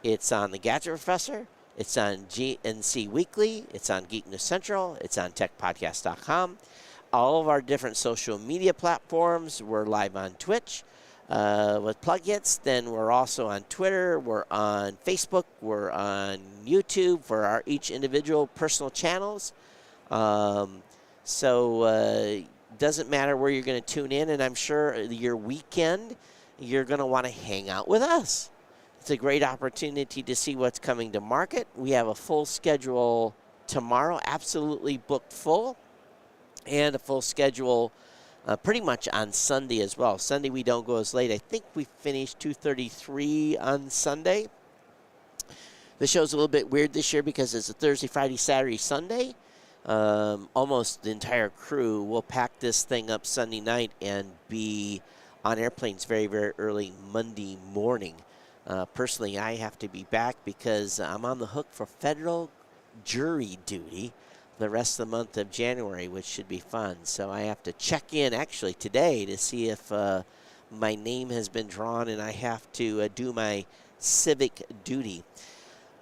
It's on The Gadget Professor. It's on GNC Weekly. It's on Geek News Central. It's on TechPodcast.com. All of our different social media platforms. We're live on Twitch with Plug Hits. Then we're also on Twitter. We're on Facebook. We're on YouTube for our each individual personal channels. So doesn't matter where you're going to tune in, and I'm sure your weekend you're going to want to hang out with us. It's a great opportunity to see what's coming to market. We have a full schedule tomorrow, absolutely booked full, and a full schedule pretty much on Sunday as well. Sunday we don't go as late. I think we finished 2:33 on Sunday. The show's a little bit weird this year because it's a Thursday, Friday, Saturday, Sunday. Almost the entire crew will pack this thing up Sunday night and be on airplanes very, very early Monday morning. Personally, I have to be back because I'm on the hook for federal jury duty the rest of the month of January, which should be fun. So I have to check in actually today to see if my name has been drawn and I have to do my civic duty.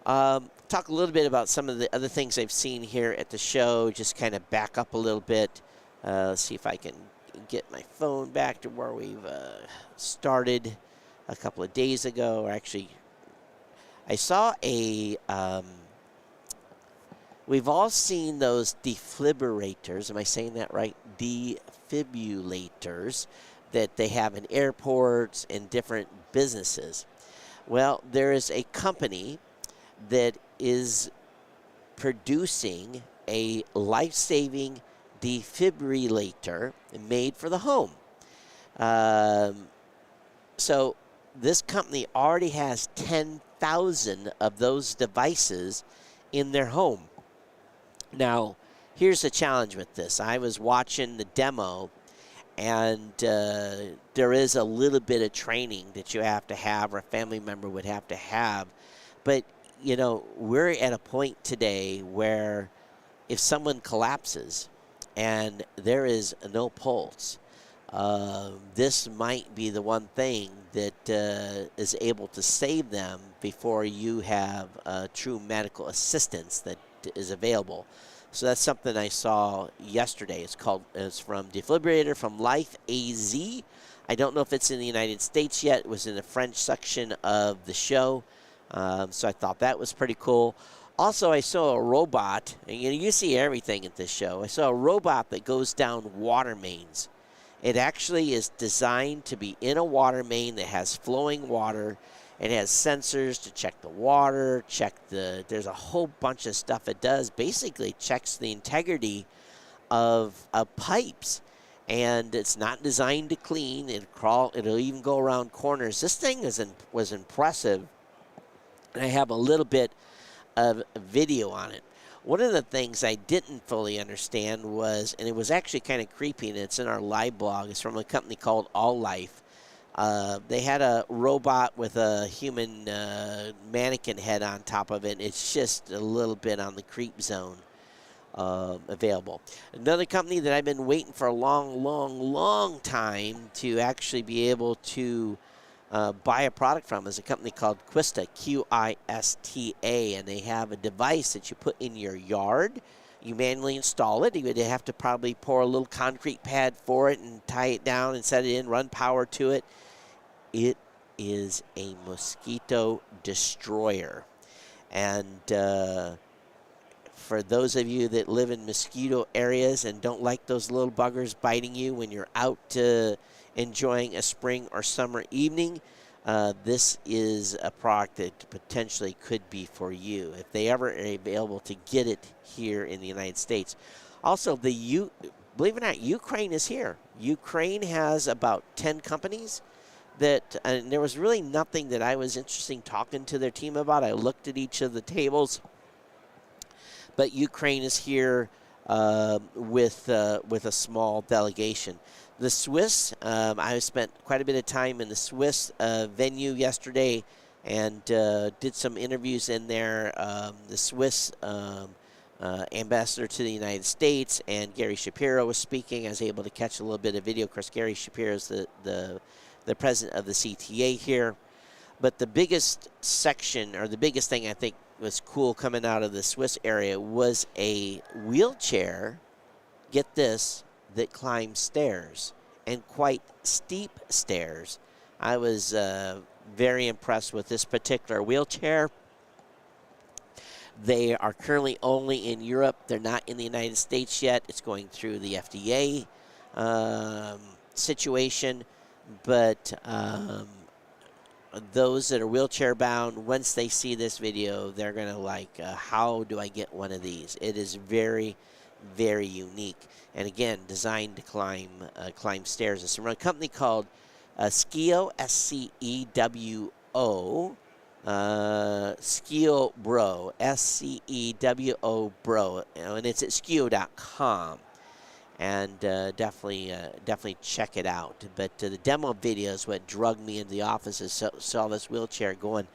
Talk a little bit about some of the other things I've seen here at the show, just kind of back up a little bit. Let's see if I can get my phone back to where we've started a couple of days ago. Or actually, I saw a, we've all seen those defibrillators. Am I saying that right? Defibrillators that they have in airports and different businesses. Well, there is a company that is producing a life-saving defibrillator made for the home. So this company already has 10,000 of those devices in their home. Now, here's the challenge with this. I was watching the demo, and there is a little bit of training that you have to have, or a family member would have to have. But, you know, we're at a point today where if someone collapses and there is no pulse, this might be the one thing that is able to save them before you have true medical assistance that is available. So that's something I saw yesterday. It's from Defibrillator from Life AZ. I don't know if it's in the United States yet. It was in the French section of the show. So I thought that was pretty cool. Also, I saw a robot, and you see everything at this show. I saw a robot that goes down water mains. It actually is designed to be in a water main that has flowing water. It has sensors to check the water, there's a whole bunch of stuff it does. Basically checks the integrity of pipes. And it's not designed to clean. It'll even go around corners. This thing was impressive. And I have a little bit of video on it. One of the things I didn't fully understand was, and it was actually kind of creepy, and it's in our live blog, it's from a company called All Life. They had a robot with a human mannequin head on top of it. It's just a little bit on the creep zone available. Another company that I've been waiting for a long time to actually be able to buy a product from is a company called Quista, Q-I-S-T-A, and they have a device that you put in your yard. You manually install it. You would have to probably pour a little concrete pad for it and tie it down and set it in, run power to it. It is a mosquito destroyer. And for those of you that live in mosquito areas and don't like those little buggers biting you when you're out enjoying a spring or summer evening, this is a product that potentially could be for you if they ever are available to get it here in the United States. Also, believe it or not, Ukraine is here. Ukraine has about 10 companies and there was really nothing that I was interested in talking to their team about. I looked at each of the tables, but Ukraine is here with a small delegation. The Swiss, I spent quite a bit of time in the Swiss venue yesterday. and did some interviews in there. The Swiss ambassador to the United States and Gary Shapiro was speaking. I was able to catch a little bit of video. Of course, Gary Shapiro is the president of the CTA here. But the biggest section, or the biggest thing I think was cool coming out of the Swiss area, was a wheelchair, get this, that climbs stairs, and quite steep stairs. I was very impressed with this particular wheelchair. They are currently only in Europe. They're not in the United States yet. It's going through the FDA situation. But those that are wheelchair bound, once they see this video, they're going to like, how do I get one of these? It is very, very unique. And again, designed to climb stairs. It's from a company called Scewo, S-C-E-W-O. Scewo Bro, S-C-E-W-O Bro, and it's at scewo.com, and definitely check it out. But the demo video is what drugged me into the office. Is saw this wheelchair going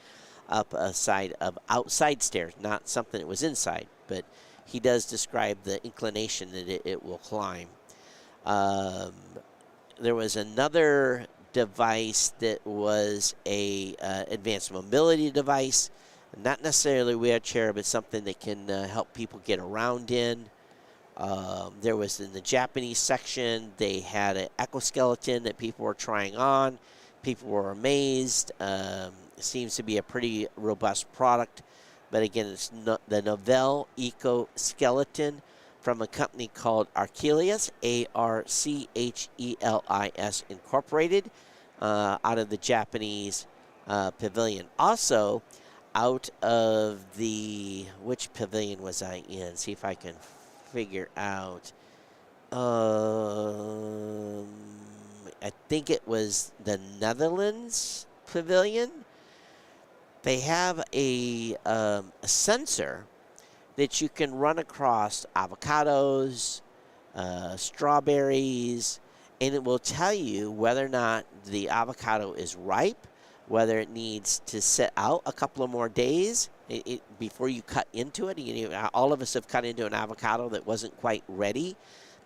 up a side of outside stairs, not something that was inside, but he does describe the inclination that it will climb. There was another device that was a advanced mobility device, not necessarily a wheelchair, but something that can help people get around in. There was in the Japanese section, they had an exoskeleton that people were trying on. People were amazed. It seems to be a pretty robust product, but again, it's the Novell Eco-Skeleton from a company called Archelius, A-R-C-H-E-L-I-S Incorporated, out of the Japanese pavilion. Also, out of the, which pavilion was I in? See if I can figure out. I think it was the Netherlands pavilion. They have a sensor that you can run across avocados, strawberries, and it will tell you whether or not the avocado is ripe, whether it needs to sit out a couple of more days before you cut into it. All of us have cut into an avocado that wasn't quite ready,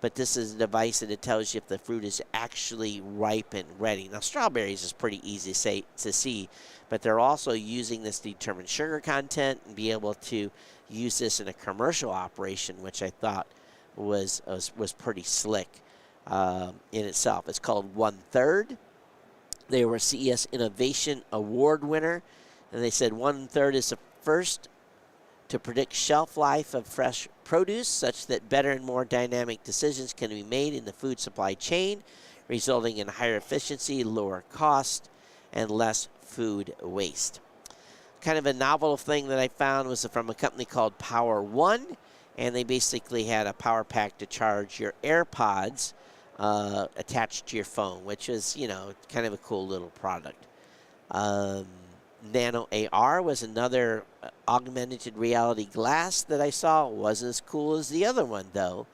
but this is a device that it tells you if the fruit is actually ripe and ready. Now, strawberries is pretty easy to see, but they're also using this to determine sugar content and be able to use this in a commercial operation, which I thought was pretty slick in itself. It's called 1/3. They were CES Innovation Award winner, and they said 1/3 is the first to predict shelf life of fresh produce such that better and more dynamic decisions can be made in the food supply chain, resulting in higher efficiency, lower cost, and less food waste. Kind of a novel thing that I found was from a company called Power One, and they basically had a power pack to charge your AirPods attached to your phone, which is, kind of a cool little product. Nano AR was another augmented reality glass that I saw. It wasn't as cool as the other one, though.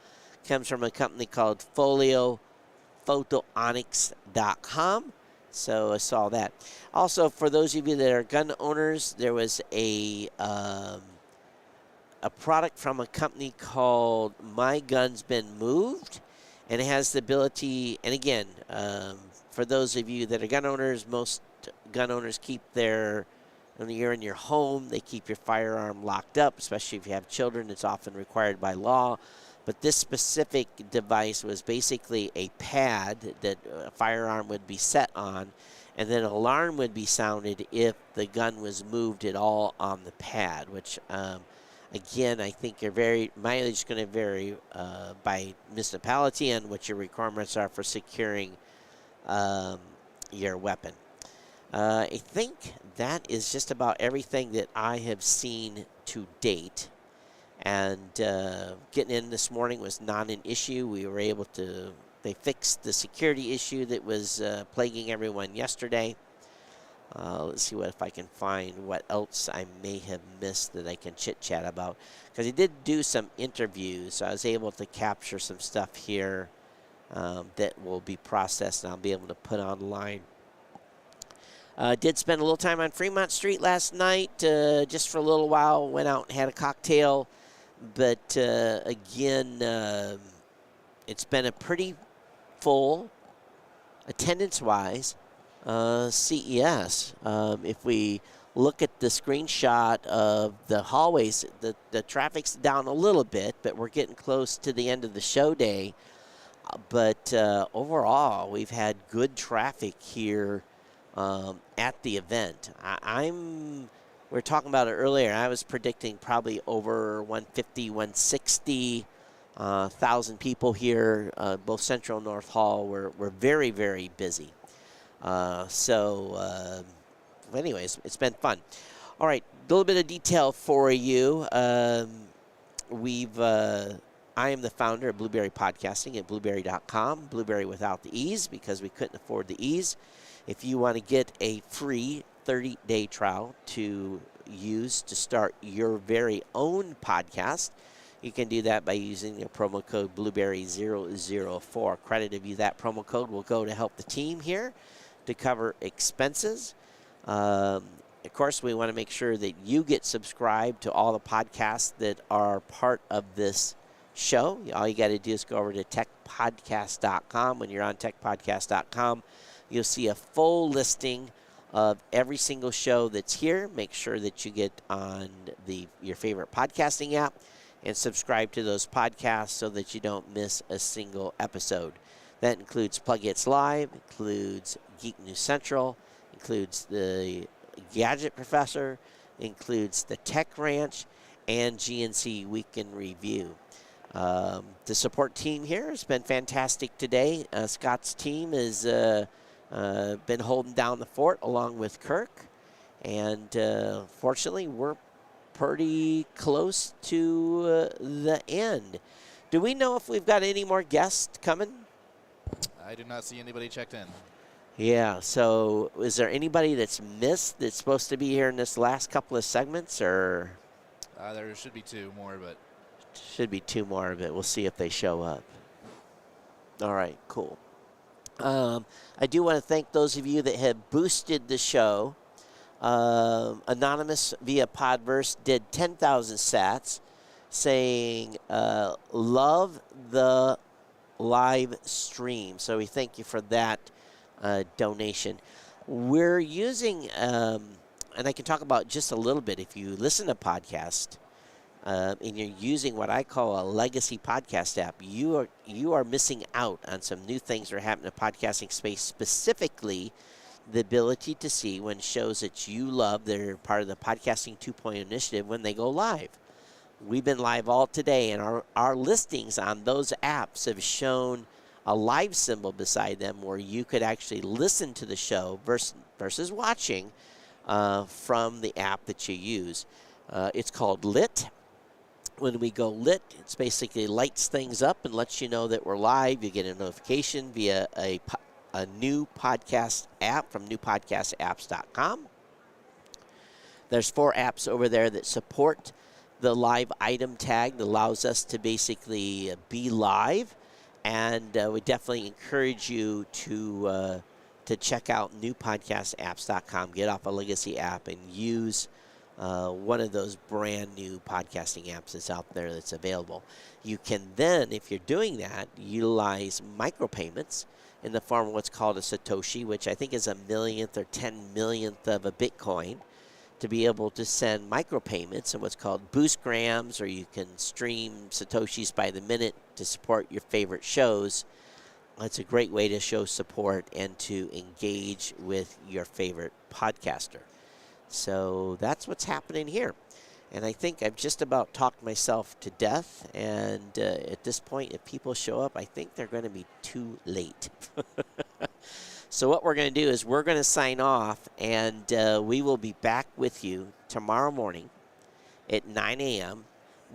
Comes from a company called FolioPhotoonics.com. So I saw that. Also, for those of you that are gun owners, there was a product from a company called My Gun's Been Moved, and it has the ability, and again, for those of you that are gun owners, most gun owners keep when you're in your home, they keep your firearm locked up, especially if you have children. It's often required by law. But this specific device was basically a pad that a firearm would be set on, and then an alarm would be sounded if the gun was moved at all on the pad, which, again, I think mileage is going to vary by municipality and what your requirements are for securing your weapon. I think that is just about everything that I have seen to date. And getting in this morning was not an issue. We were able to, they fixed the security issue that was plaguing everyone yesterday. Let's see if I can find what else I may have missed that I can chit-chat about. Because he did do some interviews, so I was able to capture some stuff here that will be processed and I'll be able to put online. Did spend a little time on Fremont Street last night, just for a little while. Went out and had a cocktail. But again, it's been a pretty full, attendance-wise, CES. If we look at the screenshot of the hallways, the traffic's down a little bit, but we're getting close to the end of the show day. But overall, we've had good traffic here at the event. We were talking about it earlier. I was predicting probably over 150, 160,000 people here. Both Central and North Hall were very, very busy. Anyways, it's been fun. All right, a little bit of detail for you. I am the founder of Blueberry Podcasting at blueberry.com. Blueberry without the E's, because we couldn't afford the E's. If you want to get a free 30-day trial to use to start your very own podcast, you can do that by using the promo code Blueberry004. Credit of you, that promo code will go to help the team here to cover expenses. Of course, we want to make sure that you get subscribed to all the podcasts that are part of this show. All you got to do is go over to techpodcast.com. When you're on techpodcast.com, you'll see a full listing of every single show that's here. Make sure that you get on your favorite podcasting app and subscribe to those podcasts so that you don't miss a single episode. That includes Plug It's Live, includes Geek News Central, includes the Gadget Professor, includes the Tech Ranch, and GNC Week in Review. The support team here has been fantastic today. Scott's team has been holding down the fort along with Kirk, and fortunately we're pretty close to the end. Do we know if we've got any more guests coming? I do not see anybody checked in. Yeah, so is there anybody that's missed that's supposed to be here in this last couple of segments, or? There should be two more, but. Should be two more, but we'll see if they show up. All right, cool. I do want to thank those of you that have boosted the show. Anonymous via Podverse did 10,000 sats saying, love the live stream. So we thank you for that donation. We're using, and I can talk about just a little bit, if you listen to podcast and you're using what I call a legacy podcast app, you are missing out on some new things that are happening in the podcasting space, specifically the ability to see when shows that you love that are part of the Podcasting 2.0 initiative when they go live. We've been live all today, and our listings on those apps have shown a live symbol beside them where you could actually listen to the show versus watching from the app that you use. It's called Lit. When we go Lit, it's basically lights things up and lets you know that we're live. You get a notification via a new podcast app from newpodcastapps.com. There's 4 apps over there that support the live item tag that allows us to basically be live, and we definitely encourage you to check out newpodcastapps.com. Get off a legacy app and use one of those brand new podcasting apps that's out there that's available. You can then, if you're doing that, utilize micropayments in the form of what's called a Satoshi, which I think is 1/1000th or 10 millionth of a Bitcoin, to be able to send micropayments and what's called boost grams, or you can stream Satoshis by the minute to support your favorite shows. It's a great way to show support and to engage with your favorite podcaster. So that's what's happening here. And I think I've just about talked myself to death. And at this point, if people show up, I think they're going to be too late. So what we're going to do is we're going to sign off, and we will be back with you tomorrow morning at 9 a.m.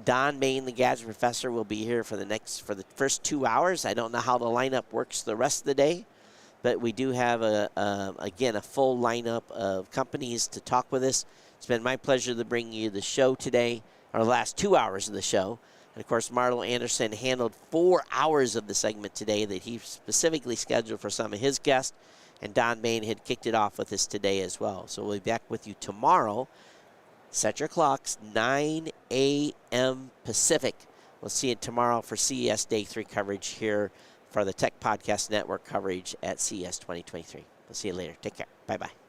Don Main, the Gadget Professor, will be here for the first 2 hours. I don't know how the lineup works the rest of the day, but we do have, again, a full lineup of companies to talk with us. It's been my pleasure to bring you the show today, our last 2 hours of the show. And, of course, Marlo Anderson handled 4 hours of the segment today that he specifically scheduled for some of his guests. And Don Main had kicked it off with us today as well. So we'll be back with you tomorrow. Set your clocks, 9 a.m. Pacific. We'll see you tomorrow for CES Day 3 coverage here for the Tech Podcast Network coverage at CES 2023. We'll see you later. Take care. Bye-bye.